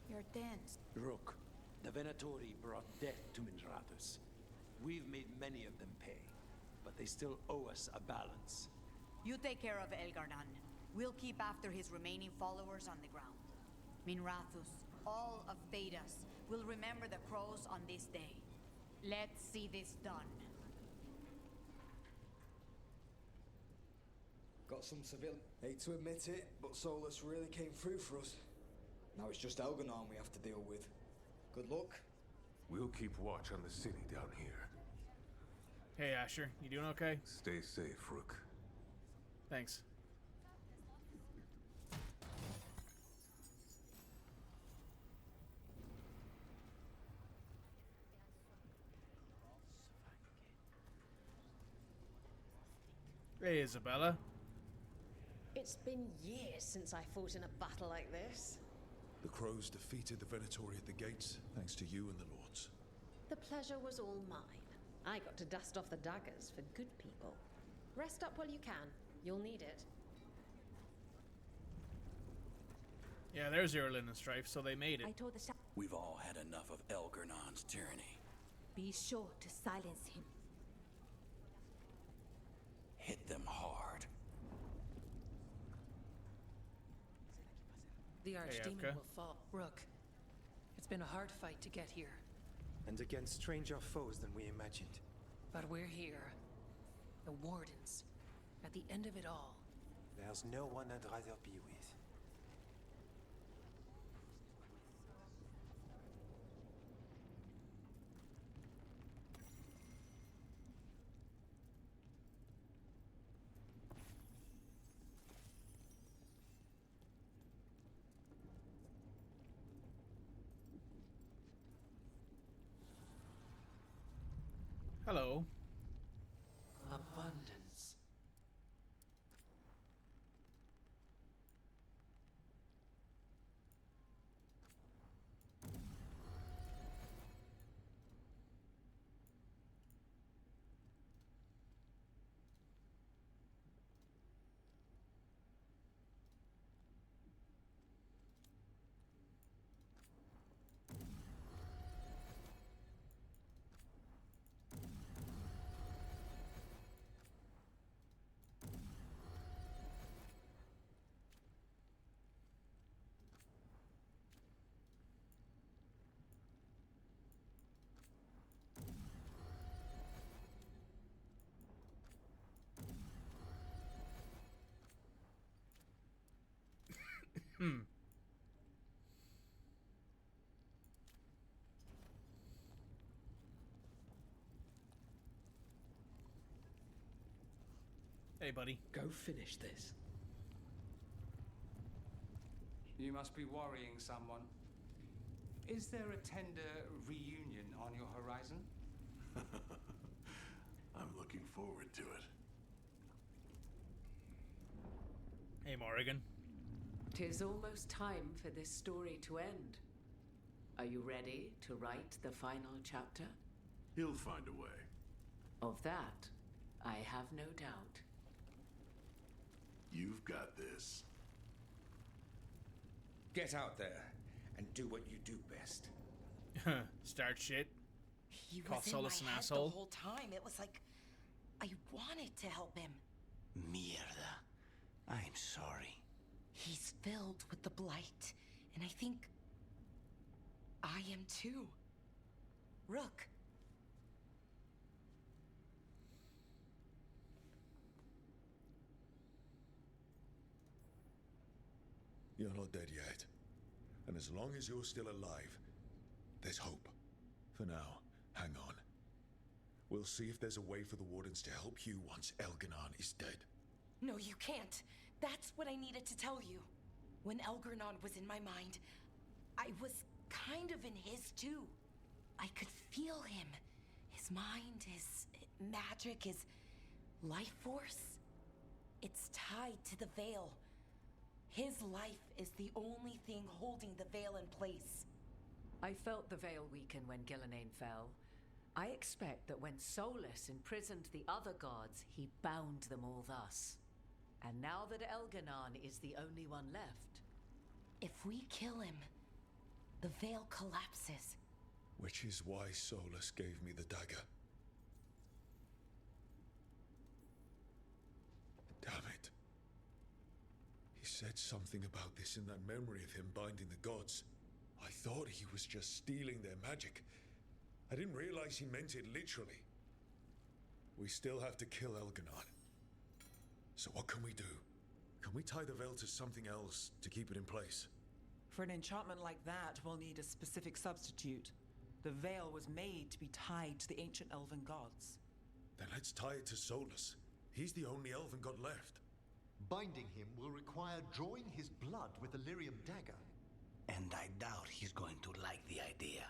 You're dense. Rook, the Venatori brought death to Minrathous. We've made many of them pay, but they still owe us a balance. You take care of Elgarnan. We'll keep after his remaining followers on the ground. Minrathous, all of Thedas, will remember the crows on this day. Let's see this done. Got some civil. Hate to admit it, but Solas really came through for us. Now it's just Elgarnan we have to deal with. Good luck. We'll keep watch on the city down here. Hey Asher, you doing okay? Stay safe, Rook. Thanks. Hey Isabella. It's been years since I fought in a battle like this. The crows defeated the Venatori at the gates, thanks to you and the lords. The pleasure was all mine. I got to dust off the daggers for good people. Rest up while you can. You'll need it. Yeah, there's Irulan and Strife, so they made it. I told the We've all had enough of Elgarnon's tyranny. Be sure to silence him. Hit them hard. The Archdemon Afka. will fall. Rook, it's been a hard fight to get here. And against stranger foes than we imagined. But we're here. The Wardens. At the end of it all. There's no one I'd rather be with. Hello. Abundance. Hey, buddy. Go finish this. You must be worrying someone. Is there a tender reunion on your horizon? I'm looking forward to it. Hey, Morrigan. 'Tis almost time for this story to end. Are you ready to write the final chapter? He'll find a way. Of that, I have no doubt. You've got this. Get out there and do what you do best. Start shit. He Call was in Solas my an head asshole. the whole time. It was like I wanted to help him. Mierda. I'm sorry. He's filled with the blight, and I think I am too. Rook. You're not dead yet. And as long as you're still alive, there's hope. For now, hang on. We'll see if there's a way for the Wardens to help you once Elgarnan is dead. No, you can't. That's what I needed to tell you. When Elgranon was in my mind, I was kind of in his too. I could feel him. His mind, his magic, his life force. It's tied to the Veil. His life is the only thing holding the Veil in place. I felt the Veil weaken when Gillenane fell. I expect that when Solas imprisoned the other gods, he bound them all thus. And now that Elganon is the only one left... If we kill him, the Veil collapses. Which is why Solas gave me the dagger. Damn it. He said something about this in that memory of him binding the gods. I thought he was just stealing their magic. I didn't realize he meant it literally. We still have to kill Elganon. So what can we do? Can we tie the Veil to something else to keep it in place? For an enchantment like that, we'll need a specific substitute. The Veil was made to be tied to the ancient elven gods. Then let's tie it to Solas. He's the only elven god left. Binding him will require drawing his blood with the lyrium dagger. And I doubt he's going to like the idea.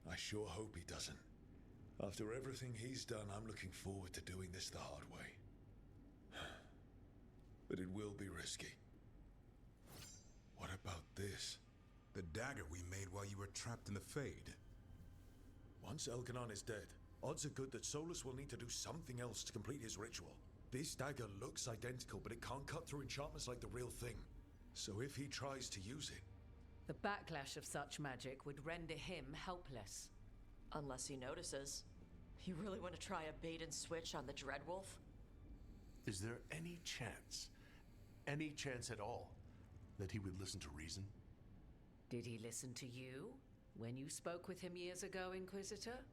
I sure hope he doesn't. After everything he's done, I'm looking forward to doing this the hard way. But it will be risky. What about this? The dagger we made while you were trapped in the Fade. Once Elganon is dead, odds are good that Solas will need to do something else to complete his ritual. This dagger looks identical, but it can't cut through enchantments like the real thing. So if he tries to use it... The backlash of such magic would render him helpless. Unless he notices. You really want to try a bait and switch on the Dreadwolf? Is there any chance at all, that he would listen to reason? Did he listen to you when you spoke with him years ago, Inquisitor?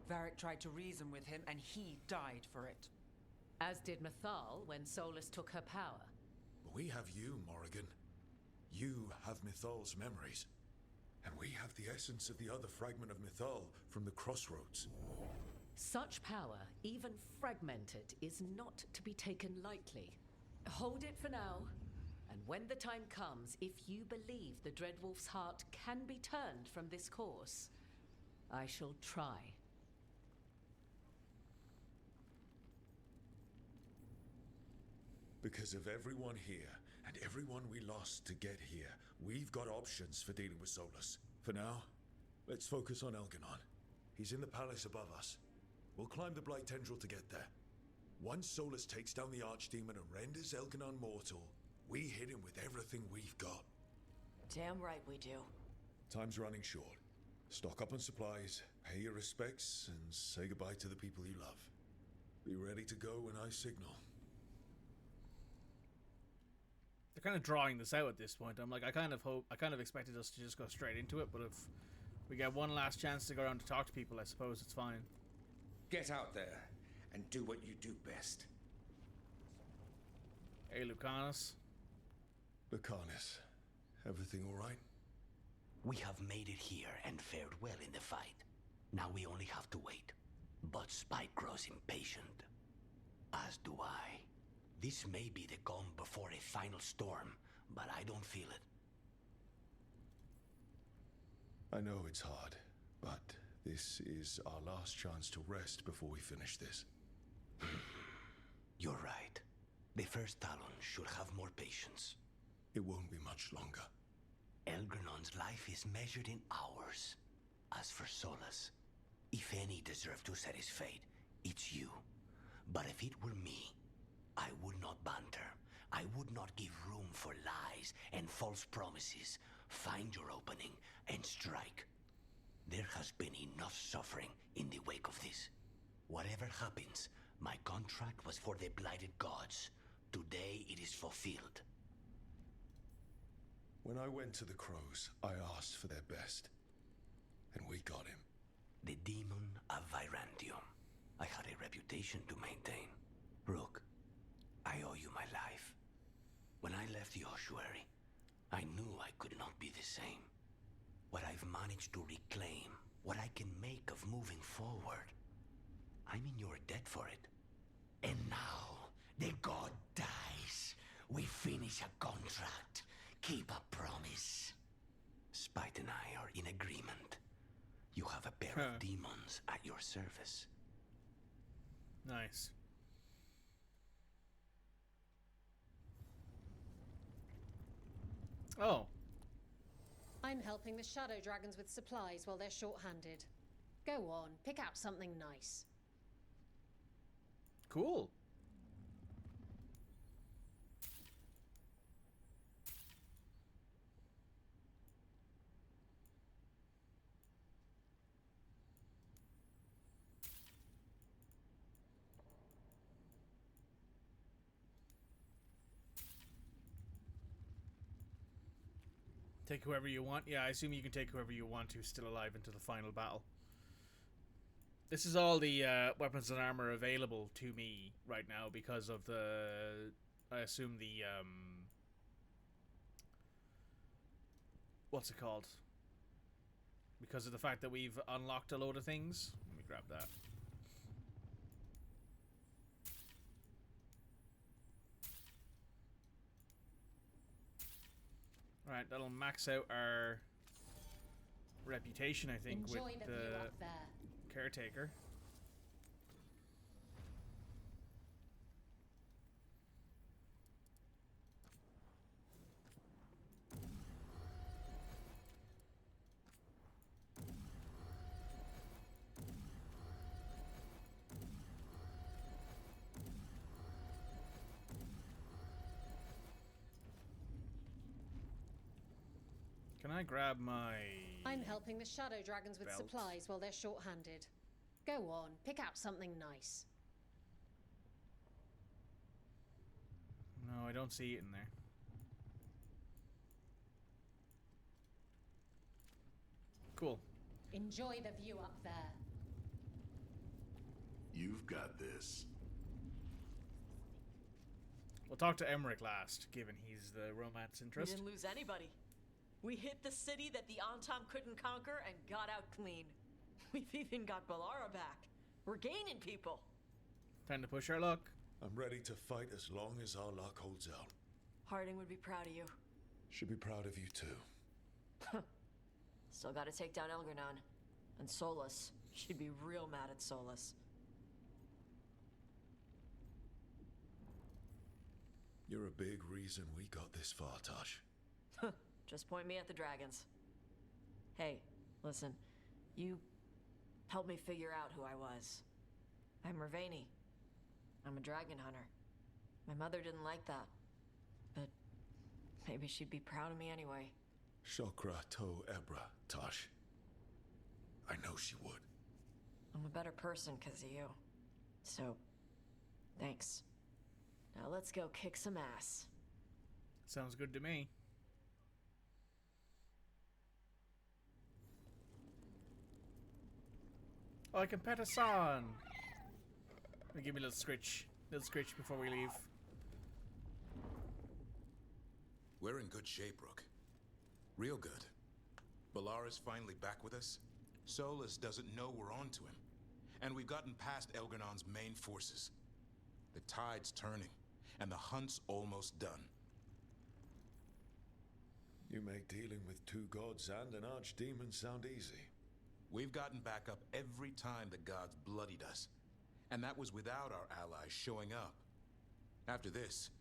Varric tried to reason with him, and he died for it. As did Mythal when Solas took her power. We have you, Morrigan. You have Mythal's memories. And we have the essence of the other fragment of Mythal from the Crossroads. Such power, even fragmented, is not to be taken lightly. Hold it for now, and when the time comes, if you believe the Dreadwolf's heart can be turned from this course, I shall try. Because of everyone here, and everyone we lost to get here, we've got options for dealing with Solas. For now, let's focus on Elganon. He's in the palace above us. We'll climb the Blight Tendril to get there. Once Solas takes down the Archdemon and renders Elganon mortal, we hit him with everything we've got. Damn right we do. Time's running short. Stock up on supplies, pay your respects, and say goodbye to the people you love. Be ready to go when I signal. They're kind of drawing this out at this point. I'm like, I kind of expected us to just go straight into it, but if we get one last chance to go around to talk to people, I suppose it's fine. Get out there and do what you do best. Hey, Lucanus. Lucanus, everything all right? We have made it here and fared well in the fight. Now we only have to wait. But Spike grows impatient. As do I. This may be the calm before a final storm, but I don't feel it. I know it's hard, but this is our last chance to rest before we finish this. You're right. The first Talon should have more patience. It won't be much longer. Elgranon's life is measured in hours. As for Solas, if any deserve to set his fate, it's you. But if it were me, I would not banter. I would not give room for lies and false promises. Find your opening and strike. There has been enough suffering in the wake of this. Whatever happens, my contract was for the blighted gods. Today it is fulfilled. When I went to the Crows, I asked for their best. And we got him. The demon of Virantium. I had a reputation to maintain. Rook, I owe you my life. When I left the ossuary, I knew I could not be the same. What I've managed to reclaim, what I can make of moving forward, I'm in your debt for it. And now, the god dies. We finish a contract. Keep a promise. Spite and I are in agreement. You have a pair of demons at your service. Nice. Oh. I'm helping the Shadow Dragons with supplies while they're short-handed. Go on, pick out something nice. Cool. Take whoever you want. Yeah, I assume you can take whoever you want who's still alive into the final battle. This is all the weapons and armor available to me right now because of the... I assume the... what's it called? Because of the fact that we've unlocked a load of things. Let me grab that. Alright, that'll max out our reputation, I think, Enjoy with the view up there. Caretaker. Can I grab my... I'm helping the Shadow Dragons with belt? supplies while they're short-handed. Go on, pick out something nice. No, I don't see it in there. Cool. Enjoy the view up there. You've got this. We'll talk to Emmerich last, given he's the romance We interest. didn't lose anybody. We hit the city that the Antam couldn't conquer and got out clean. We've even got Balara back. We're gaining people. Time to push our luck. I'm ready to fight as long as our luck holds out. Harding would be proud of you. Should be proud of you too. Still gotta take down Elgranon. And Solas. She'd be real mad at Solas. You're a big reason we got this far, Tosh. Just point me at the dragons. Hey, listen. You helped me figure out who I was. I'm Ravani. I'm a dragon hunter. My mother didn't like that. But maybe she'd be proud of me anyway. Shokra to Ebra, Tosh. I know she would. I'm a better person because of you. So, thanks. Now let's go kick some ass. Sounds good to me. Oh, I can pet a son. Give me a little scritch. Little scritch before we leave. We're in good shape, Rook. Real good. Balara's finally back with us. Solas doesn't know we're on to him. And we've gotten past Elgranon's main forces. The tide's turning, and the hunt's almost done. You make dealing with two gods and an archdemon sound easy. We've gotten back up every time the gods bloodied us. And that was without our allies showing up. After this,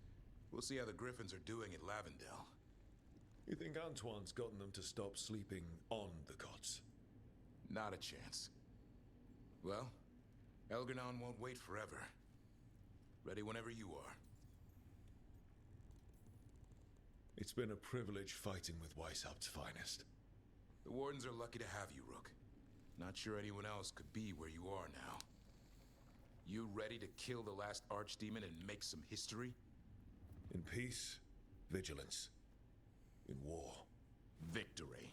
we'll see how the Griffins are doing at Lavendel. You think Antoine's gotten them to stop sleeping on the gods? Not a chance. Well, Elgranon won't wait forever. Ready whenever you are. It's been a privilege fighting with Weishaupt's finest. The Wardens are lucky to have you, Rook. Not sure anyone else could be where you are now. You ready to kill the last Archdemon and make some history? In peace, vigilance. In war, victory.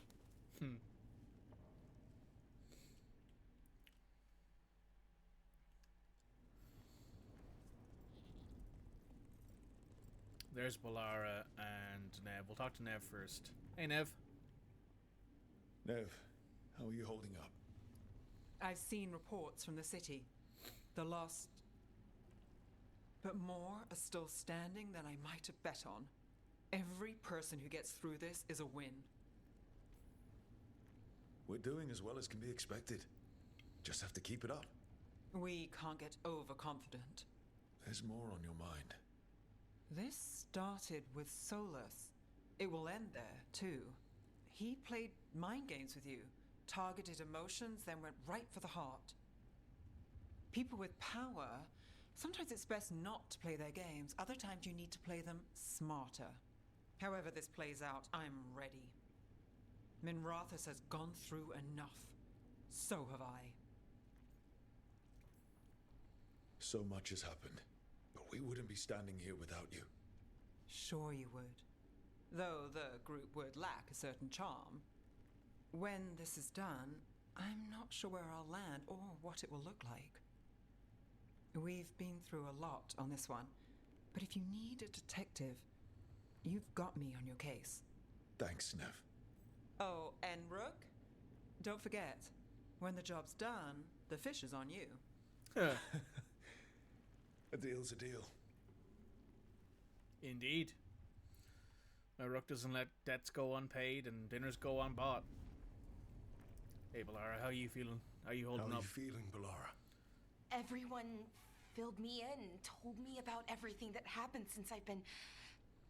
There's Balara and Nev. We'll talk to Nev first. Hey, Nev. Nev, how are you holding up? I've seen reports from the city. The lost But more are still standing than I might have bet on. Every person who gets through this is a win. We're doing as well as can be expected. Just have to keep it up. We can't get overconfident. There's more on your mind. This started with Solas. It will end there, too. He played mind games with you, targeted emotions, then went right for the heart. People with power, sometimes it's best not to play their games. Other times you need to play them smarter. However this plays out, I'm ready. Minrathous has gone through enough. So have I. So much has happened, but we wouldn't be standing here without you. Sure you would. Though the group would lack a certain charm. When this is done, I'm not sure where I'll land or what it will look like. We've been through a lot on this one, but if you need a detective, you've got me on your case. Thanks, Nev. Oh, and Rook? Don't forget, when the job's done, the fish is on you. A deal's a deal. Indeed. My Rook doesn't let debts go unpaid and dinners go unbought. Hey, Balara, how are you feeling? How are you holding up? How are you feeling, Balara? Everyone filled me in, told me about everything that happened since I've been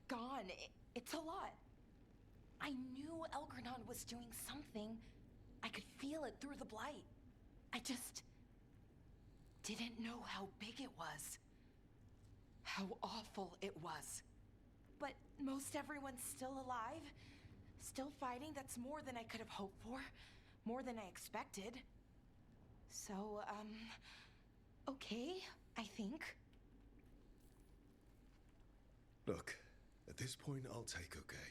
gone. It's a lot. I knew Elgranon was doing something. I could feel it through the blight. I just didn't know how big it was. How awful it was. But most everyone's still alive. Still fighting. That's more than I could have hoped for. More than I expected. So, okay, I think. Look, at this point, I'll take okay.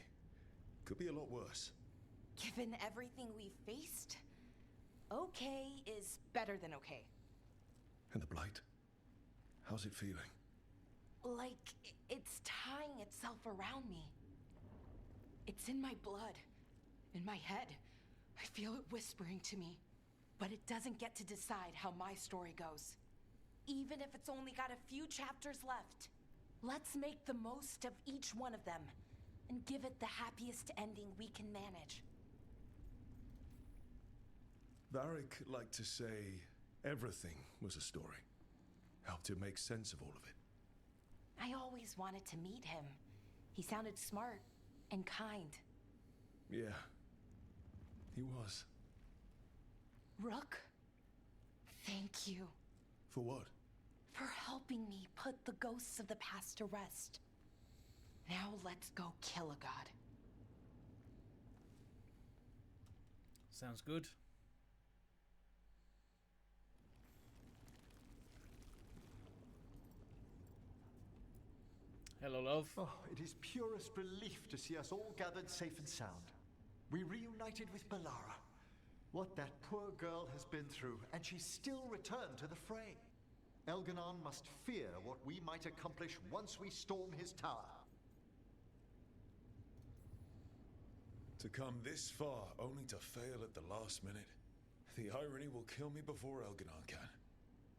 Could be a lot worse. Given everything we've faced, okay is better than okay. And the blight? How's it feeling? Like it's tying itself around me. It's in my blood, in my head. I feel it whispering to me, but it doesn't get to decide how my story goes. Even if it's only got a few chapters left. Let's make the most of each one of them and give it the happiest ending we can manage. Varric liked to say everything was a story. Helped him make sense of all of it. I always wanted to meet him. He sounded smart and kind. Yeah, he was. Rook, thank you. For what? For helping me put the ghosts of the past to rest. Now let's go kill a god. Sounds good. Hello, love. Oh, it is purest relief to see us all gathered safe and sound. We reunited with Balara. What that poor girl has been through, and she's still returned to the fray. Elganon must fear what we might accomplish once we storm his tower. To come this far, only to fail at the last minute. The irony will kill me before Elganon can.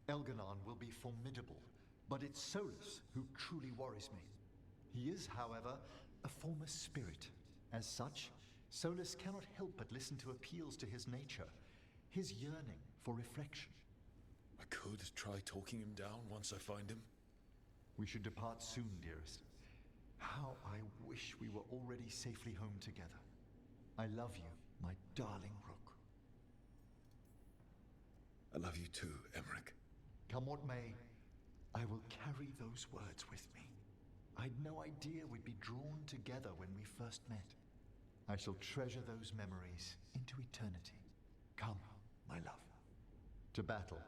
Elganon will be formidable, but it's Solas who truly worries me. He is, however, a former spirit. As such, Solas cannot help but listen to appeals to his nature, his yearning for reflection. I could try talking him down once I find him. We should depart soon, dearest. How I wish we were already safely home together. I love you, my darling Rook. I love you too, Emmerich. Come what may, I will carry those words with me. I'd no idea we'd be drawn together when we first met. I shall treasure those memories into eternity. Come, my love. To battle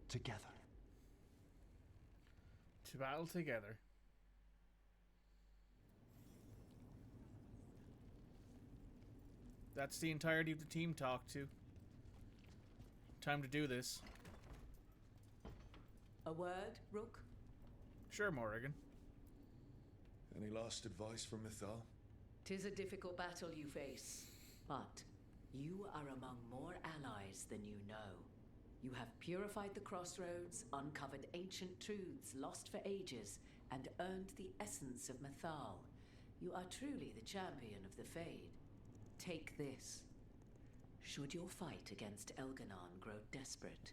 together. To battle together. That's the entirety of the team talk to. Time to do this. A word, Rook? Sure, Morrigan. Any last advice from Mythal? 'Tis a difficult battle you face, but you are among more allies than you know. You have purified the crossroads, uncovered ancient truths lost for ages, and earned the essence of Mythal. You are truly the champion of the Fade. Take this. Should your fight against Elganon grow desperate,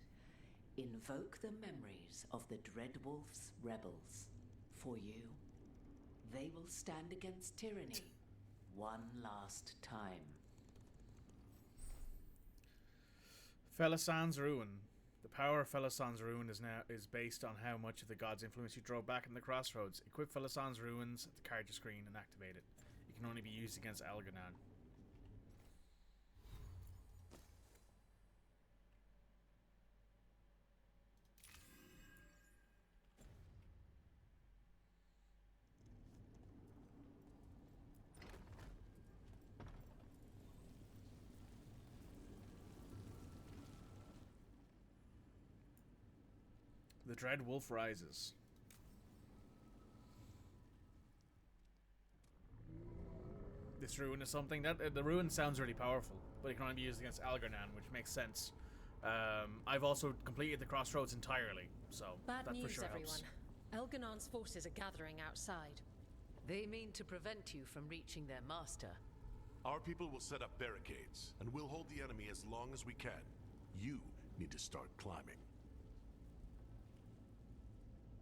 invoke the memories of the Dreadwolf's rebels. For you, they will stand against tyranny one last time. Felasan's Ruin. The power of Felasan's Ruin is based on how much of the god's influence you drove back in the crossroads. Equip Felasan's Ruins at the card your screen and activate it. It can only be used against Elganon. The Dread Wolf rises. This ruin is something that the ruin sounds really powerful, but it can only be used against Algernon, which makes sense. I've also completed the crossroads entirely, so Bad that news, for sure everyone. helps. Elganon's forces are gathering outside. They mean to prevent you from reaching their master. Our people will set up barricades, and we'll hold the enemy as long as we can. You need to start climbing.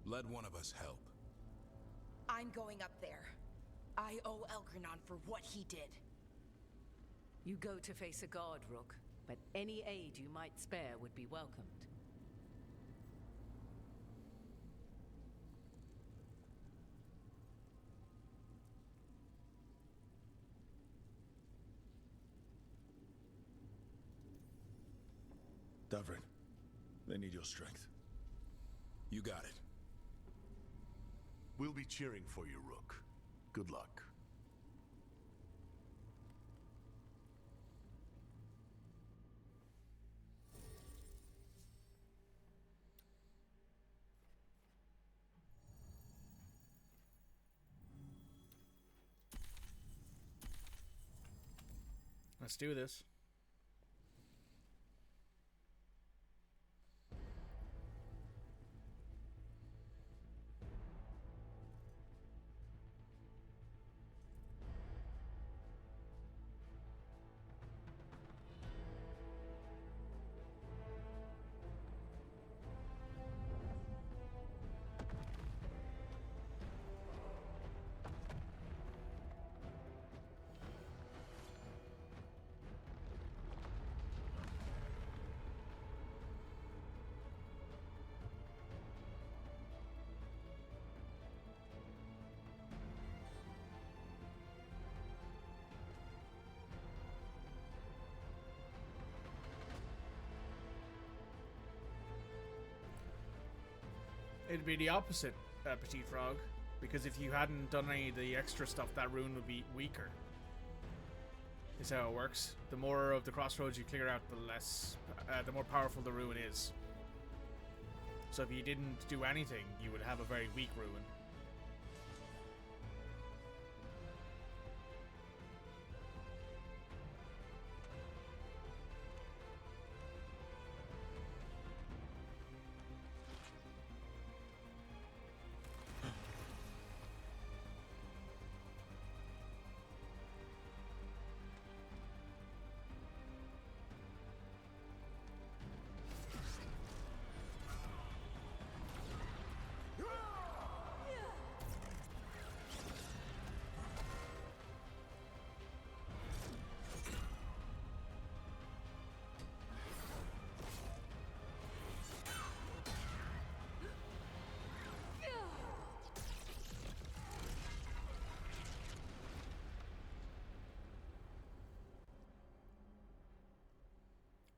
Let one of us help. I'm going up there. I owe Elgranon for what he did. You go to face a god, Rook, but any aid you might spare would be welcomed. Davrin, they need your strength. You got it. We'll be cheering for you, Rook. Good luck. Let's do this. It'd be the opposite, Petite Frog, because if you hadn't done any of the extra stuff, that rune would be weaker. Is how it works. The more of the crossroads you clear out, the more powerful the rune is. So if you didn't do anything, you would have a very weak rune.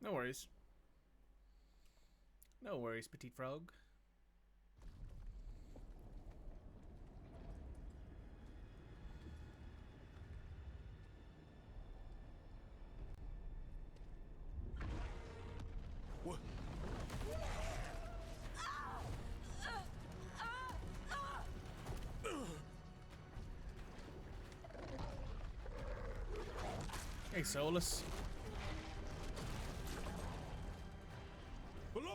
No worries. No worries, Petite Frog. What? Hey, Solas. Below!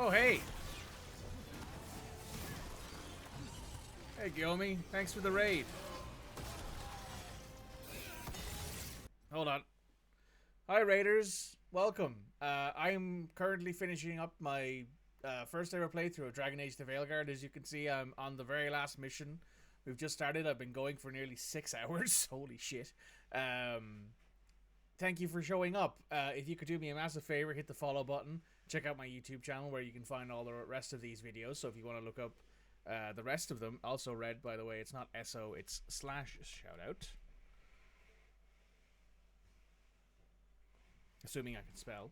Oh, hey. Hey, Gyomi. Thanks for the raid. Hold on. Hi, raiders. Welcome. I'm currently finishing up my first ever playthrough of DragonAge the Veilguard. As you can see, I'm on the very last mission. We've just started. I've been going for nearly 6 hours. Holy shit. Thank you for showing up. If you could do me a massive favor, hit the follow button. Check out my YouTube channel where you can find all the rest of these videos. So if you want to look up the rest of them, also read, by the way, it's not SO, it's /shoutout. Assuming I can spell.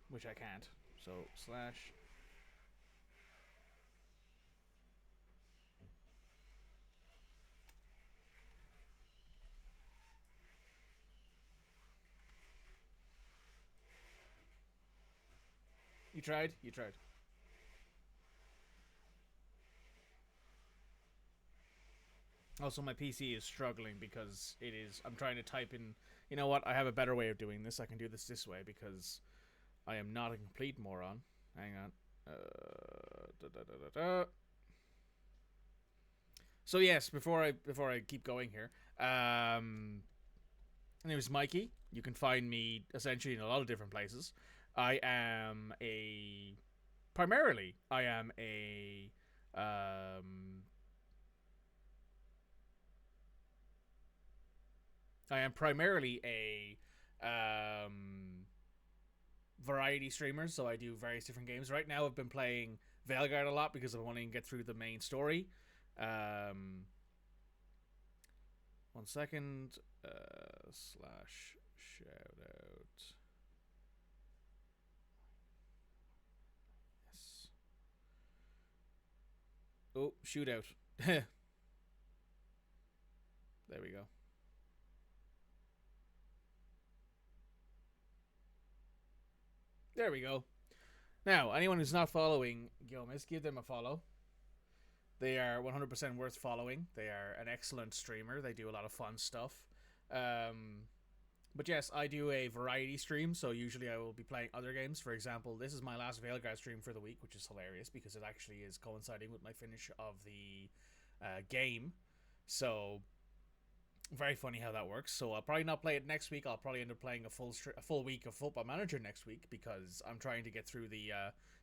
Which I can't. So, / You tried? You tried. Also, my PC is struggling because it is... I'm trying to type in... You know what? I have a better way of doing this. I can do this way because I am not a complete moron. Hang on. So yes, before I keep going here, my name is Mikey. You can find me essentially in a lot of different places. I am primarily a variety streamer, so I do various different games. Right now I've been playing Veilguard a lot because I want to get through the main story. 1 second. /shoutout. Yes. Oh, shootout. There we go. There we go. Now, anyone who's not following Gomez, give them a follow. They are 100% worth following. They are an excellent streamer. They do a lot of fun stuff. But yes, I do a variety stream, so usually I will be playing other games. For example, this is my last Veilguard stream for the week, which is hilarious because it actually is coinciding with my finish of the game. So, very funny how that works. So I'll probably not play it next week. I'll probably end up playing a full week of Football Manager next week because I'm trying to get through the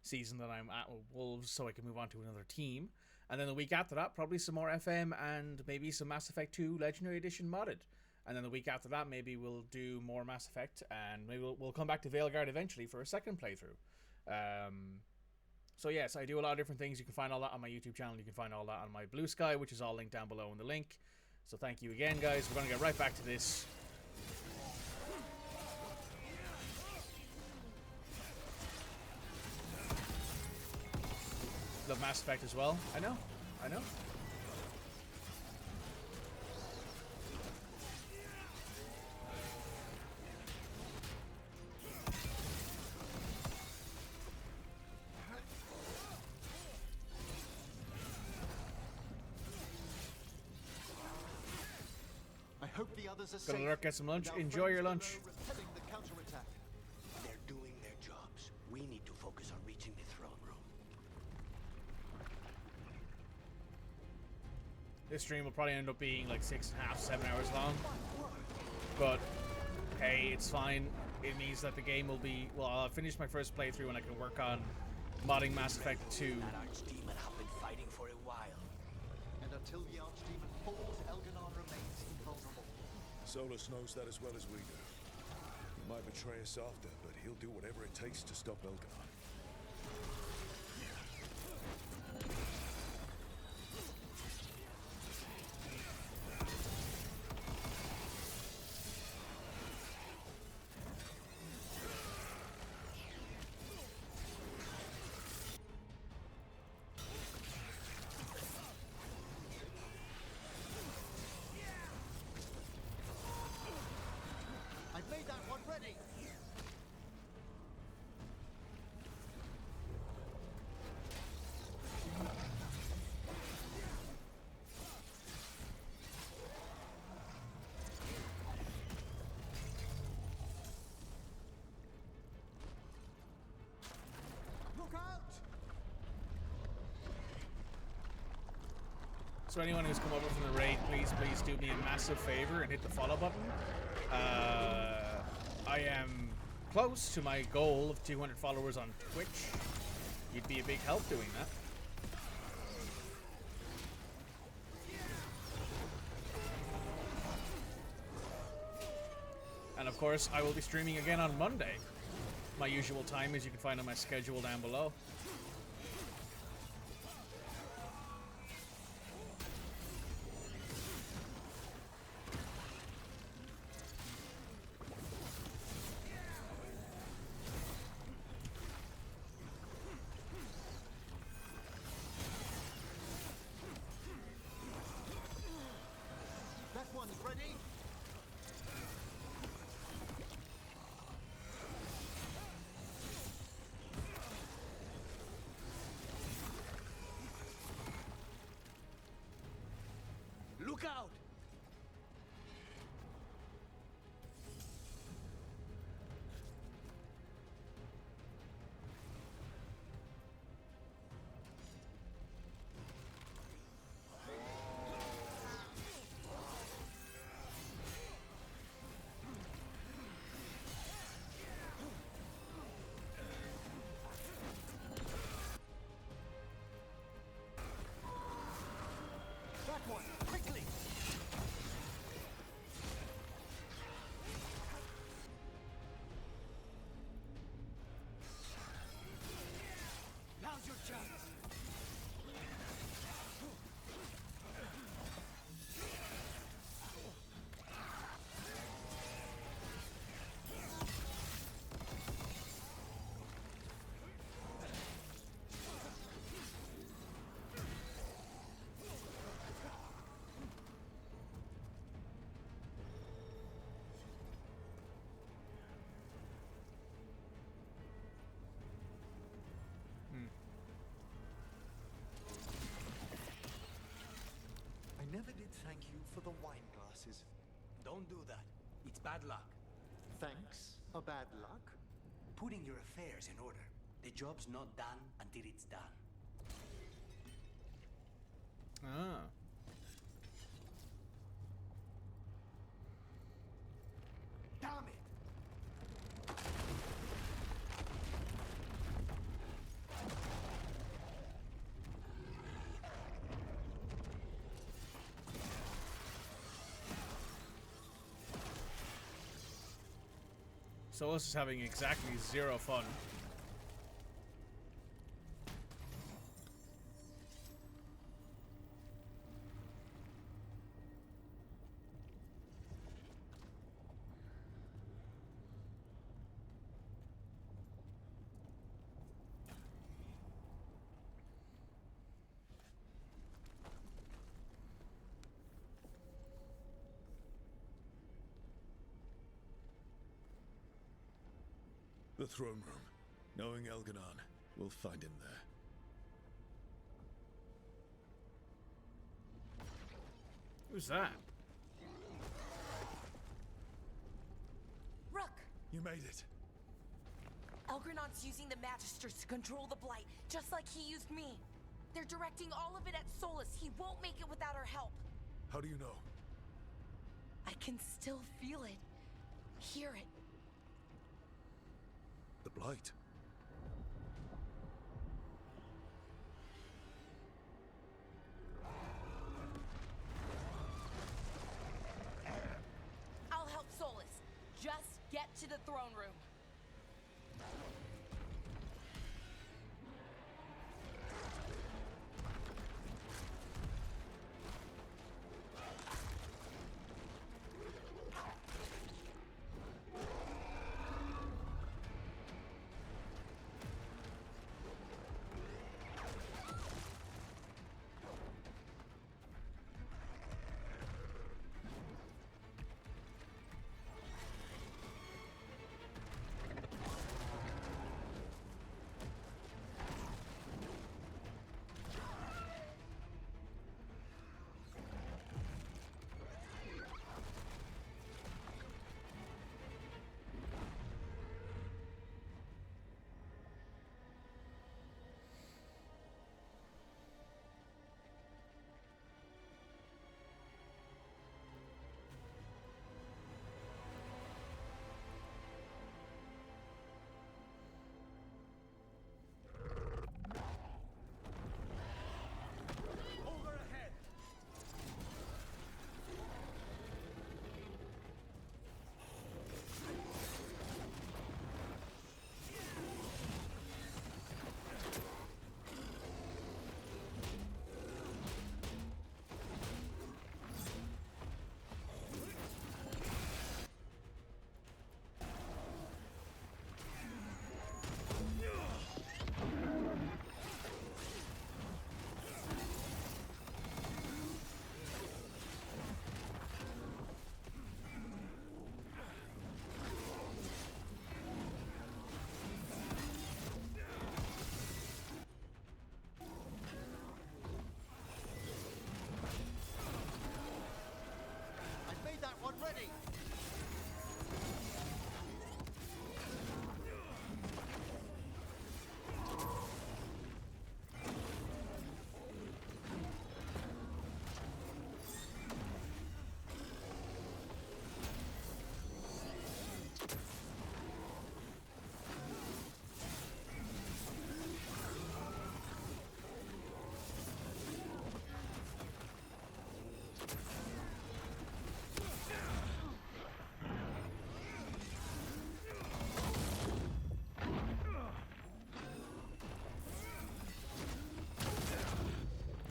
season that I'm at with Wolves so I can move on to another team. And then the week after that, probably some more FM and maybe some Mass Effect 2 Legendary Edition modded. And then the week after that, maybe we'll do more Mass Effect, and maybe we'll come back to Veilguard eventually for a second playthrough. So yes, I do a lot of different things. You can find all that on my YouTube channel. You can find all that on my Blue Sky, which is all linked down below in the link. So thank you again, guys. We're going to get right back to this. Love Mass Effect as well. I know. I hope the others are Gonna safe. lurk, get some lunch. Enjoy your lunch. The counterattack. They're doing their jobs. We need to focus on reaching the throne room. This stream will probably end up being like 6.5, 7 hours long. But hey, it's fine. It means that the game will be... Well, I'll finish my first playthrough and I can work on modding Mass Effect 2. That archdemon have been fighting for a while. And until the archdemon falls, Elganon remains invulnerable. Solas knows that as well as we do. He might betray us after, but he'll do whatever it takes to stop Elganon. I've made that one ready. So anyone who's come over from the raid, please do me a massive favor and hit the follow button. I am close to my goal of 200 followers on Twitch. You'd be a big help doing that. And of course, I will be streaming again on Monday. My usual time, as you can find on my schedule down below. That one's ready. Look out! That one, quickly. Now's your chance. I never did thank you for the wine glasses. Don't do that. It's bad luck. Thanks are bad luck? Putting your affairs in order. The job's not done until it's done. Ah. Damn it! Solas is having exactly zero fun. The throne room. Knowing Elganon, we'll find him there. Who's that? Rook! You made it. Elgranon's using the Magisters to control the Blight, just like he used me. They're directing all of it at Solas. He won't make it without our help. How do you know? I can still feel it. Hear it. The Blight. I'll help Solas. Just get to the throne room.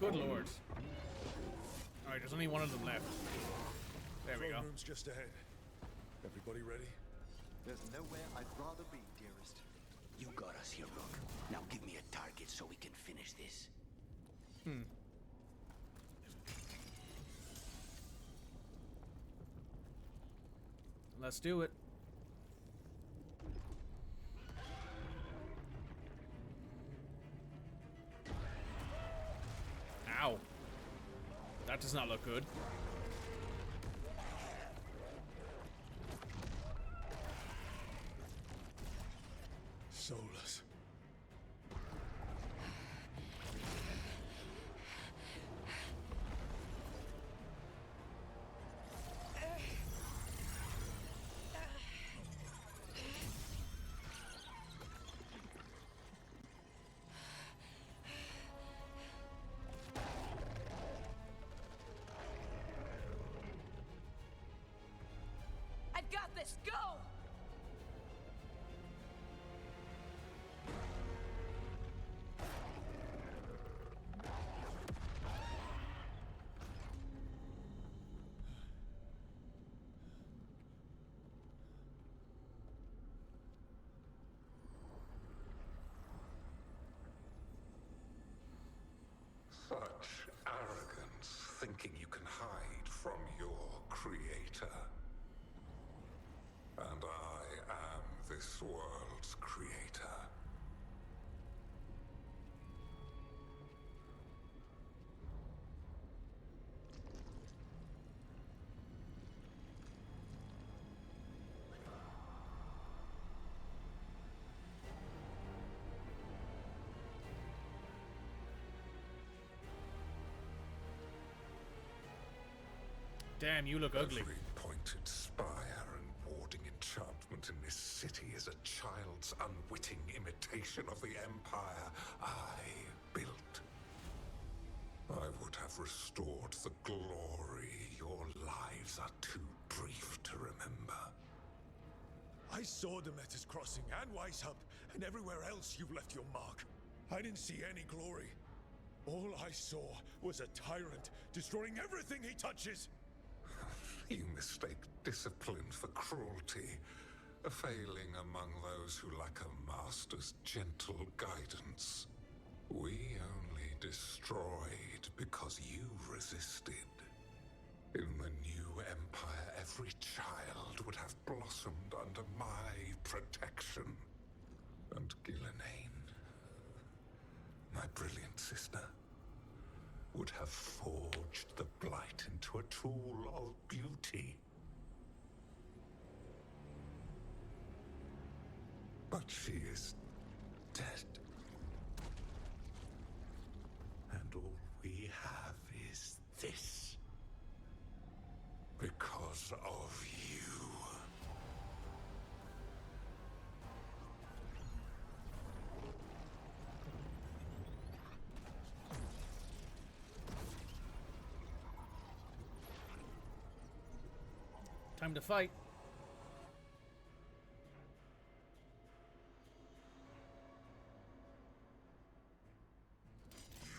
Good lord. Alright, there's only one of them left. There we go. Throne room's just ahead. Everybody ready? There's nowhere I'd rather be, dearest. You got us here, Rook. Now give me a target so we can finish this. Let's do it. Ow. That does not look good. Solas. I've got this! Go! Such arrogance, thinking you can hide from your creator. And I am this world's creator. Damn, you look ugly. Every pointed spire and warding enchantment in this city is a child's unwitting imitation of the empire I built. I would have restored the glory. Your lives are too brief to remember. I saw Demeter's Crossing and Weishaupt, and everywhere else you've left your mark. I didn't see any glory. All I saw was a tyrant destroying everything he touches. You mistake discipline for cruelty, a failing among those who lack a master's gentle guidance. We only destroyed because you resisted. In the new empire, every child would have blossomed under my protection. And Gillenane, my brilliant sister, would have forged the blight into a tool of beauty. But she is dead. And all we have is this. Because of you. Time to fight.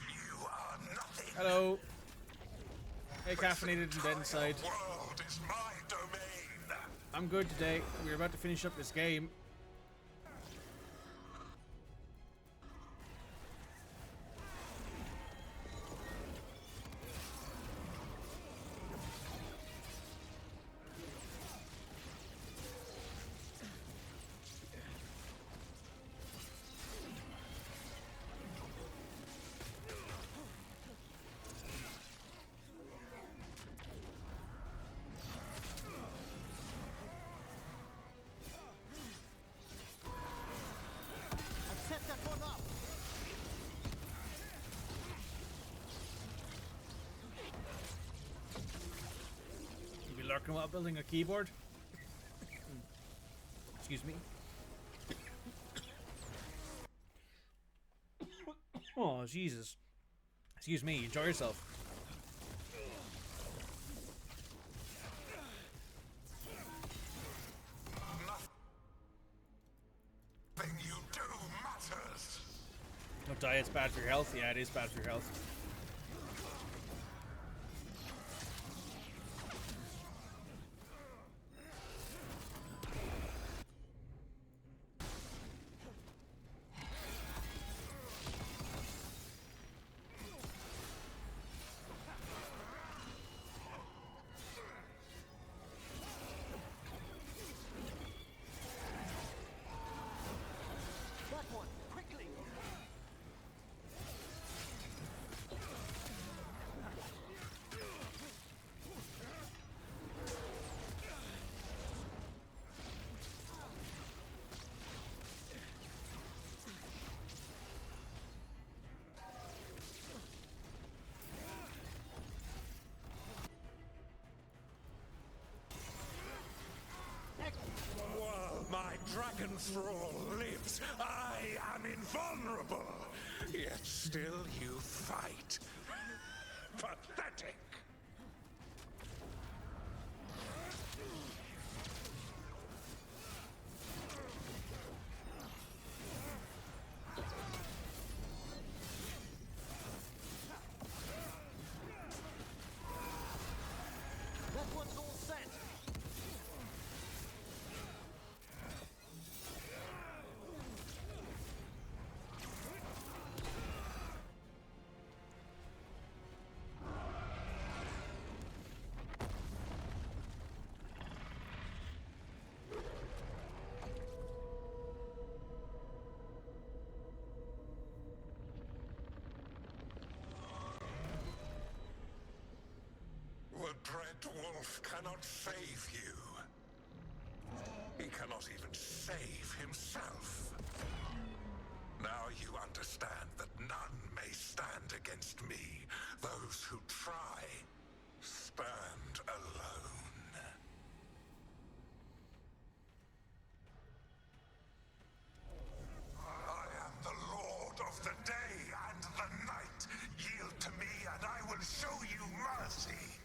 You are nothing. Hello. Hey, caffeinated and dead inside. The world is my domain. I'm good today. We're about to finish up this game. Lurking while building a keyboard. Excuse me. Oh, Jesus. Excuse me, enjoy yourself. Nothing you do matters. No, diet's bad for your health. Yeah, it is bad for your health. dragon thrall lives. I am invulnerable. Yet still you fight. Pathetic. That one's all set. The Dread Wolf cannot save you. He cannot even save himself. Now you understand that none may stand against me. Those who try stand alone. I am the Lord of the day and the night. Yield to me and I will show you mercy.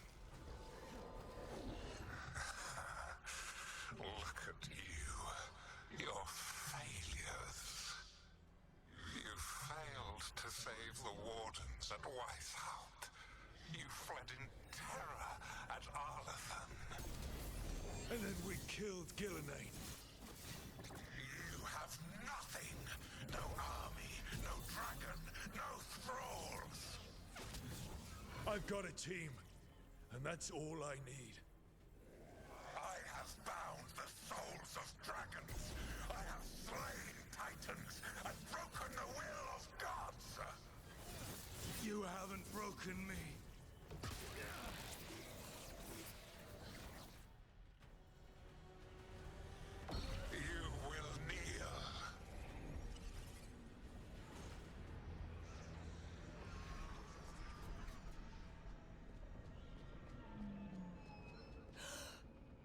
Look at you. Your failures. You failed to save the Wardens at Weisshaupt. You fled in terror at Arlathan. And then we killed Gillenane. You have nothing. No army, no dragon, no thralls. I've got a team, and that's all I need. I have bound the souls of dragons. I have slain titans and broken the will of gods. You haven't broken me. You will kneel.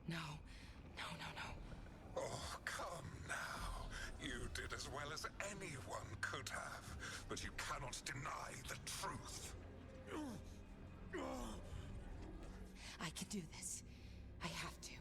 No. No, no, no. Oh, come now. You did as well as anyone could have, but you cannot deny the truth. I can do this. I have to.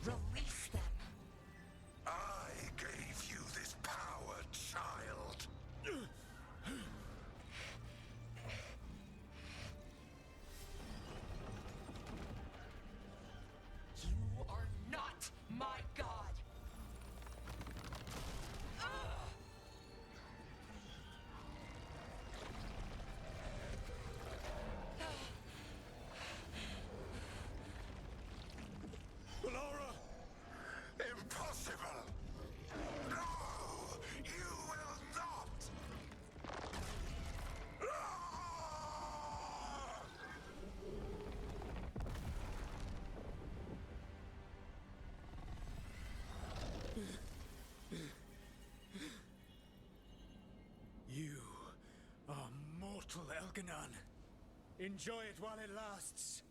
Release them. I gave you this power, child. You are not my god. Laura! Impossible! No! You will not! You are mortal, Elganon. Enjoy it while it lasts.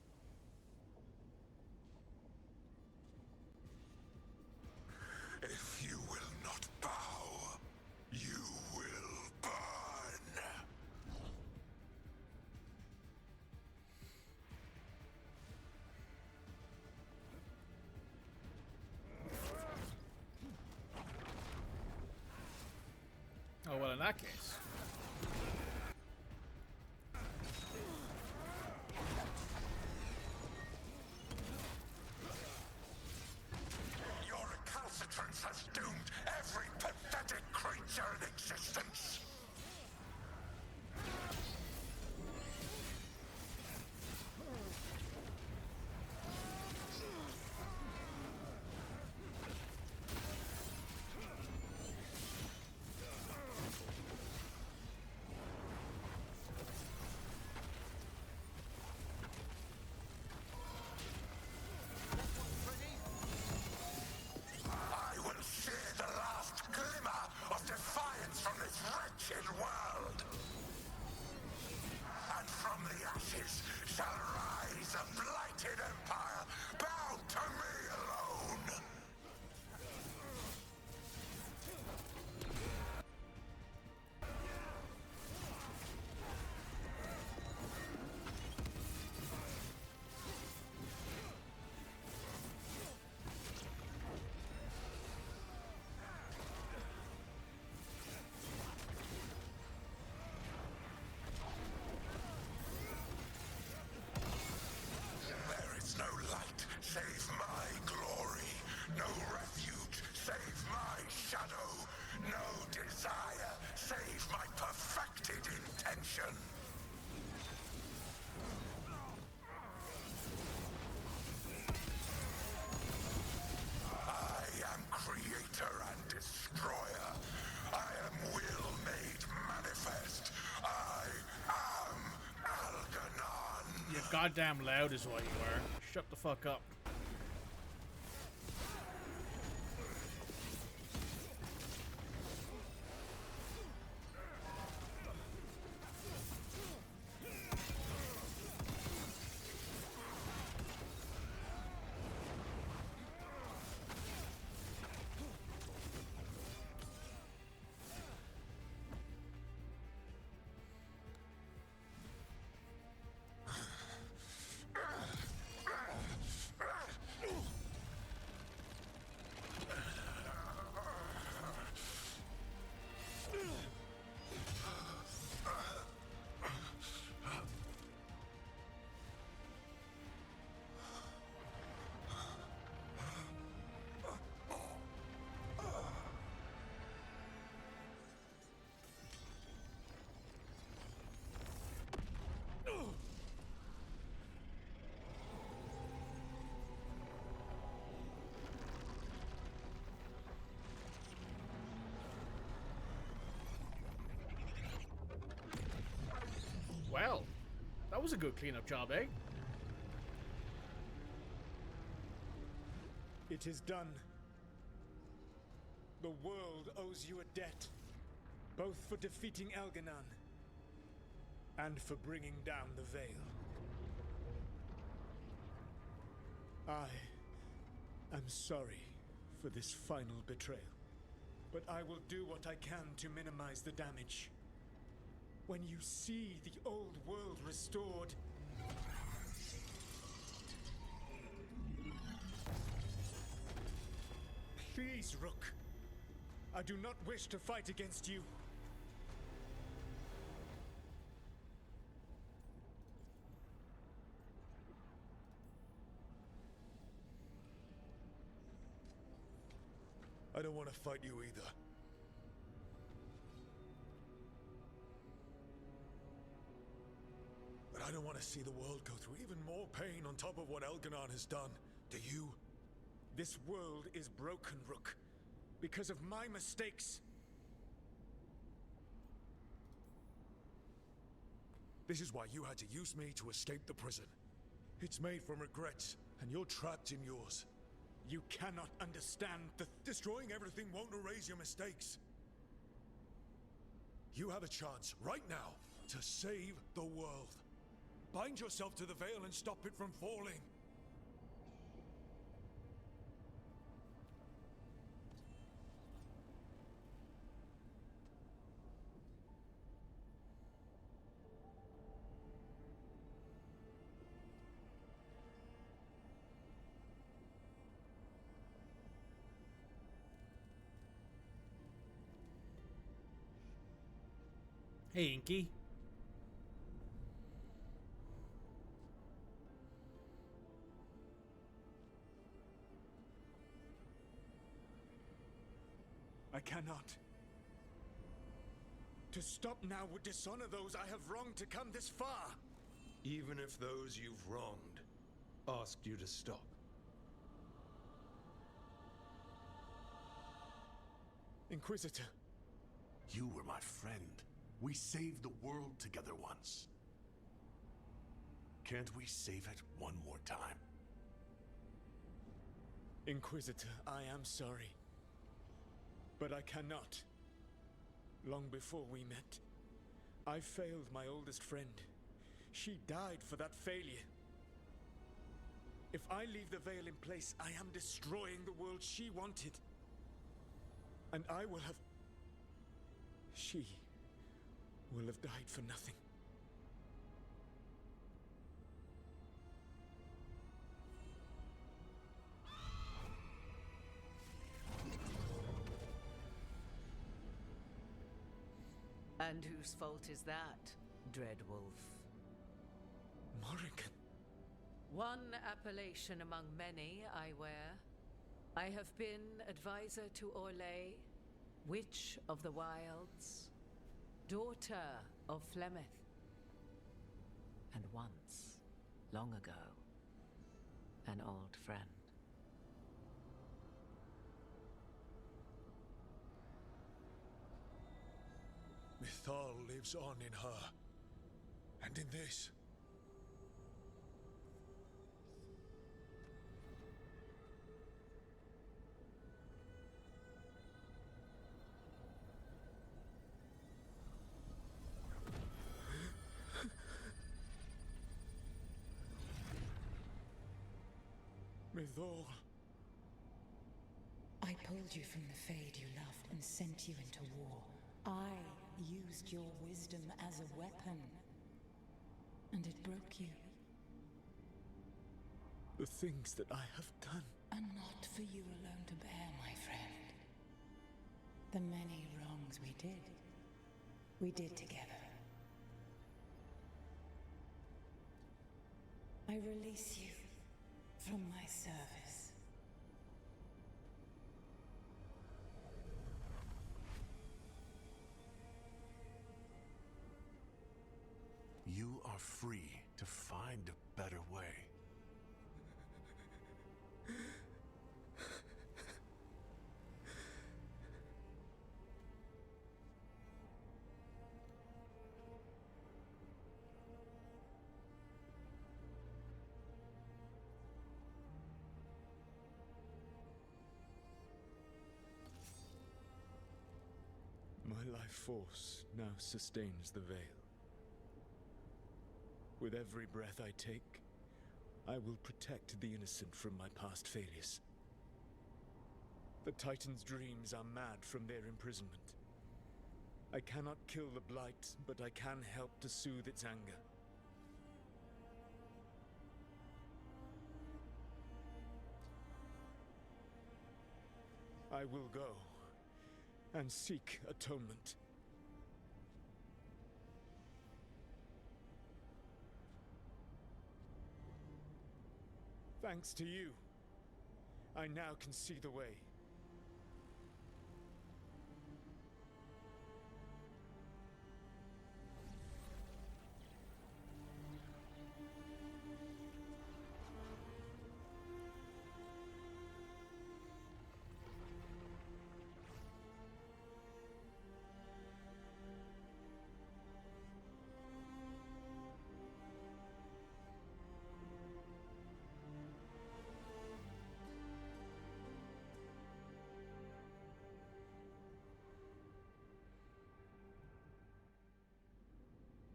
If you will not bow, you will burn. Oh, well, in that case. Your recalcitrance has doomed every pathetic creature in existence. goddamn loud is what you are. Shut the fuck up. Well, that was a good cleanup job, eh? It is done. The world owes you a debt, both for defeating Elganon and for bringing down the Veil. I am sorry for this final betrayal, but I will do what I can to minimize the damage. When you see the old world restored, please, Rook. I do not wish to fight against you. I don't want to fight you either. But I don't want to see the world go through even more pain on top of what Elganon has done. Do you? This world is broken, Rook, because of my mistakes. This is why you had to use me to escape the prison. It's made from regrets, and you're trapped in yours. You cannot understand the... Destroying everything won't erase your mistakes. You have a chance, right now, to save the world. Bind yourself to the Veil and stop it from falling. Hey, Inky. I cannot. To stop now would dishonor those I have wronged to come this far. Even if those you've wronged asked you to stop. Inquisitor. You were my friend. We saved the world together once. Can't we save it one more time? Inquisitor, I am sorry. But I cannot. Long before we met, I failed my oldest friend. She died for that failure. If I leave the Veil in place, I am destroying the world she wanted. And I will have... She will have died for nothing. And whose fault is that, Dreadwolf? Morrigan. One appellation among many, I wear. I have been advisor to Orlais, Witch of the Wilds, daughter of Flemeth, and once, long ago, an old friend. Mythal lives on in her. And in this. Mythal. I pulled you from the Fade you loved and sent you into war. I used your wisdom as a weapon. And it broke you. The things that I have done are not for you alone to bear, my friend. The many wrongs we did together. I release you from my service. You are free to find a better way. My life force now sustains the Veil. With every breath I take, I will protect the innocent from my past failures. The Titan's dreams are mad from their imprisonment. I cannot kill the Blight, but I can help to soothe its anger. I will go and seek atonement. Thanks to you, I now can see the way.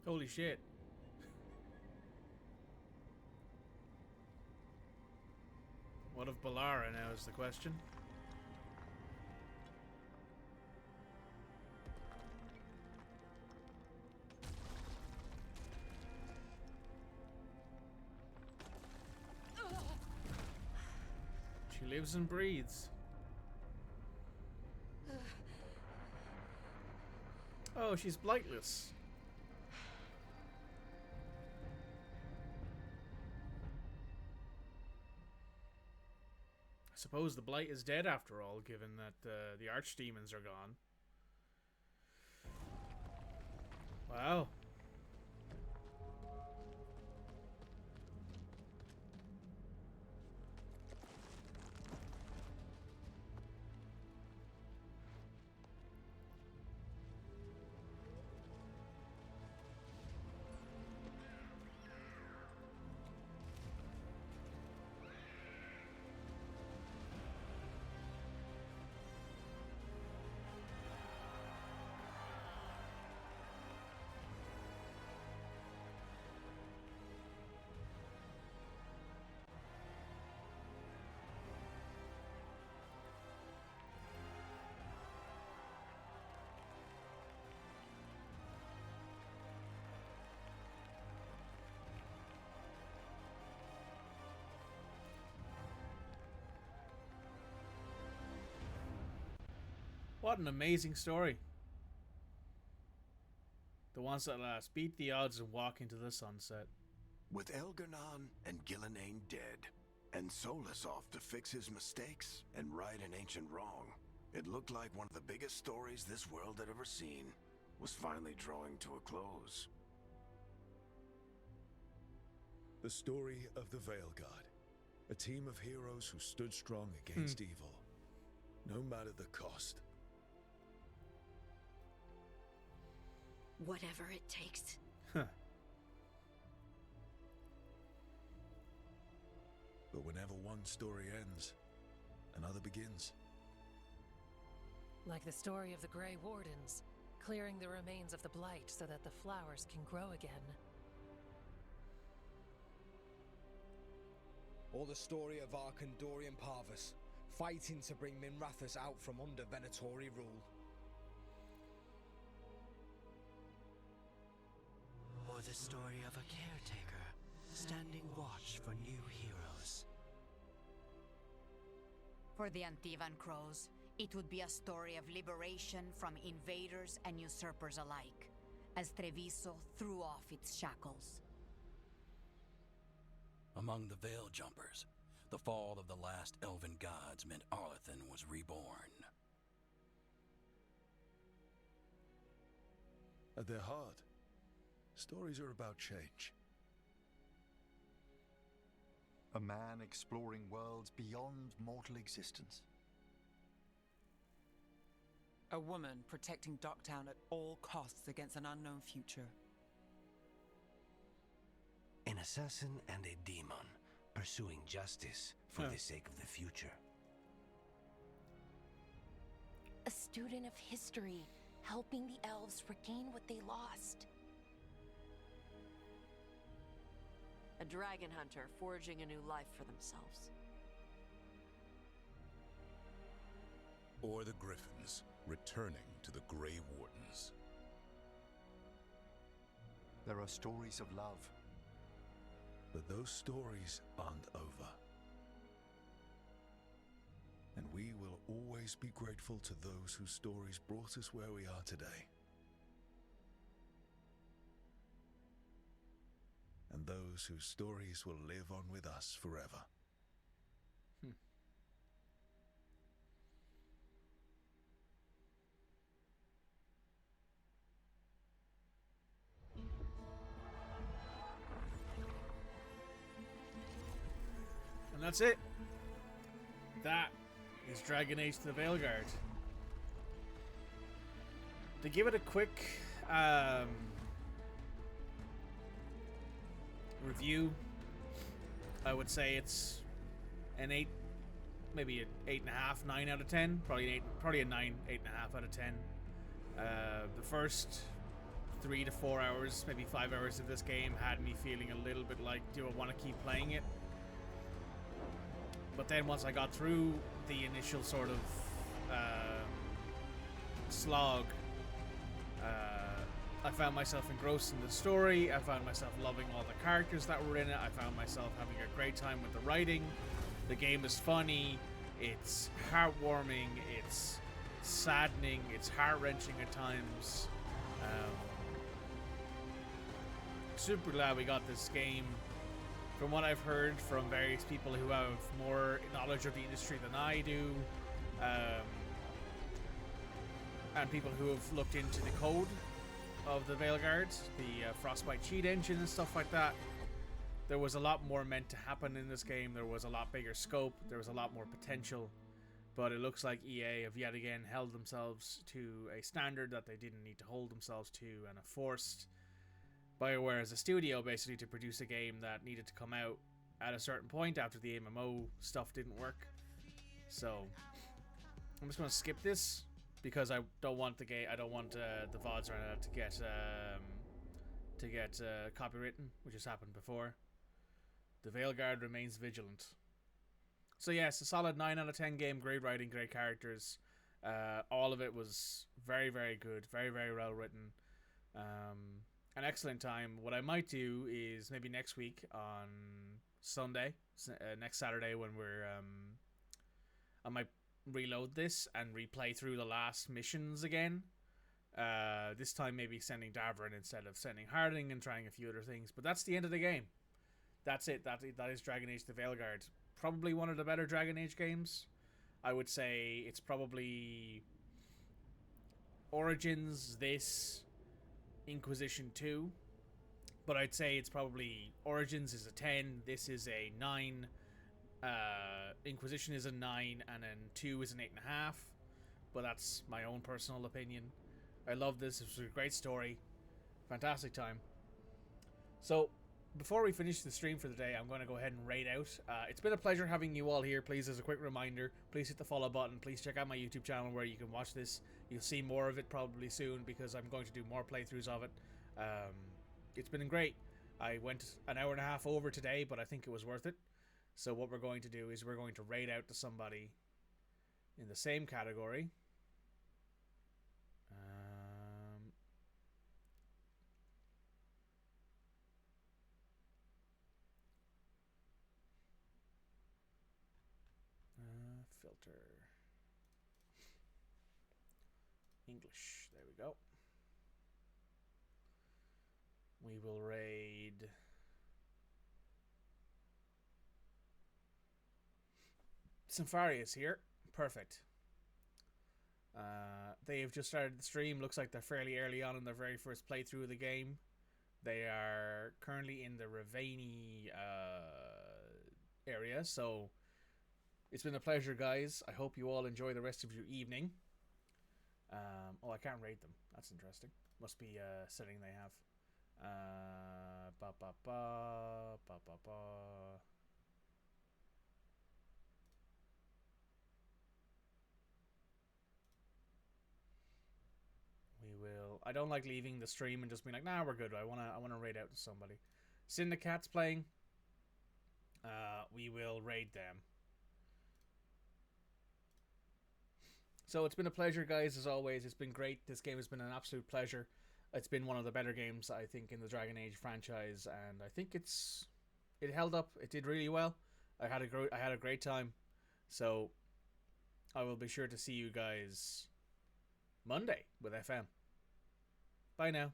Holy shit. What of Balara now is the question. She lives and breathes. Oh, she's blightless. I suppose the Blight is dead after all, given that the archdemons are gone. Wow. What an amazing story. The ones that beat the odds and walk into the sunset. With Elgar'nan and Gillenane dead, and Solas off to fix his mistakes and right an ancient wrong, it looked like one of the biggest stories this world had ever seen was finally drawing to a close. The story of the Veilguard, a team of heroes who stood strong against evil, no matter the cost. Whatever it takes. But whenever one story ends, another begins. Like the story of the Grey Wardens, clearing the remains of the Blight so that the flowers can grow again. or the story of our Kandorian Parvus, fighting to bring Minrathous out from under Venatori rule. Or the story of a caretaker, standing watch for new heroes. For the Antivan Crows, it would be a story of liberation from invaders and usurpers alike, as Treviso threw off its shackles. Among the Veil Jumpers, the fall of the last elven gods meant Arlethan was reborn. At their heart, stories are about change. A man exploring worlds beyond mortal existence. A woman protecting Docktown at all costs against an unknown future. An assassin and a demon, pursuing justice for the sake of the future. A student of history, helping the elves regain what they lost. A dragon hunter forging a new life for themselves. Or the Griffins returning to the Grey Wardens. There are stories of love. But those stories aren't over. And we will always be grateful to those whose stories brought us where we are today. And those whose stories will live on with us forever. And that's it. That is DragonAge to the Veilguard. To give it a quick review, I would say it's an 8, maybe an 8.5, 9 out of 10. Probably a 9, 8.5 out of 10. The first 3 to 4 hours, maybe 5 hours of this game had me feeling a little bit like, do I want to keep playing it? But then once I got through the initial sort of slog, I found myself engrossed in the story. I found myself loving all the characters that were in it. I found myself having a great time with the writing. The game is funny. It's heartwarming. It's saddening. It's heart-wrenching at times. Super glad we got this game. From what I've heard from various people who have more knowledge of the industry than I do, and people who have looked into the code of the Veilguard, the Frostbite cheat engine and stuff like that, there was a lot more meant to happen in this game. There was a lot bigger scope. There was a lot more potential. But it looks like EA have yet again held themselves to a standard that they didn't need to hold themselves to, and have forced Bioware as a studio basically to produce a game that needed to come out at a certain point after the MMO stuff didn't work. So I'm just going to skip this because I don't want the game. I don't want the VODs to get copywritten, which has happened before. The Veilguard remains vigilant. So yes, a solid 9 out of 10 game. Great writing, great characters. All of it was very, very good, very, very well written. An excellent time. What I might do is maybe next week on Sunday, next Saturday, when I might reload this and replay through the last missions again. This time maybe sending Davrin instead of sending Harding and trying a few other things. But that's the end of the game. That's it. That is DragonAge the Veilguard. Probably one of the better DragonAge games. I would say it's probably Origins, this, Inquisition 2, but I'd say it's probably Origins is a 10, this is a 9, Inquisition is a 9, and then 2 is an 8.5, but that's my own personal opinion. I love this. It was a great story, fantastic time. So before we finish the stream for the day, I'm going to go ahead and raid out. It's been a pleasure having you all here. Please, as a quick reminder, please hit the follow button. Please check out my YouTube channel where you can watch this. You'll see more of it probably soon because I'm going to do more playthroughs of it. It's been great. I went an hour and a half over today, but I think it was worth it. So what we're going to do is we're going to raid out to somebody in the same category. Filter. English. There we go. We will raid Sympharius here. Perfect. They have just started the stream. Looks like they're fairly early on in their very first playthrough of the game. They are currently in the Ravani area, so it's been a pleasure, guys. I hope you all enjoy the rest of your evening. Oh, I can't raid them. That's interesting. Must be a setting they have. We will. I don't like leaving the stream and just being like, nah, we're good. I wanna raid out to somebody. Syndicat's playing. We will raid them. So it's been a pleasure, guys, as always. It's been great. This game has been an absolute pleasure. It's been one of the better games, I think, in the DragonAge franchise, and I think it held up. It did really well. I had a great time. So I will be sure to see you guys Monday with FM. Bye now.